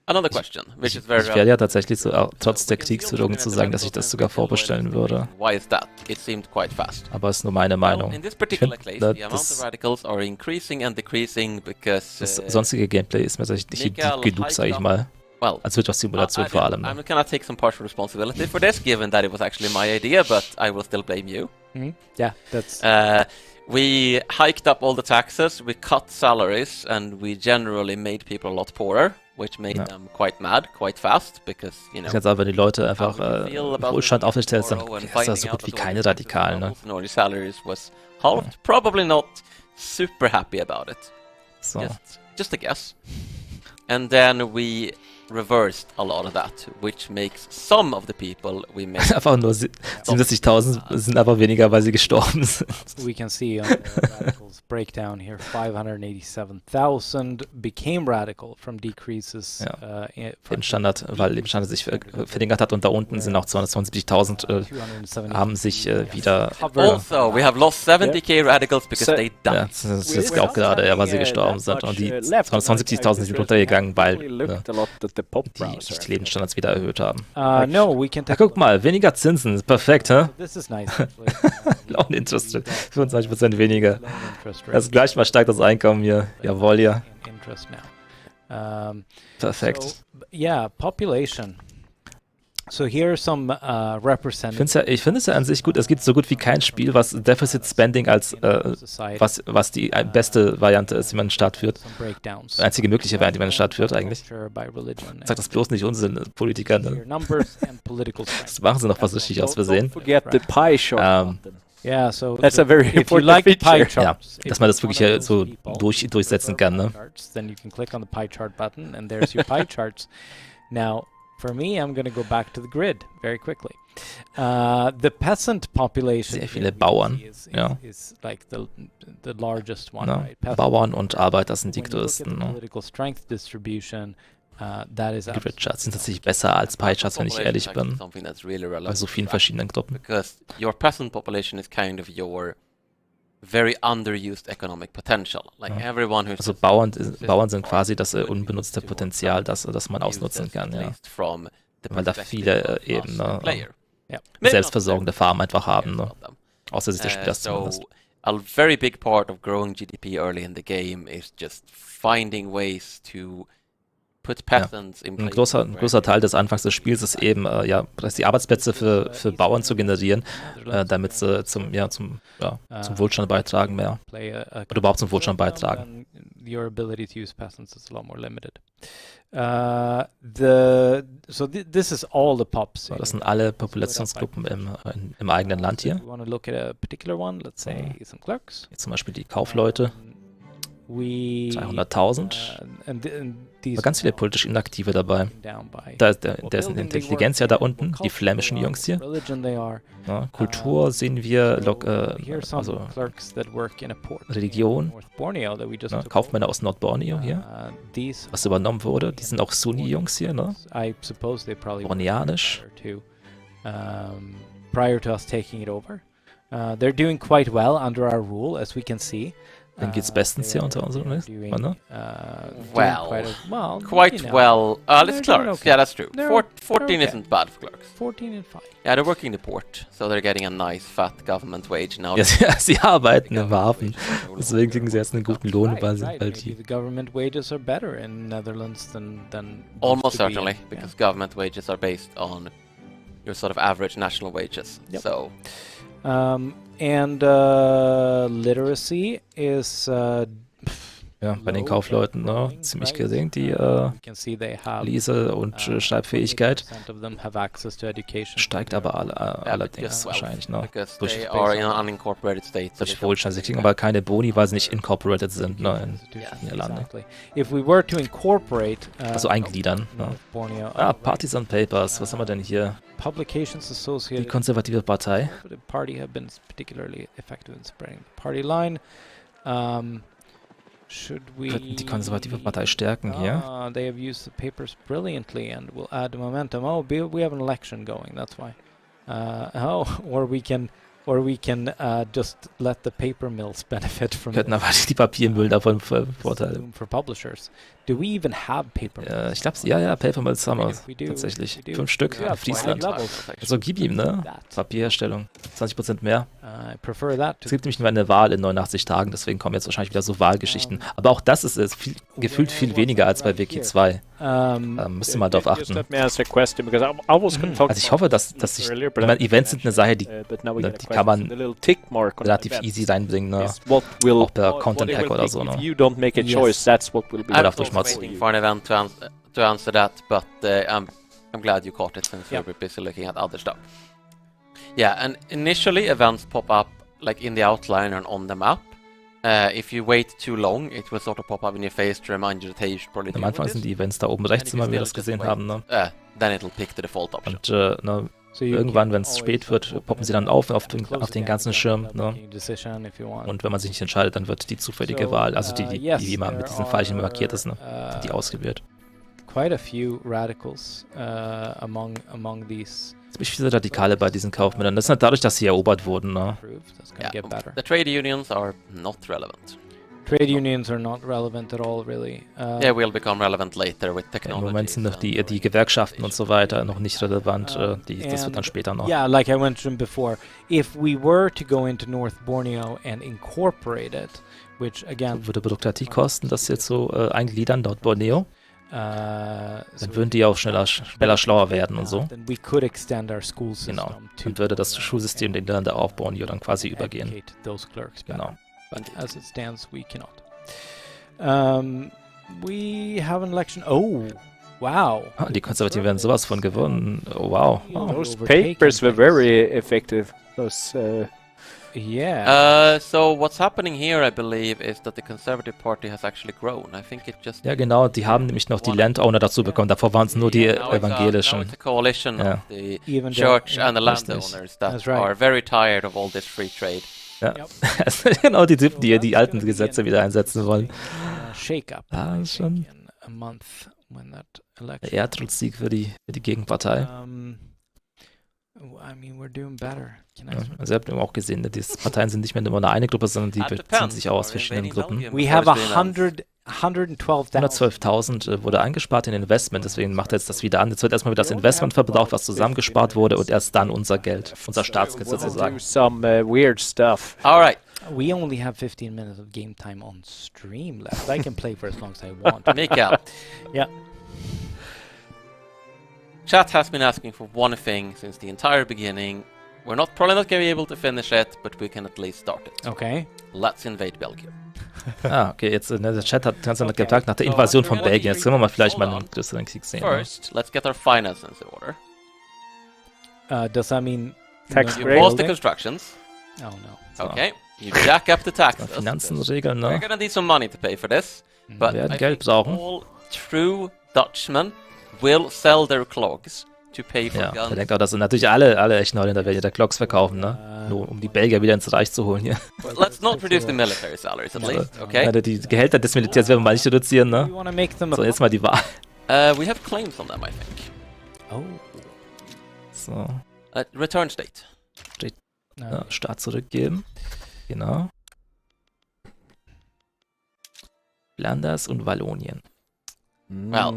Another question, which Ich is very werde ja tatsächlich so, auch trotz der Kriegsführung zu sagen, dass ich das sogar vorbestellen würde. Why is that? It seemed quite fast. Aber ist nur meine Meinung. Well, in this Ich particular finde, case, the amount das, of radicals are increasing and decreasing because das sonstige Gameplay ist mir tatsächlich nicht Mikael genug, sag ich mal. well, Als Wirtschaftssimulation vor allem. I'm Ne? gonna take some partial responsibility for this, given that it was actually my idea, but I will still blame you. Yeah, that's We hiked up all the taxes, we cut salaries, and we generally made people a lot poorer, which made Ja. them quite mad, quite fast, because, Jetzt aber, wenn die Leute einfach how would you feel about Wohlstand the aufgestellt sind, tomorrow and ist das finding so out gut wie that all keine the Radikalen. Ne? and all your salaries was halved? Probably not super happy about it. So. Just a guess. And then we reversed a lot of that, which makes some of the people we made Einfach nur 77.000 sind aber weniger, weil sie gestorben sind. we can see on the radicals breakdown here. 587,000 became radical from decreases. Lebensstandard, weil Lebensstandard sich verringert hat und da unten sind auch 272.000 haben sich wieder. Also, we have lost 70k radicals because they Ja, died. das ist jetzt auch gerade, weil sie gestorben sind. Und die 272.000 sind runtergegangen, weil die Lebensstandards wieder erhöht haben. No, we can Ja, guck mal, weniger Zinsen, perfekt, hä? This is nice. Actually. Loan Interest Rate, 25% weniger. Loan interest rate. Also gleich mal steigt das Einkommen hier. Jawohl, ja. Interest now. Perfekt. So, yeah, population. So here are some representatives. Ich finde es ja an sich gut. Es gibt so gut wie kein Spiel, was Deficit Spending als was die beste Variante ist, wie man einen Staat führt. Die einzige mögliche Variante, wie man einen Staat führt eigentlich. Sag das bloß nicht Unsinn, Politiker. Ne? Das machen sie noch was richtig aus Versehen. Forget the pie chart. Yeah, so That's a very if you important like pie feature. Ja, charts, dass man das wirklich so durchsetzen kann. Ne? Then you can click on the pie chart button and there's your pie charts. Now, for me, I'm going to go back to the grid very quickly. The peasant population Sehr viele Bauern, ja. is like the largest one, Ne? right? Peasant. Bauern und Arbeiter sind die When you look at größten. the Ne? political strength distribution, that is Die Grid-Charts sind tatsächlich besser als Pie-Charts, wenn ich ehrlich bin. Something that's really Bei relevant so vielen verschiedenen Gruppen. because your peasant population is kind of your very underused economic potential. Like Ja. everyone who's Also just Bauern sind quasi das unbenutzte Potenzial, das man ausnutzen kann. at Ja. least from the Weil da viele perspective of eben us, the player. Ja. Maybe not selbstversorgende Farmen einfach haben. all Ne? of them. Aus der Sicht des Spielers So zumindest. a very big part of growing GDP early in the game is just finding ways to put peasants in Ein places großer where Teil des Anfangs des Spiels ist eben, die Arbeitsplätze für Bauern zu generieren, damit sie zum Wohlstand beitragen mehr. Oder überhaupt zum Wohlstand beitragen. Your ability to use peasants is a lot more limited. This is all the pops. Das sind alle Populationsgruppen im eigenen Land hier. We want to look at a particular one. Let's say some clerks. Hier zum Beispiel die Kaufleute, 300.000. these ganz viele politisch Inaktive dabei. down by Da ist der ist eine Intelligenz ja da unten, die flämischen Jungs hier. religion they are. Ja, Kultur sehen wir, Here are some also clerks that work in a port Religion, in North Borneo that we just took Kaufmänner aus Nordborneo over. hier, These was übernommen wurde. Die sind auch Sunni-Jungs hier, ne? I suppose they probably worked Borneanisch. prior to us taking it over. They're doing quite well under our rule, as we can see. Dann geht's bestens hier unter uns, ne? Well, quite well. Let's They're doing clerks. okay. Yeah, that's true. They're 14 okay. isn't bad for clerks. 14 and 5. Yeah, they're working the port, so they're getting a nice fat government wage now. Ja, sie arbeiten im Hafen. Deswegen kriegen sie jetzt einen guten Lohn, weil sie halt Maybe hier. the government wages are better in Netherlands than Almost used to be. certainly, because government wages are based on your sort of average national wages. Yep. So And literacy is Ja, bei den Kaufleuten, ne? Ziemlich gering, die you can see they have Lese- und Schreibfähigkeit. 40% of them have access to education. Steigt aber yeah, allerdings because wahrscheinlich, ne? because Durch- they are in an unincorporated state. So Durch Wohlstand. Sie kriegen aber keine Boni, weil sie nicht incorporated sind, ne? In Niederlande. Exactly. If we were to incorporate Also eingliedern. Ne? North Borneo, Partisan Papers, was haben wir denn hier? publications Die associated konservative Partei. with the party have been particularly effective in spreading the party line. Should we Könnten die konservative Partei stärken hier. They have used the papers brilliantly and will add momentum. Oh, we have an election going. That's why. Or we can just let the paper mills benefit from Könnten aber die Papiermüll davon Vorteile. for publishers. Do we even have paper mills? Ich glaube, ja, Papermills haben wir We do, tatsächlich. we do. 5 Stück Yeah, in Friesland. quite levels. Also gib ihm, ne? That. Papierherstellung. 20% mehr. I prefer that to Es gibt nämlich nur eine Wahl in 89 Tagen, deswegen kommen jetzt wahrscheinlich wieder so Wahlgeschichten. Aber auch das ist gefühlt viel weniger als bei Wiki 2. Müsst ihr mal drauf Just achten. let me answer a question because I was going to talk Also ich hoffe, dass sich, earlier, ich but meine, Events sind eine Sache, die but now we ne, get a die question. kann man The little tick mark on relativ events easy reinbringen, ne? is what will Auch per what Content it Pack will oder pick so, ne? if you don't make a Yes. choice, that's what will be I'm Oder left durch also Mods. waiting for an event to answer that, but I'm glad you caught it since Yeah. we were busy looking at other stuff. Yeah, and initially events pop up like in the outline and on the map. If you wait too long, it will sort of pop up in your face to remind you that hey, you should probably Am deal Anfang with sind this. die Events da oben rechts immer, wie wir das gesehen haben, ne? Then it'll pick the default option. Und ne, So you irgendwann, can wenn es always spät wird, open poppen sie it dann up auf and den close den it ganzen down Schirm, without ne? making a decision if you want. Und wenn man sich nicht entscheidet, dann wird die zufällige So, Wahl, also die yes, wie immer mit there diesen Pfeilchen are, markiert ist, ne? Die ausgewählt. Quite a few radicals among these Ziemlich viele Radikale bei diesen Kaufmännern. Das ist halt dadurch, dass sie erobert wurden, ne? approved. That's gonna Yeah, get better. the trade unions are not relevant. Trade unions are not relevant at all, really. Yeah, will become relevant later with Im technology. Moment sind noch die Gewerkschaften und so weiter noch nicht relevant. Das wird dann später noch. Yeah, like I mentioned before, if we were to go into North Borneo and incorporate it, which again Würde Bürokratie kosten, das jetzt so eingliedern laut Borneo. Dann würden die auch schneller schlauer werden und so. then we could extend our school system Genau. to Dann würde das Schulsystem den Niederlande auf Borneo dann quasi übergehen. educate those clerks better. Genau. But as it stands, we cannot. We have an election. Oh, wow. Die Konservativen werden sowas von gewonnen. Oh, wow. Those Overtaken papers were things. very effective. Those Yeah. So what's happening here, I believe, is that the Conservative Party has actually grown. I think it just Ja, genau. Die haben nämlich noch die Landowner dazu bekommen. Davor waren es nur die Yeah, now now evangelischen. it's a coalition Yeah. of the Even church and the Richtig. landowners that That's right. are very tired of all this free trade. Ja. Genau, die Typen, die alten Gesetze wieder einsetzen wollen. Shake-up. Ah, I schon. think, in a month when that election. Der Erdrutsieg für die Gegenpartei. I mean, we're doing better. Can I Ja. Also ihr habt auch gesehen, ne, die Parteien sind nicht mehr nur eine Gruppe, sondern die beziehen sich auch aus verschiedenen Gruppen. We have 112,000. 112.000 wurde eingespart in Investment, deswegen macht er jetzt das wieder an. Jetzt wird erstmal wieder das Investment verbraucht, was zusammengespart wurde, und erst dann unser Geld, unser Staatsgeld we'll sozusagen. do some weird stuff. All right, We only have 15 minutes of game time on stream left. I can play for as long as I want. Mikael. Yeah. Chat has been asking for one thing since the entire beginning. We're probably not going to be able to finish it, but we can at least start it. Okay. Let's invade Belgium. Okay, jetzt der Chat hat ganz okay. Gefragt nach der Invasion von Belgien. Jetzt können wir mal vielleicht mal einen größeren Krieg sehen. First, let's get our finances in order. Does that mean Tax You break. pause the building? constructions. Oh no. So. Okay. You jack up the taxes. Finanzen because regeln, We're ne? gonna need some money to pay for this. But werden I Geld think brauchen. all true Dutchmen will sell their clogs to pay for Ja, guns. er denkt auch, dass natürlich alle echten Holländer werden ja Clocks verkaufen, ne? Nur um die Belgier wieder ins Reich zu holen hier. Let's not reduce the military salaries, at least, okay? Also die Gehälter des Militärs werden wir mal nicht reduzieren, We ne? want to make them So, jetzt mal die Wahl. We have claims on them, I think. Oh. So, Return state. ja, Staat zurückgeben. Genau. Flanders und Wallonien. Well,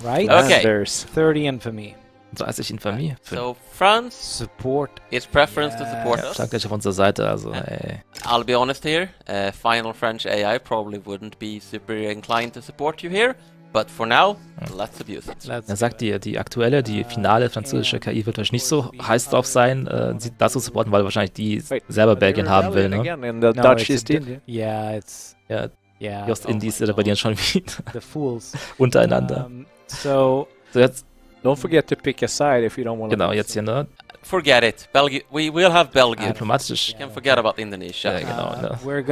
Right? Okay. There's 30 infamy. 30 Infamie. So France Support. is preference to support Ja, us. Frankreich auf unserer Seite, also ey. I'll be honest here, final French AI probably wouldn't be super inclined to support you here, but for now, let's abuse it. Er sagt, die aktuelle, die finale französische KI wird euch nicht so heiß drauf sein, sie dazu supporten, weil wahrscheinlich die selber Belgien haben will, ne? Again in the No, Dutch it's East a India. Yeah, it's Ja, yeah. die Ostindies rebellieren schon wieder The fools. untereinander. So So jetzt, Don't forget to pick a side if you don't want to. genau, jetzt hier, ne? Forget it. Belgium. We will have Belgium. Diplomatisch. You can forget about Indonesia. Ja, genau, ne? we're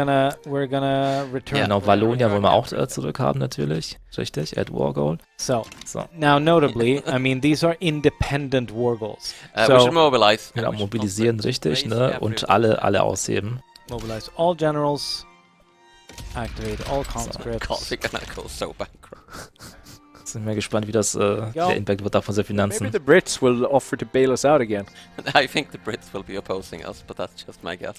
gonna return. Genau, Wallonia wollen wir auch zurückhaben natürlich. Richtig, Add War Goal. So So, now, notably, I mean, these are independent war goals. We So should mobilize. genau, and we should mobilisieren, conscript, richtig, raise ne? Und alle ausheben. mobilize all generals, activate all conscripts. God, we're gonna go so bankrupt. Sind wir gespannt, wie das der Impact wird auf unsere Maybe Finanzen. the Brits will offer to bail us out again. I think the Brits will be opposing us, but that's just my guess.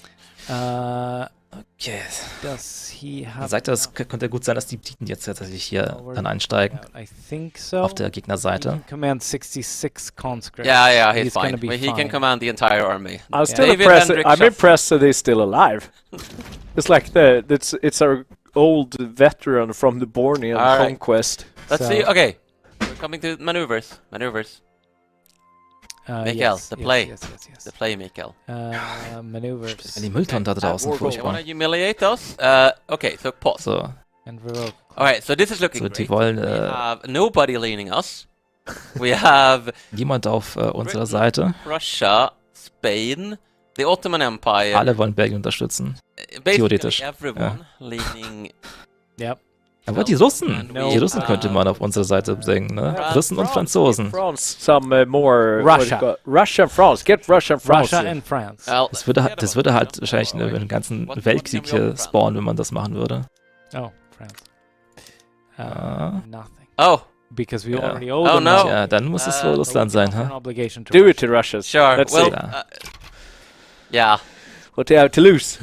Okay. Does he Er have? sagt, es könnte gut sein, dass die Briten jetzt tatsächlich hier dann einsteigen I think so. auf der He Gegnerseite. can command 66 conscripts. Yeah, he's He's gonna fine. be He can fine. command the entire army. I'm still David impressed. Hendrik I'm Schaff. impressed that they're still alive. It's like it's our old veteran from the Bornean All right. conquest. Let's So- see. Okay, we're coming to maneuvers. Maneuvers. Mikael, Yes, the yes, play. Yes, yes, yes. The play, Mikael. Maneuvers. Die Mülltonnen da draußen, War Goal. You wanna furchtbar. humiliate us? Okay, so pause. So, And revoke. Alright, so this is looking so die great. wollen We have nobody leaning us. We have niemand auf unserer Seite. Russia, Spain, the Ottoman Empire. Alle wollen Belgien unterstützen. Basically theoretisch, everyone leaning. Yep. Aber die Russen, No, die Russen könnte man auf unsere Seite bringen, ne? Russen und Franzosen. France, some more. what Russia. it called? Russia and France. Get Russia and France. Russia and France. Well, Das würde halt wahrscheinlich einen ganzen Weltkrieg hier spawnen, wenn man das machen würde. Oh, France. Nothing. oh, Because we Yeah. already owe Oh, them. no. money. Ja, dann muss es wohl Uh, Russland sein, An hä? obligation to Do it Russia. to Russia. sure. Let's well, see yeah. what they have to lose.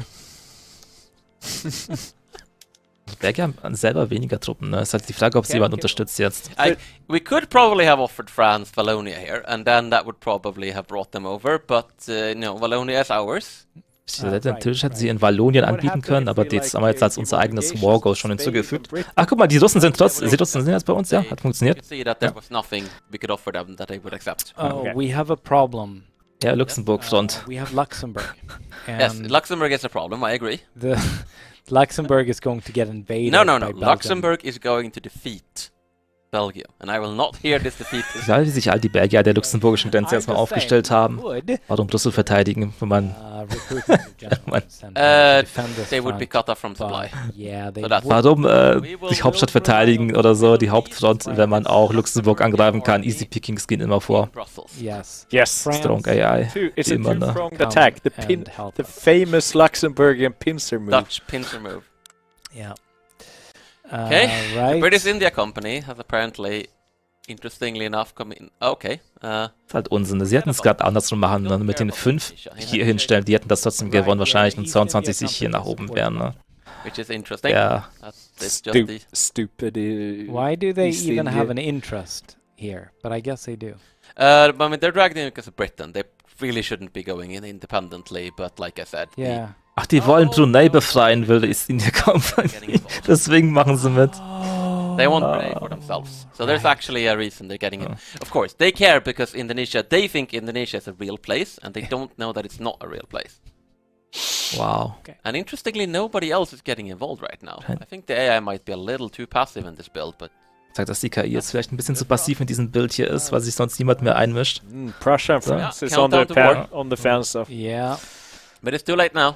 Die Belgier haben selber weniger Truppen, ne? Es ist halt die Frage, ob sie jemand unterstützt jetzt. We could probably have offered France Wallonia here, and then that would probably have brought them over. But no, Wallonia is ours. Natürlich hätten sie in Wallonien anbieten können, aber das haben wir jetzt als unser eigenes War-Goal schon hinzugefügt. Ach, guck mal, die Russen sind sind jetzt bei uns, ja? Hat funktioniert. You see that there was nothing we could offer them that they would accept. Oh, Okay. we have a problem. Ja, Luxemburg-Front. We have Luxembourg. Yes, And Luxembourg is a problem. I agree. the Luxembourg is going to get invaded. No. by Belgium. Luxembourg is going to defeat Belgium, and I will not hear this defeat. Egal, wie sich all die Belgier der luxemburgischen Grenze erstmal aufgestellt haben. Would, Warum Brüssel verteidigen, wenn man... recruit new generals and defend this They would be front, cut off from supply. but yeah, they So that's- would. Warum die Hauptstadt verteidigen oder so, die Hauptfront, wenn man auch Luxemburg angreifen kann? Easy Pickings gehen immer vor. Brussels. Yes. Yes. France. Strong AI. It's a Immer, ne? two-pronged Come attack. The and help the us. famous Luxembourgian pincer move. Dutch pincer move. Yeah. Okay. The Right. British India Company has apparently, interestingly enough, come in. Okay. Ist halt Unsinn. Sie hätten es gerade andersrum machen, ne? Mit den 5 hier hinstellen, die hätten das trotzdem gewonnen, wahrscheinlich, und 22 sich hier nach oben wären, ne? Which is interesting. Ja, It's just the. Stupid. Why do they East even India. have an interest here? But I guess they do. I mean, they're dragged in because of Britain. They really shouldn't be going in independently, but like I said, Yeah. ach, die wollen Brunei befreien, will ist in der Company. Deswegen machen sie mit. they want Brunei for themselves. So there's actually a reason they're getting in. Of course, they care because Indonesia, they think Indonesia is a real place, and they don't know that it's not a real place. Wow. And interestingly, nobody else is getting involved right now. Okay. I think the AI might be a little too passive in this build, but Sagt, dass die KI jetzt vielleicht ein bisschen zu passiv in diesem Bild hier ist, weil sich sonst niemand mehr einmischt. Prussia and So. France is Count on down the to war. on the fence. So. Yeah. it's too late now.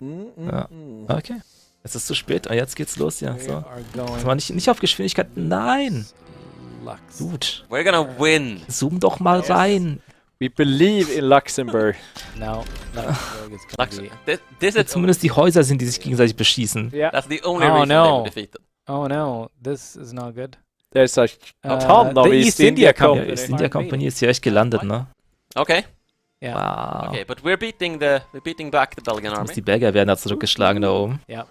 Ja. Okay. Es ist zu spät. Jetzt geht's los, ja. We So. are going Jetzt mal nicht auf Geschwindigkeit. Nein! Lux. Gut. We're gonna win. Zoom doch mal rein. We believe in Luxembourg. No, Luxembourg is gonna Lux- be... this Ja, is zumindest die Häuser sind, die sich gegenseitig beschießen. Yeah. that's the only Oh, reason they no. were defeated. Oh no, this is not good. There's a Uh, ton of the East India Ja, Company. East India Company ist hier echt gelandet, ne? Okay. Yeah. Wow. Okay, but we're beating back the Belgian army. Die Belgier werden da zurückgeschlagen da oben. Yeah.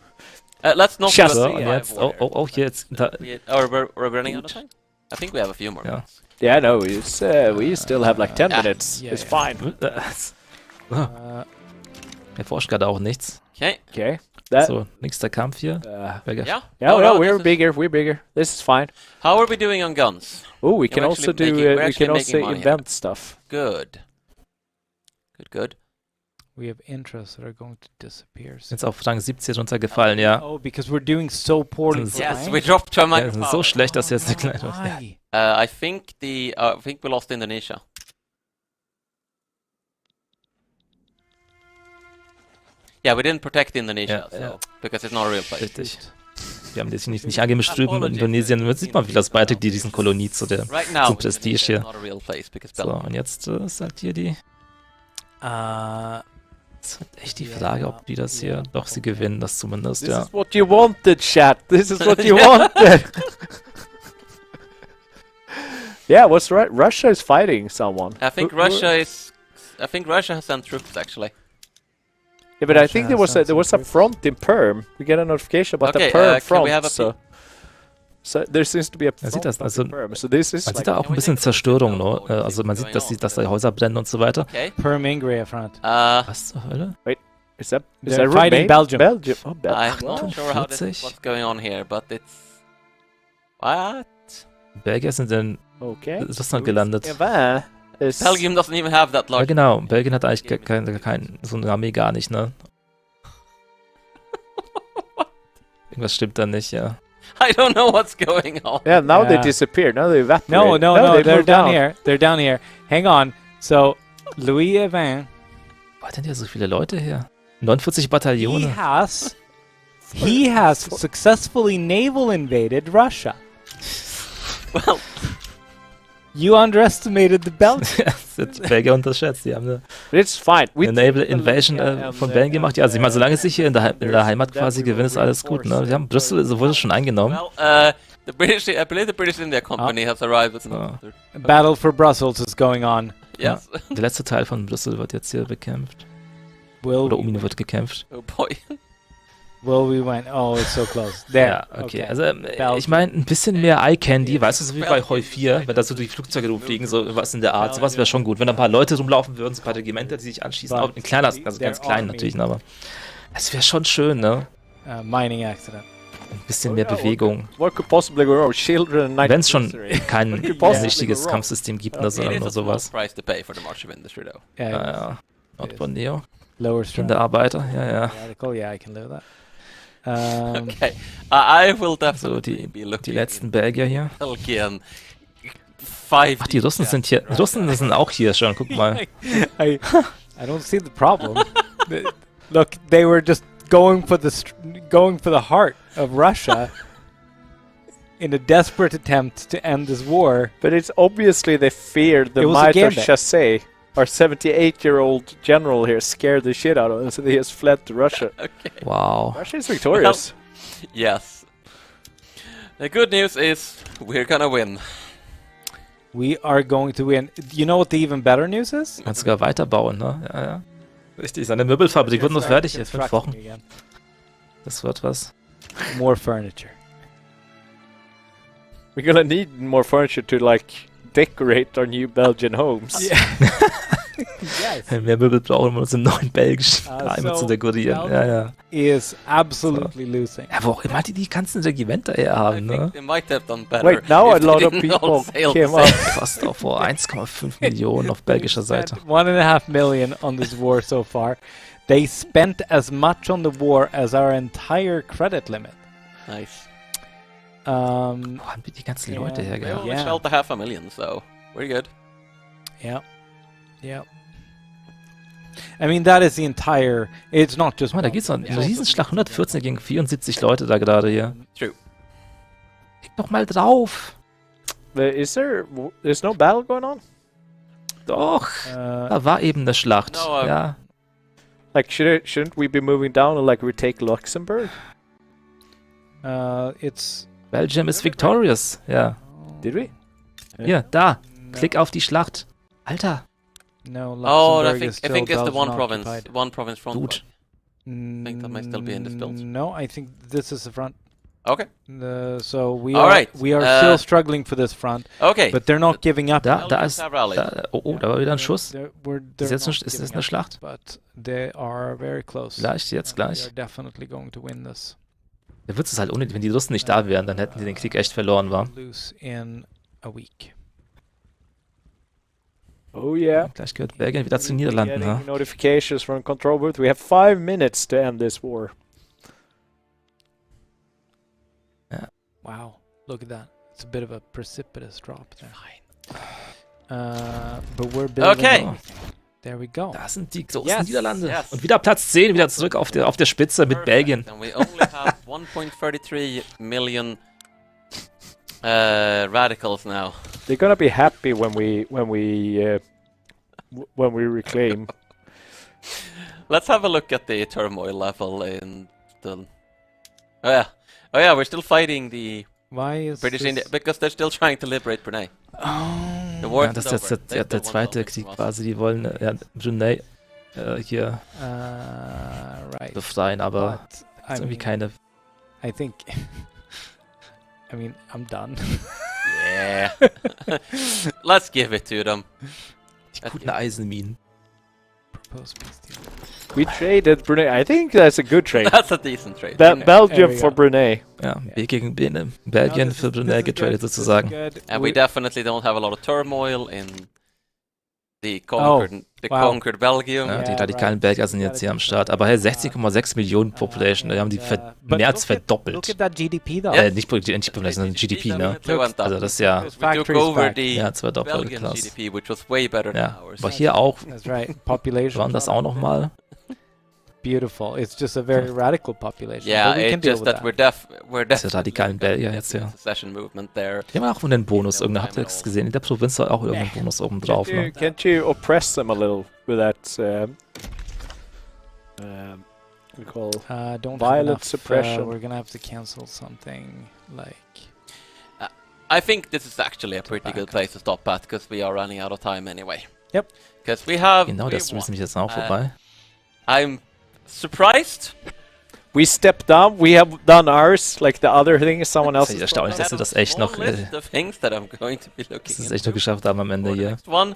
Let's not Just do So, a und C5 jetzt, war here. hier jetzt, da, We're running out of time? I think we have a few more Ja. minutes. Yeah, no, it's, we still have like 10 Yeah. minutes. Yeah, It's yeah. fine. Er forscht gerade auch nichts. Okay. Okay. That. So, nächster Kampf hier. Yeah. Belgier. Yeah, Oh, no, no, we're this is- bigger. We're bigger. This is fine. How are we doing on guns? Oh, we Yeah, can we're also actually do. making- we're We actually can also making money here. invent stuff. Good. Good. We have interests that are going to disappear. Jetzt auf Rang 17 runtergefallen, ja. Oh, because we're doing so poorly. Yes, for Yes, mine? we dropped to a Ja, minor das ist so power. schlecht, dass jetzt eine kleine... Why? I think we lost Indonesia. Yeah, we didn't protect Indonesia, Ja, ja. so because it's not a real place. Richtig. Wir haben die sich nicht angemischt drüben in Indonesien. Jetzt sieht man, wie das beiträgt, die diesen Kolonie zu der Right now, zum Prestige Indonesia hier. is not a real place because So, Belgium. und jetzt ist halt hier die... Das ist halt echt die Frage, ob die das hier... Doch, sie gewinnen das zumindest, This ja. is what you wanted, chat. This is what you wanted. Yeah, what's right? Russia is fighting someone. I think Who- who- Russia has sent troops actually. Yeah, but I Russia think has sent there was a some troops. front in Perm. We get a notification about Okay, the Perm can front. we have a So there seems to be a Man front sieht das, up also- in Perm. So this is Man like sieht da auch Can ein we bisschen take a Zerstörung, photo ne? of what Also man is sieht, dass going da Häuser brennen und so weiter. Okay. Permingre front. Was zur Hölle? is that They're fighting Belgium? Belgium. Oh, Belgium. I'm not Wow. sure how this 48. what's going on here, but it's what? Belgier sind in Okay. Russland gelandet. Event is Belgium doesn't even have that Ja, large. genau. Belgien hat eigentlich kein so eine Armee gar nicht, ne? Irgendwas stimmt da nicht, ja. I don't know what's going on. Yeah, now they Yeah. disappear. Now they evaporate. No, they they're moved down here. They're down here. Hang on. So, Louis Evin, Wo hat denn hier so viele Leute her? 49 Bataillone. he has successfully naval invaded Russia. Well, You underestimated the Belgians. Das sind die Belgier unterschätzt. Die haben eine It's fine. We Naval Invasion von Belgien gemacht. Ja, also ich meine, solange sie hier in der Heimat quasi gewinnen, ist alles gut, ne? Sie haben Brüssel, wurde schon eingenommen. well, I believe the British India Company has arrived at So. Battle for Brussels is going on. Yes. Der letzte Teil von Brüssel wird jetzt hier bekämpft. Will Oder um ihn wird gekämpft. Oh boy. we win? Oh, it's so close. There. Ja, okay. Also Belgium. ich meine, ein bisschen mehr Eye Candy, weißt du, so wie bei Heu 4, wenn da so die Flugzeuge rumfliegen, so was in der Art, sowas wäre schon gut. Wenn da ein paar Leute rumlaufen würden, so ein paar Regimenter, die sich anschießen, auch in kleiner, also ganz klein natürlich, aber es wäre schon schön, ne? Mining accident. Ein bisschen mehr Bewegung. What could possibly go wrong? Children and Wenn es schon kein possibly richtiges go wrong. Kampfsystem gibt, It sondern is nur a small sowas. price to pay for the march of industry, though. Yeah, Ja. Nordborneo, lower strength. Kinderarbeiter, ja. Radical, yeah, I can live with that. Okay, I will So, definitely be looking die letzten Belgier hier. in Belgian 5. Ach, die Russen sind hier. Russen sind auch hier schon, guck mal. I don't see the problem. Look, they were just going for the heart of Russia in a desperate attempt to end this war. But it's obviously they feared the It was a might of gambit. Chassé. Our 78-year-old general here scared the shit out of him, so he has fled to Russia. Okay. Wow. Russia is victorious. Yes. The good news is we're gonna win. We are going to win. You know what the even better news is? Kannst sogar weiterbauen, ne? Ja. Richtig, seine Möbelfabrik wird noch fertig hier, 5 Wochen. Constructing again. Das wird was. More furniture. We're gonna need more furniture to like decorate our new Belgian homes. Yes. Mehr Möbel brauchen wir uns im neuen belgischen Heime zu dekorieren. Ja, ja. Is absolutely losing. Ja, wo auch immer die ganzen Regimenter her I haben, think ne? they might have done better. Wait, now a if they lot of didn't people wholesale came sell. up. Fast auf vor 1,5 Millionen auf belgischer Seite. 1.5 million on this war so far. They spent as much on the war as our entire credit limit. Nice. Wo haben wir die ganzen Ja. Leute They hergehabt? only Yeah. sold to 500,000, so we're good. Yeah. Yeah. I mean, that is the entire. It's not just. Guck mal, da geht's noch eine Riesenschlacht, 114 gegen 74 Leute da gerade hier. True. Klick doch mal drauf. There's no battle going on? Doch. Da war eben eine Schlacht. No, ja. Like, shouldn't we be moving down and like retake Luxembourg? It's. Belgium is victorious. Ja. Did we? Hier, da. Klick auf die Schlacht. Alter. No, Oh, Luxembourg I is think still it's the one Belgian province. occupied. One province front. Gut. think that might still be in this build. No, I think this is the front. Okay. So we All are right. we are still struggling for this front, Okay. but they're not giving up. Da Belgians ist. have rallied. Da war wieder ein Schuss. They're Ist jetzt not ist das giving eine up, Schlacht? But they are very close. Gleich, jetzt We gleich. are definitely going to win this. Der Witz ist halt unnötig, wenn die Russen nicht da wären, dann hätten die den Krieg echt verloren, war. Lose in a week. Oh yeah. Gleich gehört Belgien wieder zu den Niederlanden, Getting ha? notifications from control booth. We have 5 minutes to end this war. Wow, look at that. It's a bit of a precipitous drop there. But we're building. Okay. everything. There we go. Da sind die großen Yes, Niederlande. yes. Und wieder Platz 10, wieder zurück auf der Spitze mit Belgien. And we only have 1.33 million radicals now. They're gonna be happy when we reclaim. Let's have a look at the turmoil level in the. Oh yeah, we're still fighting the Why is British this... India because they're still trying to liberate Brunei. The Oh. war Ja, das ist jetzt der zweite Krieg quasi. Die wollen Brunei hier Right. befreien, aber But, ist I irgendwie mean, keine. I think. I mean, I'm done. Yeah. Let's give it to them. Die guten Eisenminen. Proposed peace deal. We traded Brunei. I think that's a good trade. That's a decent trade. Belgium we for go. Brunei. Ja, B gegen B, Belgien für Brunei getradet sozusagen. And we definitely don't have a lot of turmoil in the conquered Belgium. Ja, die Yeah, radikalen right. Belgier sind jetzt hier am Start. Aber hey, 16,6 Millionen Population, die haben die But mehr als look verdoppelt. at that GDP though. Nicht Population, sondern GDP, ne? definitely went up. Also das ist ja, We took Factories over back. the ja, zwei doppelt Belgian krass. GDP, which was way better than Ja, ours. aber hier auch That's right. Population. waren das auch nochmal. Beautiful. It's just a very radical population. Yeah, but we can it's deal just with that we're Diese radikalen Belgier jetzt, ja. secession movement there. Die haben auch einen Bonus. Habt ihr das gesehen? In der Provinz war auch irgendein Bonus oben drauf. Ne? Can't you oppress them a little with that? We call don't Violent have enough, suppression. we're gonna have to cancel something like. I think this is actually a pretty good back place to stop at because we are running out of time anyway. Yep. Because we have. Genau, das ist nämlich jetzt auch vorbei. I'm surprised. we stepped down. We have done ours. Like the other thing is someone Das else's. ist erstaunlich, dass sie das echt noch, List of things that I'm going to be dass looking sie es into. echt noch geschafft haben am Ende For the hier. next one,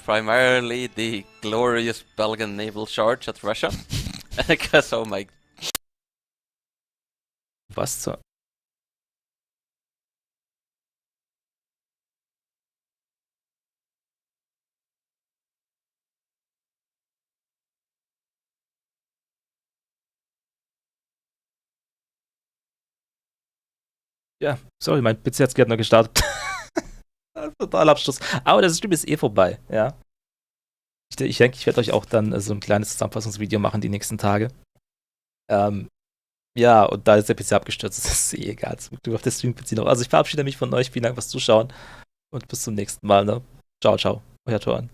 primarily the glorious Belgian naval charge at Russia. Because oh my. Was zur... Ja, sorry, mein PC hat gerade noch gestartet. Total Abschluss. Aber das Stream ist eh vorbei, ja. Ich denke, ich werde euch auch dann so ein kleines Zusammenfassungsvideo machen die nächsten Tage. Ja, und da ist der PC abgestürzt, das ist eh egal. Zum Glück auf der Stream-PC noch. Also ich verabschiede mich von euch, vielen Dank fürs Zuschauen und bis zum nächsten Mal, ne? Ciao, ciao, euer Toran.